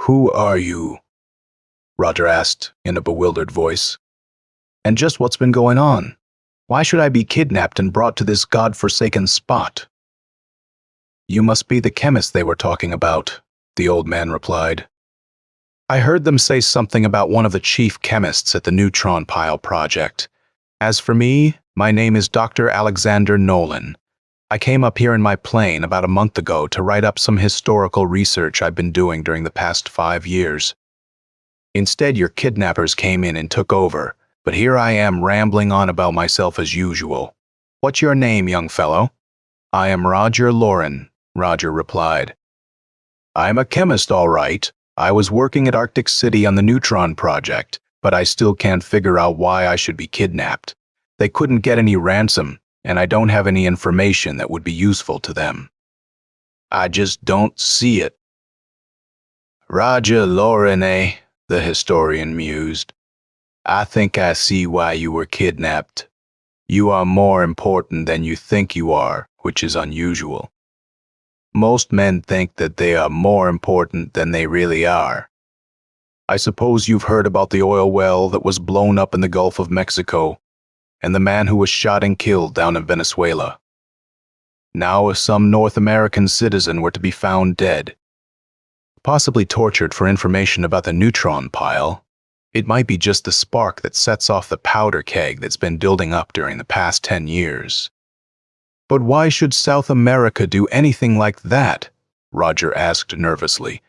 "Who are you?" Roger asked in a bewildered voice. "And just what's been going on? Why should I be kidnapped and brought to this god-forsaken spot?" "You must be the chemist they were talking about," the old man replied. "I heard them say something about one of the chief chemists at the neutron pile project. As for me, my name is Dr. Alexander Nolan. I came up here in my plane about a month ago to write up some historical research I've been doing during the past 5 years. Instead, your kidnappers came in and took over, but here I am rambling on about myself as usual. What's your name, young fellow?" "I am Roger Loren," Roger replied. "I'm a chemist, all right. I was working at Arctic City on the neutron project, but I still can't figure out why I should be kidnapped. They couldn't get any ransom, and I don't have any information that would be useful to them. I just don't see it." "Roger Loren, eh?" the historian mused. "I think I see why you were kidnapped. You are more important than you think you are, which is unusual. Most men think that they are more important than they really are. I suppose you've heard about the oil well that was blown up in the Gulf of Mexico, and the man who was shot and killed down in Venezuela. Now, if some North American citizen were to be found dead, possibly tortured for information about the neutron pile, it might be just the spark that sets off the powder keg that's been building up during the past 10 years. But why should South America do anything like that? Roger asked nervously.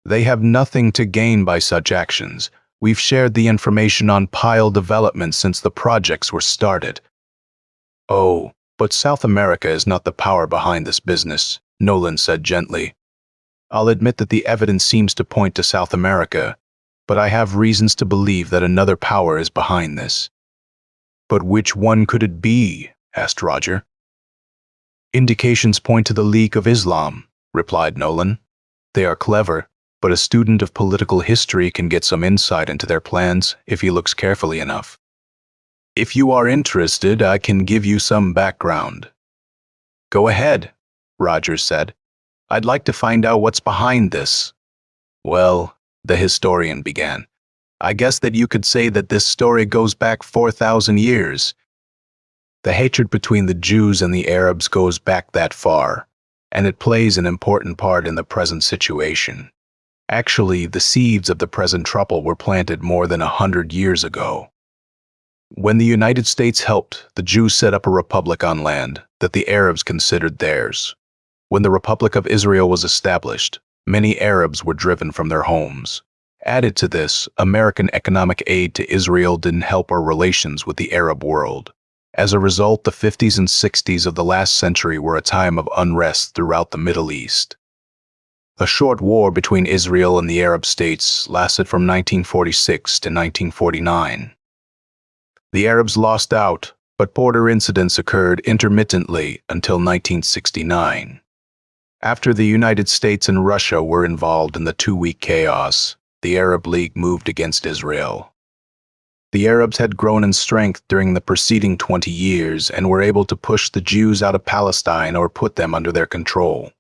They have nothing to gain by such actions. We've shared the information on pile development since the projects were started. Oh, but South America is not the power behind this business, Nolan said gently. I'll admit that the evidence seems to point to South America, but I have reasons to believe that another power is behind this. But which one could it be? Asked Roger. Indications point to the League of Islam, replied Nolan. They are clever, but a student of political history can get some insight into their plans if he looks carefully enough. If you are interested, I can give you some background. Go ahead, Roger said. I'd like to find out what's behind this. Well, the historian began, I guess that you could say that this story goes back 4,000 years. The hatred between the Jews and the Arabs goes back that far, and it plays an important part in the present situation. Actually, the seeds of the present trouble were planted more than 100 years ago. When the United States helped, the Jews set up a republic on land that the Arabs considered theirs. When the Republic of Israel was established, many Arabs were driven from their homes. Added to this, American economic aid to Israel didn't help our relations with the Arab world. As a result, the 50s and 60s of the last century were a time of unrest throughout the Middle East. A short war between Israel and the Arab states lasted from 1946 to 1949. The Arabs lost out, but border incidents occurred intermittently until 1969. After the United States and Russia were involved in the two-week chaos, the Arab League moved against Israel. The Arabs had grown in strength during the preceding 20 years and were able to push the Jews out of Palestine or put them under their control.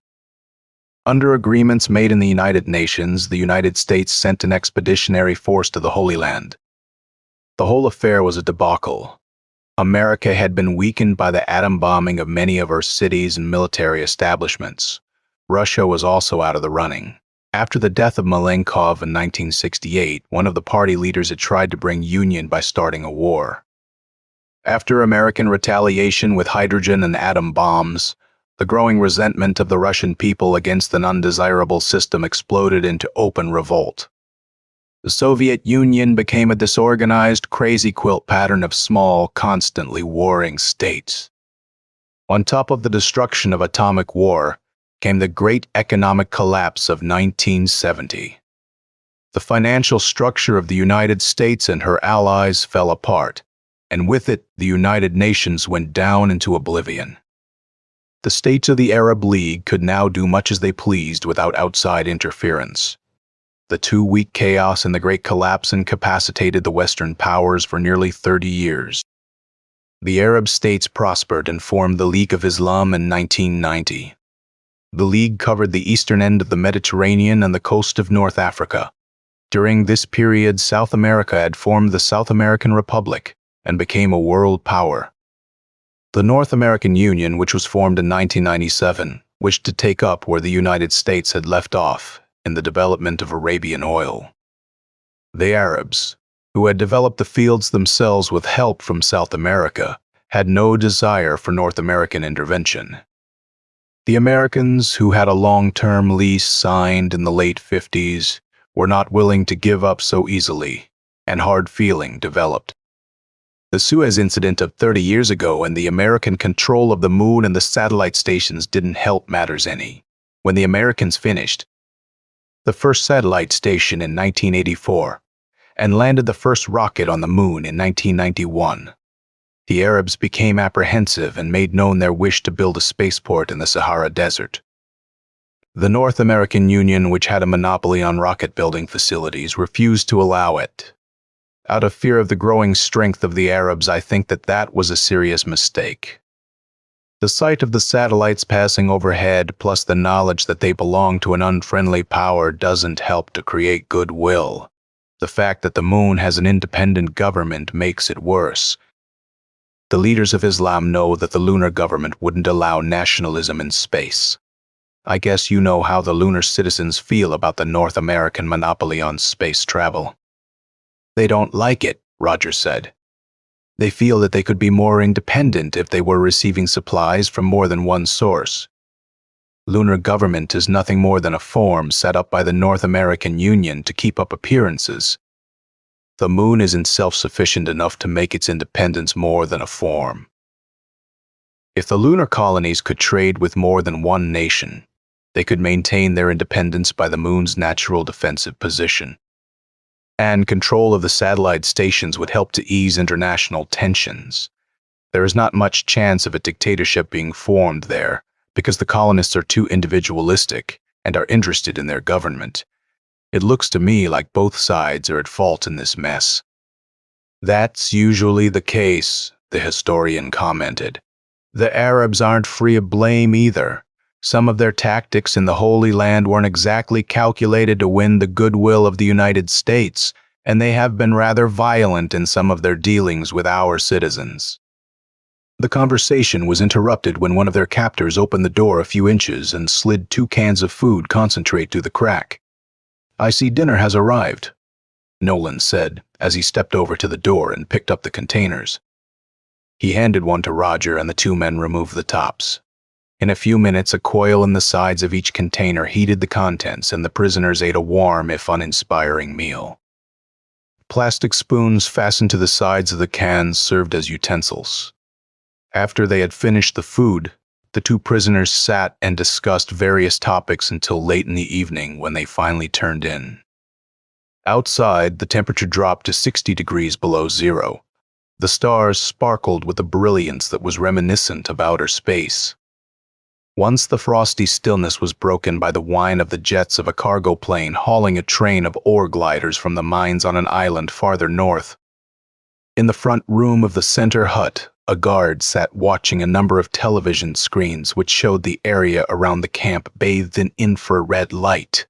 Under agreements made in the United Nations, the United States sent an expeditionary force to the Holy Land. The whole affair was a debacle. America had been weakened by the atom bombing of many of our cities and military establishments. Russia was also out of the running. After the death of Malenkov in 1968, one of the party leaders had tried to bring union by starting a war. After American retaliation with hydrogen and atom bombs, the growing resentment of the Russian people against an undesirable system exploded into open revolt. The Soviet Union became a disorganized, crazy quilt pattern of small, constantly warring states. On top of the destruction of atomic war came the great economic collapse of 1970. The financial structure of the United States and her allies fell apart, and with it, the United Nations went down into oblivion. The states of the Arab League could now do much as they pleased without outside interference. The two-week chaos and the Great Collapse incapacitated the Western powers for nearly 30 years. The Arab states prospered and formed the League of Islam in 1990. The League covered the eastern end of the Mediterranean and the coast of North Africa. During this period, South America had formed the South American Republic and became a world power. The North American Union, which was formed in 1997, wished to take up where the United States had left off in the development of Arabian oil. The Arabs, who had developed the fields themselves with help from South America, had no desire for North American intervention. The Americans, who had a long-term lease signed in the late 50s, were not willing to give up so easily, and hard feeling developed. The Suez Incident of 30 years ago and the American control of the moon and the satellite stations didn't help matters any. When the Americans finished the first satellite station in 1984 and landed the first rocket on the moon in 1991, the Arabs became apprehensive and made known their wish to build a spaceport in the Sahara Desert. The North American Union, which had a monopoly on rocket-building facilities, refused to allow it. Out of fear of the growing strength of the Arabs, I think that was a serious mistake. The sight of the satellites passing overhead, plus the knowledge that they belong to an unfriendly power, doesn't help to create goodwill. The fact that the moon has an independent government makes it worse. The leaders of Islam know that the lunar government wouldn't allow nationalism in space. I guess you know how the lunar citizens feel about the North American monopoly on space travel. They don't like it, Roger said. They feel that they could be more independent if they were receiving supplies from more than one source. Lunar government is nothing more than a form set up by the North American Union to keep up appearances. The moon isn't self-sufficient enough to make its independence more than a form. If the lunar colonies could trade with more than one nation, they could maintain their independence by the moon's natural defensive position. And control of the satellite stations would help to ease international tensions. There is not much chance of a dictatorship being formed there, because the colonists are too individualistic and are interested in their government. It looks to me like both sides are at fault in this mess. That's usually the case, the historian commented. The Arabs aren't free of blame either. Some of their tactics in the Holy Land weren't exactly calculated to win the goodwill of the United States, and they have been rather violent in some of their dealings with our citizens. The conversation was interrupted when one of their captors opened the door a few inches and slid 2 cans of food concentrate through the crack. "I see dinner has arrived." Nolan said as he stepped over to the door and picked up the containers. He handed one to Roger and the two men removed the tops. In a few minutes, a coil in the sides of each container heated the contents and the prisoners ate a warm, if uninspiring, meal. Plastic spoons fastened to the sides of the cans served as utensils. After they had finished the food, the two prisoners sat and discussed various topics until late in the evening when they finally turned in. Outside, the temperature dropped to 60 degrees below zero. The stars sparkled with a brilliance that was reminiscent of outer space. Once the frosty stillness was broken by the whine of the jets of a cargo plane hauling a train of ore gliders from the mines on an island farther north. In the front room of the center hut, a guard sat watching a number of television screens which showed the area around the camp bathed in infrared light.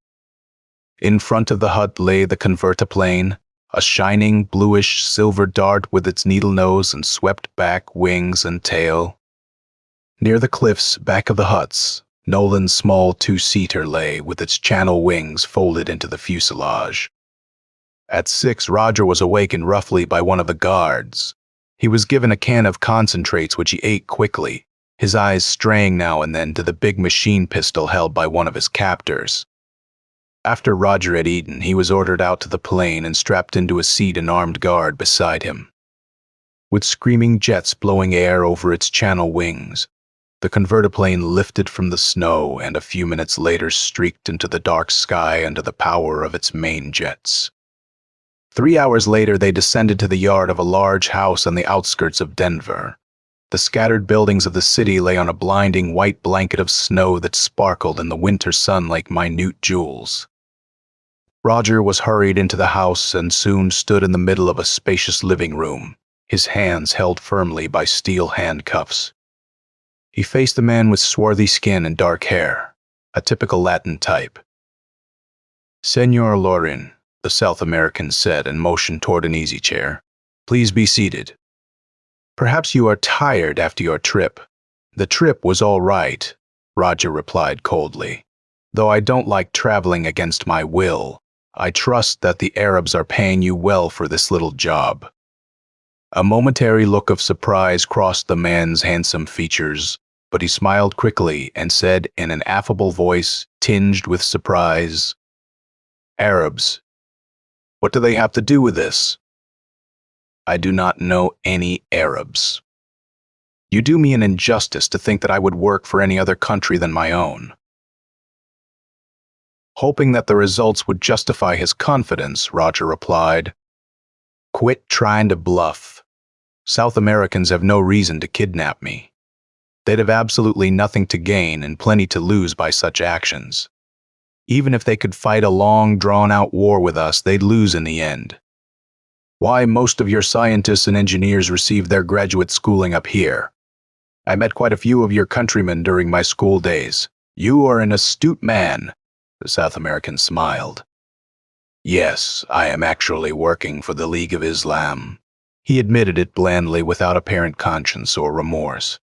In front of the hut lay the convertiplane, a shining bluish silver dart with its needle nose and swept back wings and tail. Near the cliffs back of the huts, Nolan's small two-seater lay with its channel wings folded into the fuselage. At 6, Roger was awakened roughly by one of the guards. He was given a can of concentrates which he ate quickly, his eyes straying now and then to the big machine pistol held by one of his captors. After Roger had eaten, he was ordered out to the plane and strapped into a seat an armed guard beside him. With screaming jets blowing air over its channel wings, the convertiplane lifted from the snow and a few minutes later streaked into the dark sky under the power of its main jets. 3 hours later, they descended to the yard of a large house on the outskirts of Denver. The scattered buildings of the city lay on a blinding white blanket of snow that sparkled in the winter sun like minute jewels. Roger was hurried into the house and soon stood in the middle of a spacious living room, his hands held firmly by steel handcuffs. He faced a man with swarthy skin and dark hair, a typical Latin type. "Senor Lorin," the South American said and motioned toward an easy chair. "Please be seated. Perhaps you are tired after your trip." "The trip was all right," Roger replied coldly. "Though I don't like traveling against my will, I trust that the Arabs are paying you well for this little job." A momentary look of surprise crossed the man's handsome features, but he smiled quickly and said in an affable voice tinged with surprise, "Arabs? What do they have to do with this?" "I do not know any Arabs." "You do me an injustice to think that I would work for any other country than my own." Hoping that the results would justify his confidence, Roger replied, "Quit trying to bluff. South Americans have no reason to kidnap me. They'd have absolutely nothing to gain and plenty to lose by such actions. Even if they could fight a long, drawn-out war with us, they'd lose in the end. Why most of your scientists and engineers received their graduate schooling up here. I met quite a few of your countrymen during my school days. You are an astute man," the South American smiled. "Yes, I am actually working for the League of Islam." He admitted it blandly without apparent conscience or remorse.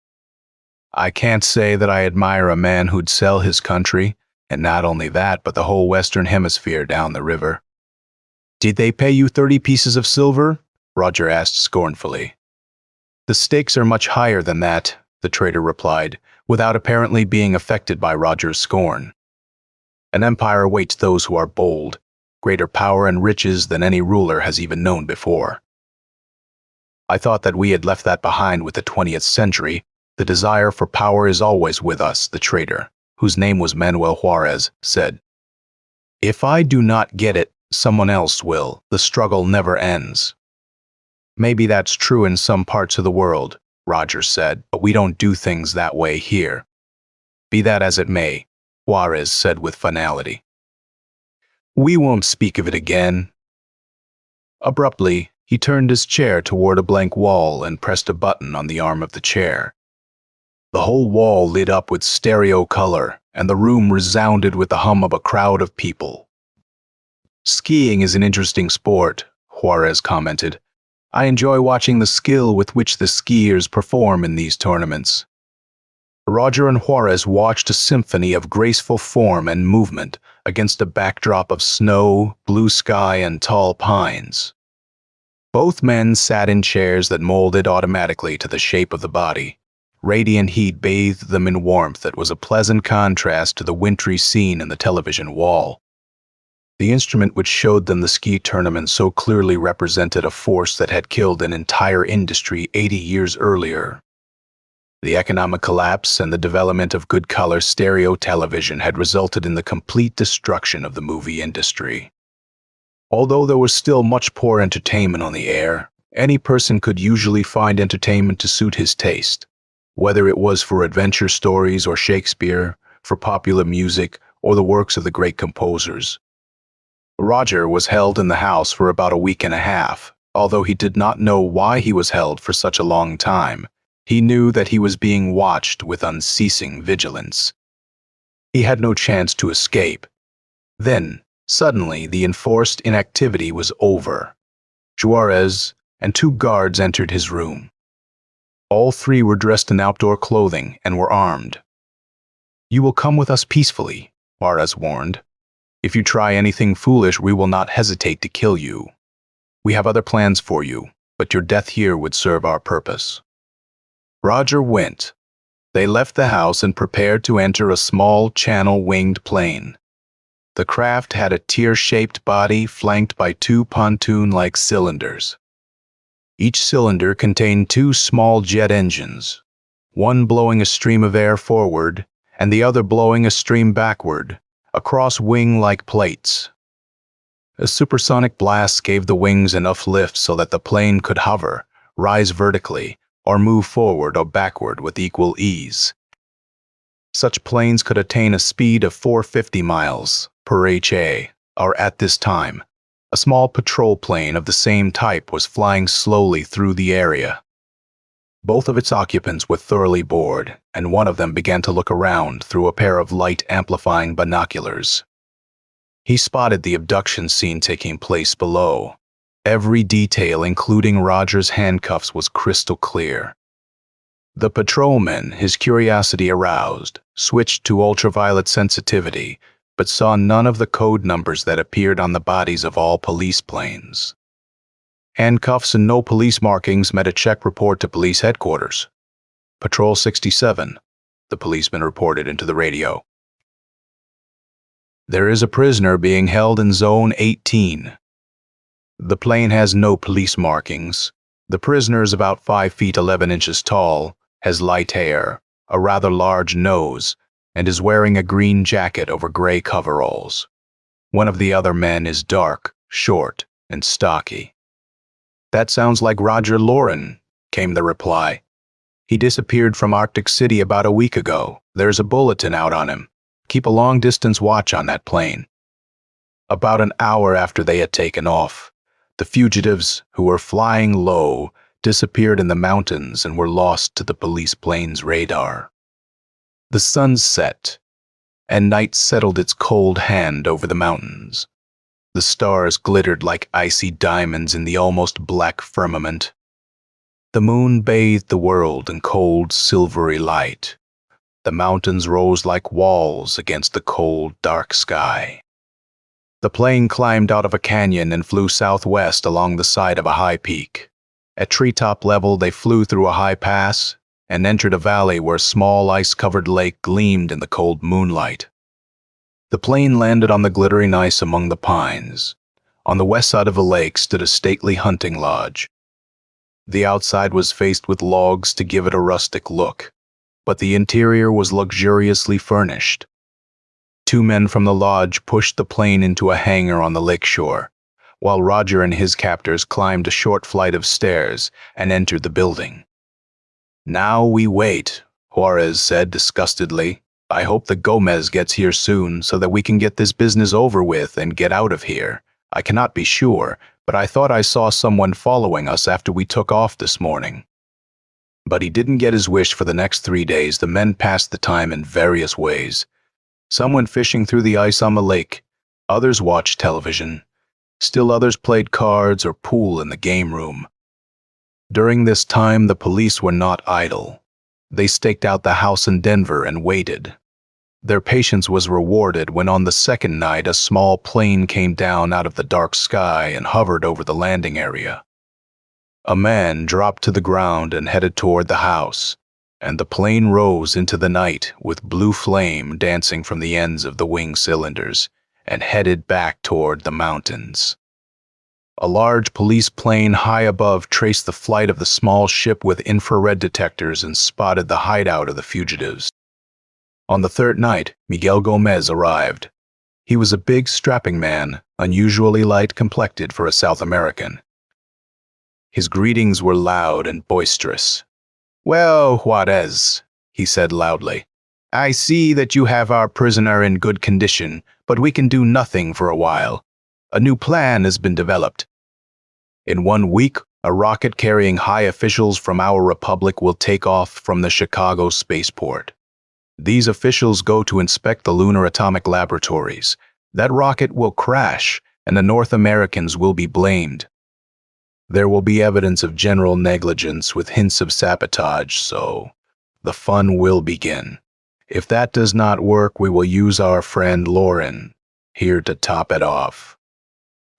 "I can't say that I admire a man who'd sell his country, and not only that, but the whole Western Hemisphere down the river." "Did they pay you 30 pieces of silver?" Roger asked scornfully. "The stakes are much higher than that," the trader replied, without apparently being affected by Roger's scorn. "An empire awaits those who are bold, greater power and riches than any ruler has even known before." "I thought that we had left that behind with the 20th century. The desire for power is always with us," the trader, whose name was Manuel Juarez, said. "If I do not get it, someone else will. The struggle never ends." "Maybe that's true in some parts of the world," Roger said, "but we don't do things that way here." "Be that as it may," Juarez said with finality. "We won't speak of it again." Abruptly, he turned his chair toward a blank wall and pressed a button on the arm of the chair. The whole wall lit up with stereo color, and the room resounded with the hum of a crowd of people. "Skiing is an interesting sport," Juarez commented. "I enjoy watching the skill with which the skiers perform in these tournaments." Roger and Juarez watched a symphony of graceful form and movement against a backdrop of snow, blue sky, and tall pines. Both men sat in chairs that molded automatically to the shape of the body. Radiant heat bathed them in warmth that was a pleasant contrast to the wintry scene in the television wall. The instrument which showed them the ski tournament so clearly represented a force that had killed an entire industry 80 years earlier. The economic collapse and the development of good-color stereo television had resulted in the complete destruction of the movie industry. Although there was still much poor entertainment on the air, any person could usually find entertainment to suit his taste, whether it was for adventure stories or Shakespeare, for popular music, or the works of the great composers. Roger was held in the house for about a week and a half. Although he did not know why he was held for such a long time, he knew that he was being watched with unceasing vigilance. He had no chance to escape. Then, suddenly, the enforced inactivity was over. Juarez and 2 guards entered his room. All 3 were dressed in outdoor clothing and were armed. "You will come with us peacefully," Juarez warned. "If you try anything foolish, we will not hesitate to kill you. We have other plans for you, but your death here would serve our purpose." Roger went. They left the house and prepared to enter a small channel-winged plane. The craft had a tear-shaped body flanked by 2 pontoon-like cylinders. Each cylinder contained 2 small jet engines, one blowing a stream of air forward and the other blowing a stream backward, across wing-like plates. A supersonic blast gave the wings enough lift so that the plane could hover, rise vertically, or move forward or backward with equal ease. Such planes could attain a speed of 450 miles per HA, or at this time, a small patrol plane of the same type was flying slowly through the area. Both of its occupants were thoroughly bored, and one of them began to look around through a pair of light-amplifying binoculars. He spotted the abduction scene taking place below. Every detail, including Roger's handcuffs, was crystal clear. The patrolman, his curiosity aroused, switched to ultraviolet sensitivity, but saw none of the code numbers that appeared on the bodies of all police planes. Handcuffs and no police markings met a check report to police headquarters. "Patrol 67, the policeman reported into the radio. "There is a prisoner being held in Zone 18. The plane has no police markings. The prisoner is about 5 feet 11 inches tall, has light hair, a rather large nose, and is wearing a green jacket over gray coveralls. One of the other men is dark, short, and stocky." "That sounds like Roger Loren," came the reply. "He disappeared from Arctic City about a week ago. There's a bulletin out on him. Keep a long-distance watch on that plane." About an hour after they had taken off, the fugitives, who were flying low, disappeared in the mountains and were lost to the police plane's radar. The sun set, and night settled its cold hand over the mountains. The stars glittered like icy diamonds in the almost black firmament. The moon bathed the world in cold, silvery light. The mountains rose like walls against the cold, dark sky. The plane climbed out of a canyon and flew southwest along the side of a high peak. At treetop level, they flew through a high pass and entered a valley where a small ice-covered lake gleamed in the cold moonlight. The plane landed on the glittering ice among the pines. On the west side of the lake stood a stately hunting lodge. The outside was faced with logs to give it a rustic look, but the interior was luxuriously furnished. 2 men from the lodge pushed the plane into a hangar on the lakeshore, while Roger and his captors climbed a short flight of stairs and entered the building. "Now we wait," Juarez said disgustedly. "I hope the Gomez gets here soon so that we can get this business over with and get out of here. I cannot be sure, but I thought I saw someone following us after we took off this morning." But he didn't get his wish. For the next 3 days, the men passed the time in various ways. Some went fishing through the ice on the lake. Others watched television. Still others played cards or pool in the game room. During this time, the police were not idle. they staked out the house in Denver and waited. Their patience was rewarded when on the second night a small plane came down out of the dark sky and hovered over the landing area. A man dropped to the ground and headed toward the house, and the plane rose into the night with blue flame dancing from the ends of the wing cylinders and headed back toward the mountains. A large police plane high above traced the flight of the small ship with infrared detectors and spotted the hideout of the fugitives. On the third night, Miguel Gomez arrived. He was a big, strapping man, unusually light-complected for a South American. His greetings were loud and boisterous. "Well, Juarez," he said loudly, "I see that you have our prisoner in good condition, but we can do nothing for a while. A new plan has been developed. In 1 week, a rocket carrying high officials from our republic will take off from the Chicago spaceport. These officials go to inspect the lunar atomic laboratories. That rocket will crash, and the North Americans will be blamed. There will be evidence of general negligence with hints of sabotage, so the fun will begin. If that does not work, we will use our friend Lauren here to top it off."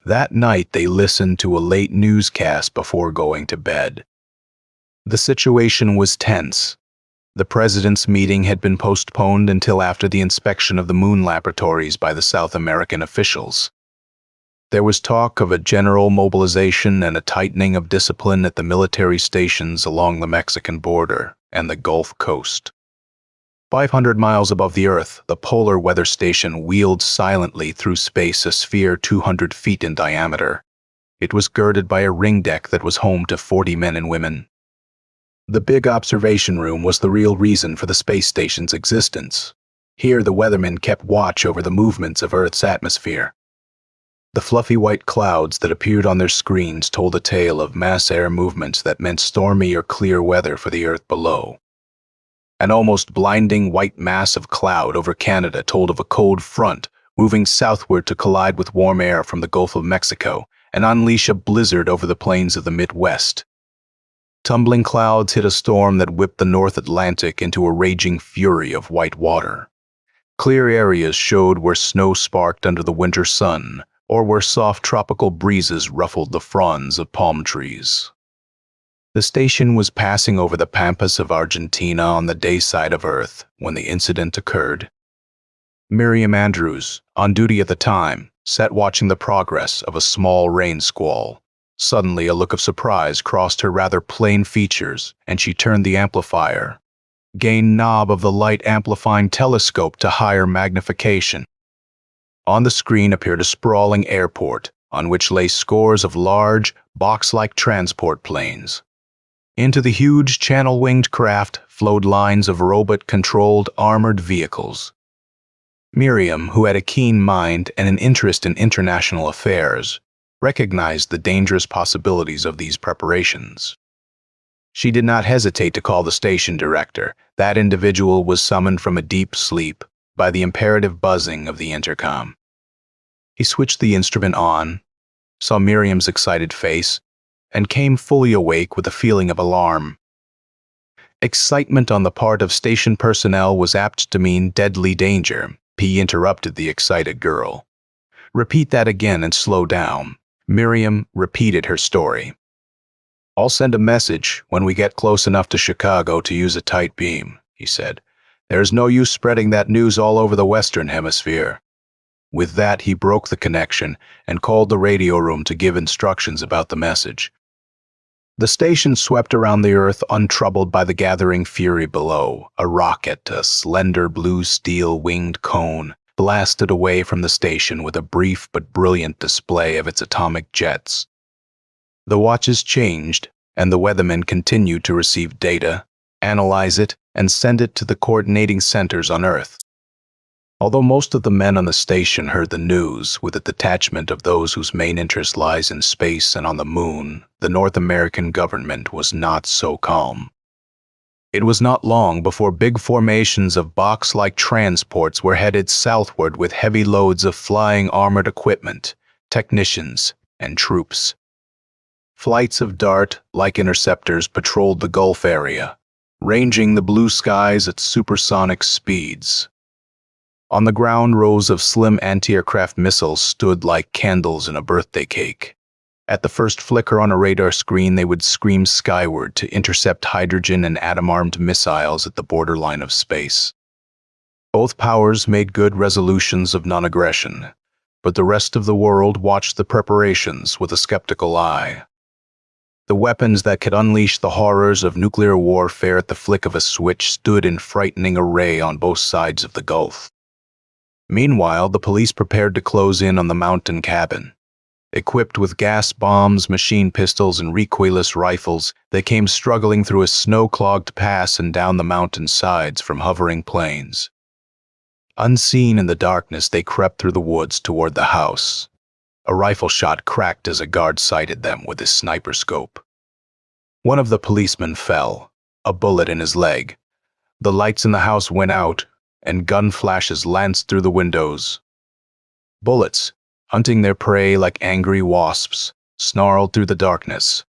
That night, they listened to a late newscast before going to bed. The situation was tense. The president's meeting had been postponed until after the inspection of the moon laboratories by the South American officials. There was talk of a general mobilization and a tightening of discipline at the military stations along the Mexican border and the Gulf Coast. 500 miles above the Earth, the polar weather station wheeled silently through space, a sphere 200 feet in diameter. It was girded by a ring deck that was home to 40 men and women. The big observation room was the real reason for the space station's existence. Here, the weathermen kept watch over the movements of Earth's atmosphere. The fluffy white clouds that appeared on their screens told a tale of mass air movements that meant stormy or clear weather for the Earth below. An almost blinding white mass of cloud over Canada told of a cold front moving southward to collide with warm air from the Gulf of Mexico and unleash a blizzard over the plains of the Midwest. Tumbling clouds hit a storm that whipped the North Atlantic into a raging fury of white water. Clear areas showed where snow sparked under the winter sun, or where soft tropical breezes ruffled the fronds of palm trees. The station was passing over the pampas of Argentina on the day side of Earth when the incident occurred. Miriam Andrews, on duty at the time, sat watching the progress of a small rain squall. Suddenly, a look of surprise crossed her rather plain features, and she turned the amplifier, gain knob of the light-amplifying telescope to higher magnification. On the screen appeared a sprawling airport, on which lay scores of large, box-like transport planes. Into the huge channel-winged craft flowed lines of robot-controlled armored vehicles. Miriam, who had a keen mind and an interest in international affairs, recognized the dangerous possibilities of these preparations. She did not hesitate to call the station director. That individual was summoned from a deep sleep by the imperative buzzing of the intercom. He switched the instrument on, saw Miriam's excited face, and came fully awake with a feeling of alarm. Excitement on the part of station personnel was apt to mean deadly danger. He interrupted the excited girl. "Repeat that again and slow down." Miriam repeated her story. "I'll send a message when we get close enough to Chicago to use a tight beam," he said. "There's no use spreading that news all over the Western Hemisphere." With that, he broke the connection and called the radio room to give instructions about the message. The station swept around the Earth untroubled by the gathering fury below. A rocket, a slender blue steel winged cone, blasted away from the station with a brief but brilliant display of its atomic jets. The watches changed, and the weathermen continued to receive data, analyze it, and send it to the coordinating centers on Earth. Although most of the men on the station heard the news with a detachment of those whose main interest lies in space and on the moon, the North American government was not so calm. It was not long before big formations of box-like transports were headed southward with heavy loads of flying armored equipment, technicians, and troops. Flights of Dart-like interceptors patrolled the Gulf area, ranging the blue skies at supersonic speeds. On the ground, rows of slim anti-aircraft missiles stood like candles in a birthday cake. At the first flicker on a radar screen, they would scream skyward to intercept hydrogen and atom-armed missiles at the borderline of space. Both powers made good resolutions of non-aggression, but the rest of the world watched the preparations with a skeptical eye. The weapons that could unleash the horrors of nuclear warfare at the flick of a switch stood in frightening array on both sides of the Gulf. Meanwhile, the police prepared to close in on the mountain cabin. Equipped with gas bombs, machine pistols, and recoilless rifles, they came struggling through a snow-clogged pass and down the mountain sides from hovering planes. Unseen in the darkness, they crept through the woods toward the house. A rifle shot cracked as a guard sighted them with his sniper scope. One of the policemen fell, a bullet in his leg. The lights in the house went out, and gun flashes lanced through the windows. Bullets, hunting their prey like angry wasps, snarled through the darkness.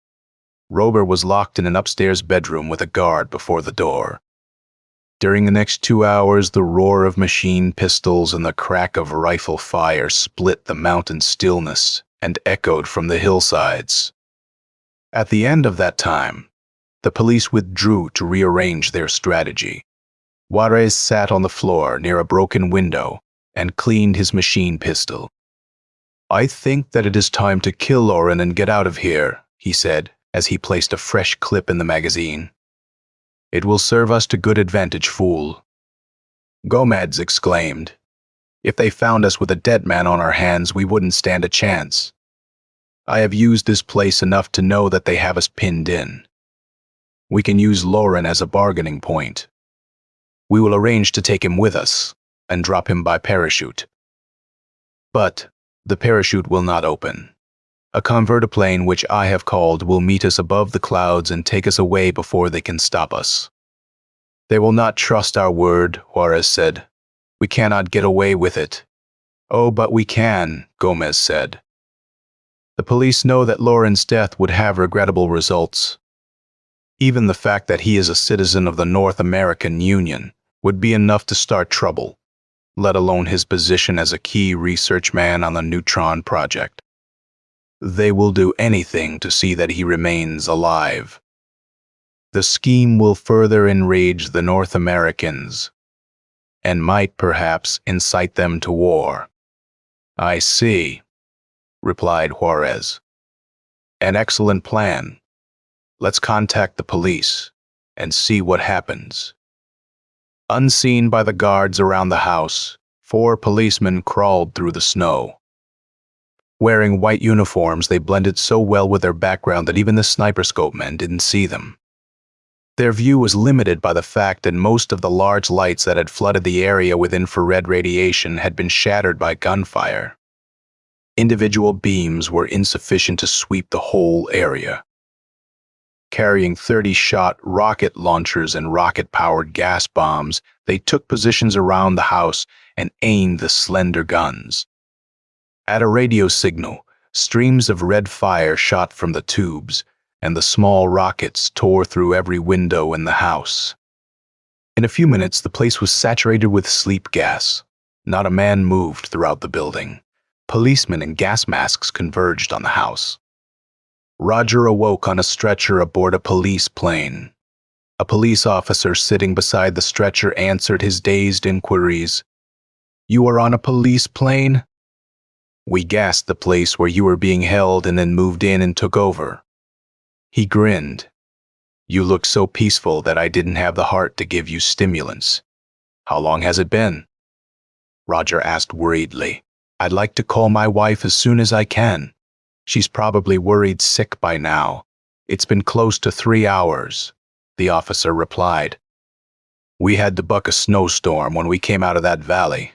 Robert was locked in an upstairs bedroom with a guard before the door. During the next 2 hours, the roar of machine pistols and the crack of rifle fire split the mountain stillness and echoed from the hillsides. At the end of that time, the police withdrew to rearrange their strategy. Juarez sat on the floor near a broken window and cleaned his machine pistol. "I think that it is time to kill Lauren and get out of here," he said as he placed a fresh clip in the magazine. "It will serve us to good advantage, fool." Gomez exclaimed, "If they found us with a dead man on our hands, we wouldn't stand a chance. I have used this place enough to know that they have us pinned in. We can use Lauren as a bargaining point. We will arrange to take him with us and drop him by parachute. But the parachute will not open. A convertiplane which I have called will meet us above the clouds and take us away before they can stop us." "They will not trust our word," Juarez said. "We cannot get away with it." "Oh, but we can," Gomez said. "The police know that Lauren's death would have regrettable results. Even the fact that he is a citizen of the North American Union would be enough to start trouble, let alone his position as a key research man on the Neutron Project. They will do anything to see that he remains alive. The scheme will further enrage the North Americans and might perhaps incite them to war." "I see," replied Juarez. "An excellent plan. Let's contact the police and see what happens." Unseen by the guards around the house, 4 policemen crawled through the snow. Wearing white uniforms, they blended so well with their background that even the sniper scope men didn't see them. Their view was limited by the fact that most of the large lights that had flooded the area with infrared radiation had been shattered by gunfire. Individual beams were insufficient to sweep the whole area. Carrying 30-shot rocket launchers and rocket-powered gas bombs, they took positions around the house and aimed the slender guns. At a radio signal, streams of red fire shot from the tubes, and the small rockets tore through every window in the house. In a few minutes, the place was saturated with sleep gas. Not a man moved throughout the building. Policemen in gas masks converged on the house. Roger awoke on a stretcher aboard a police plane. A police officer sitting beside the stretcher answered his dazed inquiries. "You are on a police plane?" "We gassed the place where you were being held and then moved in and took over." He grinned. "You look so peaceful that I didn't have the heart to give you stimulants. How long has it been?" Roger asked worriedly. "I'd like to call my wife as soon as I can. She's probably worried sick by now. It's been close to 3 hours," the officer replied. "We had to buck a snowstorm when we came out of that valley.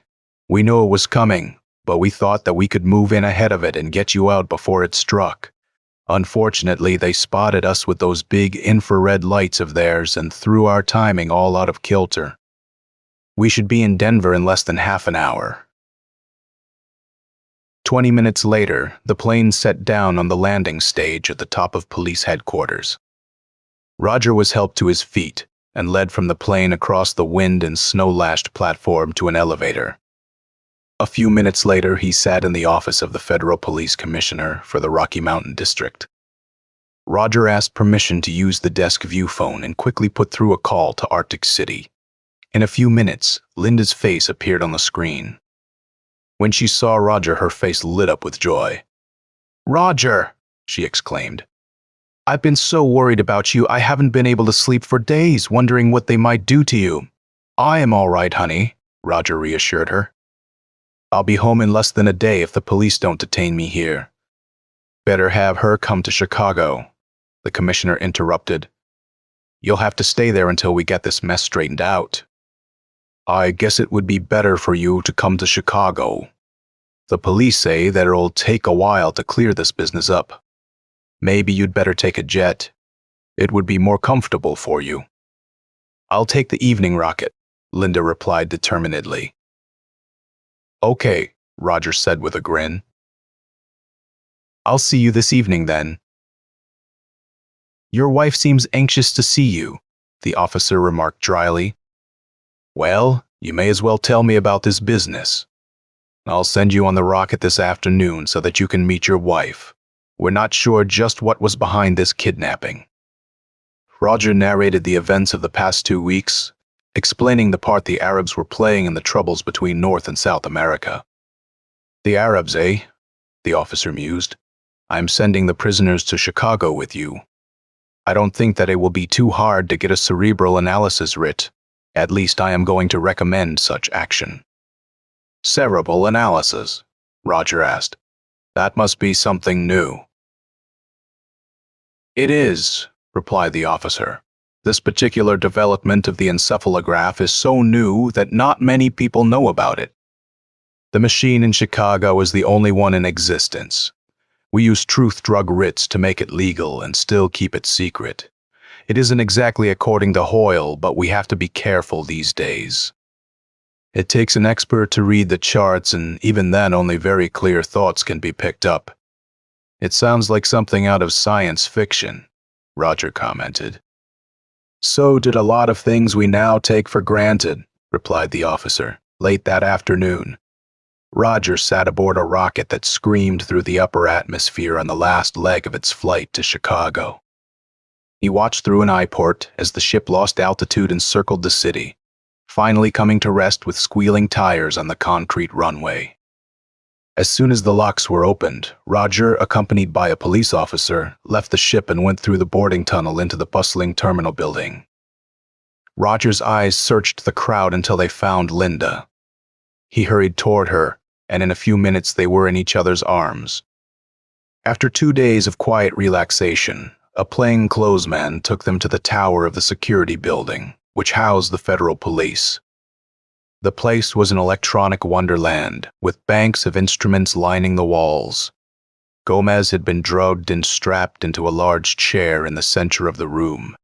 We knew it was coming, but we thought that we could move in ahead of it and get you out before it struck. Unfortunately, they spotted us with those big infrared lights of theirs and threw our timing all out of kilter. We should be in Denver in less than half an hour." 20 minutes later, the plane set down on the landing stage at the top of police headquarters. Roger was helped to his feet and led from the plane across the wind and snow-lashed platform to an elevator. A few minutes later, he sat in the office of the Federal Police Commissioner for the Rocky Mountain District. Roger asked permission to use the desk view phone and quickly put through a call to Arctic City. In a few minutes, Linda's face appeared on the screen. When she saw Roger, her face lit up with joy. "Roger!" she exclaimed. "I've been so worried about you, I haven't been able to sleep for days, wondering what they might do to you." "I am all right, honey," Roger reassured her. "I'll be home in less than a day if the police don't detain me here." "Better have her come to Chicago," the commissioner interrupted. "You'll have to stay there until we get this mess straightened out." "I guess it would be better for you to come to Chicago. The police say that it'll take a while to clear this business up. Maybe you'd better take a jet. It would be more comfortable for you." "I'll take the evening rocket," Linda replied determinedly. "Okay," Roger said with a grin. "I'll see you this evening then." "Your wife seems anxious to see you," the officer remarked dryly. "Well, you may as well tell me about this business. I'll send you on the rocket this afternoon so that you can meet your wife. We're not sure just what was behind this kidnapping." Roger narrated the events of the past 2 weeks, explaining the part the Arabs were playing in the troubles between North and South America. "The Arabs, eh?" the officer mused. "I'm sending the prisoners to Chicago with you. I don't think that it will be too hard to get a cerebral analysis writ. At least I am going to recommend such action." "Cerebral analysis?" Roger asked. "That must be something new." "It is," replied the officer. "This particular development of the encephalograph is so new that not many people know about it. The machine in Chicago is the only one in existence. We use truth drug writs to make it legal and still keep it secret. It isn't exactly according to Hoyle, but we have to be careful these days. It takes an expert to read the charts, and even then only very clear thoughts can be picked up." "It sounds like something out of science fiction," Roger commented. "So did a lot of things we now take for granted," replied the officer. Late that afternoon, Roger sat aboard a rocket that screamed through the upper atmosphere on the last leg of its flight to Chicago. He watched through an eyeport as the ship lost altitude and circled the city, finally coming to rest with squealing tires on the concrete runway. As soon as the locks were opened, Roger, accompanied by a police officer, left the ship and went through the boarding tunnel into the bustling terminal building. Roger's eyes searched the crowd until they found Linda. He hurried toward her, and in a few minutes they were in each other's arms. After 2 days of quiet relaxation, a plainclothesman took them to the tower of the security building, which housed the federal police. The place was an electronic wonderland, with banks of instruments lining the walls. Gomez had been drugged and strapped into a large chair in the center of the room.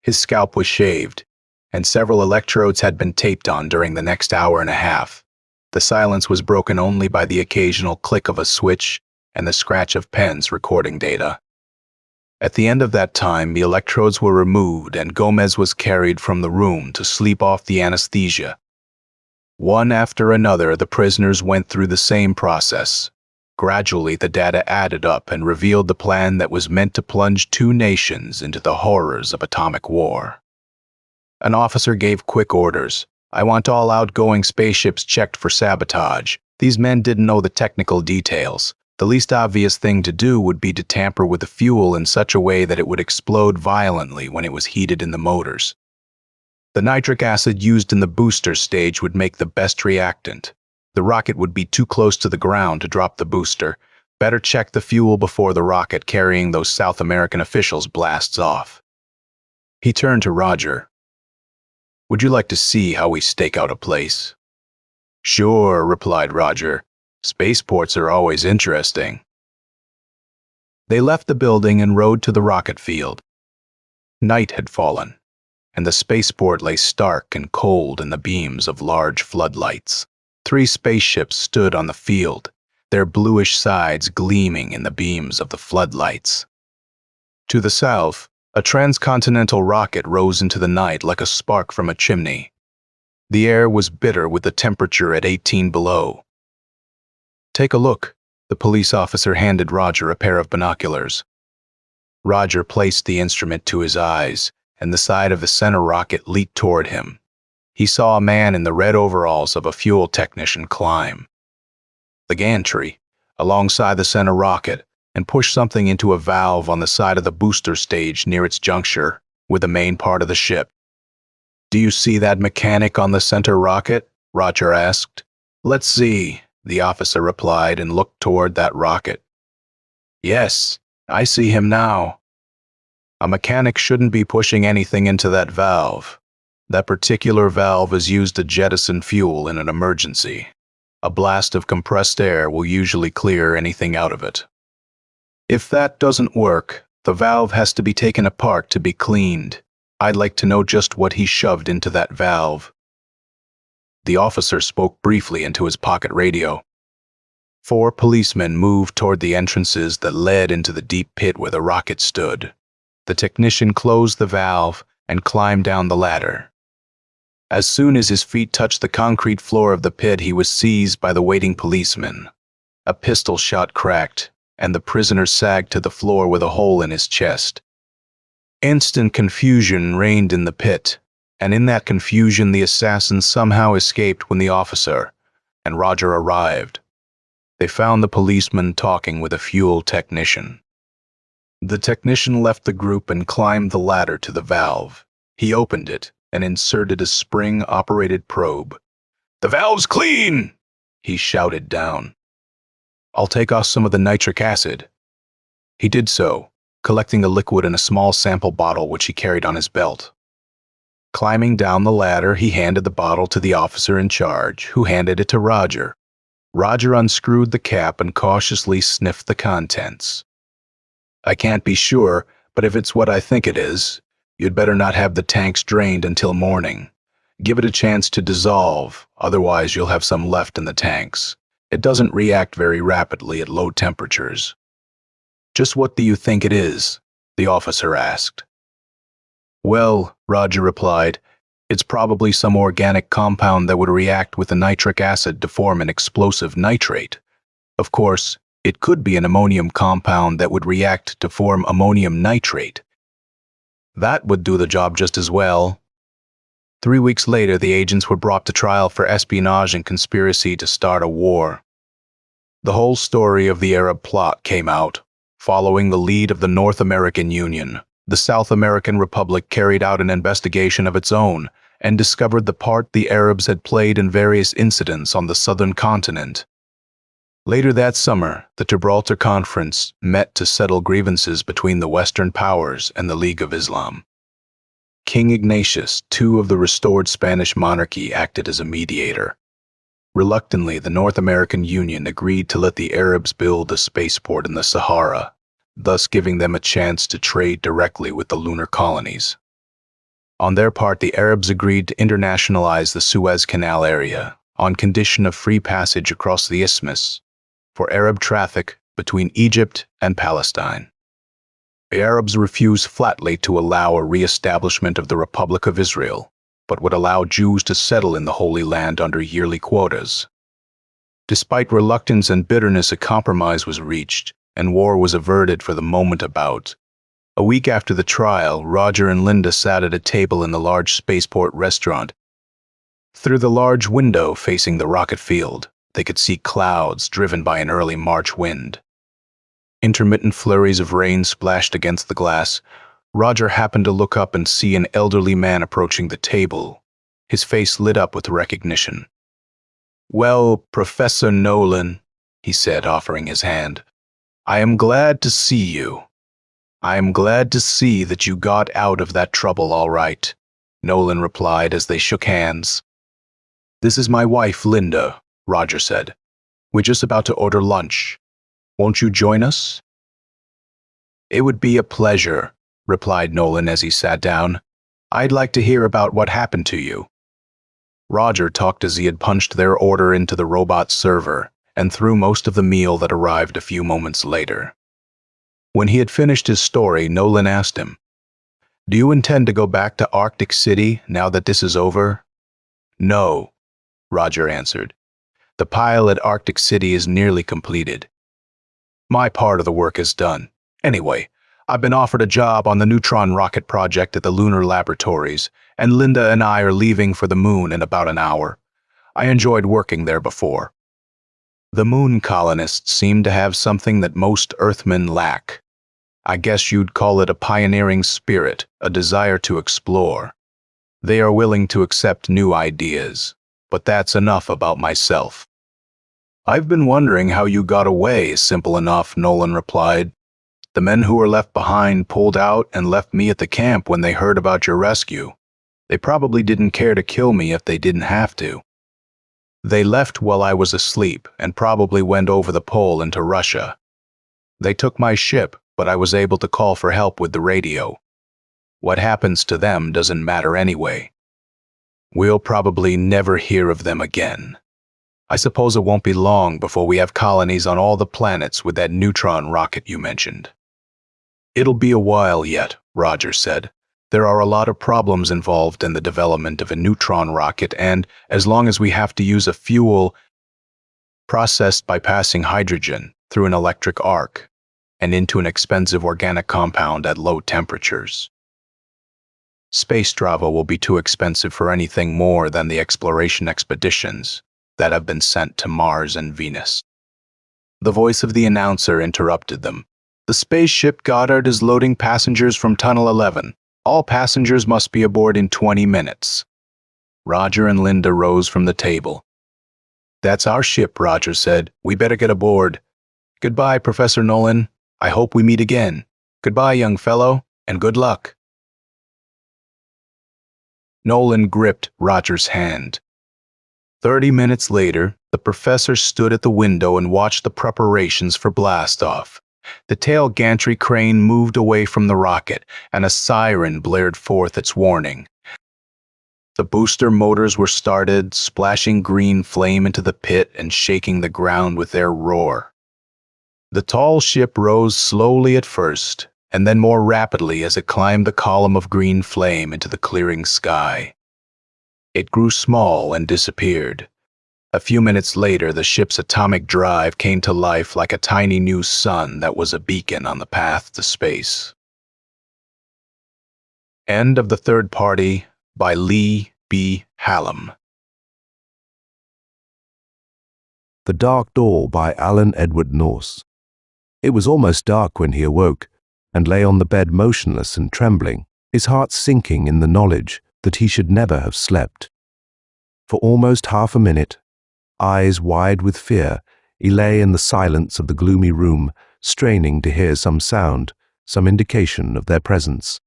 His scalp was shaved, and several electrodes had been taped on during the next hour and a half. The silence was broken only by the occasional click of a switch and the scratch of pens recording data. At the end of that time, the electrodes were removed and Gomez was carried from the room to sleep off the anesthesia. One after another, the prisoners went through the same process. Gradually, the data added up and revealed the plan that was meant to plunge 2 nations into the horrors of atomic war. An officer gave quick orders. "I want all outgoing spaceships checked for sabotage." These men didn't know the technical details. The least obvious thing to do would be to tamper with the fuel in such a way that it would explode violently when it was heated in the motors. The nitric acid used in the booster stage would make the best reactant. The rocket would be too close to the ground to drop the booster. Better check the fuel before the rocket carrying those South American officials blasts off. He turned to Roger. "Would you like to see how we stake out a place?" "Sure," replied Roger. "Spaceports are always interesting." They left the building and rode to the rocket field. Night had fallen, and the spaceport lay stark and cold in the beams of large floodlights. 3 spaceships stood on the field, their bluish sides gleaming in the beams of the floodlights. To the south, A transcontinental rocket rose into the night like a spark from a chimney. The air was bitter with the temperature at 18 below. "Take a look." The police officer handed Roger a pair of binoculars. Roger placed the instrument to his eyes, and the side of the center rocket leaped toward him. He saw a man in the red overalls of a fuel technician climb the gantry alongside the center rocket and push something into a valve on the side of the booster stage near its juncture with the main part of the ship. "Do you see that mechanic on the center rocket?" Roger asked. "Let's see," the officer replied and looked toward that rocket. "Yes, I see him now. A mechanic shouldn't be pushing anything into that valve. That particular valve is used to jettison fuel in an emergency. A blast of compressed air will usually clear anything out of it. If that doesn't work, the valve has to be taken apart to be cleaned. I'd like to know just what he shoved into that valve." The officer spoke briefly into his pocket radio. 4 policemen moved toward the entrances that led into the deep pit where the rocket stood. The technician closed the valve and climbed down the ladder. As soon as his feet touched the concrete floor of the pit, he was seized by the waiting policemen. A pistol shot cracked, and the prisoner sagged to the floor with a hole in his chest. Instant confusion reigned in the pit, and in that confusion the assassin somehow escaped when the officer and Roger arrived. They found the policeman talking with a fuel technician. The technician left the group and climbed the ladder to the valve. He opened it and inserted a spring-operated probe. "The valve's clean!" he shouted down. "I'll take off some of the nitric acid." He did so, collecting the liquid in a small sample bottle which he carried on his belt. Climbing down the ladder, he handed the bottle to the officer in charge, who handed it to Roger. Roger unscrewed the cap and cautiously sniffed the contents. "I can't be sure, but if it's what I think it is, you'd better not have the tanks drained until morning. Give it a chance to dissolve, otherwise you'll have some left in the tanks. It doesn't react very rapidly at low temperatures." "Just what do you think it is?" the officer asked. "Well," Roger replied, "it's probably some organic compound that would react with the nitric acid to form an explosive nitrate. Of course, it could be an ammonium compound that would react to form ammonium nitrate. That would do the job just as well." 3 weeks later, the agents were brought to trial for espionage and conspiracy to start a war. The whole story of the Arab plot came out. Following the lead of the North American Union, the South American Republic carried out an investigation of its own and discovered the part the Arabs had played in various incidents on the southern continent. Later that summer, the Gibraltar Conference met to settle grievances between the Western powers and the League of Islam. King Ignatius II of the restored Spanish monarchy acted as a mediator. Reluctantly, the North American Union agreed to let the Arabs build a spaceport in the Sahara, thus giving them a chance to trade directly with the lunar colonies. On their part, the Arabs agreed to internationalize the Suez Canal area on condition of free passage across the isthmus for Arab traffic between Egypt and Palestine. The Arabs refused flatly to allow a re-establishment of the Republic of Israel, but would allow Jews to settle in the Holy Land under yearly quotas. Despite reluctance and bitterness, a compromise was reached, and war was averted for the moment about. A week after the trial, Roger and Linda sat at a table in the large spaceport restaurant. Through the large window facing the rocket field, they could see clouds driven by an early March wind. Intermittent flurries of rain splashed against the glass. Roger happened to look up and see an elderly man approaching the table. His face lit up with recognition. "Well, Professor Nolan," he said, offering his hand, "I am glad to see you. I am glad to see that you got out of that trouble all right," Nolan replied as they shook hands. "This is my wife, Linda," Roger said. "We're just about to order lunch. Won't you join us?" "It would be a pleasure," replied Nolan as he sat down. "I'd like to hear about what happened to you." Roger talked as he had punched their order into the robot server and through most of the meal that arrived a few moments later. When he had finished his story, Nolan asked him, Do you intend to go back to Arctic City now that this is over? No, Roger answered. The pile at Arctic City is nearly completed. My part of the work is done. Anyway, I've been offered a job on the neutron rocket project at the Lunar Laboratories, and Linda and I are leaving for the moon in about an hour. I enjoyed working there before. The moon colonists seem to have something that most Earthmen lack. I guess you'd call it a pioneering spirit, a desire to explore. They are willing to accept new ideas, but that's enough about myself. I've been wondering how you got away, simple enough, Nolan replied. The men who were left behind pulled out and left me at the camp when they heard about your rescue. They probably didn't care to kill me if they didn't have to. They left while I was asleep and probably went over the pole into Russia. They took my ship, but I was able to call for help with the radio. What happens to them doesn't matter anyway. We'll probably never hear of them again. I suppose it won't be long before we have colonies on all the planets with that neutron rocket you mentioned. It'll be a while yet, Roger said. There are a lot of problems involved in the development of a neutron rocket, and as long as we have to use a fuel processed by passing hydrogen through an electric arc and into an expensive organic compound at low temperatures. Space travel will be too expensive for anything more than the exploration expeditions that have been sent to Mars and Venus. The voice of the announcer interrupted them. The spaceship Goddard is loading passengers from Tunnel 11. All passengers must be aboard in 20 minutes. Roger and Linda rose from the table. That's our ship, Roger said. We better get aboard. Goodbye, Professor Nolan. I hope we meet again. Goodbye, young fellow, and good luck. Nolan gripped Roger's hand. 30 minutes later, the professor stood at the window and watched the preparations for blastoff. The tail gantry crane moved away from the rocket, and a siren blared forth its warning. The booster motors were started, splashing green flame into the pit and shaking the ground with their roar. The tall ship rose slowly at first, and then more rapidly as it climbed the column of green flame into the clearing sky. It grew small and disappeared. A few minutes later, the ship's atomic drive came to life like a tiny new sun that was a beacon on the path to space. End of the Third Party by Lee B. Holum. The Dark Door by Alan Edward Nourse. It was almost dark when he awoke, and lay on the bed motionless and trembling, his heart sinking in the knowledge that he should never have slept. For almost half a minute, eyes wide with fear, he lay in the silence of the gloomy room, straining to hear some sound, some indication of their presence.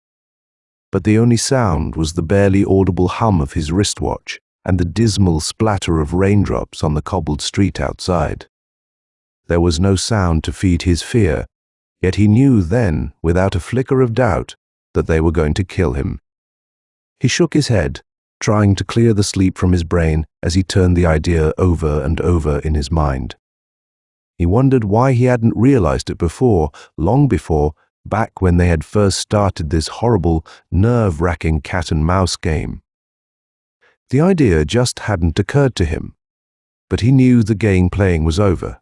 But the only sound was the barely audible hum of his wristwatch and the dismal splatter of raindrops on the cobbled street outside. There was no sound to feed his fear, yet he knew then, without a flicker of doubt, that they were going to kill him. He shook his head, trying to clear the sleep from his brain as he turned the idea over and over in his mind. He wondered why he hadn't realized it before, long before, back when they had first started this horrible, nerve-wracking cat-and-mouse game. The idea just hadn't occurred to him, but he knew the game playing was over.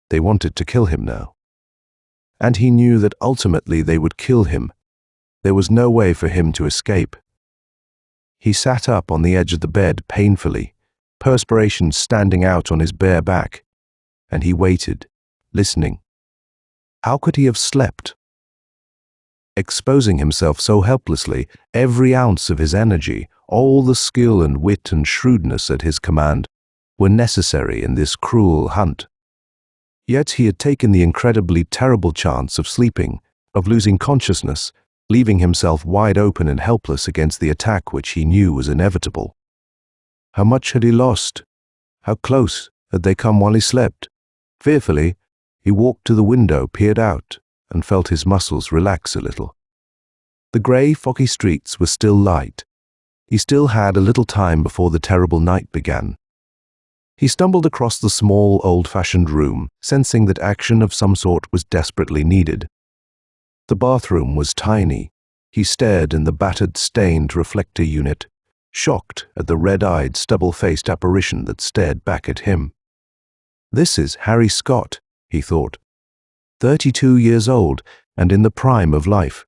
They wanted to kill him now. And he knew that ultimately they would kill him. There was no way for him to escape. He sat up on the edge of the bed painfully, perspiration standing out on his bare back, and he waited, listening. How could he have slept? Exposing himself so helplessly, every ounce of his energy, all the skill and wit and shrewdness at his command, were necessary in this cruel hunt. Yet he had taken the incredibly terrible chance of sleeping, of losing consciousness, leaving himself wide open and helpless against the attack which he knew was inevitable. How much had he lost? How close had they come while he slept? Fearfully, he walked to the window, peered out, and felt his muscles relax a little. The grey, foggy streets were still light. He still had a little time before the terrible night began. He stumbled across the small, old-fashioned room, sensing that action of some sort was desperately needed. The bathroom was tiny, He stared in the battered, stained reflector unit, shocked at the red-eyed, stubble-faced apparition that stared back at him. This is Harry Scott, he thought, 32 years old and in the prime of life.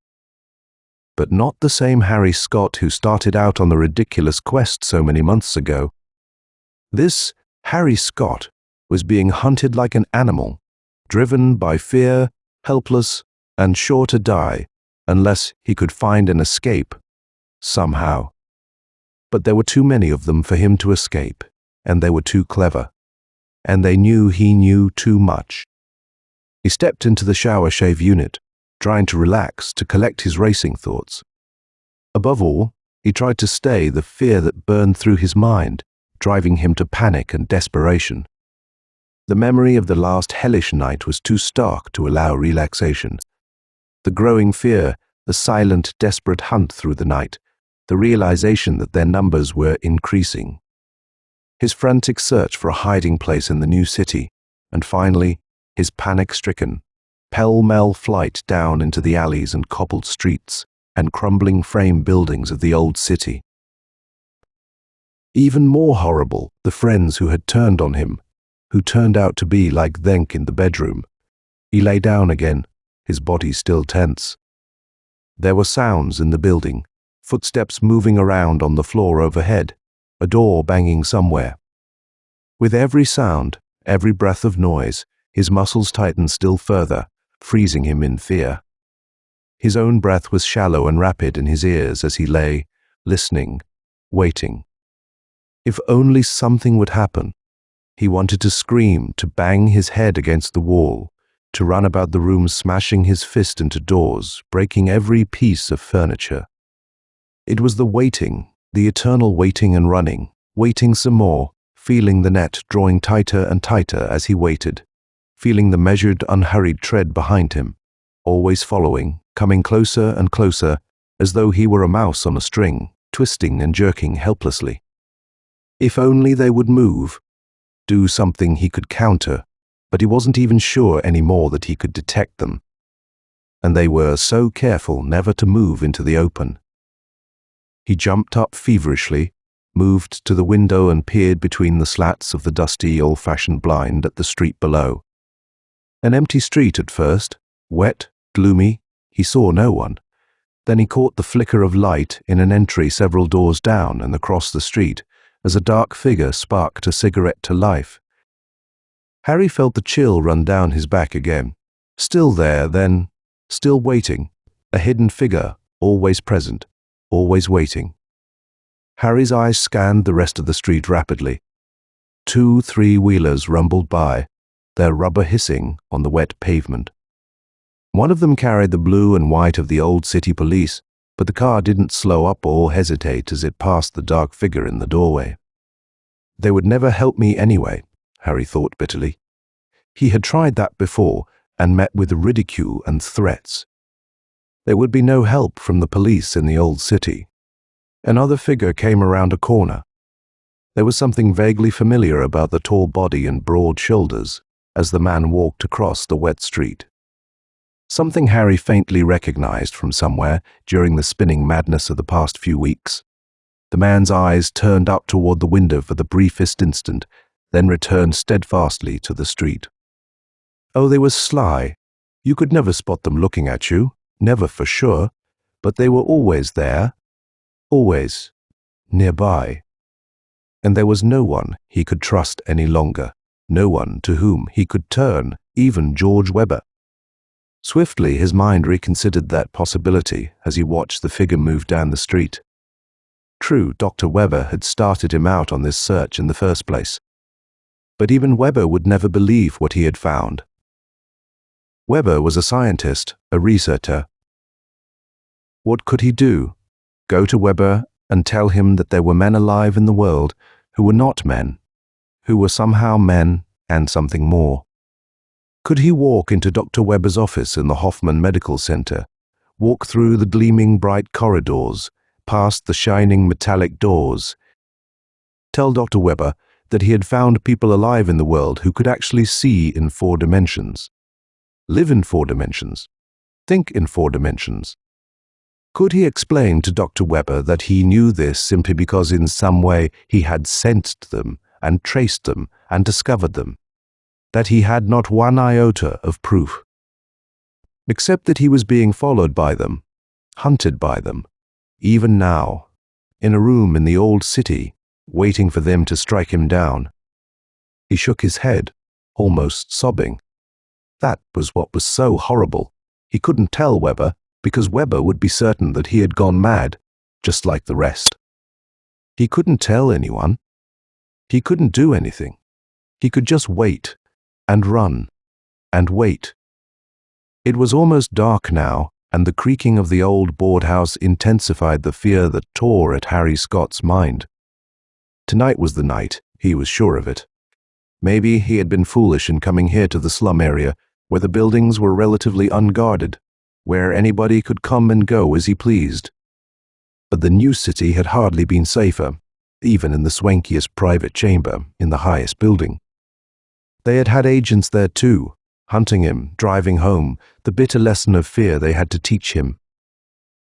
But not the same Harry Scott who started out on the ridiculous quest so many months ago. This Harry Scott was being hunted like an animal, driven by fear, helpless, and sure to die unless he could find an escape, somehow. But there were too many of them for him to escape, and they were too clever, and they knew he knew too much. He stepped into the shower shave unit, trying to relax, to collect his racing thoughts. Above all, he tried to stay the fear that burned through his mind, driving him to panic and desperation. The memory of the last hellish night was too stark to allow relaxation. The growing fear, the silent, desperate hunt through the night, the realization that their numbers were increasing. His frantic search for a hiding place in the new city, and finally, his panic-stricken, pell-mell flight down into the alleys and cobbled streets and crumbling frame buildings of the old city. Even more horrible, the friends who had turned on him, who turned out to be like Denk in the bedroom. He lay down again, his body still tense. There were sounds in the building, footsteps moving around on the floor overhead, a door banging somewhere. With every sound, every breath of noise, his muscles tightened still further, freezing him in fear. His own breath was shallow and rapid in his ears as he lay, listening, waiting. If only something would happen. He wanted to scream, to bang his head against the wall, to run about the room smashing his fist into doors, breaking every piece of furniture. It was the waiting, the eternal waiting and running, waiting some more, feeling the net drawing tighter and tighter as he waited, feeling the measured, unhurried tread behind him, always following, coming closer and closer, as though he were a mouse on a string, twisting and jerking helplessly. If only they would move, do something he could counter, but he wasn't even sure anymore that he could detect them. And they were so careful never to move into the open. He jumped up feverishly, moved to the window and peered between the slats of the dusty, old-fashioned blind at the street below. An empty street at first, wet, gloomy, he saw no one. Then he caught the flicker of light in an entry several doors down and across the street, as a dark figure sparked a cigarette to life. Harry felt the chill run down his back again. Still there, then, still waiting, a hidden figure, always present, always waiting. Harry's eyes scanned the rest of the street rapidly. 2 3-wheelers rumbled by, their rubber hissing on the wet pavement. One of them carried the blue and white of the old city police, but the car didn't slow up or hesitate as it passed the dark figure in the doorway. They would never help me anyway, Harry thought bitterly. He had tried that before and met with ridicule and threats. There would be no help from the police in the old city. Another figure came around a corner. There was something vaguely familiar about the tall body and broad shoulders as the man walked across the wet street. Something Harry faintly recognized from somewhere during the spinning madness of the past few weeks. The man's eyes turned up toward the window for the briefest instant, then returned steadfastly to the street. Oh, they were sly. You could never spot them looking at you, never for sure, but they were always there, always nearby. And there was no one he could trust any longer, no one to whom he could turn, even George Webber. Swiftly, his mind reconsidered that possibility as he watched the figure move down the street. True, Dr. Webber had started him out on this search in the first place. But even Webber would never believe what he had found. Webber was a scientist, a researcher. What could he do? Go to Webber and tell him that there were men alive in the world who were not men, who were somehow men and something more. Could he walk into Dr. Webber's office in the Hoffman Medical Center, walk through the gleaming bright corridors, past the shining metallic doors, tell Dr. Webber that he had found people alive in the world who could actually see in 4 dimensions, live in 4 dimensions, think in 4 dimensions? Could he explain to Dr. Webber that he knew this simply because in some way he had sensed them and traced them and discovered them, that he had not one iota of proof, except that he was being followed by them, hunted by them, even now, in a room in the old city, waiting for them to strike him down? He shook his head, almost sobbing. That was what was so horrible. He couldn't tell Webber, because Webber would be certain that he had gone mad, just like the rest. He couldn't tell anyone. He couldn't do anything. He could just wait, and run, and wait. It was almost dark now, and the creaking of the old board house intensified the fear that tore at Harry Scott's mind. Tonight was the night, he was sure of it. Maybe he had been foolish in coming here to the slum area, where the buildings were relatively unguarded, where anybody could come and go as he pleased. But the new city had hardly been safer, even in the swankiest private chamber in the highest building. They had had agents there too, hunting him, driving home the bitter lesson of fear they had to teach him.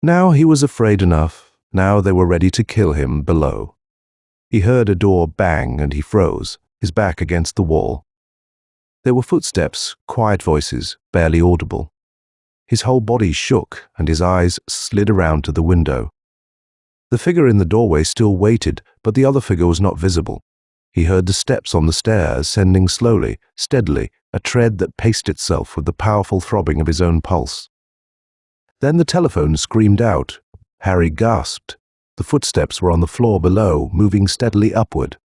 Now he was afraid enough. Now they were ready to kill him below. He heard a door bang and he froze, his back against the wall. There were footsteps, quiet voices, barely audible. His whole body shook and his eyes slid around to the window. The figure in the doorway still waited, but the other figure was not visible. He heard the steps on the stairs ascending slowly, steadily, a tread that paced itself with the powerful throbbing of his own pulse. Then the telephone screamed out. Harry gasped. The footsteps were on the floor below, moving steadily upward.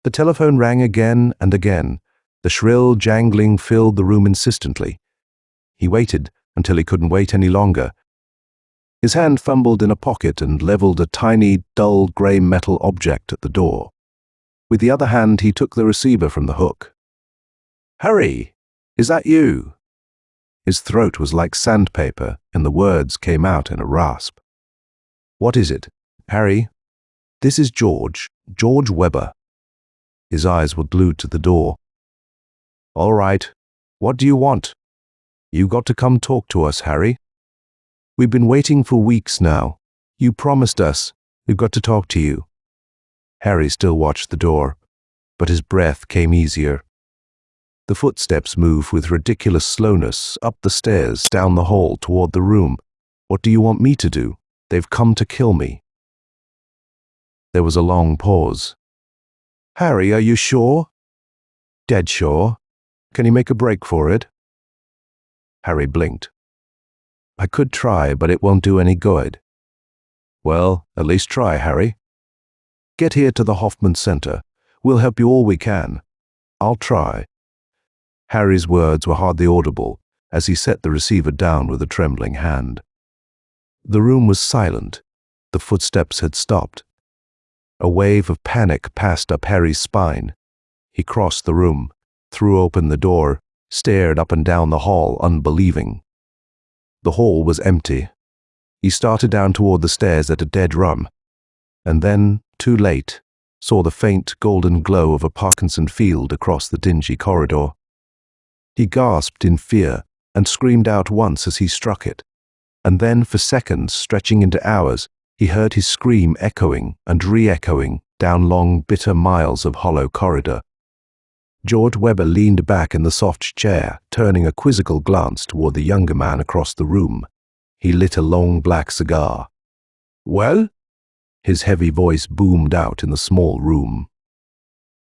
The telephone rang again and again. The shrill jangling filled the room insistently. He waited until he couldn't wait any longer. His hand fumbled in a pocket and leveled a tiny, dull grey metal object at the door. With the other hand, he took the receiver from the hook. "Harry, is that you?" His throat was like sandpaper, and the words came out in a rasp. "What is it?" "Harry, this is George Webber." His eyes were glued to the door. "All right. What do you want?" "You got to come talk to us, Harry. We've been waiting for weeks now. You promised us. We've got to talk to you." Harry still watched the door, but his breath came easier. The footsteps moved with ridiculous slowness up the stairs, down the hall, toward the room. "What do you want me to do? They've come to kill me." There was a long pause. "Harry, are you sure?" "Dead sure. Can you make a break for it?" Harry blinked. "I could try, but it won't do any good." "Well, at least try, Harry. Get here to the Hoffman Center. We'll help you all we can. I'll try." Harry's words were hardly audible as he set the receiver down with a trembling hand. The room was silent. The footsteps had stopped. A wave of panic passed up Harry's spine. He crossed the room, threw open the door, stared up and down the hall, unbelieving. The hall was empty. He started down toward the stairs at a dead run, and then, too late, saw the faint golden glow of a Parkinson field across the dingy corridor. He gasped in fear and screamed out once as he struck it, and then for seconds, stretching into hours, he heard his scream echoing and re-echoing down long, bitter miles of hollow corridor. George Webber leaned back in the soft chair, turning a quizzical glance toward the younger man across the room. He lit a long black cigar. "Well?" His heavy voice boomed out in the small room.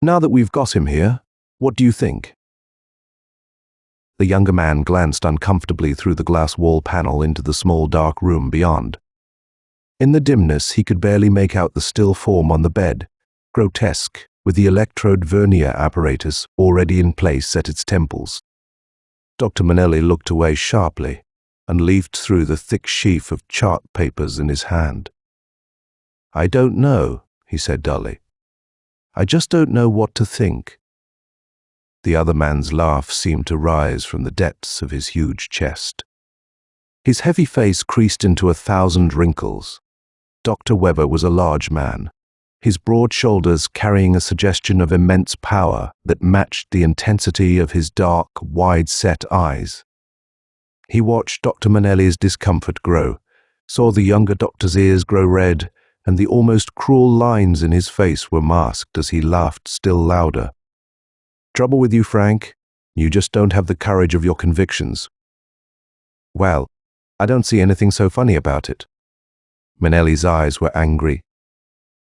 "Now that we've got him here, what do you think?" The younger man glanced uncomfortably through the glass wall panel into the small dark room beyond. In the dimness, he could barely make out the still form on the bed, grotesque, with the electrode vernier apparatus already in place at its temples. Dr. Manelli looked away sharply and leafed through the thick sheaf of chart papers in his hand. "I don't know," he said dully. "I just don't know what to think." The other man's laugh seemed to rise from the depths of his huge chest. His heavy face creased into 1,000 wrinkles. Dr. Webber was a large man, his broad shoulders carrying a suggestion of immense power that matched the intensity of his dark, wide-set eyes. He watched Dr. Manelli's discomfort grow, saw the younger doctor's ears grow red, and the almost cruel lines in his face were masked as he laughed still louder. "Trouble with you, Frank? You just don't have the courage of your convictions." "Well, I don't see anything so funny about it." Manelli's eyes were angry.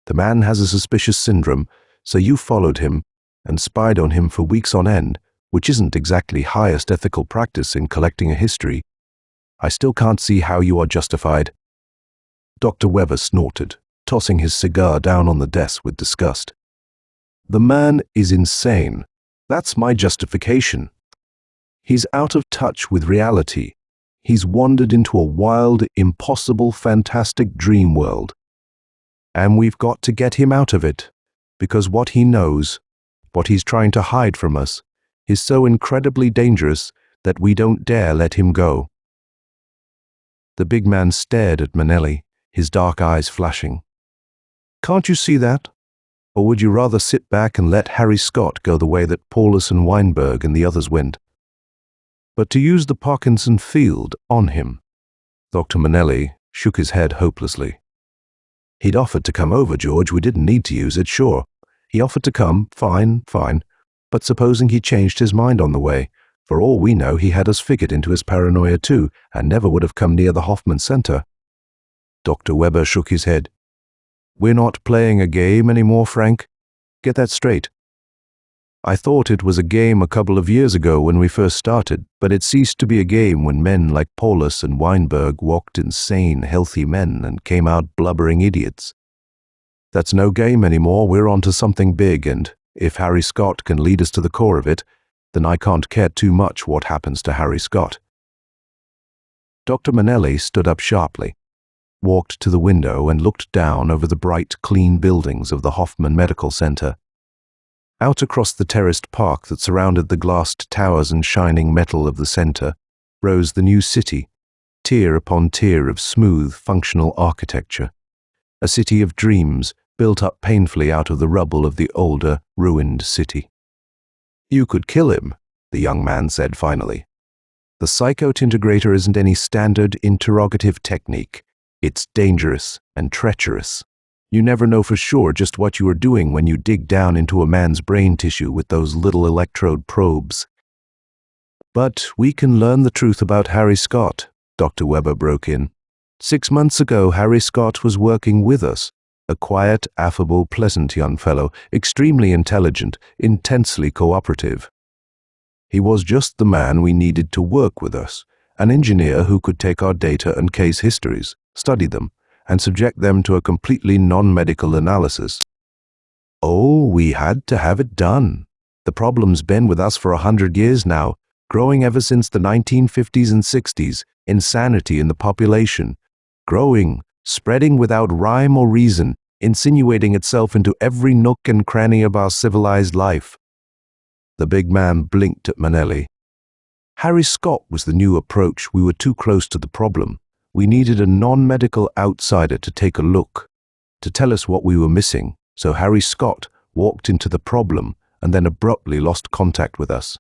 "The man has a suspicious syndrome, so you followed him and spied on him for weeks on end, which isn't exactly highest ethical practice in collecting a history. I still can't see how you are justified." Dr. Webber snorted, tossing his cigar down on the desk with disgust. "The man is insane. That's my justification. He's out of touch with reality. He's wandered into a wild, impossible, fantastic dream world. And we've got to get him out of it, because what he knows, what he's trying to hide from us, is so incredibly dangerous that we don't dare let him go." The big man stared at Manelli, his dark eyes flashing. "Can't you see that? Or would you rather sit back and let Harry Scott go the way that Paulus and Weinberg and the others went? But to use the Parkinson field on him." Dr. Manelli shook his head hopelessly. "He'd offered to come over, George. We didn't need to use it, sure. He offered to come, fine. But supposing he changed his mind on the way, for all we know, he had us figured into his paranoia too, and never would have come near the Hoffman Center." Dr. Webber shook his head. "We're not playing a game anymore, Frank. Get that straight. I thought it was a game a couple of years ago when we first started, but it ceased to be a game when men like Paulus and Weinberg walked insane, healthy men and came out blubbering idiots. That's no game anymore. We're on to something big, and if Harry Scott can lead us to the core of it, then I can't care too much what happens to Harry Scott." Dr. Manelli stood up sharply, walked to the window and looked down over the bright, clean buildings of the Hoffman Medical Center. Out across the terraced park that surrounded the glassed towers and shining metal of the center rose the new city, tier upon tier of smooth, functional architecture. A city of dreams built up painfully out of the rubble of the older, ruined city. "You could kill him," the young man said finally. "The psychote integrator isn't any standard interrogative technique. It's dangerous and treacherous. You never know for sure just what you are doing when you dig down into a man's brain tissue with those little electrode probes." "But we can learn the truth about Harry Scott," Dr. Webber broke in. "6 months ago, Harry Scott was working with us. A quiet, affable, pleasant young fellow, extremely intelligent, intensely cooperative. He was just the man we needed to work with us, an engineer who could take our data and case histories, study them, and subject them to a completely non-medical analysis. Oh, we had to have it done. The problem's been with us for 100 years now, growing ever since the 1950s and 60s, insanity in the population. Growing, spreading without rhyme or reason, insinuating itself into every nook and cranny of our civilized life." The big man blinked at Manelli. "Harry Scott was the new approach. We were too close to the problem. We needed a non-medical outsider to take a look, to tell us what we were missing, so Harry Scott walked into the problem and then abruptly lost contact with us.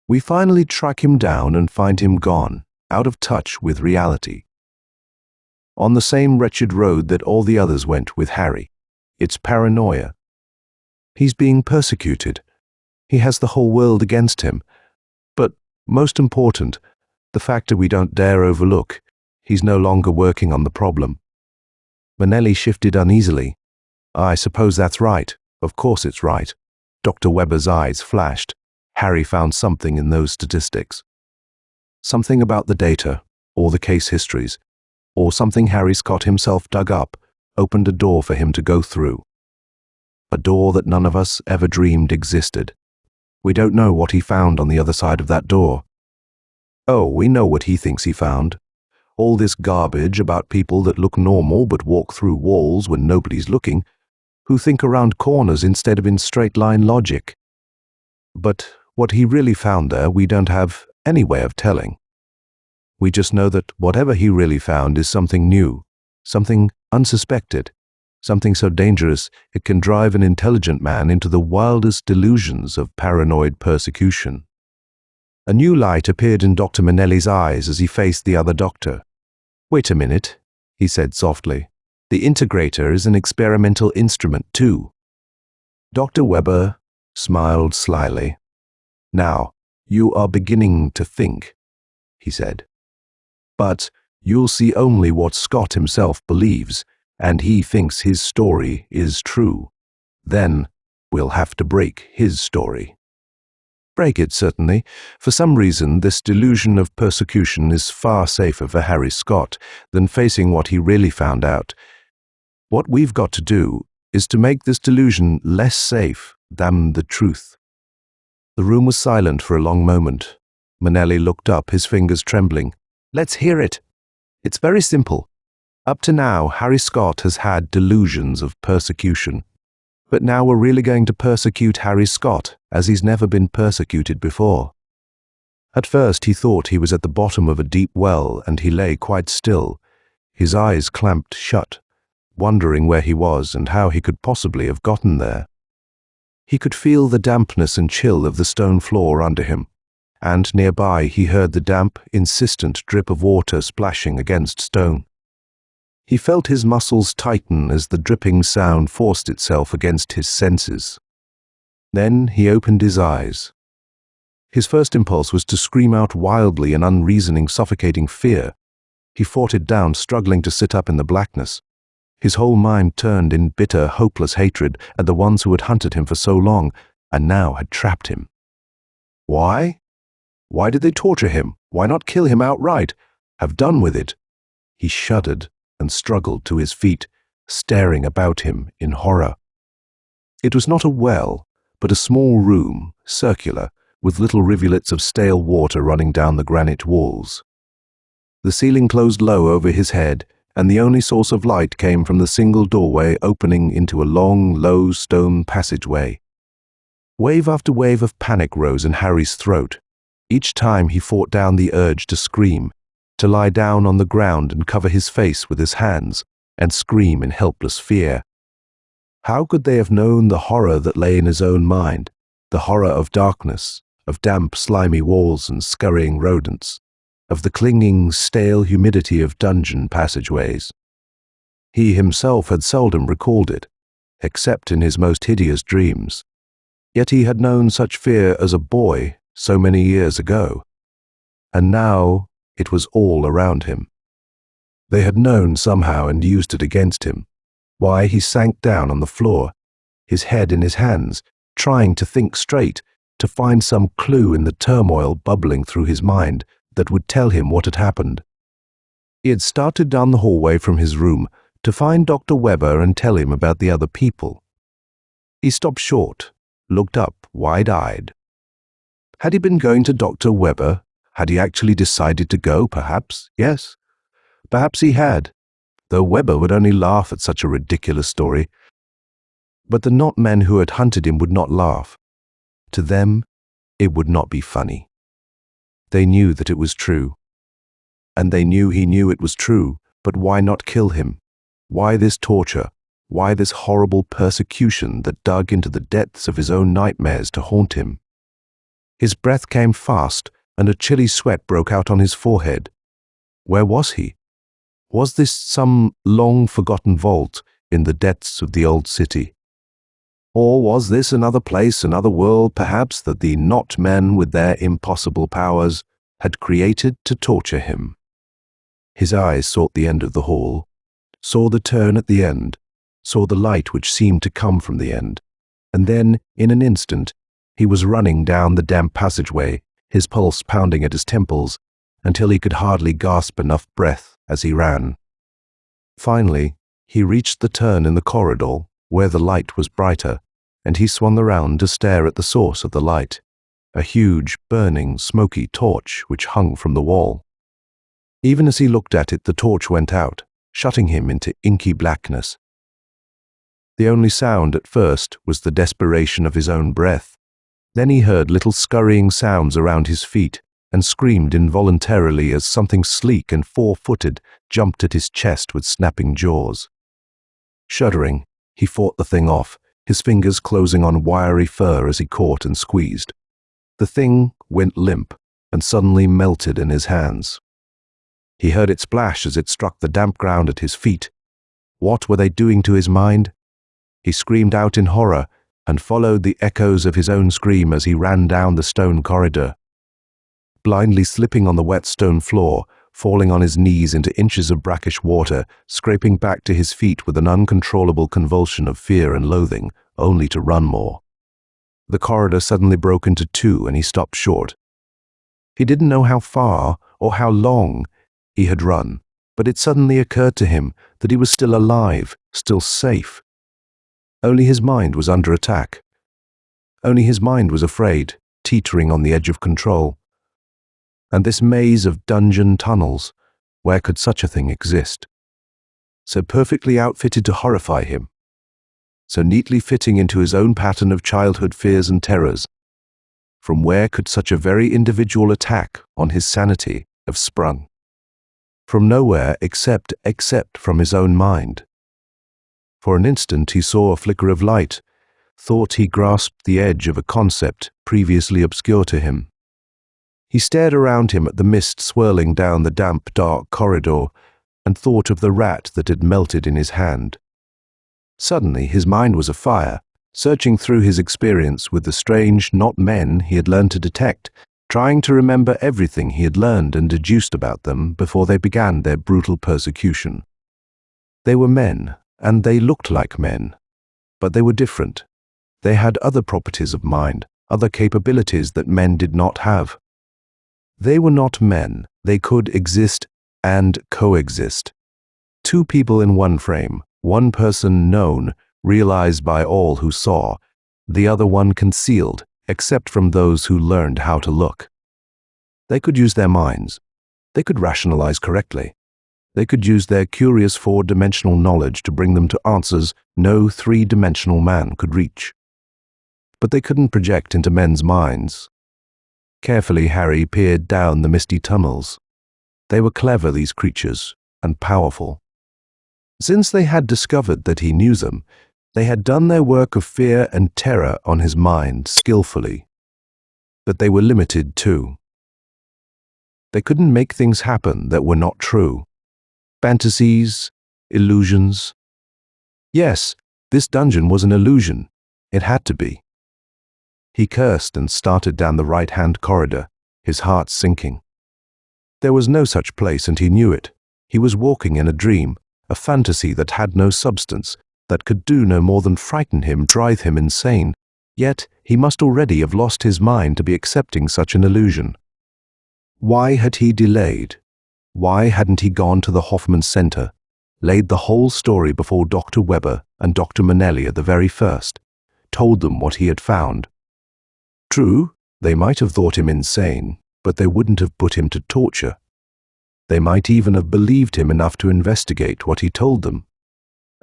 We finally track him down and find him gone, out of touch with reality. On the same wretched road that all the others went with Harry. It's paranoia. He's being persecuted. He has the whole world against him. But most important, the factor we don't dare overlook, he's no longer working on the problem." Manelli shifted uneasily. "I suppose that's right. Of course it's right." Dr. Webber's eyes flashed. Harry found something in those statistics. Something about the data, or the case histories, or something Harry Scott himself dug up, opened a door for him to go through. A door that none of us ever dreamed existed. We don't know what he found on the other side of that door. Oh, we know what he thinks he found. All this garbage about people that look normal but walk through walls when nobody's looking, who think around corners instead of in straight-line logic. But what he really found there, we don't have any way of telling. We just know that whatever he really found is something new, something unsuspected, something so dangerous it can drive an intelligent man into the wildest delusions of paranoid persecution. A new light appeared in Dr. Manelli's eyes as he faced the other doctor. Wait a minute, he said softly. The integrator is an experimental instrument too. Dr. Webber smiled slyly. Now, you are beginning to think, he said. But you'll see only what Scott himself believes, and he thinks his story is true. Then we'll have to break his story. Break it, certainly. For some reason, this delusion of persecution is far safer for Harry Scott than facing what he really found out. What we've got to do is to make this delusion less safe than the truth. The room was silent for a long moment. Manelli looked up, his fingers trembling. Let's hear it. It's very simple. Up to now, Harry Scott has had delusions of persecution. But now we're really going to persecute Harry Scott, as he's never been persecuted before. At first he thought he was at the bottom of a deep well, and he lay quite still, his eyes clamped shut, wondering where he was and how he could possibly have gotten there. He could feel the dampness and chill of the stone floor under him, and nearby he heard the damp, insistent drip of water splashing against stone. He felt his muscles tighten as the dripping sound forced itself against his senses. Then he opened his eyes. His first impulse was to scream out wildly in unreasoning, suffocating fear. He fought it down, struggling to sit up in the blackness. His whole mind turned in bitter, hopeless hatred at the ones who had hunted him for so long and now had trapped him. Why? Why did they torture him? Why not kill him outright? Have done with it. He shuddered and struggled to his feet, staring about him in horror. It was not a well, but a small room, circular, with little rivulets of stale water running down the granite walls. The ceiling closed low over his head, and the only source of light came from the single doorway opening into a long, low stone passageway. Wave after wave of panic rose in Harry's throat. Each time he fought down the urge to scream, to lie down on the ground and cover his face with his hands, and scream in helpless fear. How could they have known the horror that lay in his own mind, the horror of darkness, of damp, slimy walls and scurrying rodents, of the clinging, stale humidity of dungeon passageways? He himself had seldom recalled it, except in his most hideous dreams. Yet he had known such fear as a boy so many years ago. And now it was all around him. They had known somehow and used it against him. Why, he sank down on the floor, his head in his hands, trying to think straight, to find some clue in the turmoil bubbling through his mind that would tell him what had happened. He had started down the hallway from his room to find Dr. Webber and tell him about the other people. He stopped short, looked up wide-eyed. Had he been going to Dr. Webber? Had he actually decided to go, perhaps? Yes. Perhaps he had, though Webber would only laugh at such a ridiculous story. But the not men who had hunted him would not laugh. To them, it would not be funny. They knew that it was true. And they knew he knew it was true, but why not kill him? Why this torture? Why this horrible persecution that dug into the depths of his own nightmares to haunt him? His breath came fast, and a chilly sweat broke out on his forehead. Where was he? Was this some long-forgotten vault in the depths of the old city? Or was this another place, another world, perhaps, that the not-men with their impossible powers had created to torture him? His eyes sought the end of the hall, saw the turn at the end, saw the light which seemed to come from the end, and then, in an instant, he was running down the damp passageway, his pulse pounding at his temples, until he could hardly gasp enough breath as he ran. Finally, he reached the turn in the corridor where the light was brighter, and he swung around to stare at the source of the light, a huge, burning, smoky torch which hung from the wall. Even as he looked at it, the torch went out, shutting him into inky blackness. The only sound at first was the desperation of his own breath. Then he heard little scurrying sounds around his feet and screamed involuntarily as something sleek and four-footed jumped at his chest with snapping jaws. Shuddering, he fought the thing off, his fingers closing on wiry fur as he caught and squeezed. The thing went limp and suddenly melted in his hands. He heard it splash as it struck the damp ground at his feet. What were they doing to his mind? He screamed out in horror and followed the echoes of his own scream as he ran down the stone corridor. Blindly slipping on the wet stone floor, falling on his knees into inches of brackish water, scraping back to his feet with an uncontrollable convulsion of fear and loathing, only to run more. The corridor suddenly broke into two and he stopped short. He didn't know how far or how long he had run, but it suddenly occurred to him that he was still alive, still safe. Only his mind was under attack. Only his mind was afraid, teetering on the edge of control. And this maze of dungeon tunnels, where could such a thing exist? So perfectly outfitted to horrify him, so neatly fitting into his own pattern of childhood fears and terrors. From where could such a very individual attack on his sanity have sprung? From nowhere except from his own mind. For an instant he saw a flicker of light, thought he grasped the edge of a concept previously obscure to him. He stared around him at the mist swirling down the damp, dark corridor and thought of the rat that had melted in his hand. Suddenly his mind was afire, searching through his experience with the strange not men he had learned to detect, trying to remember everything he had learned and deduced about them before they began their brutal persecution. They were men, and they looked like men, but they were different. They had other properties of mind, other capabilities that men did not have. They were not men. They could exist and coexist. Two people in one frame, one person known, realized by all who saw, the other one concealed, except from those who learned how to look. They could use their minds. They could rationalize correctly. They could use their curious four-dimensional knowledge to bring them to answers no three-dimensional man could reach. But they couldn't project into men's minds. Carefully, Harry peered down the misty tunnels. They were clever, these creatures, and powerful. Since they had discovered that he knew them, they had done their work of fear and terror on his mind skillfully. But they were limited too. They couldn't make things happen that were not true. Fantasies, illusions. Yes, this dungeon was an illusion. It had to be. He cursed and started down the right-hand corridor, his heart sinking. There was no such place, and he knew it. He was walking in a dream, a fantasy that had no substance, that could do no more than frighten him, drive him insane. Yet he must already have lost his mind to be accepting such an illusion. Why had he delayed? Why hadn't he gone to the Hoffman Center, laid the whole story before Dr. Weber and Dr. Manelli at the very first, told them what he had found? True, they might have thought him insane, but they wouldn't have put him to torture. They might even have believed him enough to investigate what he told them.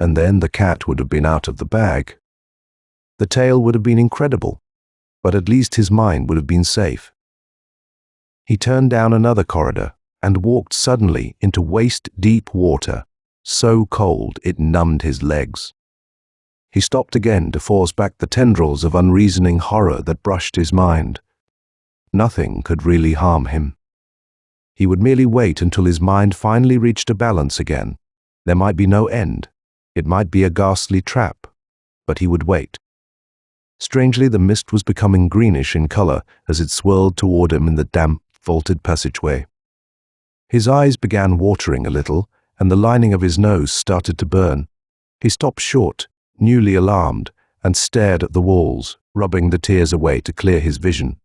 And then the cat would have been out of the bag. The tale would have been incredible, but at least his mind would have been safe. He turned down another corridor and walked suddenly into waist-deep water, so cold it numbed his legs. He stopped again to force back the tendrils of unreasoning horror that brushed his mind. Nothing could really harm him. He would merely wait until his mind finally reached a balance again. There might be no end. It might be a ghastly trap, but he would wait. Strangely, the mist was becoming greenish in color as it swirled toward him in the damp, vaulted passageway. His eyes began watering a little, and the lining of his nose started to burn. He stopped short, newly alarmed, and stared at the walls, rubbing the tears away to clear his vision.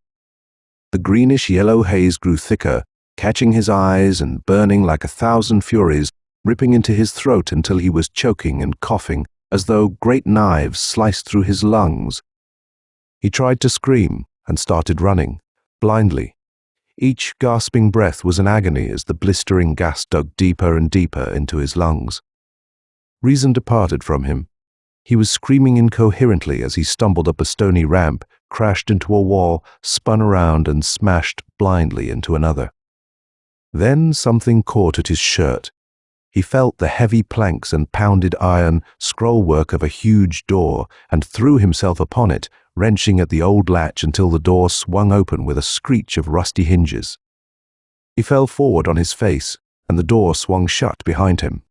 The greenish-yellow haze grew thicker, catching his eyes and burning like 1,000 furies, ripping into his throat until he was choking and coughing, as though great knives sliced through his lungs. He tried to scream and started running, blindly. Each gasping breath was an agony as the blistering gas dug deeper and deeper into his lungs. Reason departed from him. He was screaming incoherently as he stumbled up a stony ramp, crashed into a wall, spun around and smashed blindly into another. Then something caught at his shirt. He felt the heavy planks and pounded iron scrollwork of a huge door and threw himself upon it, wrenching at the old latch until the door swung open with a screech of rusty hinges. He fell forward on his face, and the door swung shut behind him.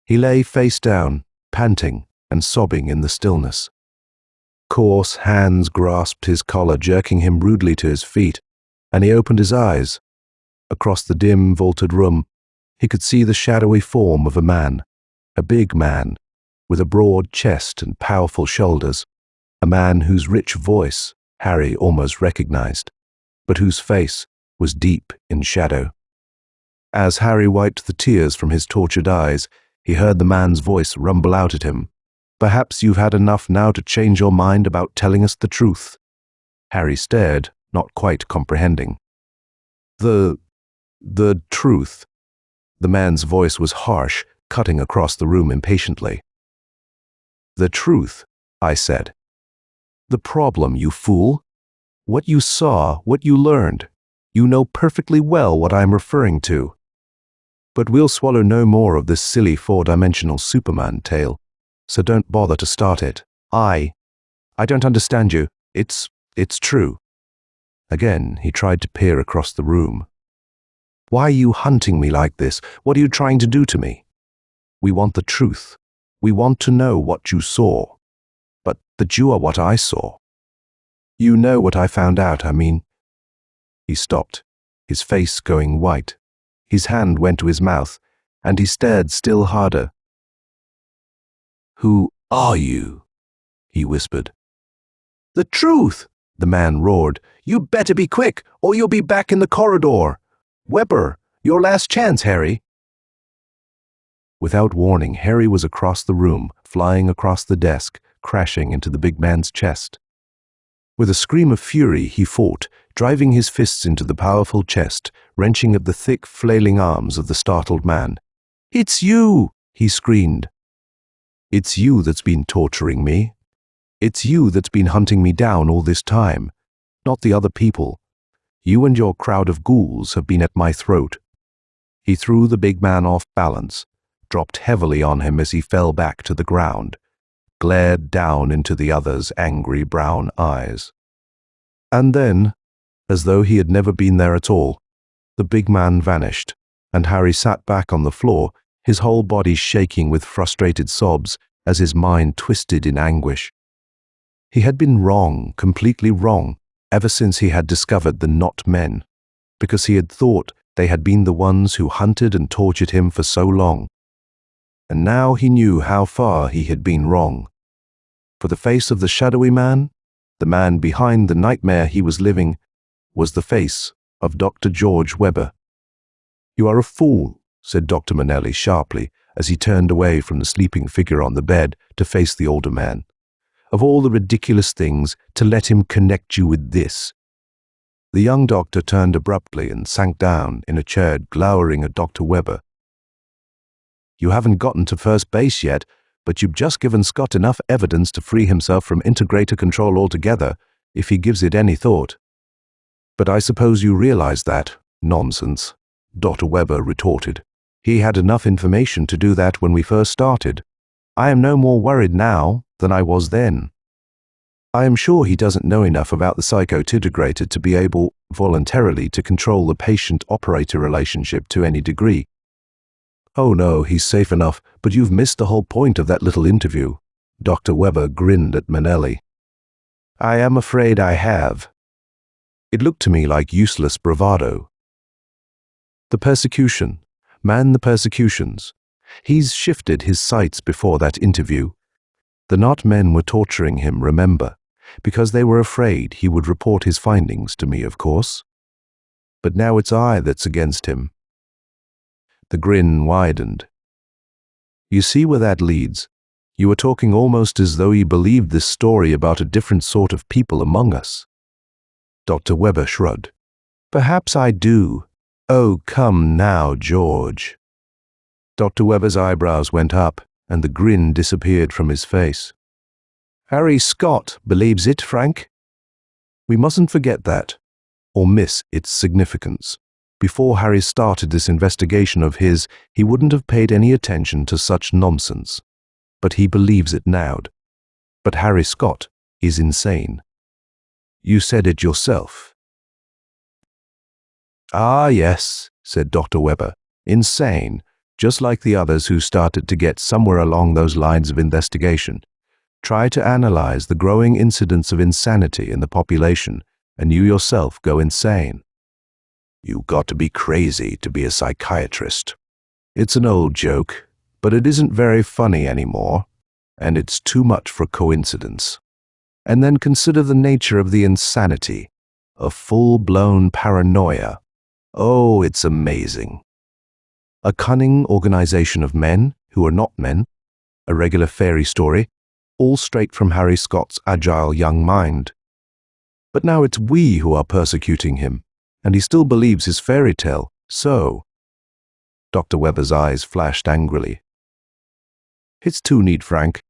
He lay face down, panting and sobbing in the stillness. Coarse hands grasped his collar, jerking him rudely to his feet, and he opened his eyes. Across the dim, vaulted room, he could see the shadowy form of a man, a big man, with a broad chest and powerful shoulders, a man whose rich voice Harry almost recognized, but whose face was deep in shadow. As Harry wiped the tears from his tortured eyes, he heard the man's voice rumble out at him. "Perhaps you've had enough now to change your mind about telling us the truth." Harry stared, not quite comprehending. The truth." The man's voice was harsh, cutting across the room impatiently. "The truth," I said. "The problem, you fool. What you saw, what you learned. You know perfectly well what I'm referring to. But we'll swallow no more of this silly four-dimensional Superman tale, so don't bother to start it. I don't understand you. It's true." Again, he tried to peer across the room. "Why are you hunting me like this? What are you trying to do to me? We want the truth. We want to know what you saw. But you are what I saw. You know what I found out, I mean." He stopped, his face going white. His hand went to his mouth, and he stared still harder. "Who are you?" he whispered. "The truth!" the man roared. "You better be quick, or you'll be back in the corridor. Webber, your last chance, Harry." Without warning, Harry was across the room, flying across the desk, crashing into the big man's chest. With a scream of fury, he fought, driving his fists into the powerful chest, wrenching at the thick, flailing arms of the startled man. "It's you!" he screamed. "It's you that's been torturing me. It's you that's been hunting me down all this time, not the other people. You and your crowd of ghouls have been at my throat." He threw the big man off balance, dropped heavily on him as he fell back to the ground, glared down into the other's angry brown eyes. And then, as though he had never been there at all, the big man vanished, and Harry sat back on the floor, his whole body shaking with frustrated sobs as his mind twisted in anguish. He had been wrong, completely wrong, ever since he had discovered the not men, because he had thought they had been the ones who hunted and tortured him for so long. And now he knew how far he had been wrong. For the face of the shadowy man, the man behind the nightmare he was living, was the face of Dr. George Webber. "You are a fool," said Dr. Manelli sharply as he turned away from the sleeping figure on the bed to face the older man. "Of all the ridiculous things, to let him connect you with this." The young doctor turned abruptly and sank down in a chair, glowering at Dr. Webber. "You haven't gotten to first base yet, but you've just given Scott enough evidence to free himself from integrator control altogether, if he gives it any thought." "But I suppose you realize that." "Nonsense," Dr. Webber retorted. "He had enough information to do that when we first started. I am no more worried now than I was then. I am sure he doesn't know enough about the psychotintegrator to be able voluntarily to control the patient-operator relationship to any degree." "Oh no, he's safe enough, but you've missed the whole point of that little interview." Dr. Webber grinned at Manelli. "I am afraid I have. It looked to me like useless bravado. The persecution. Man, the persecutions. He's shifted his sights before that interview. The not men were torturing him, remember, because they were afraid he would report his findings to me, of course. But now it's I that's against him." The grin widened. "You see where that leads? You were talking almost as though you believed this story about a different sort of people among us." Dr. Webber shrugged. "Perhaps I do." "Oh, come now, George." Dr. Webber's eyebrows went up, and the grin disappeared from his face. "Harry Scott believes it, Frank? We mustn't forget that, or miss its significance. Before Harry started this investigation of his, he wouldn't have paid any attention to such nonsense. But he believes it now. But Harry Scott is insane. You said it yourself." "Ah, yes," said Dr. Webber. Insane, just like the others who started to get somewhere along those lines of investigation. Try to analyze the growing incidence of insanity in the population, and you yourself go insane. You've got to be crazy to be a psychiatrist. It's an old joke, but it isn't very funny anymore, and it's too much for coincidence. And then consider the nature of the insanity, a full-blown paranoia. Oh, it's amazing. A cunning organization of men who are not men, a regular fairy story, all straight from Harry Scott's agile young mind. But now it's we who are persecuting him, and he still believes his fairy tale, so... Dr. Webber's eyes flashed angrily. It's too neat, Frank.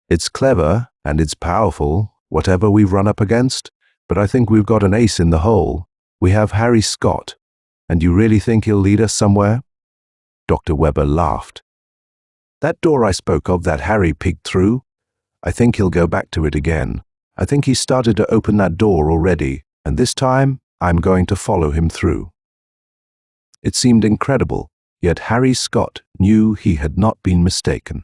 It's clever, and it's powerful, whatever we've run up against, but I think we've got an ace in the hole. We have Harry Scott, and you really think he'll lead us somewhere? Dr. Webber laughed. That door I spoke of that Harry peeked through, I think he'll go back to it again. I think he started to open that door already, and this time I'm going to follow him through. It seemed incredible, yet Harry Scott knew he had not been mistaken.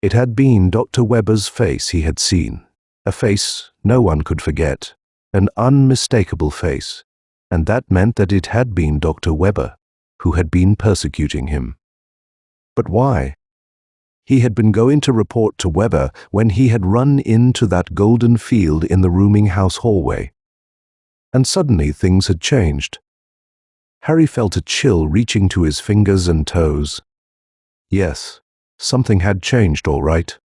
It had been Dr. Webber's face he had seen, a face no one could forget, an unmistakable face, and that meant that it had been Dr. Webber who had been persecuting him. But why? He had been going to report to Webber when he had run into that golden field in the rooming house hallway. And suddenly things had changed. Harry felt a chill reaching to his fingers and toes. Yes, something had changed all right.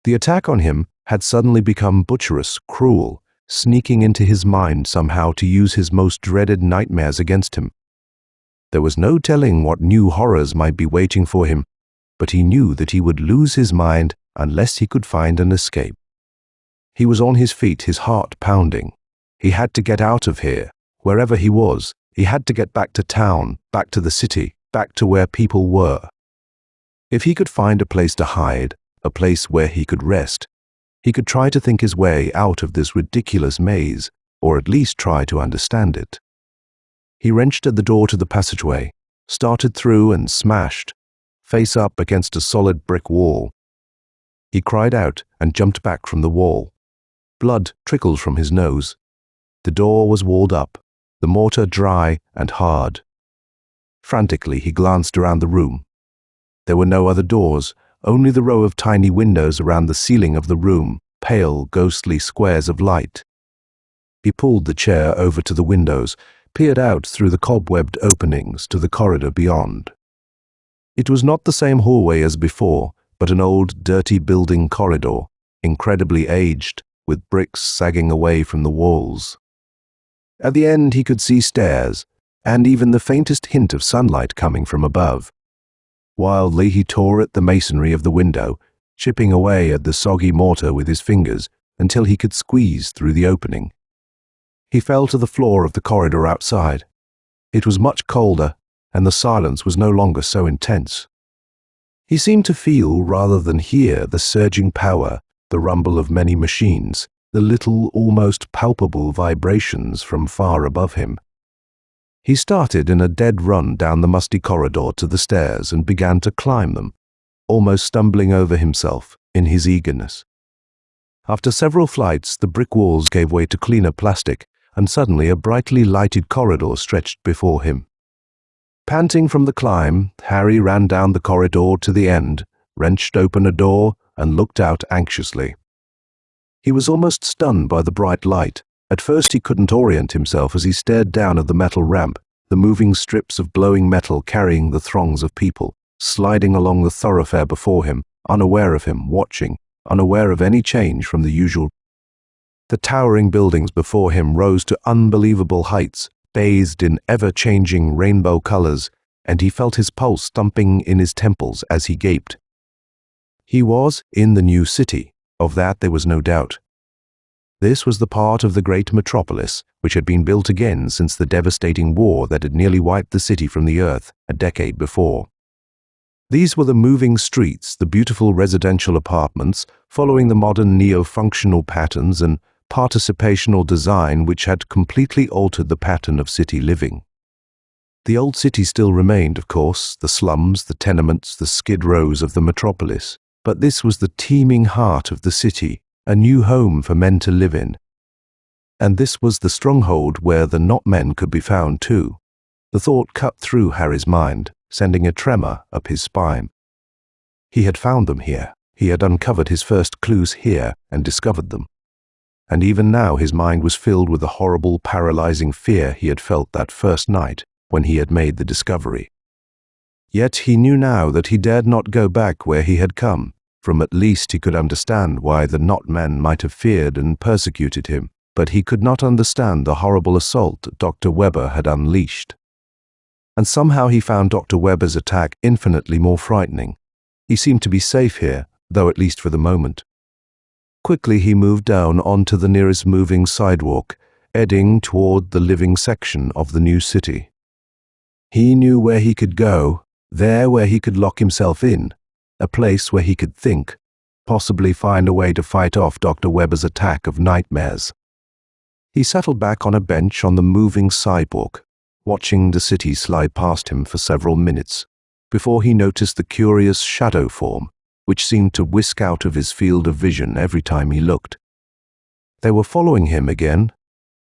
The attack on him had suddenly become butcherous, cruel, sneaking into his mind somehow to use his most dreaded nightmares against him. There was no telling what new horrors might be waiting for him, but he knew that he would lose his mind unless he could find an escape. He was on his feet, his heart pounding. He had to get out of here, wherever he was. He had to get back to town, back to the city, back to where people were. If he could find a place to hide, a place where he could rest, he could try to think his way out of this ridiculous maze, or at least try to understand it. He wrenched at the door to the passageway, started through and smashed, face up against a solid brick wall. He cried out and jumped back from the wall. Blood trickled from his nose. The door was walled up, the mortar dry and hard. Frantically, he glanced around the room. There were no other doors, only the row of tiny windows around the ceiling of the room, pale, ghostly squares of light. He pulled the chair over to the windows, peered out through the cobwebbed openings to the corridor beyond. It was not the same hallway as before, but an old, dirty building corridor, incredibly aged, with bricks sagging away from the walls. At the end he could see stairs, and even the faintest hint of sunlight coming from above. Wildly he tore at the masonry of the window, chipping away at the soggy mortar with his fingers until he could squeeze through the opening. He fell to the floor of the corridor outside. It was much colder, and the silence was no longer so intense. He seemed to feel rather than hear the surging power, the rumble of many machines, the little, almost palpable vibrations from far above him. He started in a dead run down the musty corridor to the stairs and began to climb them, almost stumbling over himself in his eagerness. After several flights, the brick walls gave way to cleaner plastic, and suddenly a brightly lighted corridor stretched before him. Panting from the climb, Harry ran down the corridor to the end, wrenched open a door, and looked out anxiously. He was almost stunned by the bright light. At first he couldn't orient himself as he stared down at the metal ramp, the moving strips of glowing metal carrying the throngs of people, sliding along the thoroughfare before him, unaware of him, watching, unaware of any change from the usual. The towering buildings before him rose to unbelievable heights, bathed in ever-changing rainbow colors, and he felt his pulse thumping in his temples as he gaped. He was in the new city, of that there was no doubt. This was the part of the great metropolis which had been built again since the devastating war that had nearly wiped the city from the earth a decade before. These were the moving streets, the beautiful residential apartments, following the modern neo-functional patterns and participational design which had completely altered the pattern of city living. The old city still remained, of course, the slums, the tenements, the skid rows of the metropolis. But this was the teeming heart of the city, a new home for men to live in. And this was the stronghold where the not men could be found too. The thought cut through Harry's mind, sending a tremor up his spine. He had found them here. He had uncovered his first clues here and discovered them. And even now his mind was filled with the horrible, paralyzing fear he had felt that first night when he had made the discovery. Yet he knew now that he dared not go back where he had come. From at least he could understand why the not men might have feared and persecuted him, but he could not understand the horrible assault Dr. Webber had unleashed. And somehow he found Dr. Webber's attack infinitely more frightening. He seemed to be safe here, though at least for the moment. Quickly he moved down onto the nearest moving sidewalk, heading toward the living section of the new city. He knew where he could go, there where he could lock himself in, a place where he could think, possibly find a way to fight off Dr. Webber's attack of nightmares. He settled back on a bench on the moving sidewalk, watching the city slide past him for several minutes, before he noticed the curious shadow form, which seemed to whisk out of his field of vision every time he looked. They were following him again.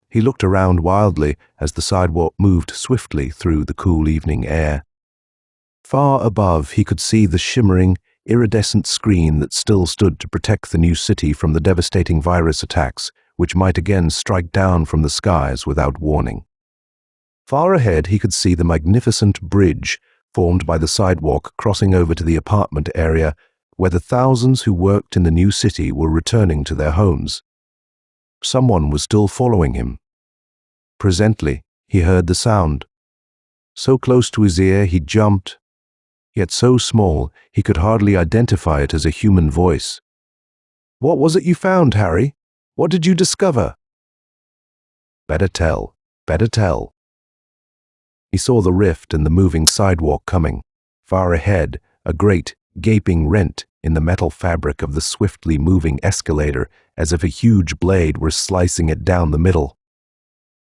He looked around wildly as the sidewalk moved swiftly through the cool evening air. Far above he could see the shimmering, iridescent screen that still stood to protect the new city from the devastating virus attacks which might again strike down from the skies without warning. Far ahead he could see the magnificent bridge formed by the sidewalk crossing over to the apartment area where the thousands who worked in the new city were returning to their homes. Someone was still following him. Presently, he heard the sound. So close to his ear he jumped, yet so small he could hardly identify it as a human voice. "What was it you found, Harry? What did you discover?" "Better tell, better tell." He saw the rift in the moving sidewalk coming. Far ahead, a great, gaping rent in the metal fabric of the swiftly moving escalator, as if a huge blade were slicing it down the middle.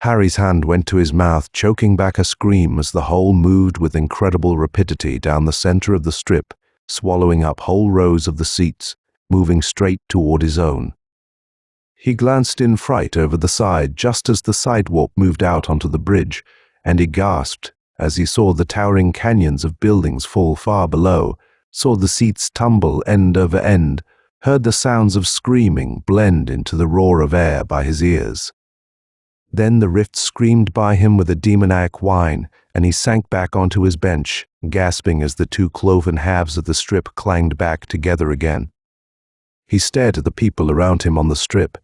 Harry's hand went to his mouth, choking back a scream as the hole moved with incredible rapidity down the center of the strip, swallowing up whole rows of the seats, moving straight toward his own. He glanced in fright over the side just as the sidewalk moved out onto the bridge, and he gasped as he saw the towering canyons of buildings fall far below, saw the seats tumble end over end, heard the sounds of screaming blend into the roar of air by his ears. Then the rift screamed by him with a demoniac whine, and he sank back onto his bench, gasping as the two cloven halves of the strip clanged back together again. He stared at the people around him on the strip,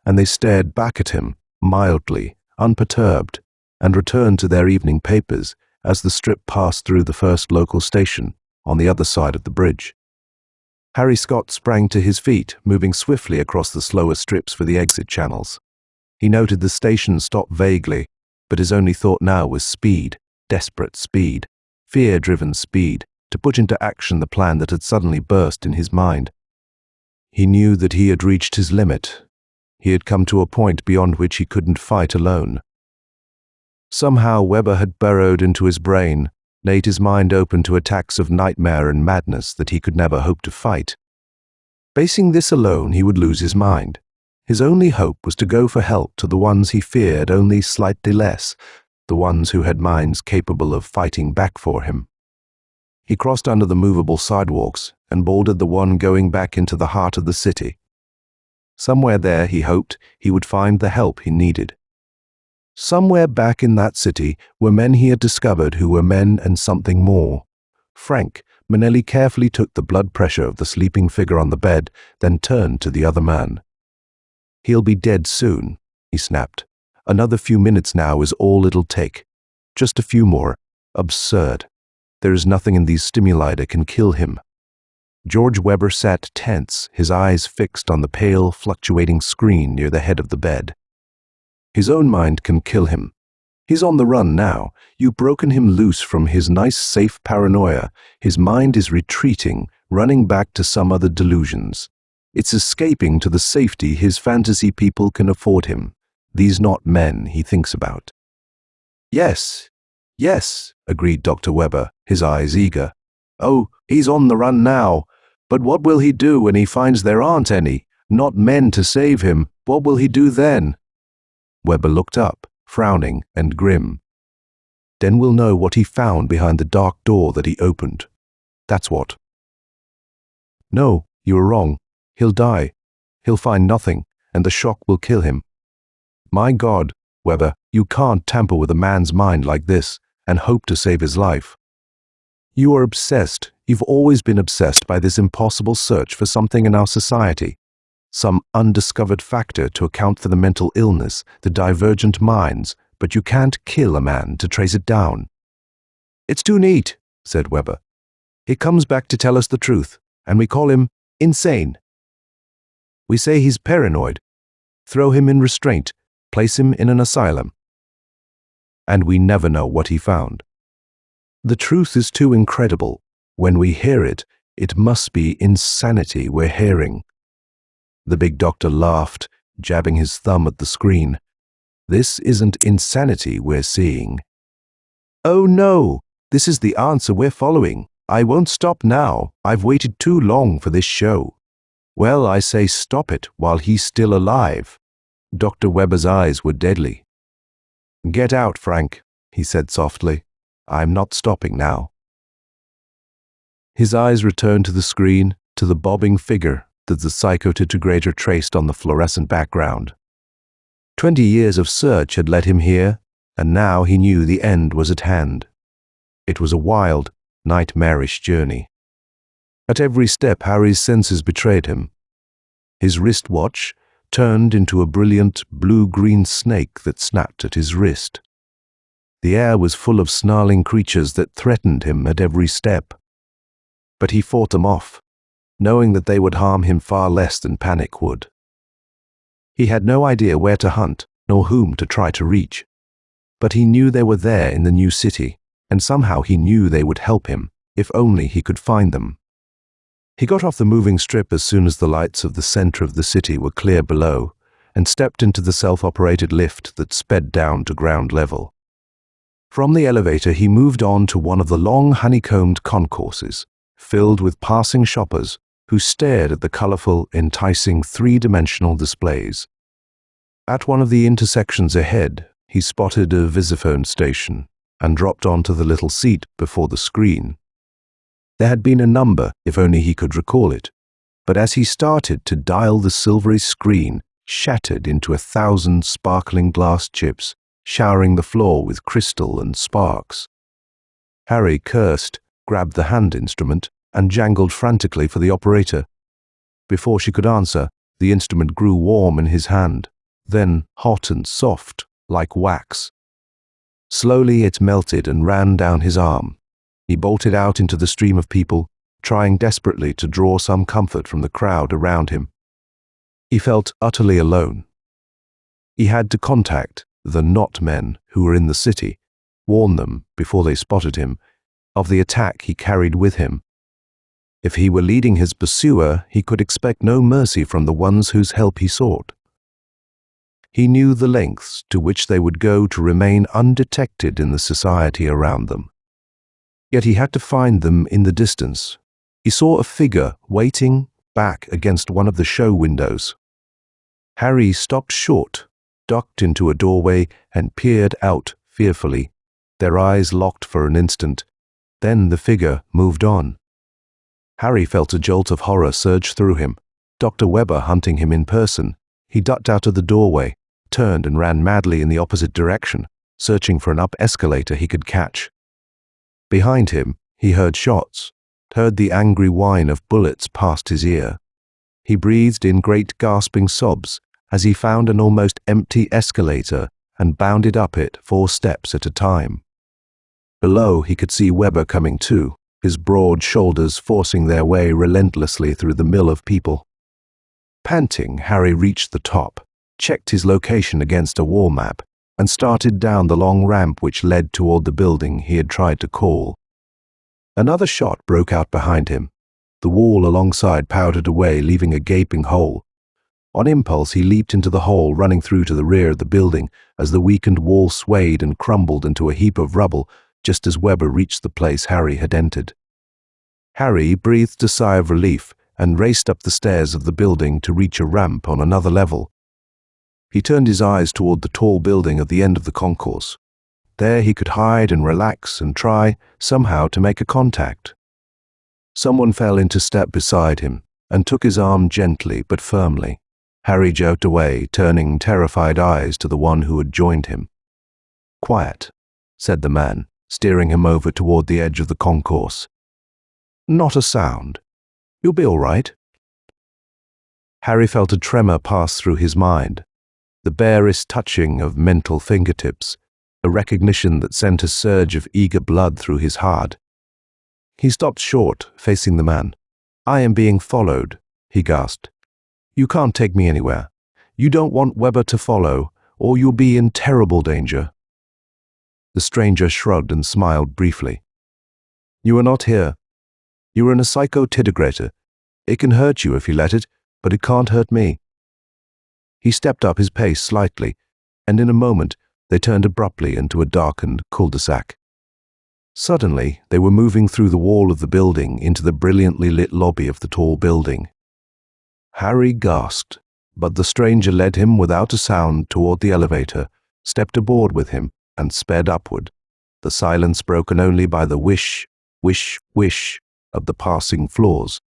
and they stared back at him, mildly, unperturbed, and returned to their evening papers as the strip passed through the first local station on the other side of the bridge. Harry Scott sprang to his feet, moving swiftly across the slower strips for the exit channels. He noted the station stop vaguely, but his only thought now was speed, desperate speed, fear-driven speed, to put into action the plan that had suddenly burst in his mind. He knew that he had reached his limit. He had come to a point beyond which he couldn't fight alone. Somehow Webber had burrowed into his brain, laid his mind open to attacks of nightmare and madness that he could never hope to fight. Facing this alone, he would lose his mind. His only hope was to go for help to the ones he feared only slightly less, the ones who had minds capable of fighting back for him. He crossed under the movable sidewalks and boarded the one going back into the heart of the city. Somewhere there, he hoped, he would find the help he needed. Somewhere back in that city were men he had discovered who were men and something more. Frank, Manelli carefully took the blood pressure of the sleeping figure on the bed, then turned to the other man. "He'll be dead soon," he snapped. "Another few minutes now is all it'll take. Just a few more. Absurd. There is nothing in these stimuli that can kill him." George Webber sat tense, his eyes fixed on the pale, fluctuating screen near the head of the bed. His own mind can kill him. He's on the run now. You've broken him loose from his nice, safe paranoia. His mind is retreating, running back to some other delusions. It's escaping to the safety his fantasy people can afford him. These not men he thinks about. Yes, Yes, agreed Dr. Webber, his eyes eager. Oh, he's on the run now. But what will he do when he finds there aren't any, not men to save him? What will he do then? Webber looked up, frowning and grim. Then we'll know what he found behind the dark door that he opened. That's what. No, you were wrong. He'll die. He'll find nothing, and the shock will kill him. My God, Webber, you can't tamper with a man's mind like this and hope to save his life. You are obsessed. You've always been obsessed by this impossible search for something in our society, some undiscovered factor to account for the mental illness, the divergent minds, but you can't kill a man to trace it down. It's too neat, said Webber. He comes back to tell us the truth, and we call him insane. We say he's paranoid, throw him in restraint, place him in an asylum. And we never know what he found. The truth is too incredible. When we hear it, it must be insanity we're hearing. The big doctor laughed, jabbing his thumb at the screen. This isn't insanity we're seeing. Oh no, this is the answer we're following. I won't stop now. I've waited too long for this show. Well, I say stop it while he's still alive. Dr. Webber's eyes were deadly. Get out, Frank, he said softly. I'm not stopping now. His eyes returned to the screen, to the bobbing figure that the psychotetragrator traced on the fluorescent background. 20 years of search had led him here, and now he knew the end was at hand. It was a wild, nightmarish journey. At every step, Harry's senses betrayed him. His wristwatch turned into a brilliant blue-green snake that snapped at his wrist. The air was full of snarling creatures that threatened him at every step. But he fought them off, knowing that they would harm him far less than panic would. He had no idea where to hunt, nor whom to try to reach. But he knew they were there in the new city, and somehow he knew they would help him, if only he could find them. He got off the moving strip as soon as the lights of the center of the city were clear below, and stepped into the self-operated lift that sped down to ground level. From the elevator he moved on to one of the long honeycombed concourses, filled with passing shoppers who stared at the colorful, enticing three-dimensional displays. At one of the intersections ahead, he spotted a visiphone station and dropped onto the little seat before the screen. There had been a number, if only he could recall it, but as he started to dial, the silvery screen shattered into 1,000 sparkling glass chips, showering the floor with crystal and sparks. Harry cursed, grabbed the hand instrument, and jangled frantically for the operator. Before she could answer, the instrument grew warm in his hand, then hot and soft, like wax. Slowly it melted and ran down his arm. He bolted out into the stream of people, trying desperately to draw some comfort from the crowd around him. He felt utterly alone. He had to contact the not men who were in the city, warn them, before they spotted him, of the attack he carried with him. If he were leading his pursuer, he could expect no mercy from the ones whose help he sought. He knew the lengths to which they would go to remain undetected in the society around them. Yet he had to find them in the distance. He saw a figure waiting back against one of the show windows. Harry stopped short, ducked into a doorway, and peered out fearfully. Their eyes locked for an instant. Then the figure moved on. Harry felt a jolt of horror surge through him. Dr. Webber hunting him in person. He ducked out of the doorway, turned and ran madly in the opposite direction, searching for an up escalator he could catch. Behind him, he heard shots, heard the angry whine of bullets past his ear. He breathed in great gasping sobs as he found an almost empty escalator and bounded up it 4 steps at a time. Below, he could see Webber coming too, his broad shoulders forcing their way relentlessly through the mill of people. Panting, Harry reached the top, checked his location against a wall map, and started down the long ramp which led toward the building he had tried to call. Another shot broke out behind him. The wall alongside powdered away, leaving a gaping hole. On impulse, he leaped into the hole, running through to the rear of the building as the weakened wall swayed and crumbled into a heap of rubble, just as Webber reached the place Harry had entered. Harry breathed a sigh of relief and raced up the stairs of the building to reach a ramp on another level. He turned his eyes toward the tall building at the end of the concourse. There he could hide and relax and try, somehow, to make a contact. Someone fell into step beside him and took his arm gently but firmly. Harry jerked away, turning terrified eyes to the one who had joined him. "Quiet," said the man, steering him over toward the edge of the concourse. "Not a sound. You'll be all right." Harry felt a tremor pass through his mind, the barest touching of mental fingertips, a recognition that sent a surge of eager blood through his heart. He stopped short, facing the man. "I am being followed," he gasped. "You can't take me anywhere. You don't want Webber to follow, or you'll be in terrible danger." The stranger shrugged and smiled briefly. "You are not here. You are in a psychotidigrator. It can hurt you if you let it, but it can't hurt me." He stepped up his pace slightly, and in a moment they turned abruptly into a darkened cul-de-sac. Suddenly, they were moving through the wall of the building into the brilliantly lit lobby of the tall building. Harry gasped, but the stranger led him without a sound toward the elevator, stepped aboard with him, and sped upward, the silence broken only by the whish, whish, whish of the passing floors.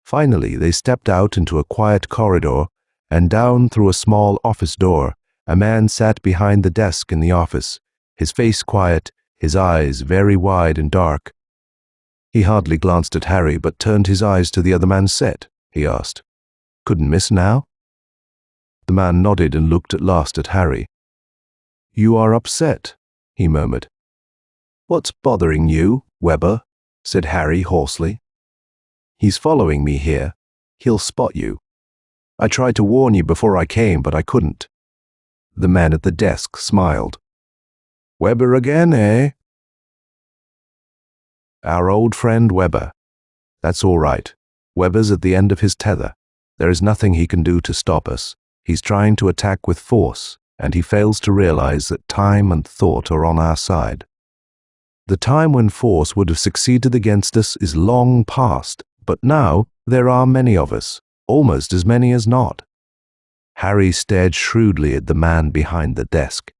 Finally, they stepped out into a quiet corridor and down through a small office door. A man sat behind the desk in the office, his face quiet, his eyes very wide and dark. He hardly glanced at Harry, but turned his eyes to the other man's set. He asked, "Couldn't miss now?" The man nodded and looked at last at Harry. "You are upset," he murmured. "What's bothering you, Webber?" said Harry hoarsely. "He's following me here. He'll spot you. I tried to warn you before I came, but I couldn't." The man at the desk smiled. "Webber again, eh?" "Our old friend Webber. That's all right. Webber's at the end of his tether. There is nothing he can do to stop us. He's trying to attack with force, and he fails to realize that time and thought are on our side. The time when force would have succeeded against us is long past, but now there are many of us, almost as many as not." Harry stared shrewdly at the man behind the desk.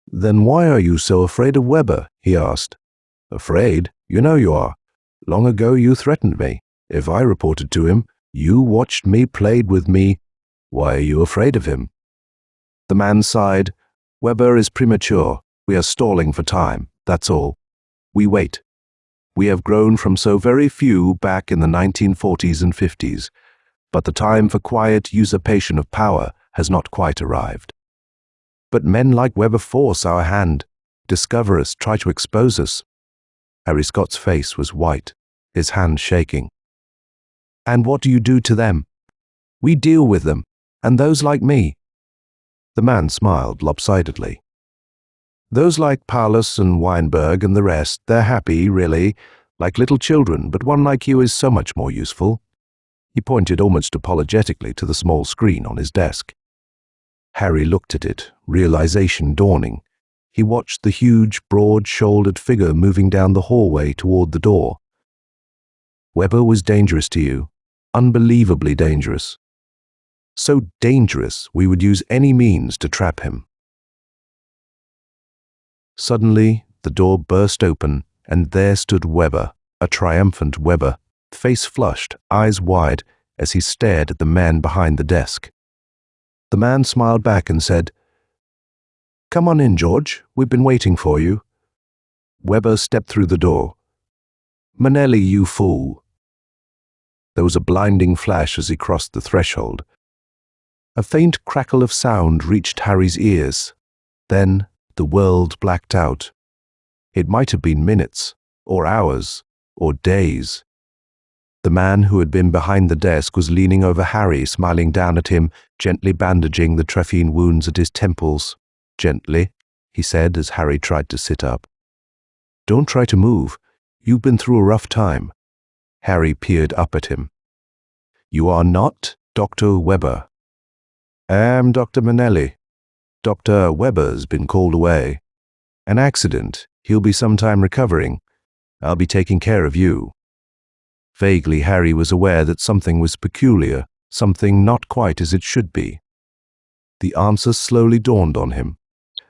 "Then why are you so afraid of Webber?" he asked. "Afraid? You know you are. Long ago you threatened me. If I reported to him, you watched me, played with me. Why are you afraid of him?" The man sighed. "Webber is premature. We are stalling for time, that's all. We wait. We have grown from so very few back in the 1940s and 50s, but the time for quiet usurpation of power has not quite arrived. But men like Webber force our hand, discover us, try to expose us." Harry Scott's face was white, his hand shaking. "And what do you do to them?" "We deal with them, and those like me." The man smiled lopsidedly. "Those like Paulus and Weinberg and the rest, they're happy, really, like little children, but one like you is so much more useful." He pointed almost apologetically to the small screen on his desk. Harry looked at it, realization dawning. He watched the huge, broad-shouldered figure moving down the hallway toward the door. "Webber was dangerous to you, unbelievably dangerous. So dangerous we would use any means to trap him." Suddenly, the door burst open, and there stood Webber, a triumphant Webber, face flushed, eyes wide, as he stared at the man behind the desk. The man smiled back and said, "Come on in, George. We've been waiting for you." Webber stepped through the door. "Manelli, you fool." There was a blinding flash as he crossed the threshold. A faint crackle of sound reached Harry's ears. Then the world blacked out. It might have been minutes, or hours, or days. The man who had been behind the desk was leaning over Harry, smiling down at him, gently bandaging the trephine wounds at his temples. "Gently," he said as Harry tried to sit up. "Don't try to move. You've been through a rough time." Harry peered up at him. "You are not Dr. Webber." "I am Dr. Manelli. Dr. Webber's been called away. An accident. He'll be some time recovering. I'll be taking care of you." Vaguely, Harry was aware that something was peculiar, something not quite as it should be. The answer slowly dawned on him.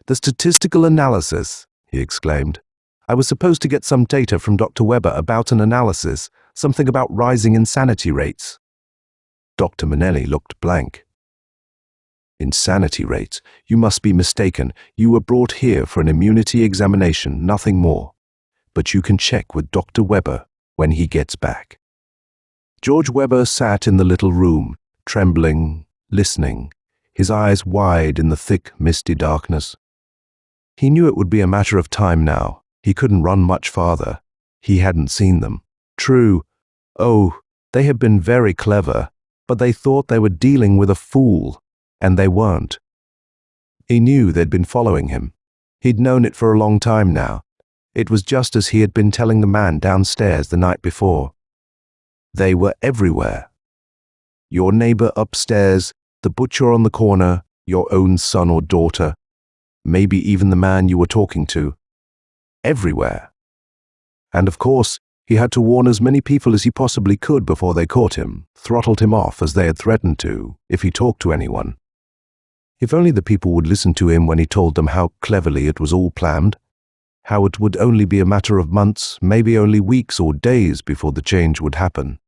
"The statistical analysis," he exclaimed. "I was supposed to get some data from Dr. Webber about an analysis, something about rising insanity rates." Dr. Manelli looked blank. "Insanity rates? You must be mistaken. You were brought here for an immunity examination, nothing more. But you can check with Dr. Webber when he gets back." George Webber sat in the little room, trembling, listening, his eyes wide in the thick, misty darkness. He knew it would be a matter of time now. He couldn't run much farther. He hadn't seen them. True. Oh, they had been very clever, but they thought they were dealing with a fool, and they weren't. He knew they'd been following him. He'd known it for a long time now. It was just as he had been telling the man downstairs the night before. They were everywhere. Your neighbor upstairs, the butcher on the corner, your own son or daughter, maybe even the man you were talking to. Everywhere. And of course, he had to warn as many people as he possibly could before they caught him, throttled him off as they had threatened to, if he talked to anyone. If only the people would listen to him when he told them how cleverly it was all planned, how it would only be a matter of months, maybe only weeks or days before the change would happen.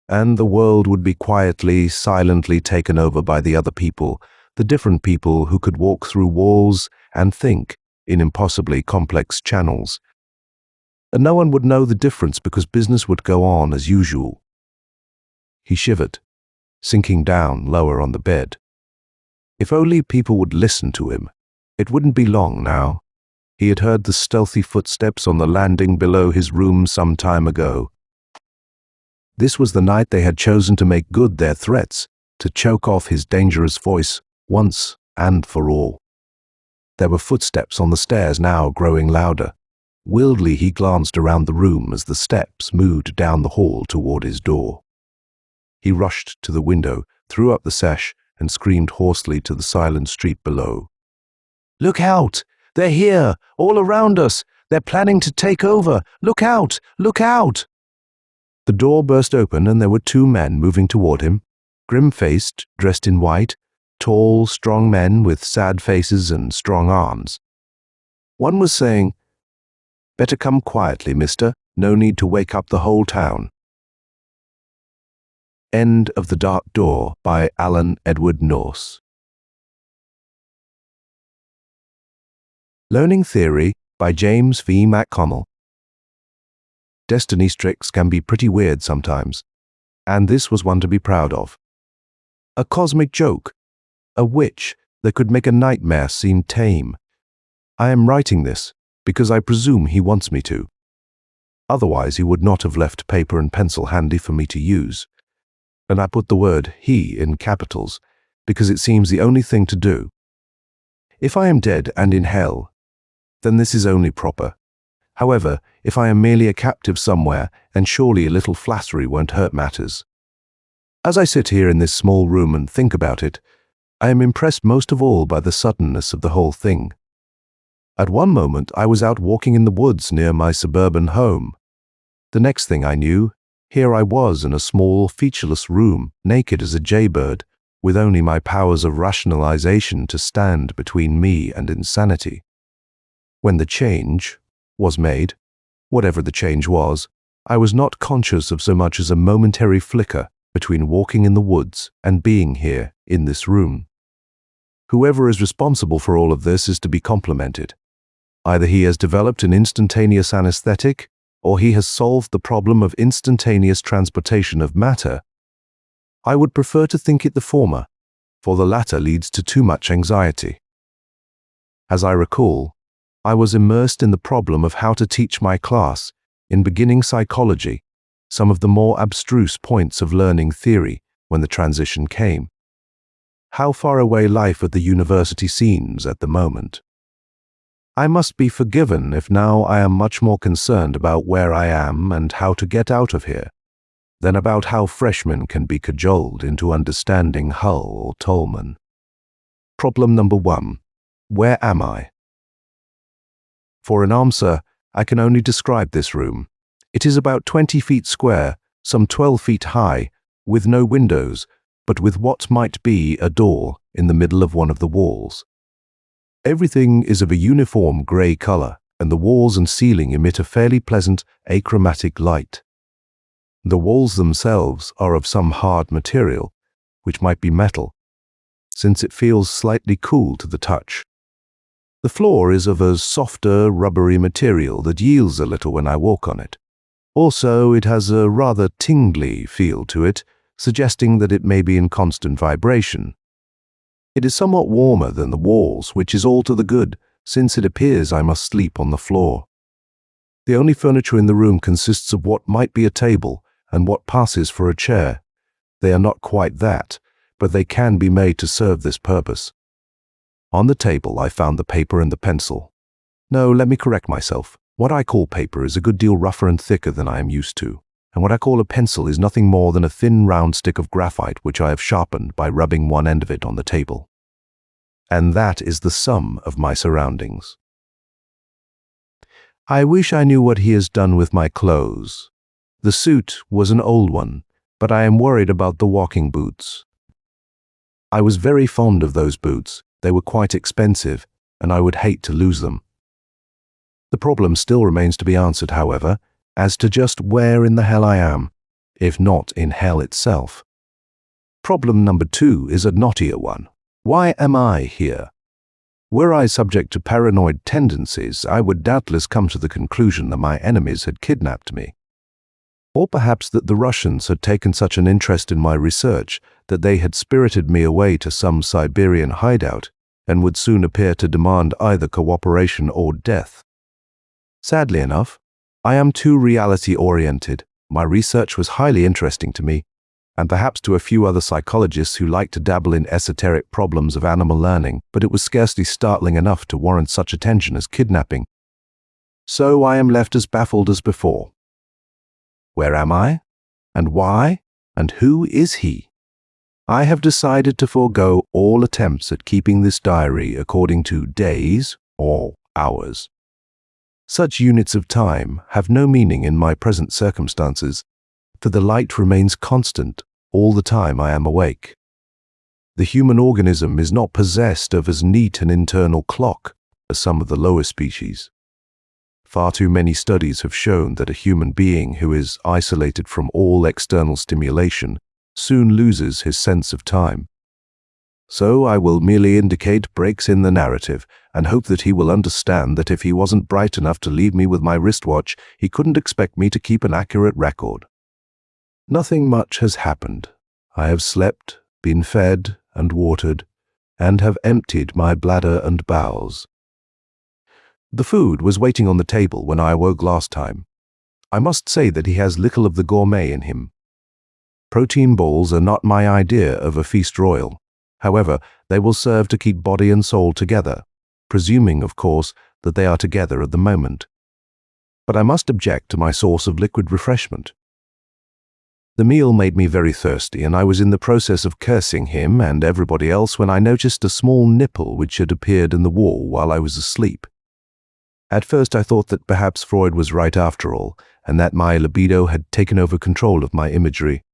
And the world would be quietly, silently taken over by the other people, the different people who could walk through walls and think in impossibly complex channels. And no one would know the difference because business would go on as usual. He shivered, sinking down lower on the bed. If only people would listen to him. It wouldn't be long now. He had heard the stealthy footsteps on the landing below his room some time ago. This was the night they had chosen to make good their threats, to choke off his dangerous voice once and for all. There were footsteps on the stairs now growing louder. Wildly he glanced around the room as the steps moved down the hall toward his door. He rushed to the window, threw up the sash, and screamed hoarsely to the silent street below. "Look out! They're here! All around us! They're planning to take over! Look out! Look out!" The door burst open and there were two men moving toward him, grim-faced, dressed in white, tall, strong men with sad faces and strong arms. One was saying, "Better come quietly, mister. No need to wake up the whole town." End of The Dark Door by Alan Edward Nourse. Learning Theory by James V. MacConnell. Destiny's tricks can be pretty weird sometimes, and this was one to be proud of. A cosmic joke, a witch that could make a nightmare seem tame. I am writing this because I presume he wants me to. Otherwise he would not have left paper and pencil handy for me to use. And I put the word he in capitals because it seems the only thing to do. If I am dead and in hell, then this is only proper. However, if I am merely a captive somewhere, then surely a little flattery won't hurt matters. As I sit here in this small room and think about it, I am impressed most of all by the suddenness of the whole thing. At one moment I was out walking in the woods near my suburban home. The next thing I knew, here I was in a small, featureless room, naked as a jaybird, with only my powers of rationalization to stand between me and insanity. When the change was made, whatever the change was, I was not conscious of so much as a momentary flicker between walking in the woods and being here in this room. Whoever is responsible for all of this is to be complimented. Either he has developed an instantaneous anesthetic, or he has solved the problem of instantaneous transportation of matter. I would prefer to think it the former, for the latter leads to too much anxiety. As I recall, I was immersed in the problem of how to teach my class, in beginning psychology, some of the more abstruse points of learning theory when the transition came. How far away life at the university seems at the moment. I must be forgiven if now I am much more concerned about where I am and how to get out of here, than about how freshmen can be cajoled into understanding Hull or Tolman. Problem number 1. Where am I? For an answer, I can only describe this room. It is about 20 feet square, some 12 feet high, with no windows, but with what might be a door in the middle of one of the walls. Everything is of a uniform grey color, and the walls and ceiling emit a fairly pleasant achromatic light. The walls themselves are of some hard material, which might be metal, since it feels slightly cool to the touch. The floor is of a softer, rubbery material that yields a little when I walk on it. Also, it has a rather tingly feel to it, suggesting that it may be in constant vibration. It is somewhat warmer than the walls, which is all to the good, since it appears I must sleep on the floor. The only furniture in the room consists of what might be a table and what passes for a chair. They are not quite that, but they can be made to serve this purpose. On the table I found the paper and the pencil. No, let me correct myself. What I call paper is a good deal rougher and thicker than I am used to, and what I call a pencil is nothing more than a thin round stick of graphite which I have sharpened by rubbing one end of it on the table. And that is the sum of my surroundings. I wish I knew what he has done with my clothes. The suit was an old one, but I am worried about the walking boots. I was very fond of those boots. They were quite expensive, and I would hate to lose them. The problem still remains to be answered, however, as to just where in the hell I am, if not in hell itself. Problem number 2 is a knottier one. Why am I here? Were I subject to paranoid tendencies, I would doubtless come to the conclusion that my enemies had kidnapped me. Or perhaps that the Russians had taken such an interest in my research that they had spirited me away to some Siberian hideout and would soon appear to demand either cooperation or death. Sadly enough, I am too reality-oriented. My research was highly interesting to me, and perhaps to a few other psychologists who like to dabble in esoteric problems of animal learning, but it was scarcely startling enough to warrant such attention as kidnapping. So I am left as baffled as before. Where am I? And why? And who is he? I have decided to forego all attempts at keeping this diary according to days or hours. Such units of time have no meaning in my present circumstances, for the light remains constant all the time I am awake. The human organism is not possessed of as neat an internal clock as some of the lower species. Far too many studies have shown that a human being who is isolated from all external stimulation soon loses his sense of time. So I will merely indicate breaks in the narrative and hope that he will understand that if he wasn't bright enough to leave me with my wristwatch, he couldn't expect me to keep an accurate record. Nothing much has happened. I have slept, been fed and watered, and have emptied my bladder and bowels. The food was waiting on the table when I awoke last time. I must say that he has little of the gourmet in him. Protein balls are not my idea of a feast royal. However, they will serve to keep body and soul together, presuming, of course, that they are together at the moment. But I must object to my source of liquid refreshment. The meal made me very thirsty, and I was in the process of cursing him and everybody else when I noticed a small nipple which had appeared in the wall while I was asleep. At first I thought that perhaps Freud was right after all, and that my libido had taken over control of my imagery.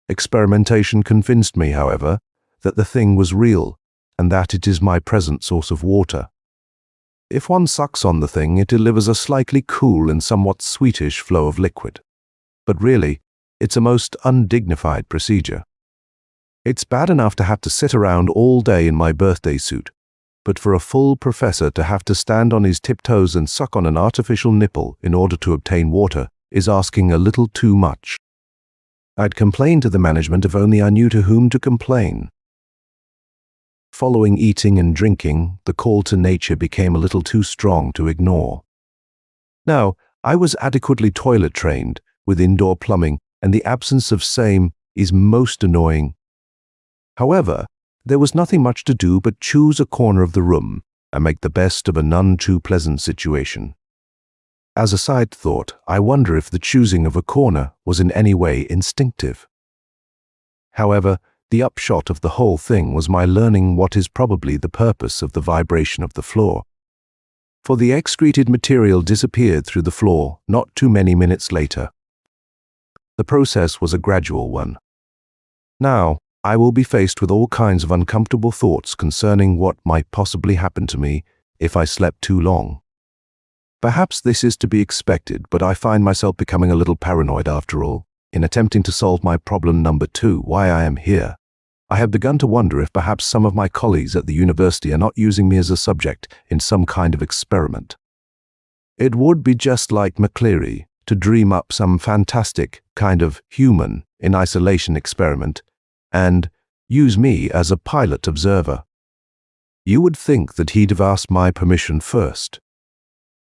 Experimentation convinced me, however, that the thing was real, and that it is my present source of water. If one sucks on the thing, it delivers a slightly cool and somewhat sweetish flow of liquid. But really, it's a most undignified procedure. It's bad enough to have to sit around all day in my birthday suit, but for a full professor to have to stand on his tiptoes and suck on an artificial nipple in order to obtain water is asking a little too much. I'd complain to the management if only I knew to whom to complain. Following eating and drinking, the call to nature became a little too strong to ignore. Now, I was adequately toilet trained, with indoor plumbing, and the absence of same is most annoying. However, there was nothing much to do but choose a corner of the room and make the best of a none too pleasant situation. As a side thought, I wonder if the choosing of a corner was in any way instinctive. However, the upshot of the whole thing was my learning what is probably the purpose of the vibration of the floor. for the excreted material disappeared through the floor not too many minutes later. The process was a gradual one. Now, I will be faced with all kinds of uncomfortable thoughts concerning what might possibly happen to me if I slept too long. Perhaps this is to be expected, but I find myself becoming a little paranoid after all, in attempting to solve my problem number 2, why I am here. I have begun to wonder if perhaps some of my colleagues at the university are not using me as a subject in some kind of experiment. It would be just like McCleary to dream up some fantastic kind of human in isolation experiment and use me as a pilot observer. You would think that he'd have asked my permission first.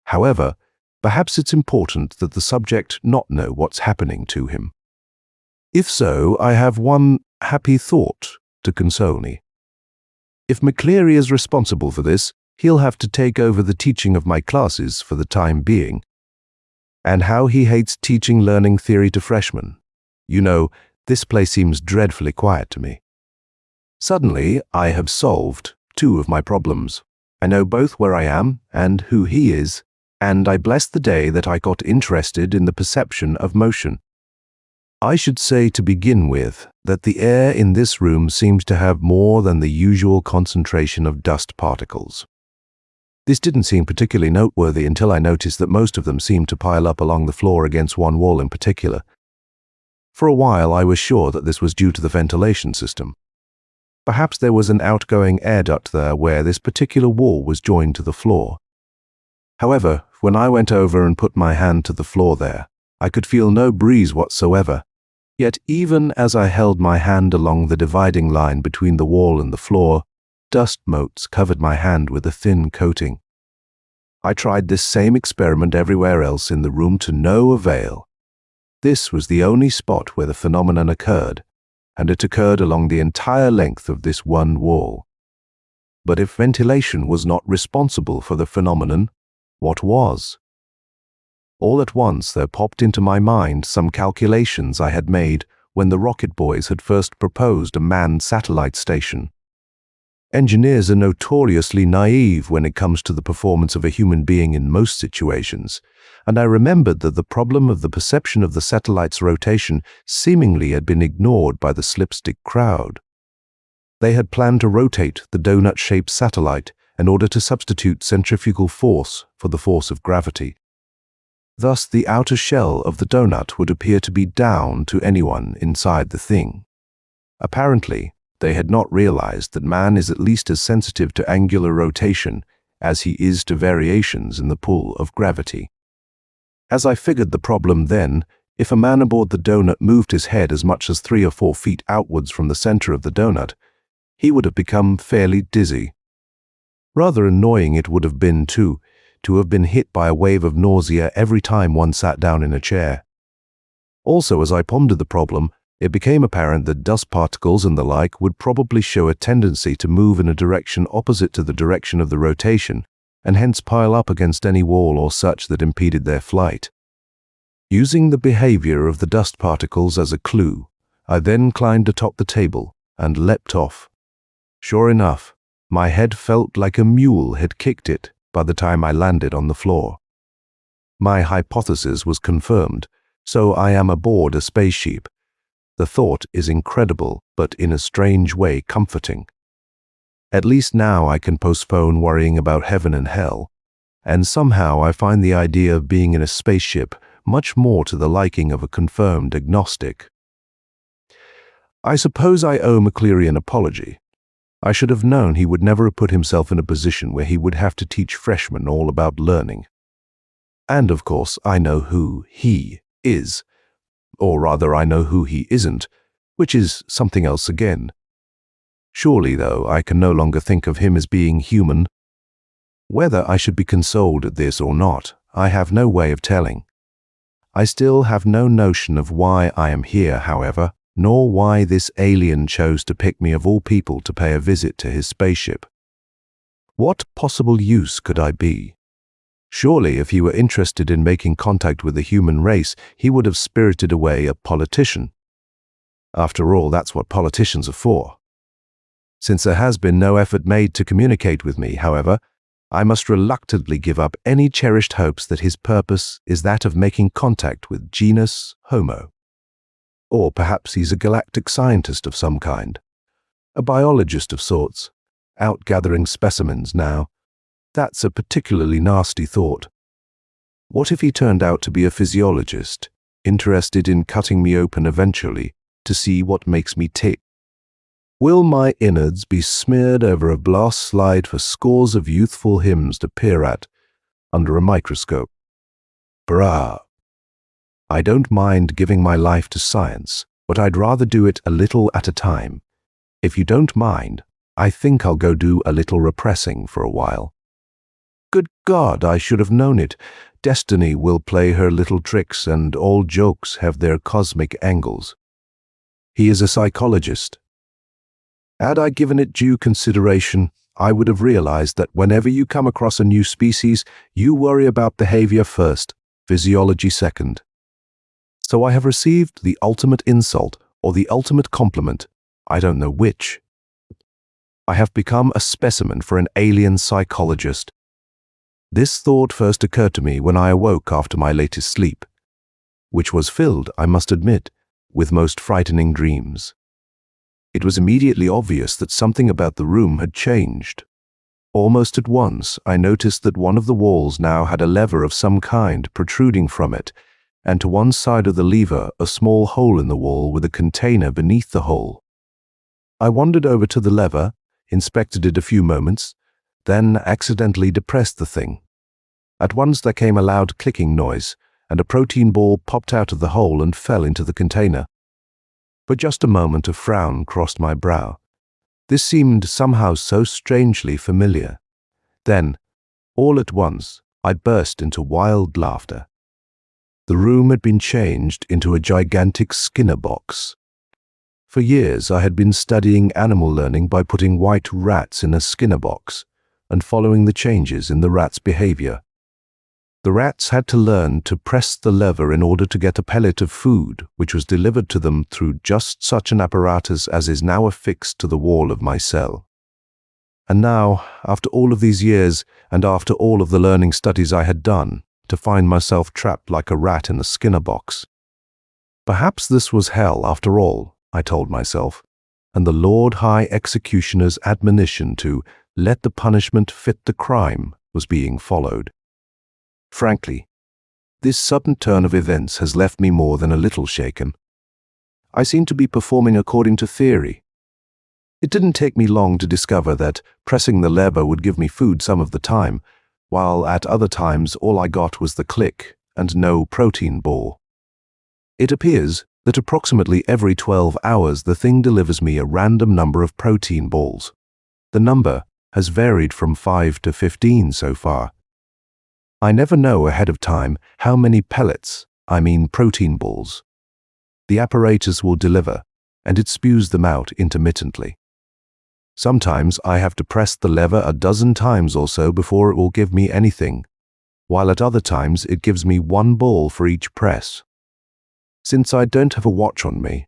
However, perhaps it's important that the subject not know what's happening to him. If so, I have one happy thought to console me. If McCleary is responsible for this, he'll have to take over the teaching of my classes for the time being. And how he hates teaching learning theory to freshmen. You know, this place seems dreadfully quiet to me. Suddenly, I have solved 2 of my problems. I know both where I am and who he is, and I bless the day that I got interested in the perception of motion. I should say to begin with that the air in this room seems to have more than the usual concentration of dust particles. This didn't seem particularly noteworthy until I noticed that most of them seemed to pile up along the floor against one wall in particular. For a while I was sure that this was due to the ventilation system. Perhaps there was an outgoing air duct there where this particular wall was joined to the floor. However, when I went over and put my hand to the floor there, I could feel no breeze whatsoever. Yet even as I held my hand along the dividing line between the wall and the floor, dust motes covered my hand with a thin coating. I tried this same experiment everywhere else in the room to no avail. This was the only spot where the phenomenon occurred, and it occurred along the entire length of this one wall. But if ventilation was not responsible for the phenomenon, what was? All at once there popped into my mind some calculations I had made when the rocket boys had first proposed a manned satellite station. Engineers are notoriously naive when it comes to the performance of a human being in most situations, and I remembered that the problem of the perception of the satellite's rotation seemingly had been ignored by the slipstick crowd. They had planned to rotate the donut-shaped satellite in order to substitute centrifugal force for the force of gravity. Thus, the outer shell of the donut would appear to be down to anyone inside the thing. Apparently, they had not realized that man is at least as sensitive to angular rotation as he is to variations in the pull of gravity. As I figured the problem then, if a man aboard the donut moved his head as much as 3 or 4 feet outwards from the center of the donut, he would have become fairly dizzy. Rather annoying it would have been, too, to have been hit by a wave of nausea every time one sat down in a chair. Also, as I pondered the problem, it became apparent that dust particles and the like would probably show a tendency to move in a direction opposite to the direction of the rotation, and hence pile up against any wall or such that impeded their flight. Using the behavior of the dust particles as a clue, I then climbed atop the table and leapt off. Sure enough, my head felt like a mule had kicked it by the time I landed on the floor. My hypothesis was confirmed, so I am aboard a spaceship. The thought is incredible, but in a strange way comforting. At least now I can postpone worrying about heaven and hell, and somehow I find the idea of being in a spaceship much more to the liking of a confirmed agnostic. I suppose I owe McCleary an apology. I should have known he would never have put himself in a position where he would have to teach freshmen all about learning. And of course I know who he is, or rather I know who he isn't, which is something else again. Surely, though, I can no longer think of him as being human. Whether I should be consoled at this or not, I have no way of telling. I still have no notion of why I am here, however, nor why this alien chose to pick me of all people to pay a visit to his spaceship. What possible use could I be? Surely, if he were interested in making contact with the human race, he would have spirited away a politician. After all, that's what politicians are for. Since there has been no effort made to communicate with me, however, I must reluctantly give up any cherished hopes that his purpose is that of making contact with genus Homo. Or perhaps he's a galactic scientist of some kind, a biologist of sorts, out gathering specimens now. That's a particularly nasty thought. What if he turned out to be a physiologist, interested in cutting me open eventually to see what makes me tick? Will my innards be smeared over a blast slide for scores of youthful hymns to peer at under a microscope? Brah! I don't mind giving my life to science, but I'd rather do it a little at a time. If you don't mind, I think I'll go do a little repressing for a while. Good God, I should have known it. Destiny will play her little tricks, and all jokes have their cosmic angles. He is a psychologist. Had I given it due consideration, I would have realized that whenever you come across a new species, you worry about behavior first, physiology second. So I have received the ultimate insult or the ultimate compliment, I don't know which. I have become a specimen for an alien psychologist. This thought first occurred to me when I awoke after my latest sleep, which was filled, I must admit, with most frightening dreams. It was immediately obvious that something about the room had changed. Almost at once, I noticed that one of the walls now had a lever of some kind protruding from it, and to one side of the lever a small hole in the wall with a container beneath the hole. I wandered over to the lever, inspected it a few moments, then accidentally depressed the thing. At once there came a loud clicking noise, and a protein ball popped out of the hole and fell into the container. For just a moment a frown crossed my brow. This seemed somehow so strangely familiar. Then, all at once, I burst into wild laughter. The room had been changed into a gigantic Skinner box. For years I had been studying animal learning by putting white rats in a Skinner box and following the changes in the rats' behavior. The rats had to learn to press the lever in order to get a pellet of food, which was delivered to them through just such an apparatus as is now affixed to the wall of my cell. And now, after all of these years, and after all of the learning studies I had done, to find myself trapped like a rat in a Skinner box. Perhaps this was hell after all, I told myself, and the Lord High Executioner's admonition to let the punishment fit the crime was being followed. Frankly, this sudden turn of events has left me more than a little shaken. I seem to be performing according to theory. It didn't take me long to discover that pressing the lever would give me food some of the time, while at other times all I got was the click and no protein ball. It appears that approximately every 12 hours the thing delivers me a random number of protein balls. The number has varied from 5 to 15 so far. I never know ahead of time how many pellets, I mean protein balls, the apparatus will deliver, and it spews them out intermittently. Sometimes I have to press the lever a dozen times or so before it will give me anything, while at other times it gives me one ball for each press. Since I don't have a watch on me,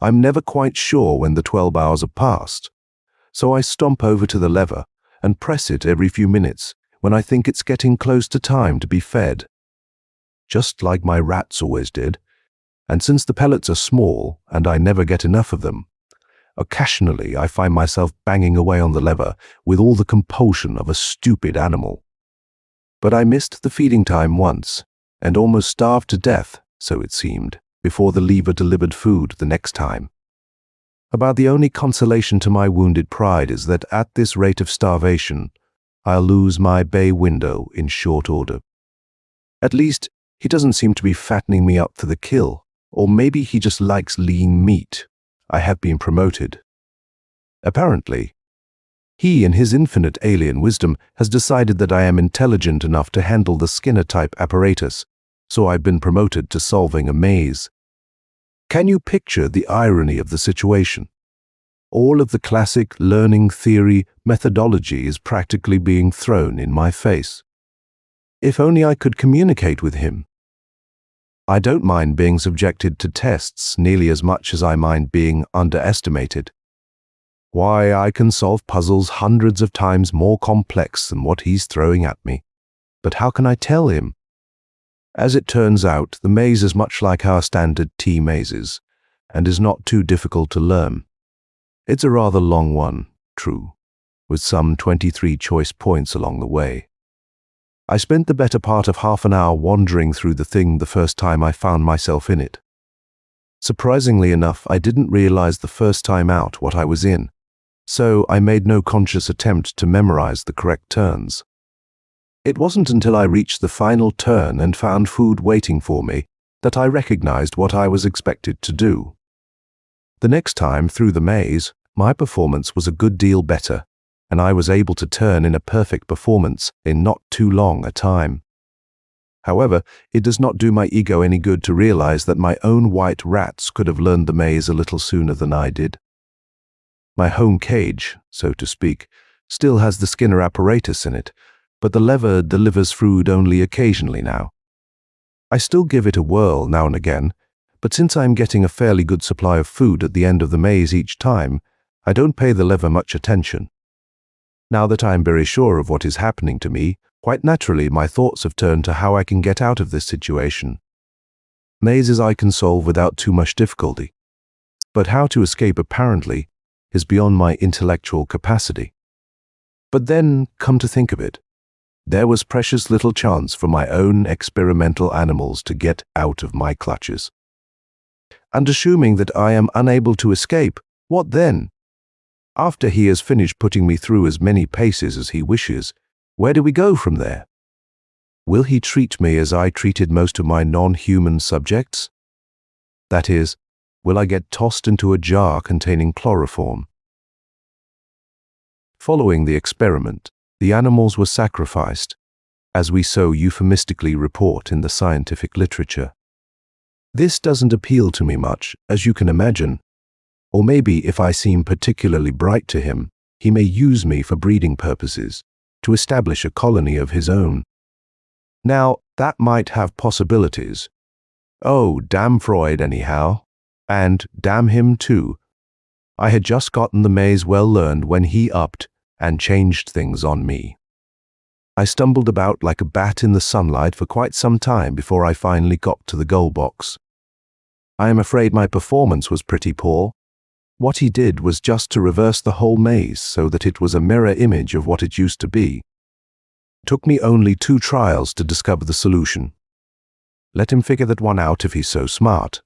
I'm never quite sure when the 12 hours are past, so I stomp over to the lever and press it every few minutes when I think it's getting close to time to be fed. Just like my rats always did, and since the pellets are small and I never get enough of them, occasionally I find myself banging away on the lever with all the compulsion of a stupid animal. But I missed the feeding time once, and almost starved to death, so it seemed, before the lever delivered food the next time. About the only consolation to my wounded pride is that at this rate of starvation, I'll lose my bay window in short order. At least, he doesn't seem to be fattening me up for the kill, or maybe he just likes lean meat. I have been promoted. Apparently, he in his infinite alien wisdom has decided that I am intelligent enough to handle the Skinner-type apparatus, so I've been promoted to solving a maze. Can you picture the irony of the situation? All of the classic learning theory methodology is practically being thrown in my face. If only I could communicate with him. I don't mind being subjected to tests nearly as much as I mind being underestimated. Why, I can solve puzzles hundreds of times more complex than what he's throwing at me. But how can I tell him? As it turns out, the maze is much like our standard T mazes, and is not too difficult to learn. It's a rather long one, true, with some 23 choice points along the way. I spent the better part of half an hour wandering through the thing the first time I found myself in it. Surprisingly enough, I didn't realize the first time out what I was in, so I made no conscious attempt to memorize the correct turns. It wasn't until I reached the final turn and found food waiting for me that I recognized what I was expected to do. The next time through the maze, my performance was a good deal better, and I was able to turn in a perfect performance in not too long a time. However, it does not do my ego any good to realize that my own white rats could have learned the maze a little sooner than I did. My home cage, so to speak, still has the Skinner apparatus in it, but the lever delivers food only occasionally now. I still give it a whirl now and again, but since I'm getting a fairly good supply of food at the end of the maze each time, I don't pay the lever much attention. Now that I'm very sure of what is happening to me, quite naturally my thoughts have turned to how I can get out of this situation. Mazes I can solve without too much difficulty, but how to escape apparently is beyond my intellectual capacity. But then, come to think of it, there was precious little chance for my own experimental animals to get out of my clutches. And assuming that I am unable to escape, what then? After he has finished putting me through as many paces as he wishes, where do we go from there? Will he treat me as I treated most of my non-human subjects? That is, will I get tossed into a jar containing chloroform? Following the experiment, the animals were sacrificed, as we so euphemistically report in the scientific literature. This doesn't appeal to me much, as you can imagine. Or maybe if I seem particularly bright to him, he may use me for breeding purposes, to establish a colony of his own. Now, that might have possibilities. Oh, damn Freud anyhow. And damn him too. I had just gotten the maze well learned when he upped and changed things on me. I stumbled about like a bat in the sunlight for quite some time before I finally got to the goal box. I am afraid my performance was pretty poor. What he did was just to reverse the whole maze so that it was a mirror image of what it used to be. It took me only 2 trials to discover the solution. Let him figure that one out if he's so smart.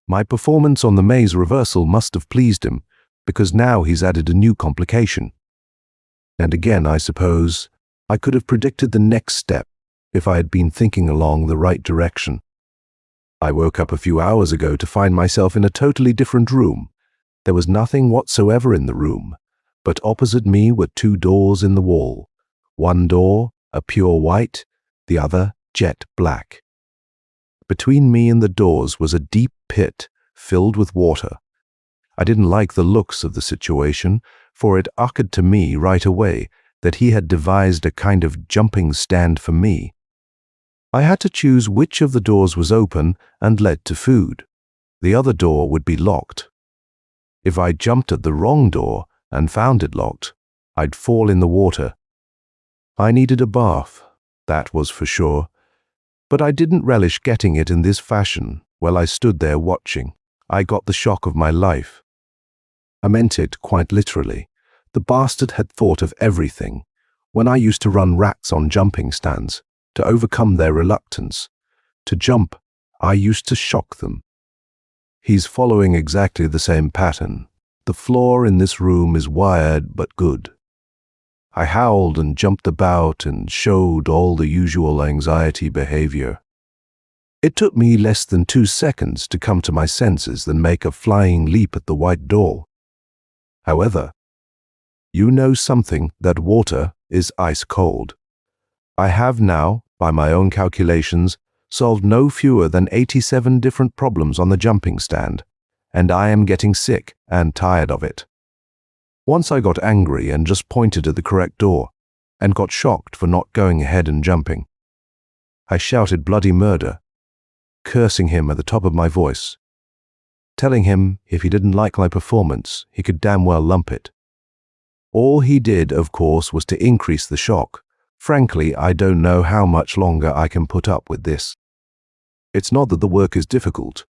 My performance on the maze reversal must have pleased him, because now he's added a new complication. And again, I suppose, I could have predicted the next step if I had been thinking along the right direction. I woke up a few hours ago to find myself in a totally different room. There was nothing whatsoever in the room, but opposite me were 2 doors in the wall. One door, a pure white, the other, jet black. Between me and the doors was a deep pit filled with water. I didn't like the looks of the situation, for it occurred to me right away that he had devised a kind of jumping stand for me. I had to choose which of the doors was open and led to food. The other door would be locked. If I jumped at the wrong door and found it locked, I'd fall in the water. I needed a bath, that was for sure, but I didn't relish getting it in this fashion while I stood there watching. I got the shock of my life. I meant it quite literally. The bastard had thought of everything. When I used to run rats on jumping stands, to overcome their reluctance to jump, I used to shock them. He's following exactly the same pattern. The floor in this room is wired but good. I howled and jumped about and showed all the usual anxiety behavior. It took me less than 2 seconds to come to my senses and make a flying leap at the white door. However, you know something that water is ice cold. I have now, by my own calculations, solved no fewer than 87 different problems on the jumping stand, and I am getting sick and tired of it. Once I got angry and just pointed at the correct door, and got shocked for not going ahead and jumping. I shouted bloody murder, cursing him at the top of my voice. telling him if he didn't like my performance, he could damn well lump it. All he did, of course, was to increase the shock. Frankly, I don't know how much longer I can put up with this. It's not that the work is difficult.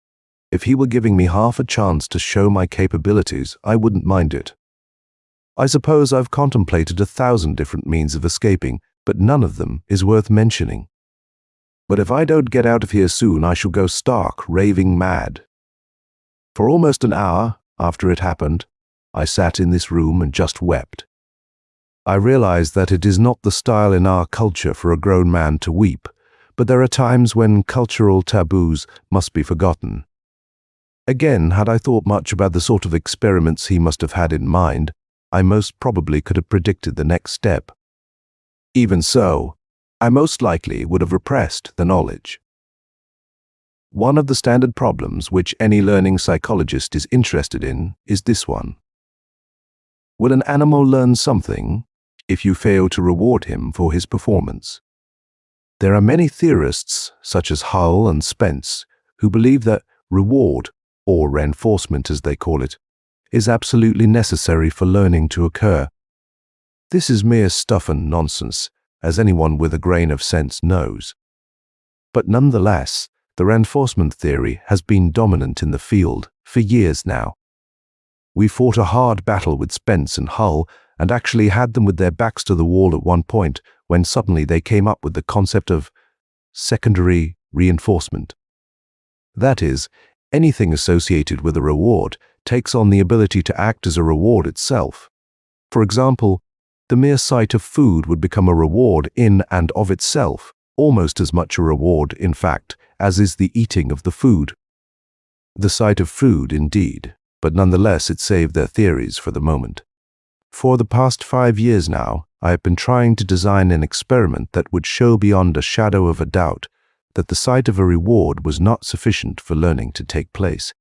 If he were giving me half a chance to show my capabilities, I wouldn't mind it. I suppose I've contemplated 1,000 different means of escaping, but none of them is worth mentioning. But if I don't get out of here soon, I shall go stark, raving mad. For almost an hour after it happened, I sat in this room and just wept. I realized that it is not the style in our culture for a grown man to weep, but there are times when cultural taboos must be forgotten. Again, had I thought much about the sort of experiments he must have had in mind, I most probably could have predicted the next step. Even so, I most likely would have repressed the knowledge. One of the standard problems which any learning psychologist is interested in is this one. Will an animal learn something if you fail to reward him for his performance? There are many theorists, such as Hull and Spence, who believe that reward, or reinforcement as they call it, is absolutely necessary for learning to occur. This is mere stuff and nonsense, as anyone with a grain of sense knows. But nonetheless, the reinforcement theory has been dominant in the field for years now. We fought a hard battle with Spence and Hull and actually had them with their backs to the wall at one point when suddenly they came up with the concept of secondary reinforcement. That is, anything associated with a reward takes on the ability to act as a reward itself. For example, the mere sight of food would become a reward in and of itself, almost as much a reward, in fact, as is the eating of the food. The sight of food, indeed, but nonetheless it saved their theories for the moment. For the past 5 years now, I have been trying to design an experiment that would show beyond a shadow of a doubt that the sight of a reward was not sufficient for learning to take place.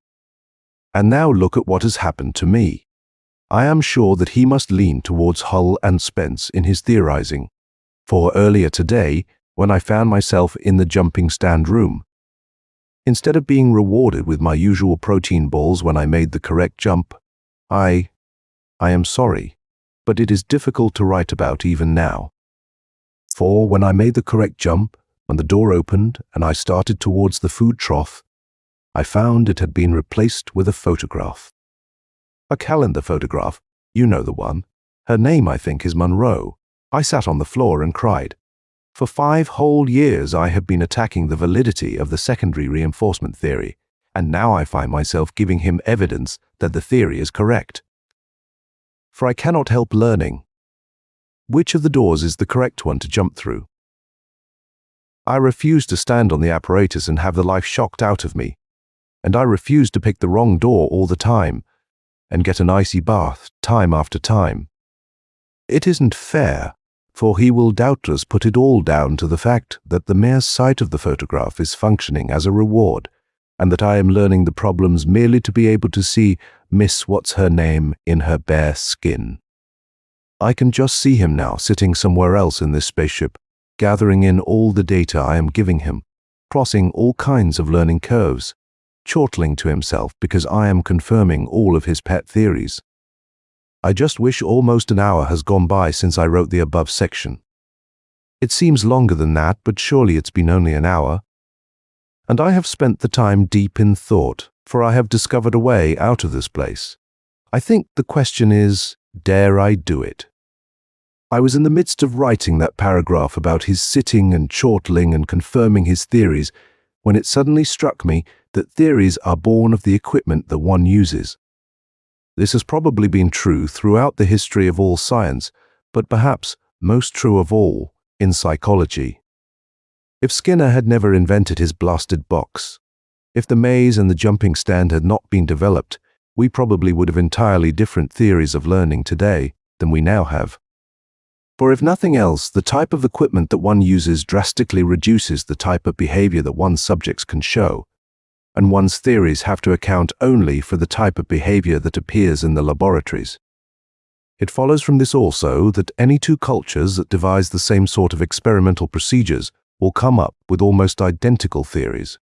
And now look at what has happened to me. I am sure that he must lean towards Hull and Spence in his theorizing, for earlier today, when I found myself in the jumping stand room, instead of being rewarded with my usual protein balls when I made the correct jump, I am sorry, but it is difficult to write about even now. For when I made the correct jump, when the door opened and I started towards the food trough, I found it had been replaced with a photograph. A calendar photograph, you know the one. Her name, I think, is Monroe. I sat on the floor and cried. For 5 whole years I have been attacking the validity of the secondary reinforcement theory, and now I find myself giving him evidence that the theory is correct. For I cannot help learning. Which of the doors is the correct one to jump through? I refuse to stand on the apparatus and have the life shocked out of me, and I refuse to pick the wrong door all the time and get an icy bath time after time. It isn't fair, for he will doubtless put it all down to the fact that the mere sight of the photograph is functioning as a reward, and that I am learning the problems merely to be able to see Miss What's-Her-Name in her bare skin. I can just see him now sitting somewhere else in this spaceship, gathering in all the data I am giving him, crossing all kinds of learning curves, chortling to himself because I am confirming all of his pet theories. I just wish almost an hour has gone by since I wrote the above section. It seems longer than that, but surely it's been only an hour. And I have spent the time deep in thought, for I have discovered a way out of this place. I think the question is, dare I do it? I was in the midst of writing that paragraph about his sitting and chortling and confirming his theories when it suddenly struck me that theories are born of the equipment that one uses. This has probably been true throughout the history of all science, but perhaps most true of all in psychology. If Skinner had never invented his blasted box, if the maze and the jumping stand had not been developed, we probably would have entirely different theories of learning today than we now have. For if nothing else, the type of equipment that one uses drastically reduces the type of behavior that one's subjects can show, and one's theories have to account only for the type of behavior that appears in the laboratories. It follows from this also that any 2 cultures that devise the same sort of experimental procedures will come up with almost identical theories.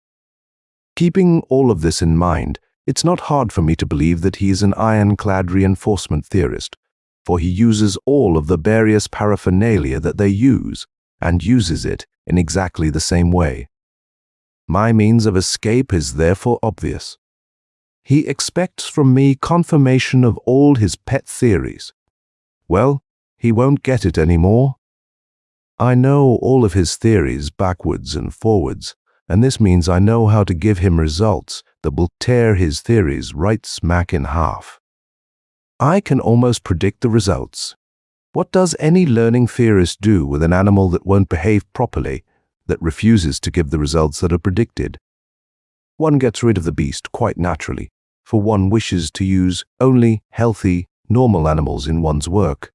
Keeping all of this in mind, It's not hard for me to believe that he is an ironclad reinforcement theorist, for he uses all of the various paraphernalia that they use, and uses it in exactly the same way. My means of escape is therefore obvious. He expects from me confirmation of all his pet theories. Well, he won't get it anymore. I know all of his theories backwards and forwards, and this means I know how to give him results that will tear his theories right smack in half. I can almost predict the results. What does any learning theorist do with an animal that won't behave properly, that refuses to give the results that are predicted? One gets rid of the beast quite naturally, for one wishes to use only healthy, normal animals in one's work.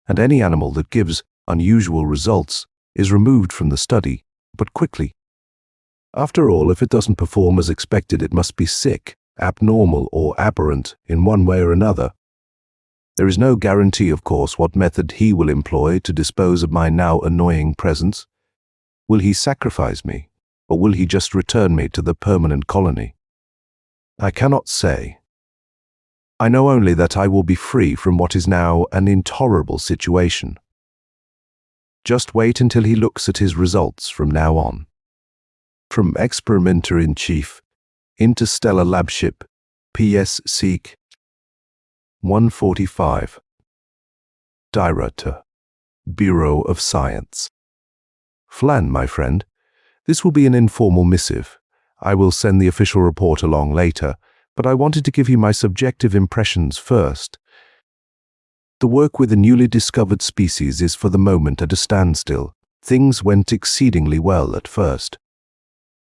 And any animal that gives unusual results is removed from the study, but quickly. After all, if it doesn't perform as expected, it must be sick, abnormal, or aberrant in one way or another. There is no guarantee, of course, what method he will employ to dispose of my now annoying presence. Will he sacrifice me, or will he just return me to the permanent colony? I cannot say. I know only that I will be free from what is now an intolerable situation. Just wait until he looks at his results from now on. From Experimenter-in-Chief, Interstellar Labship, PS Seek 145. Director, Bureau of Science. Flan, my friend, this will be an informal missive. I will send the official report along later, but I wanted to give you my subjective impressions first. The work with the newly discovered species is for the moment at a standstill. Things went exceedingly well at first.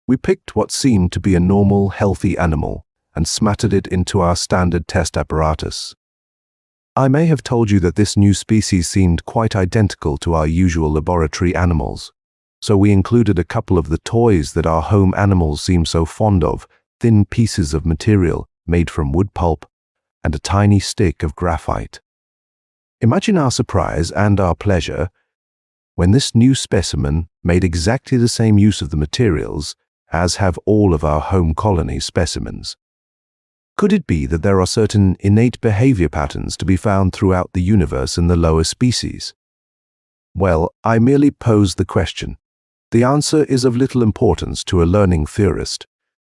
We picked what seemed to be a normal, healthy animal and smattered it into our standard test apparatus. I may have told you that this new species seemed quite identical to our usual laboratory animals, so we included a couple of the toys that our home animals seem so fond of, thin pieces of material made from wood pulp and a tiny stick of graphite. Imagine our surprise and our pleasure when this new specimen made exactly the same use of the materials as have all of our home colony specimens. Could it be that there are certain innate behavior patterns to be found throughout the universe in the lower species? Well, I merely pose the question. The answer is of little importance to a learning theorist.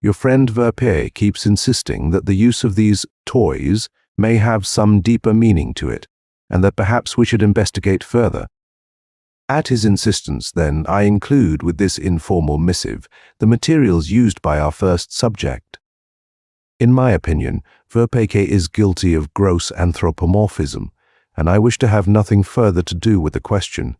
Your friend Repp keeps insisting that the use of these toys may have some deeper meaning to it, and that perhaps we should investigate further. At his insistence, then, I include with this informal missive the materials used by our first subject. In my opinion, Repp is guilty of gross anthropomorphism, and I wish to have nothing further to do with the question.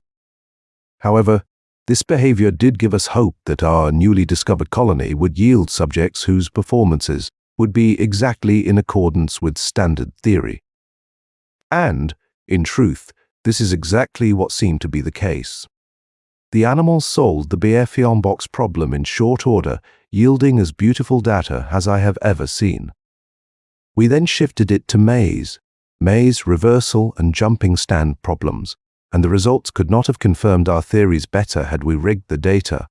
However, this behavior did give us hope that our newly discovered colony would yield subjects whose performances would be exactly in accordance with standard theory. And, in truth, this is exactly what seemed to be the case. The animals solved the Biafion box problem in short order, yielding as beautiful data as I have ever seen. We then shifted it to maze, reversal, and jumping stand problems, and the results could not have confirmed our theories better had we rigged the data.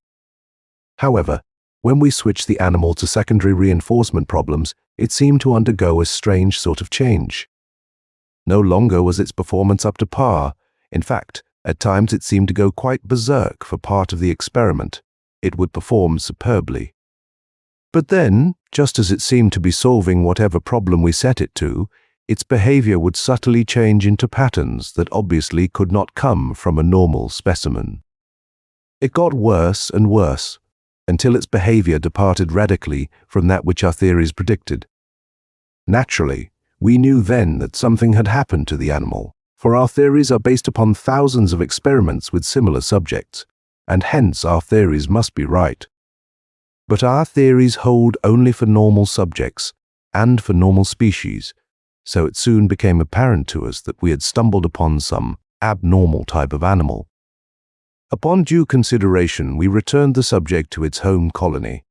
However, when we switched the animal to secondary reinforcement problems, it seemed to undergo a strange sort of change. No longer was its performance up to par. In fact, at times it seemed to go quite berserk for part of the experiment. It would perform superbly. But then, just as it seemed to be solving whatever problem we set it to, its behavior would subtly change into patterns that obviously could not come from a normal specimen. It got worse and worse, until its behavior departed radically from that which our theories predicted. Naturally, we knew then that something had happened to the animal, for our theories are based upon thousands of experiments with similar subjects, and hence our theories must be right. But our theories hold only for normal subjects and for normal species, so it soon became apparent to us that we had stumbled upon some abnormal type of animal. Upon due consideration, we returned the subject to its home colony.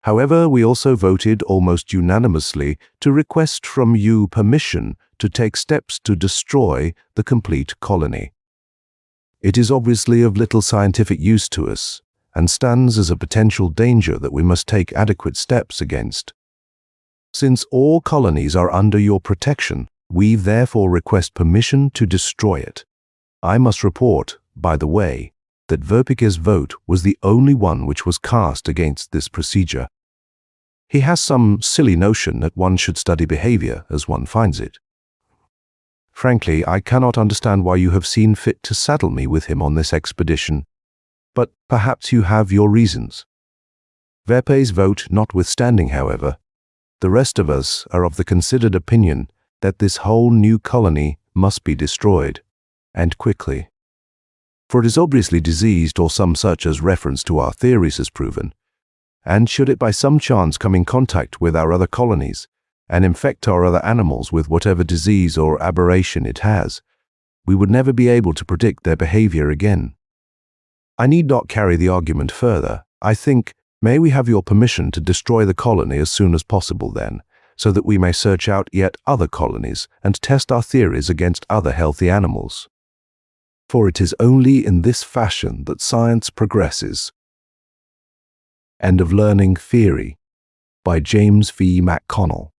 However, we also voted almost unanimously to request from you permission to take steps to destroy the complete colony. It is obviously of little scientific use to us, and stands as a potential danger that we must take adequate steps against. Since all colonies are under your protection, we therefore request permission to destroy it. I must report, by the way, that Verpica's vote was the only one which was cast against this procedure. He has some silly notion that one should study behavior as one finds it. Frankly, I cannot understand why you have seen fit to saddle me with him on this expedition, but perhaps you have your reasons. Verpe's vote notwithstanding, however, the rest of us are of the considered opinion that this whole new colony must be destroyed, and quickly. For it is obviously diseased, or some such as reference to our theories has proven, and should it by some chance come in contact with our other colonies and infect our other animals with whatever disease or aberration it has, we would never be able to predict their behavior again. I need not carry the argument further. I think, may we have your permission to destroy the colony as soon as possible then, so that we may search out yet other colonies and test our theories against other healthy animals. For it is only in this fashion that science progresses. End of Learning Theory by James V. MacConnell.